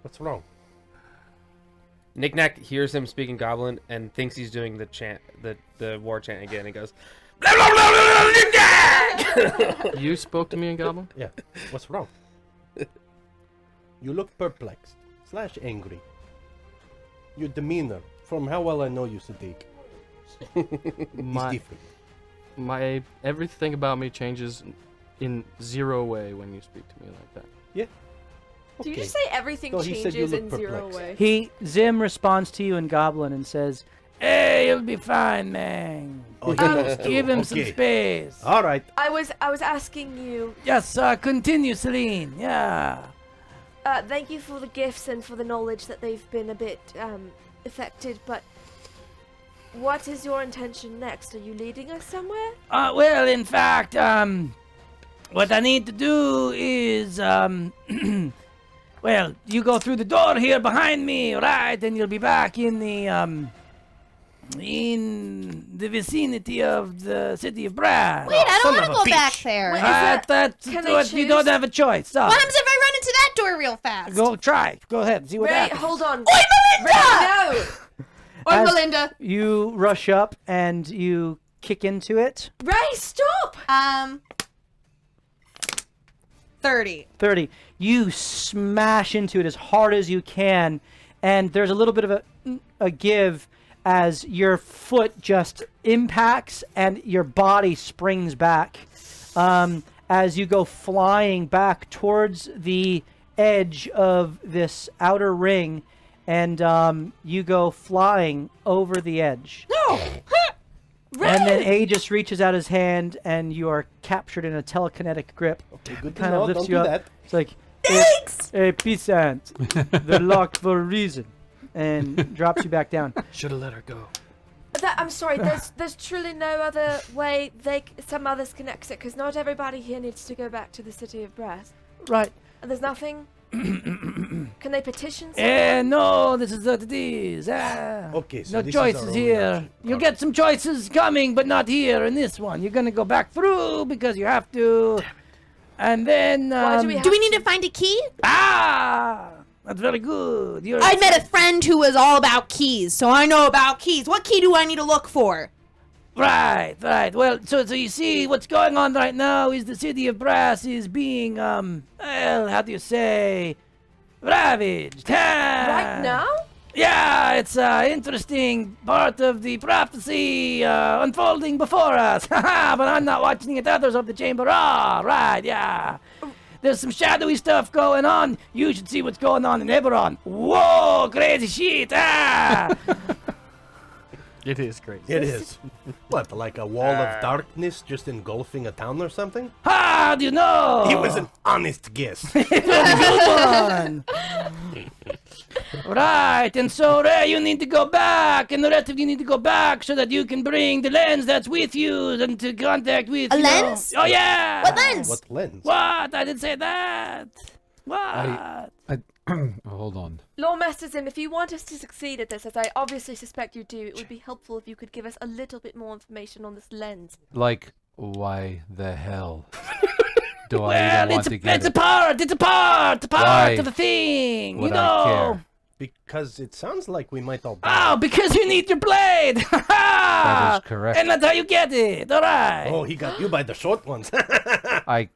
What's wrong? Knick-Knack hears him speaking Goblin and thinks he's doing the chant, the war chant again. He goes, You spoke to me in Goblin? Yeah. What's wrong? You look perplexed / angry. Your demeanor, from how well I know you, Sadiq, is different. Everything about me changes in zero way when you speak to me like that. Yeah. Do you Okay. just say everything No, he said you changes look in zero perplexed. way? Zim responds to you in Goblin and says, Hey, you'll be fine, man. Oh, Give him some okay. space. All right. I was asking you. Yes, continue, Celine. Yeah. Thank you for the gifts and for the knowledge that they've been a bit affected, but what is your intention next? Are you leading us somewhere? Well, in fact, what I need to do is, well, you go through the door here behind me, right? And you'll be back in the vicinity of the city of Brass. Wait, I don't son want of to a go back bitch. there. Wait, What That's can I what you don't choose? have a choice. So, happens if I run into that door real fast? go try. Go ahead. See what Wait, happens. hold on. Oi, Melinda! No! Or As- Melinda. you rush up and you kick into it. Ray, stop! 30. 30. You smash into it as hard as you can, and there's a little bit of a give as your foot just impacts and your body springs back as you go flying back towards the edge of this outer ring, and you go flying over the edge. No! And then A just reaches out his hand, and you are captured in a telekinetic grip. Okay, good to Kind of know. lifts Don't you do up. that. It's like, Thanks! hey, peasant, they're locked for a reason, and drops you back down. Should have let her go. I'm sorry, there's truly no other way some others can exit, because not everybody here needs to go back to the city of Brass. Right. And there's nothing... Can they petition someone? No, this is what it is. Okay, so No this is our choices only here. option. You'll get some choices coming, but not here in this one. You're gonna go back through because you have to. And then, Why do we have Do we need to find a key? that's very good. You're I met a friend who was all about keys, so I know about keys. What key do I need to look for? Right. Well, so you see, what's going on right now is the city of Brass is being, well, how do you say, ravaged. Right now? Yeah, it's an interesting part of the prophecy unfolding before us. But I'm not watching it. Others of the chamber are. Right, yeah. There's some shadowy stuff going on. You should see what's going on in Eberron. Whoa, crazy shit. It is crazy. It is. What, like a wall of darkness just engulfing a town or something? How do you know? It was an honest guess. Good one. Right, and so Ray, you need to go back, and the rest of you need to go back so that you can bring the lens that's with you into contact with A you know- lens? Oh yeah. What lens? What lens? What? I didn't say that. What? Hold on. Lord Master Zim, if you want us to succeed at this, as I obviously suspect you do, it would be helpful if you could give us a little bit more information on this lens. Like, why the hell do I Well, even want to get it's a it? part Why of the thing. would you I know. care? Because it sounds like we might all die. Oh, because you need your blade. That is correct. And that's how you get it. All right. Oh, he got you by the short ones. I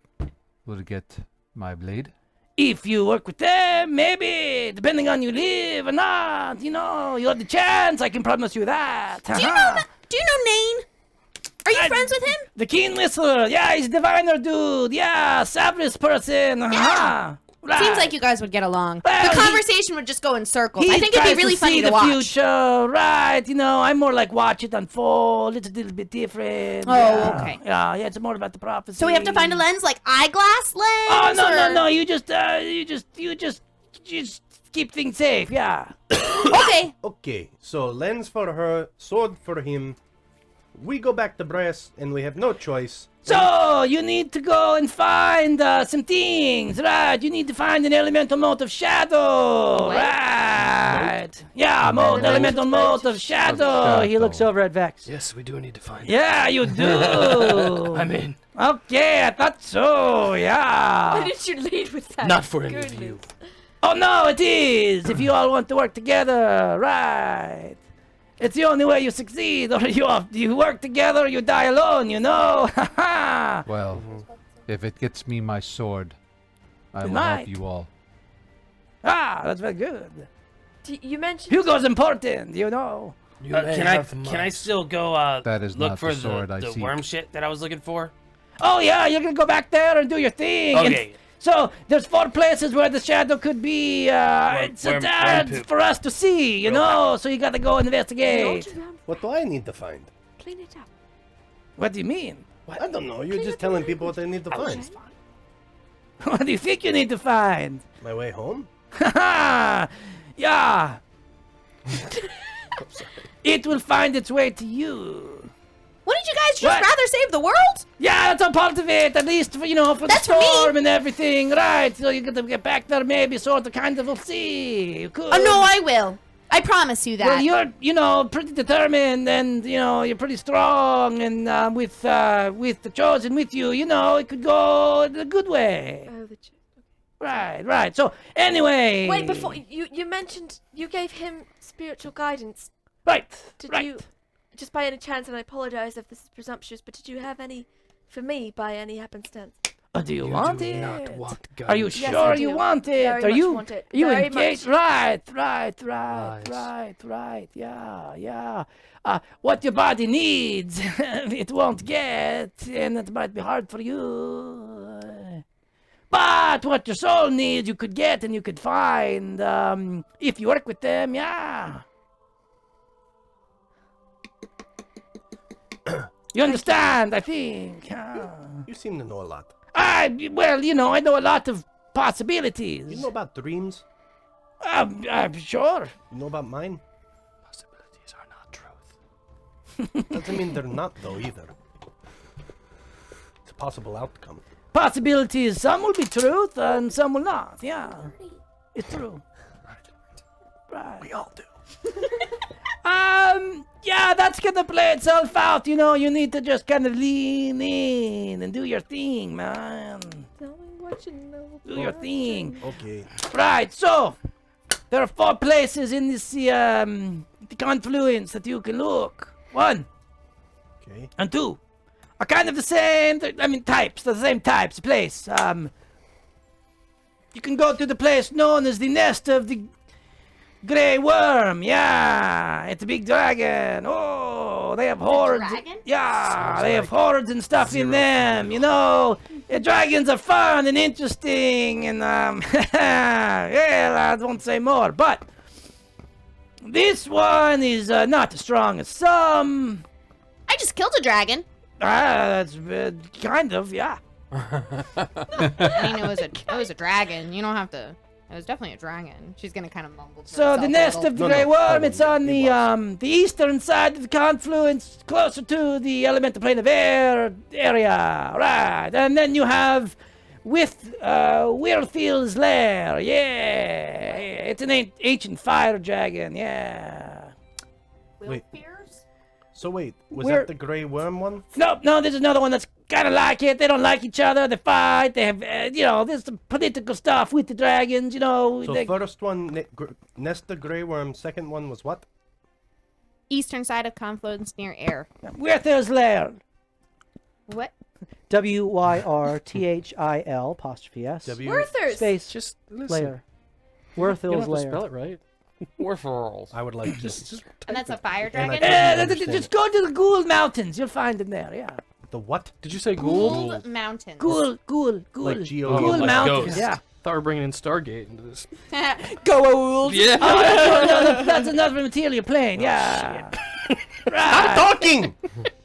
will get my blade. If you work with them, maybe, depending on you live or not, you know, you have the chance. I can promise you that. Do you know Nain? Are you friends with him? The Keen Whistler. Yeah, he's a diviner dude. Yeah, Sabris person. Right. Seems like you guys would get along. Well, the conversation would just go in circles. He I think it'd be tries really to funny see to the watch. future, right? You know, I'm more like watch it unfold. It's a little bit different. Oh, yeah. okay. Yeah, it's more about the prophecy. So we have to find a lens, like eyeglass lens? Oh or- no! You just keep things safe. Yeah. Okay. Okay, so lens for her, sword for him. We go back to Brass, and we have no choice. So you need to go and find some things, right? You need to find an elemental mote of shadow, right? Yeah, elemental mote of shadow. He looks over at Vex. Yes, we do need to find it. Yeah, you do. I'm in. Okay, I thought so. Why Yeah. did you lead with that? Not for any of Goodness. you. Oh no, it is! If you all want to work together, right. It's the only way you succeed, or you work together or you die alone, you know? Ha ha! Well, if it gets me my sword, I It will might. help you all. Ah, that's very good. You mentioned. Hugo's important, you know. Can I still go That is look not for the sword I the seek. worm shit that I was looking for? Oh yeah, you're gonna go back there and do your thing. and Okay. So there's 4 places where the shadow could be. It's worm hard poop. for us to see, you know. So you gotta go investigate. What do I need to find? Clean it up. What do you mean? I don't know. You're just telling people what they need to find. What do you think you need to find? My way home? Haha! Yeah. It will find its way to you. Wouldn't you guys just What? rather save the world? Yeah, that's a part of it. At least for, for That's the for me. storm and everything, right? So you got to get back there, maybe sort of, kind of. We'll see. You could. Oh no, I will. I promise you that. Well, you're, pretty determined, and you're pretty strong, and with the chosen with you, it could go the good way. Oh, Right. So anyway. Wait, before you mentioned you gave him spiritual guidance. Right. Did right. you, just by any chance, and I apologize if this is presumptuous, but did you have any for me by any happenstance? Oh, do you want it? Not want Are you guidance. Yes, sure I you do. want it? Very Are much you want it. are you Very engaged? much. Right. Yeah. What your body needs, it won't get, and it might be hard for you. But what your soul needs, you could get and you could find if you work with them. Yeah. You understand? I think. You seem to know a lot. I know a lot of possibilities. You know about dreams? I'm sure. You know about mine? Possibilities are not truth. Doesn't mean they're not, though, either. It's a possible outcome. Possibilities, some will be truth and some will not. Yeah. It's true. Right. We all do. Yeah, that's gonna play itself out. You need to just kind of lean in and do your thing, man. Tell me what you know. Do your thing. Okay. Right, so there are 4 places in this the confluence that you can look. 1 Okay. and 2 are kind of the same. Types. They're the same types of place. You can go to the place known as the nest of the Grey Worm. Yeah, it's a big dragon. Oh, they have hordes. dragon? Yeah, they have hordes and stuff in them. Dragons are fun and interesting, and well, I won't say more. But this one is not as strong as some. I just killed a dragon. That's kind of, yeah. I mean, it was a dragon. You don't have to. It was definitely a dragon. She's gonna kind of mumble to So herself the a nest little. of the No, Grey no, Worm, hold it's on, on it the eastern side of the confluence, closer to the elemental plane of air area, right? And then you have with Wirfield's lair, yeah. It's an ancient fire dragon, yeah. Wait. Fears? So wait, was We're- that the Grey Worm one? No, there's another one that's kind of like it. They don't like each other. They fight. They have, there's some political stuff with the dragons. So they- first one, Nest the Grey Worm. Second one was what? Eastern side of confluence near air. Wirfield's lair. What? Wyrthil apostrophe s Werther's. space Just listen. layer. You don't Wirthil's have to layer. spell it right. Warfurls. I would like to. Just And that's a fire And I dragon. couldn't Just understand go to the Gould Mountains. You'll find them there. Yeah. the what? did you say Gould? Gould Mountains. Gould. Like Oh, Gould like Mountains. ghosts. Yeah. Thought we were bringing in Stargate into this. Gould. Yeah. Oh, that's another material plane. Yeah. Right. Talking.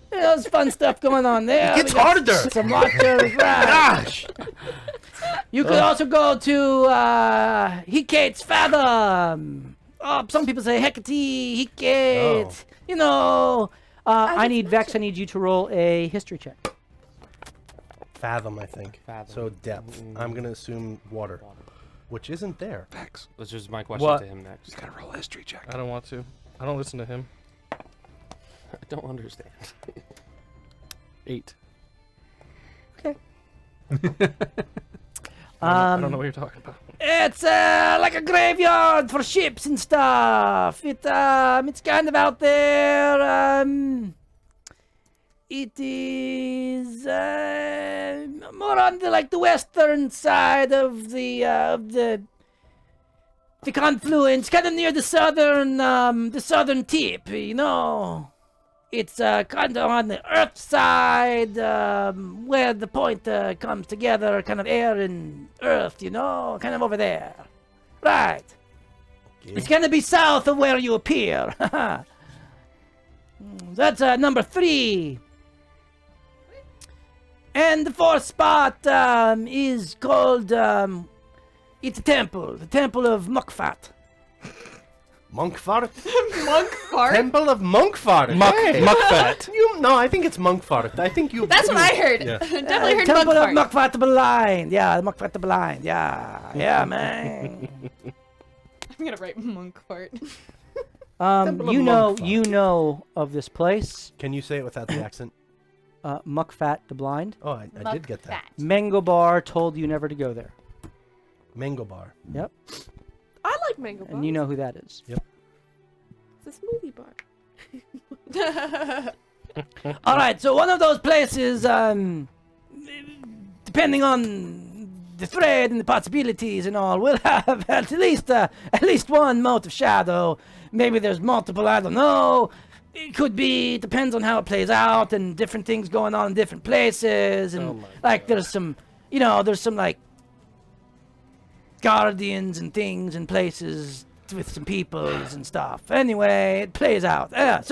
There's fun stuff going on there. It's We got harder. Some watchers. Right. Gosh. You could also go to Hecate's Fathom. Oh, some people say Hecate, Hecate. I need Vex. I need you to roll a history check. Fathom, I think. Fathom. So depth. I'm gonna assume water, which isn't there. Vex, Which is my question What? to him next. you gotta roll a history check. I don't want to. I don't listen to him. I don't understand. 8. Okay. I don't know what you're talking about. It's like a graveyard for ships and stuff. It's kind of out there. It is more on the western side of the confluence, kind of near the southern tip. You know, it's kind of on the earth side, where the point comes together, kind of air and earth. You know, kind of over there, right? Okay. It's gonna be south of where you appear. That's number 3. And the 4th spot is called, it's a temple. The Temple of Muckfat. Monkfart? Monkfart? Temple of Monkfart. Muckfat. No, I think it's Monkfart. I think you. That's what I heard. Yeah. Definitely heard Temple of Monkfart. Muckfat the Blind. Yeah, the Muckfat the Blind. Yeah, man. I'm gonna write Monkfart. You know of this place, Can you say it without the accent? Muckfat the Blind. Oh, I did get that. Mengobar told you never to go there. Mango bar. Yep. I like mango bars. And you know who that is. Yep. It's a smoothie bar. All right, so one of those places, depending on the thread and the possibilities and all, will have at least one mote of shadow. Maybe there's multiple, I don't know. It could be, depends on how it plays out, and different things going on in different places, and there's some like guardians and things and places with some peoples and stuff. Anyway, it plays out. But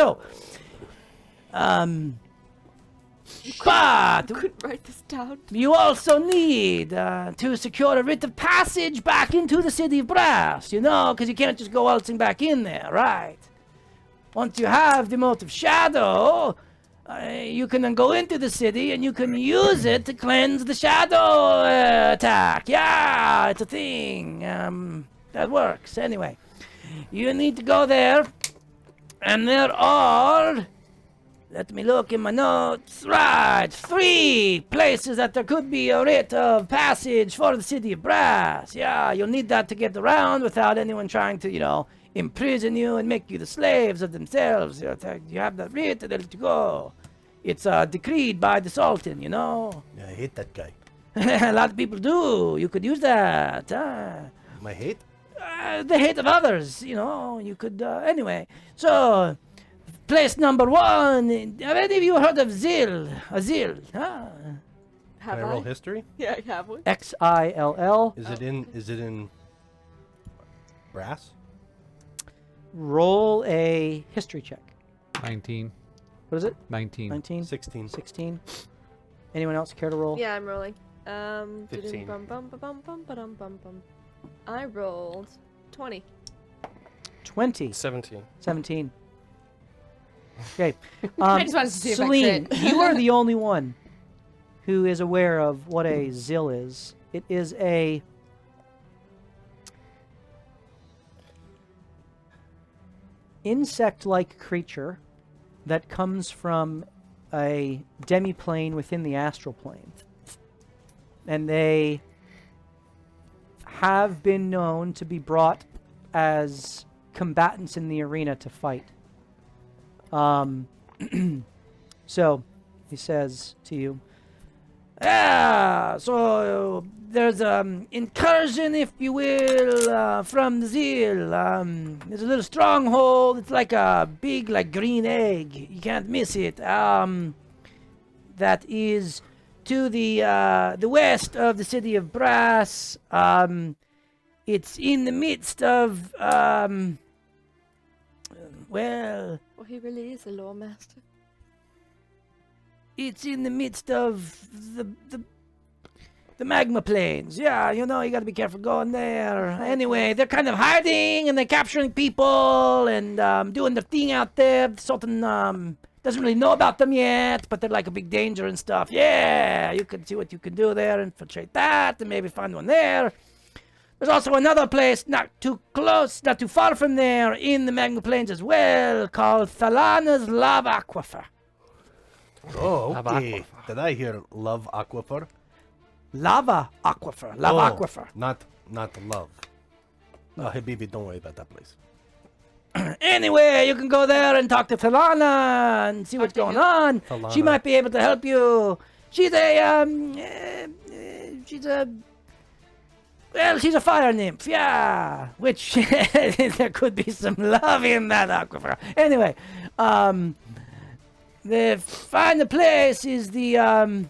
Couldn't write this down. you also need to secure a writ of passage back into the city of Brass, you know, because you can't just go waltzing back in there, right? Once you have the mote of shadow, you can then go into the city and you can use it to cleanse the shadow attack. Yeah, it's a thing. That works. Anyway, you need to go there, and there are, let me look in my notes, right, 3 places that there could be a writ of passage for the city of Brass. Yeah, you'll need that to get around without anyone trying to, imprison you and make you the slaves of themselves. You have that writ and they'll let you go. It's decreed by the Sultan, you know. Yeah, I hate that guy. A lot of people do. You could use that. My hate? The hate of others, you could, anyway. So, place number 1, have any of you heard of Zil? Azil, huh? Have Can I roll history? Yeah, I have one. Xill. Is it in Brass? Roll a history check. 19. What is it? 19. 19? 16. 16. Anyone else care to roll? Yeah, I'm rolling. 15. I rolled 20. 20. 17. 17. Okay. I just wanted to see if I Celine, crit. you are the only one who is aware of what a Zil is. It is a insect-like creature that comes from a demi-plane within the astral plane. And they have been known to be brought as combatants in the arena to fight. So, he says to you, so there's incursion, if you will, from the Zeal. There's a little stronghold. It's like a big, green egg. You can't miss it. That is to the west of the city of Brass. It's in the midst of, well, he really is a lore master. it's in the midst of the magma plains. Yeah, you gotta be careful going there. Anyway, they're kind of hiding and they're capturing people and doing their thing out there. The Sultan doesn't really know about them yet, but they're like a big danger and stuff. Yeah, you can see what you can do there, infiltrate that, and maybe find one there. There's also another place not too close, not too far from there, in the magma plains as well, called Thalana's Lava Aquifer. Oh, okay. Did I hear love aquifer? Lava Aquifer. Lava Aquifer. Not not love. Habibi, don't worry about that place. Anyway, you can go there and talk to Falana and see what's going on. She Falana. might be able to help you. She's a she's a fire nymph, yeah. Which there could be some love in that aquifer. Anyway, the place is the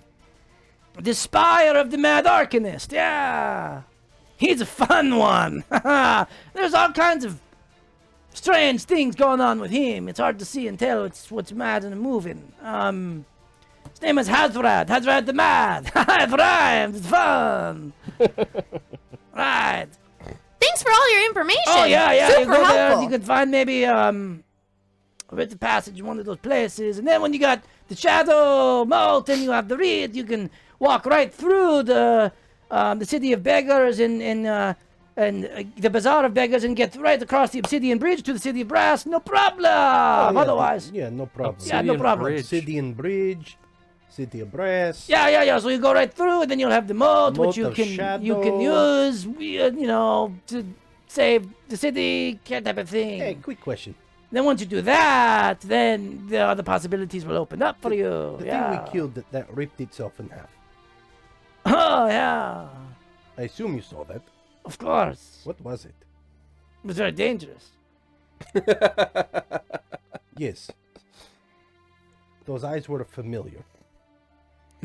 Spire of the Mad Arcanist, yeah. He's a fun one. There's all kinds of strange things going on with him. It's hard to see and tell what's mad and moving. His name is Hazrad the Mad. It rhymes. It's fun. Right. Thanks for all your information. Oh yeah. Super You go there. helpful. You can find maybe a rite of passage in one of those places, and then when you got the Shadow Moat and you have the reed, you can walk right through the city of beggars and the bazaar of beggars and get right across the obsidian bridge to the city of brass. No problem. Otherwise, Yeah, no problem. yeah, no problem. Bridge. Obsidian Bridge, City of Brass. Yeah. So you go right through, and then you'll have the moat, Moat which you of can Shadow. use, to save the city, type of thing. Hey, quick question. Then once you do that, then the other possibilities will open up for you. The Yeah. thing we killed that ripped itself in half. Oh yeah, I assume you saw that. of course. What was it? It was very dangerous. Yes. Those eyes were familiar.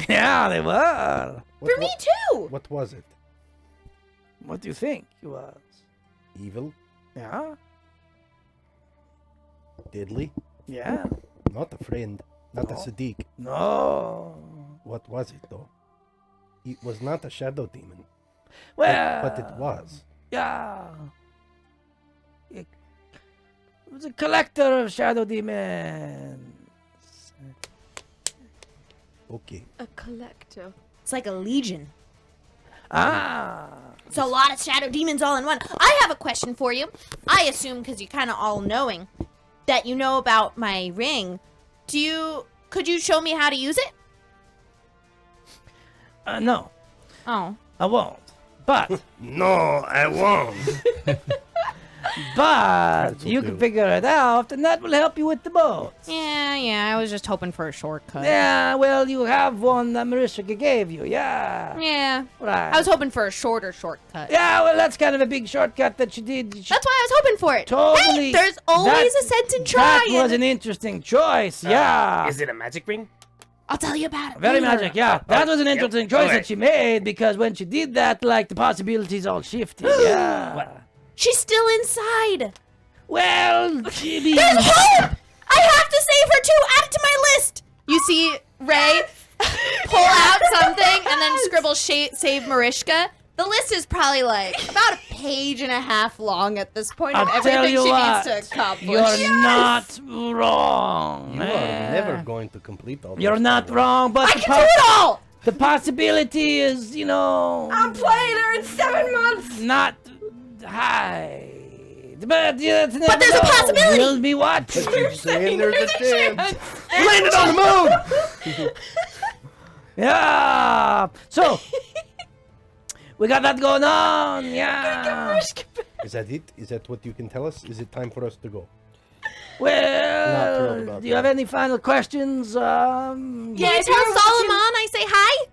Yeah, they were. For me too. What was it? What do you think it was? Evil? Yeah, Deadly? yeah. Not a friend. Not a No. Sadiq. No. What was it though? It was not a shadow demon. Well, But it was. Yeah. It was a collector of shadow demons. Okay. A collector. It's like a legion. Ah. It's a lot of shadow demons all in one. I have a question for you. I assume because you're kind of all knowing that you know about my ring. Could you show me how to use it? No, Oh. I won't. But No, I won't. But you do. can figure it out, and that will help you with the boats. Yeah. I was just hoping for a shortcut. Yeah, well, you have one that Marisha gave you. Yeah. Yeah. Right. I was hoping for a shorter shortcut. Yeah, well, that's kind of a big shortcut that you did. That's why I was hoping for it. Totally. Hey, there's always That- a sense in That trying. was an interesting choice. Yeah. Is it a magic ring? I'll tell you about it. Very later. magic, yeah. That was an yep, interesting choice okay. that she made because when she did that, like, the possibilities all shifted. Yeah. What? She's still inside. Well, maybe. There's hope! I have to save her too. Add it to my list. You see Ray pull out something and then scribble save Marishka. The list is probably like about a page and a half long at this point of I'll tell everything you she what, needs to accomplish. You're not wrong. You are never going to complete all You're those not things. wrong, but I can do it all. the possibility is, I'm playing her in 7 months. not high. But, But there's a possibility. We'll be watching. Keep saying there's a chance. Landed on the moon! Yeah. So, we got that going on. Yeah. Is that it? Is that what you can tell us? Is it time for us to go? Not thrilled Well, about do you have that. any final questions? Can you tell Solomon I say hi?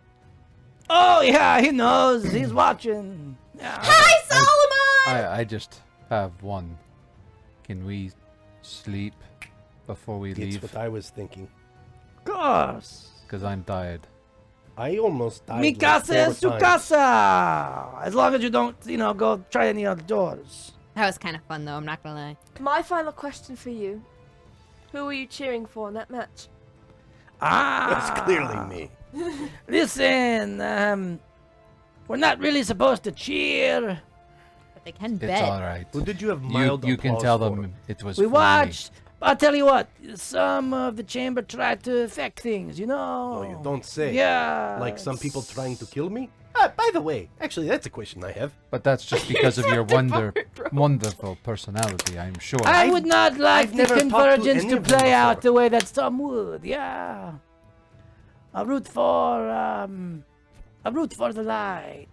Oh, yeah, he knows. He's watching. Yeah. Hi, Solomon! I just have one. Can we sleep before we It's leave? what I was thinking. Of course. Because I'm tired. I almost died. Mi like casa 4 es su times. casa. As long as you don't, go try any other doors. That was kind of fun, though. I'm not gonna lie. My final question for you. Who were you cheering for in that match? That's Ah. clearly me. Listen, we're not really supposed to cheer. But they can It's bet. alright. Who did you have You, mild you can applause tell for? them it was We for me. watched. I'll tell you what. Some of the chamber tried to affect things, you know. Oh, you don't say. Yeah. Like some people trying to kill me? By the way, actually, that's a question I have. But that's just because of your wonderful personality, I'm sure. I would not like I've the never talked to convergence any to of them play out before. the way that some would. Yeah. I root for the light.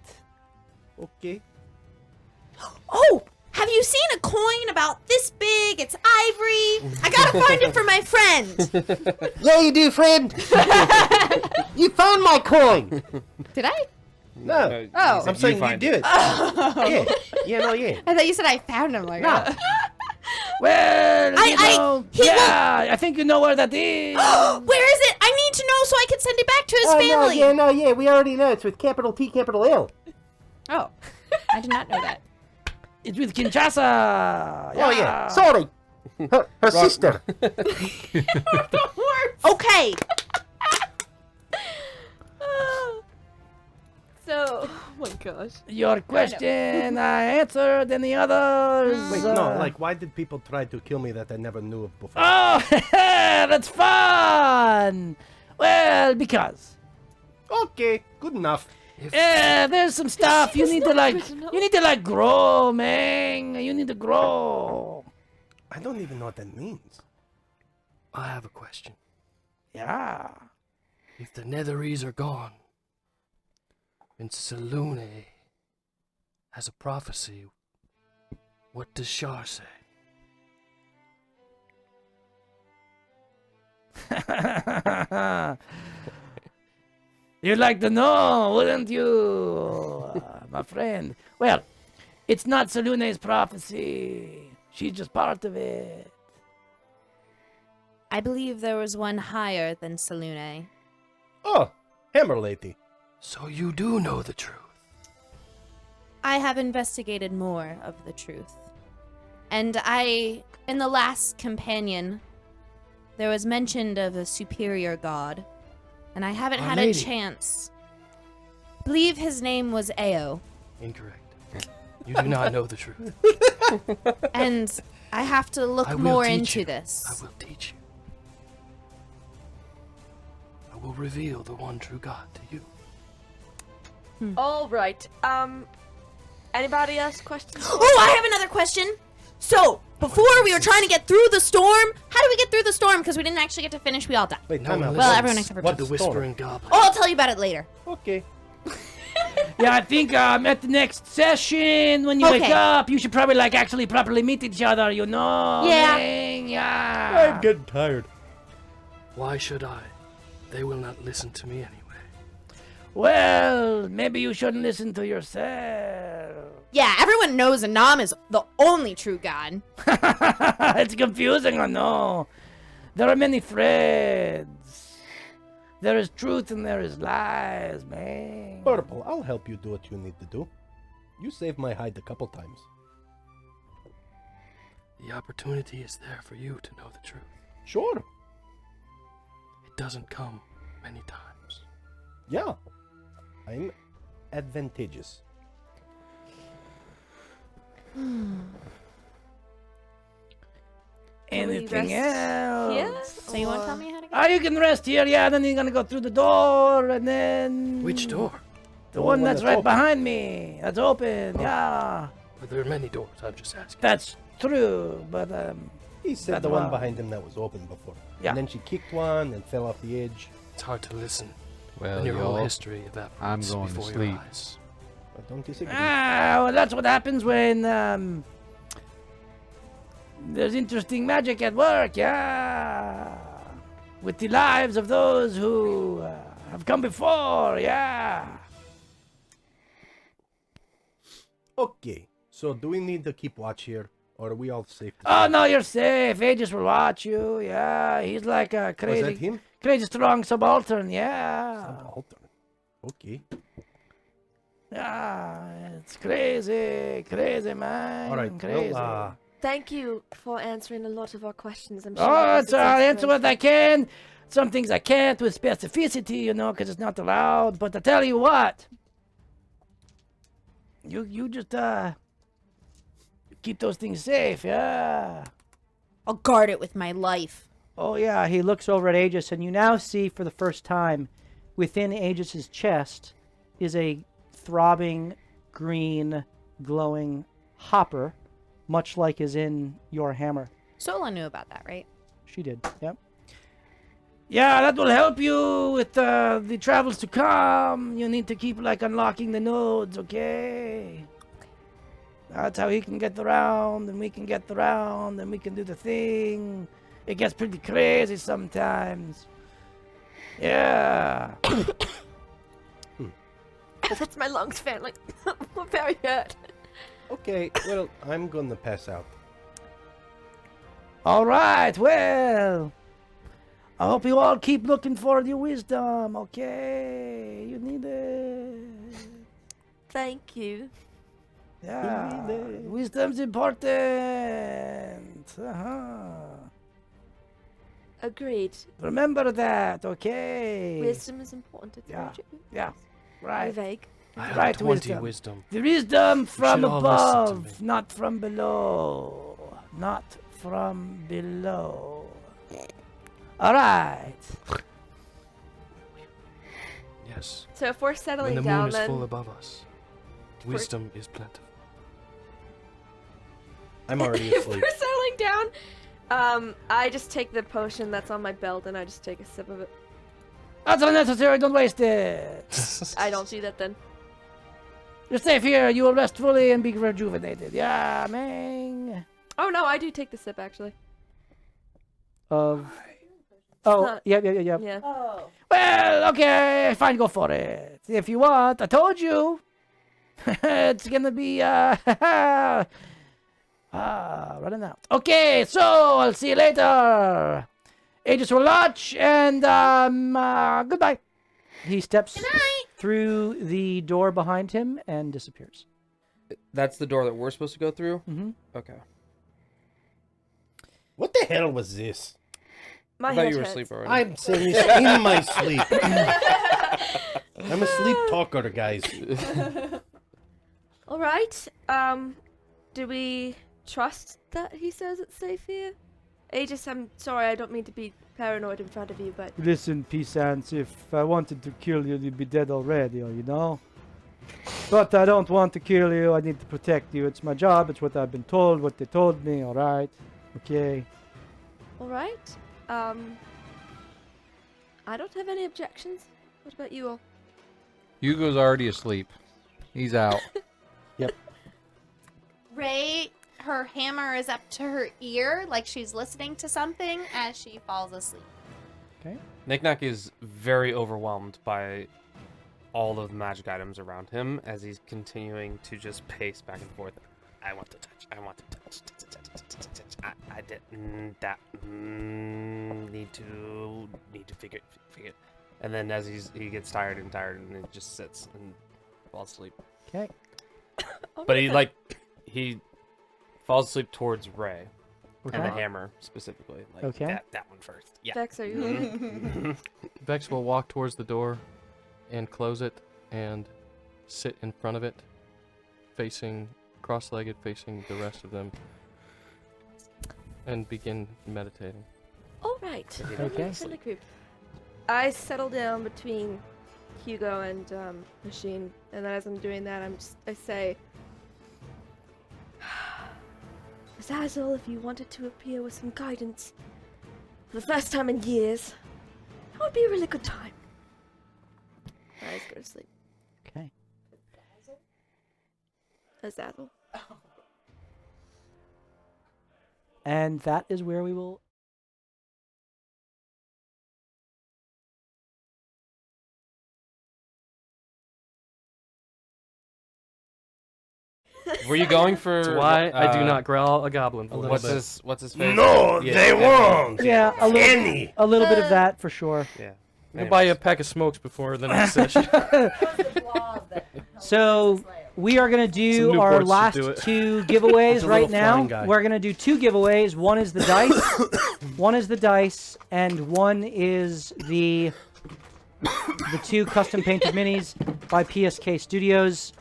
Okay. Oh, have you seen a coin about this big? It's ivory. I gotta find it for my friend. Yeah, you do, friend. You found my coin. Did I? No. Oh. I'm saying you find did. Yeah. Yeah, no, yeah. I thought you said I found him. Like, No. Well, he I think you know where that is. Where is it? I need to know so I can send it back to his family. No, yeah. We already know. It's with capital T, capital L. oh, I did not know that. It's with Kinshasa. Oh, yeah. Sorry. Her sister. Okay. So, oh my gosh. Your question I answered, and the others. Wait, no, like, why did people try to kill me that I never knew of before? Oh, that's fun. Well, because. Okay, good enough. There's some stuff you need to like grow, man. You need to grow. I don't even know what that means. I have a question. Yeah. If the Netherese are gone, and Selune has a prophecy, what does Shar say? You'd like to know, wouldn't you, my friend? Well, it's not Salune's prophecy. She's just part of it. I believe there was one higher than Selune. Oh, Hammer Lady. So you do know the truth. I have investigated more of the truth. And in the last companion, there was mentioned of a superior god. And I haven't had a chance. Believe his name was Ao. Incorrect. You do not know the truth. And I have to look more into this. I will teach you. I will reveal the one true God to you. All right. Anybody else questions? Oh, I have another question. So, before we were trying to get through the storm, how did we get through the storm? Because we didn't actually get to finish. We all died. Wait, No time one out. Well, everyone except for What the What's the storm? Whispering Goblin? Oh, I'll tell you about it later. Okay. Yeah, I think at the next session when you wake Okay. up, you should probably like actually properly meet each other. You know? Yeah. Man, yeah. I'm getting tired. Why should I? They will not listen to me anyway. Well, maybe you shouldn't listen to yourself. Yeah, everyone knows Anam is the only true god. It's confusing, I know. There are many threads. There is truth and there is lies, man. Purple, I'll help you do what you need to do. You saved my hide a couple times. The opportunity is there for you to know the truth. Sure. It doesn't come many times. Yeah. I'm advantageous. Anything rest else? here? So you want to tell me how to get? Ah, you can rest here, yeah, then you're gonna go through the door, and then... Which door? The one that's right open. behind me. That's open, yeah. Well, there are many doors. I'm just asking. That's true, but, He said That's the one wrong. behind him that was open before. Yeah. And then she kicked one and fell off the edge. It's hard to listen Well, when your whole y'all, history evaporates I'm going to before sleep. your eyes. I don't disagree. well, that's what happens when, there's interesting magic at work, yeah. With the lives of those who have come before, yeah. Okay. So do we need to keep watch here? Or are we all safe? to Oh, sleep? no, you're safe. Aegis will watch you, yeah. He's like a Was that crazy, him? crazy strong subaltern, yeah. Subaltern. Okay. Yeah, it's crazy, crazy, man. All right. Crazy. Well, Thank you for answering a lot of our questions. I'm sure Oh, that it's, was I'll answer inspiration. what I can. Some things I can't with specificity, you know, because it's not allowed. But I tell you what, you just keep those things safe, yeah. I'll guard it with my life. Oh yeah, he looks over at Aegis, and you now see for the first time, within Aegis's chest, is a throbbing, green, glowing hopper, much like is in your hammer. Sola knew about that, right? She did, yep. Yeah, that will help you with the travels to come. You need to keep like unlocking the nodes, okay? That's how he can get around, and we can get around, and we can do the thing. It gets pretty crazy sometimes. Yeah. That's my lungs failing. I'm very hurt. Okay, well, I'm gonna pass out. All right, well. I hope you all keep looking for your wisdom, okay? You need it. Thank you. Yeah. Wisdom's important. Agreed. Remember that, okay? Wisdom is important to Yeah. you. Yeah. Right. Vague. I have Right 20 wisdom. wisdom. The wisdom from should all listen to above, me. not from below. Not from below. All right. Yes. So if we're When settling the down, moon is then full above us, wisdom is plentiful. I'm already if asleep. we're settling down, I just take the potion that's on my belt and I just take a sip of it. That's unnecessary. Don't waste it. I don't do that then. You're safe here. You will rest fully and be rejuvenated. Yeah, man. Oh no, I do take the sip actually. Oh, yep. Yeah. Well, okay, fine, go for it. If you want, I told you. It's gonna be, running out. Okay, so I'll see you later. Aegis will launch, and, goodbye. He steps through the door behind him and disappears. That's the door that we're supposed to go through? Mm-hmm. Okay. What the hell was this? My I thought head you were hurts. asleep already. I'm saying this in my sleep. I'm a sleep talker, guys. All right. Do we trust that he says it's safe here? Aegis, I'm sorry, I don't mean to be paranoid in front of you, but Listen, peasants, if I wanted to kill you, you'd be dead already, you know? But I don't want to kill you. I need to protect you. It's my job. It's what I've been told, what they told me, all right? Okay. all right. I don't have any objections. What about you all? Hugo's already asleep. He's out. Ray, her hammer is up to her ear, like she's listening to something as she falls asleep. Knick-Knack is very overwhelmed by all of the magic items around him as he's continuing to just pace back and forth. I want to touch. I want to touch. I didn't. Need to figure. And then as he gets tired and he just sits and falls asleep. Okay. But he falls asleep towards Ray and the hammer specifically. Like Okay. that one first. Yeah. Vex, are you? Vex will walk towards the door and close it and sit in front of it, facing cross-legged, facing the rest of them, and begin meditating. All right. Okay. In the group. I settle down between Hugo and Machine, and then as I'm doing that, I say, Zazzle, if you wanted to appear with some guidance for the first time in years, that would be a really good time. My eyes go to sleep. Okay. Zazzle. And that is where we will. Were you going for? That's why I do not growl a goblin voice. What's his face? No, Yeah, they yeah. won't. Yeah, Any. a little bit of that for sure. Yeah. We'll buy you a pack of smokes before the next session. So we are going to Some do our Newports should last do it. two giveaways He's a right little flying now. guy. We're going to do two giveaways. One is the dice. One is the dice, and one is the two custom painted minis by PSK Studios.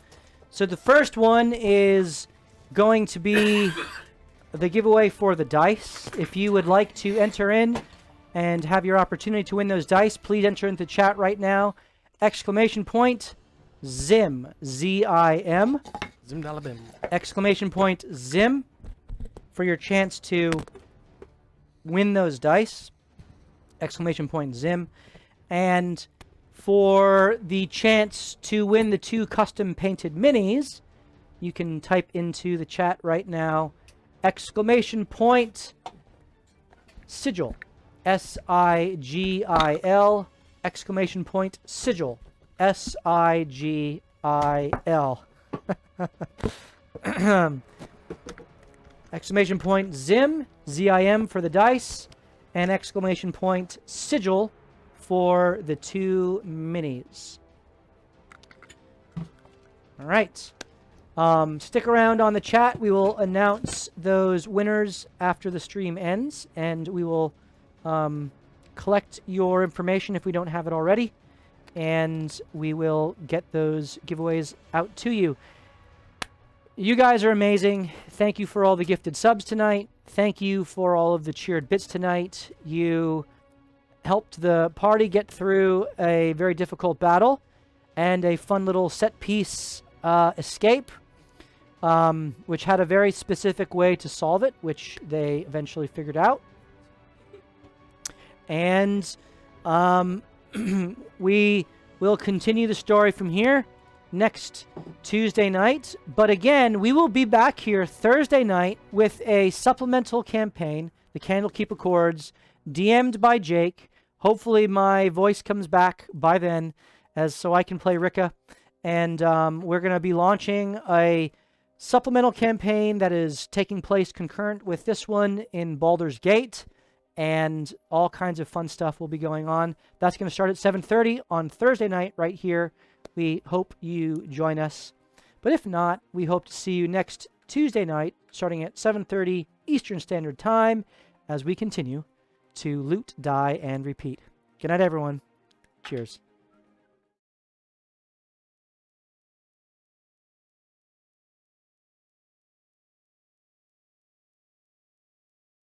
So the first one is going to be the giveaway for the dice. If you would like to enter in and have your opportunity to win those dice, please enter into chat right now. Exclamation point Zim, Z-I-M. Zimdalabim. Exclamation point Zim for your chance to win those dice. Exclamation point Zim. And for the chance to win the two custom painted minis, you can type into the chat right now, exclamation point, sigil, S-I-G-I-L, exclamation point, sigil, S-I-G-I-L. Exclamation point, Zim, Z-I-M for the dice, and exclamation point, sigil for the 2 minis. All right. Stick around on the chat. We will announce those winners after the stream ends, and we will collect your information if we don't have it already, and we will get those giveaways out to you. You guys are amazing. Thank you for all the gifted subs tonight. Thank you for all of the cheered bits tonight. You helped the party get through a very difficult battle and a fun little set piece escape, which had a very specific way to solve it, which they eventually figured out. And we will continue the story from here next Tuesday night. But again, we will be back here Thursday night with a supplemental campaign, the Candlekeep Accords, DM'd by Jake. Hopefully my voice comes back by then, so I can play Ricka. And we're going to be launching a supplemental campaign that is taking place concurrent with this one in Baldur's Gate. And all kinds of fun stuff will be going on. That's going to start at 7:30 on Thursday night right here. We hope you join us. But if not, we hope to see you next Tuesday night starting at 7:30 Eastern Standard Time as we continue to loot, die, and repeat. Good night, everyone. Cheers.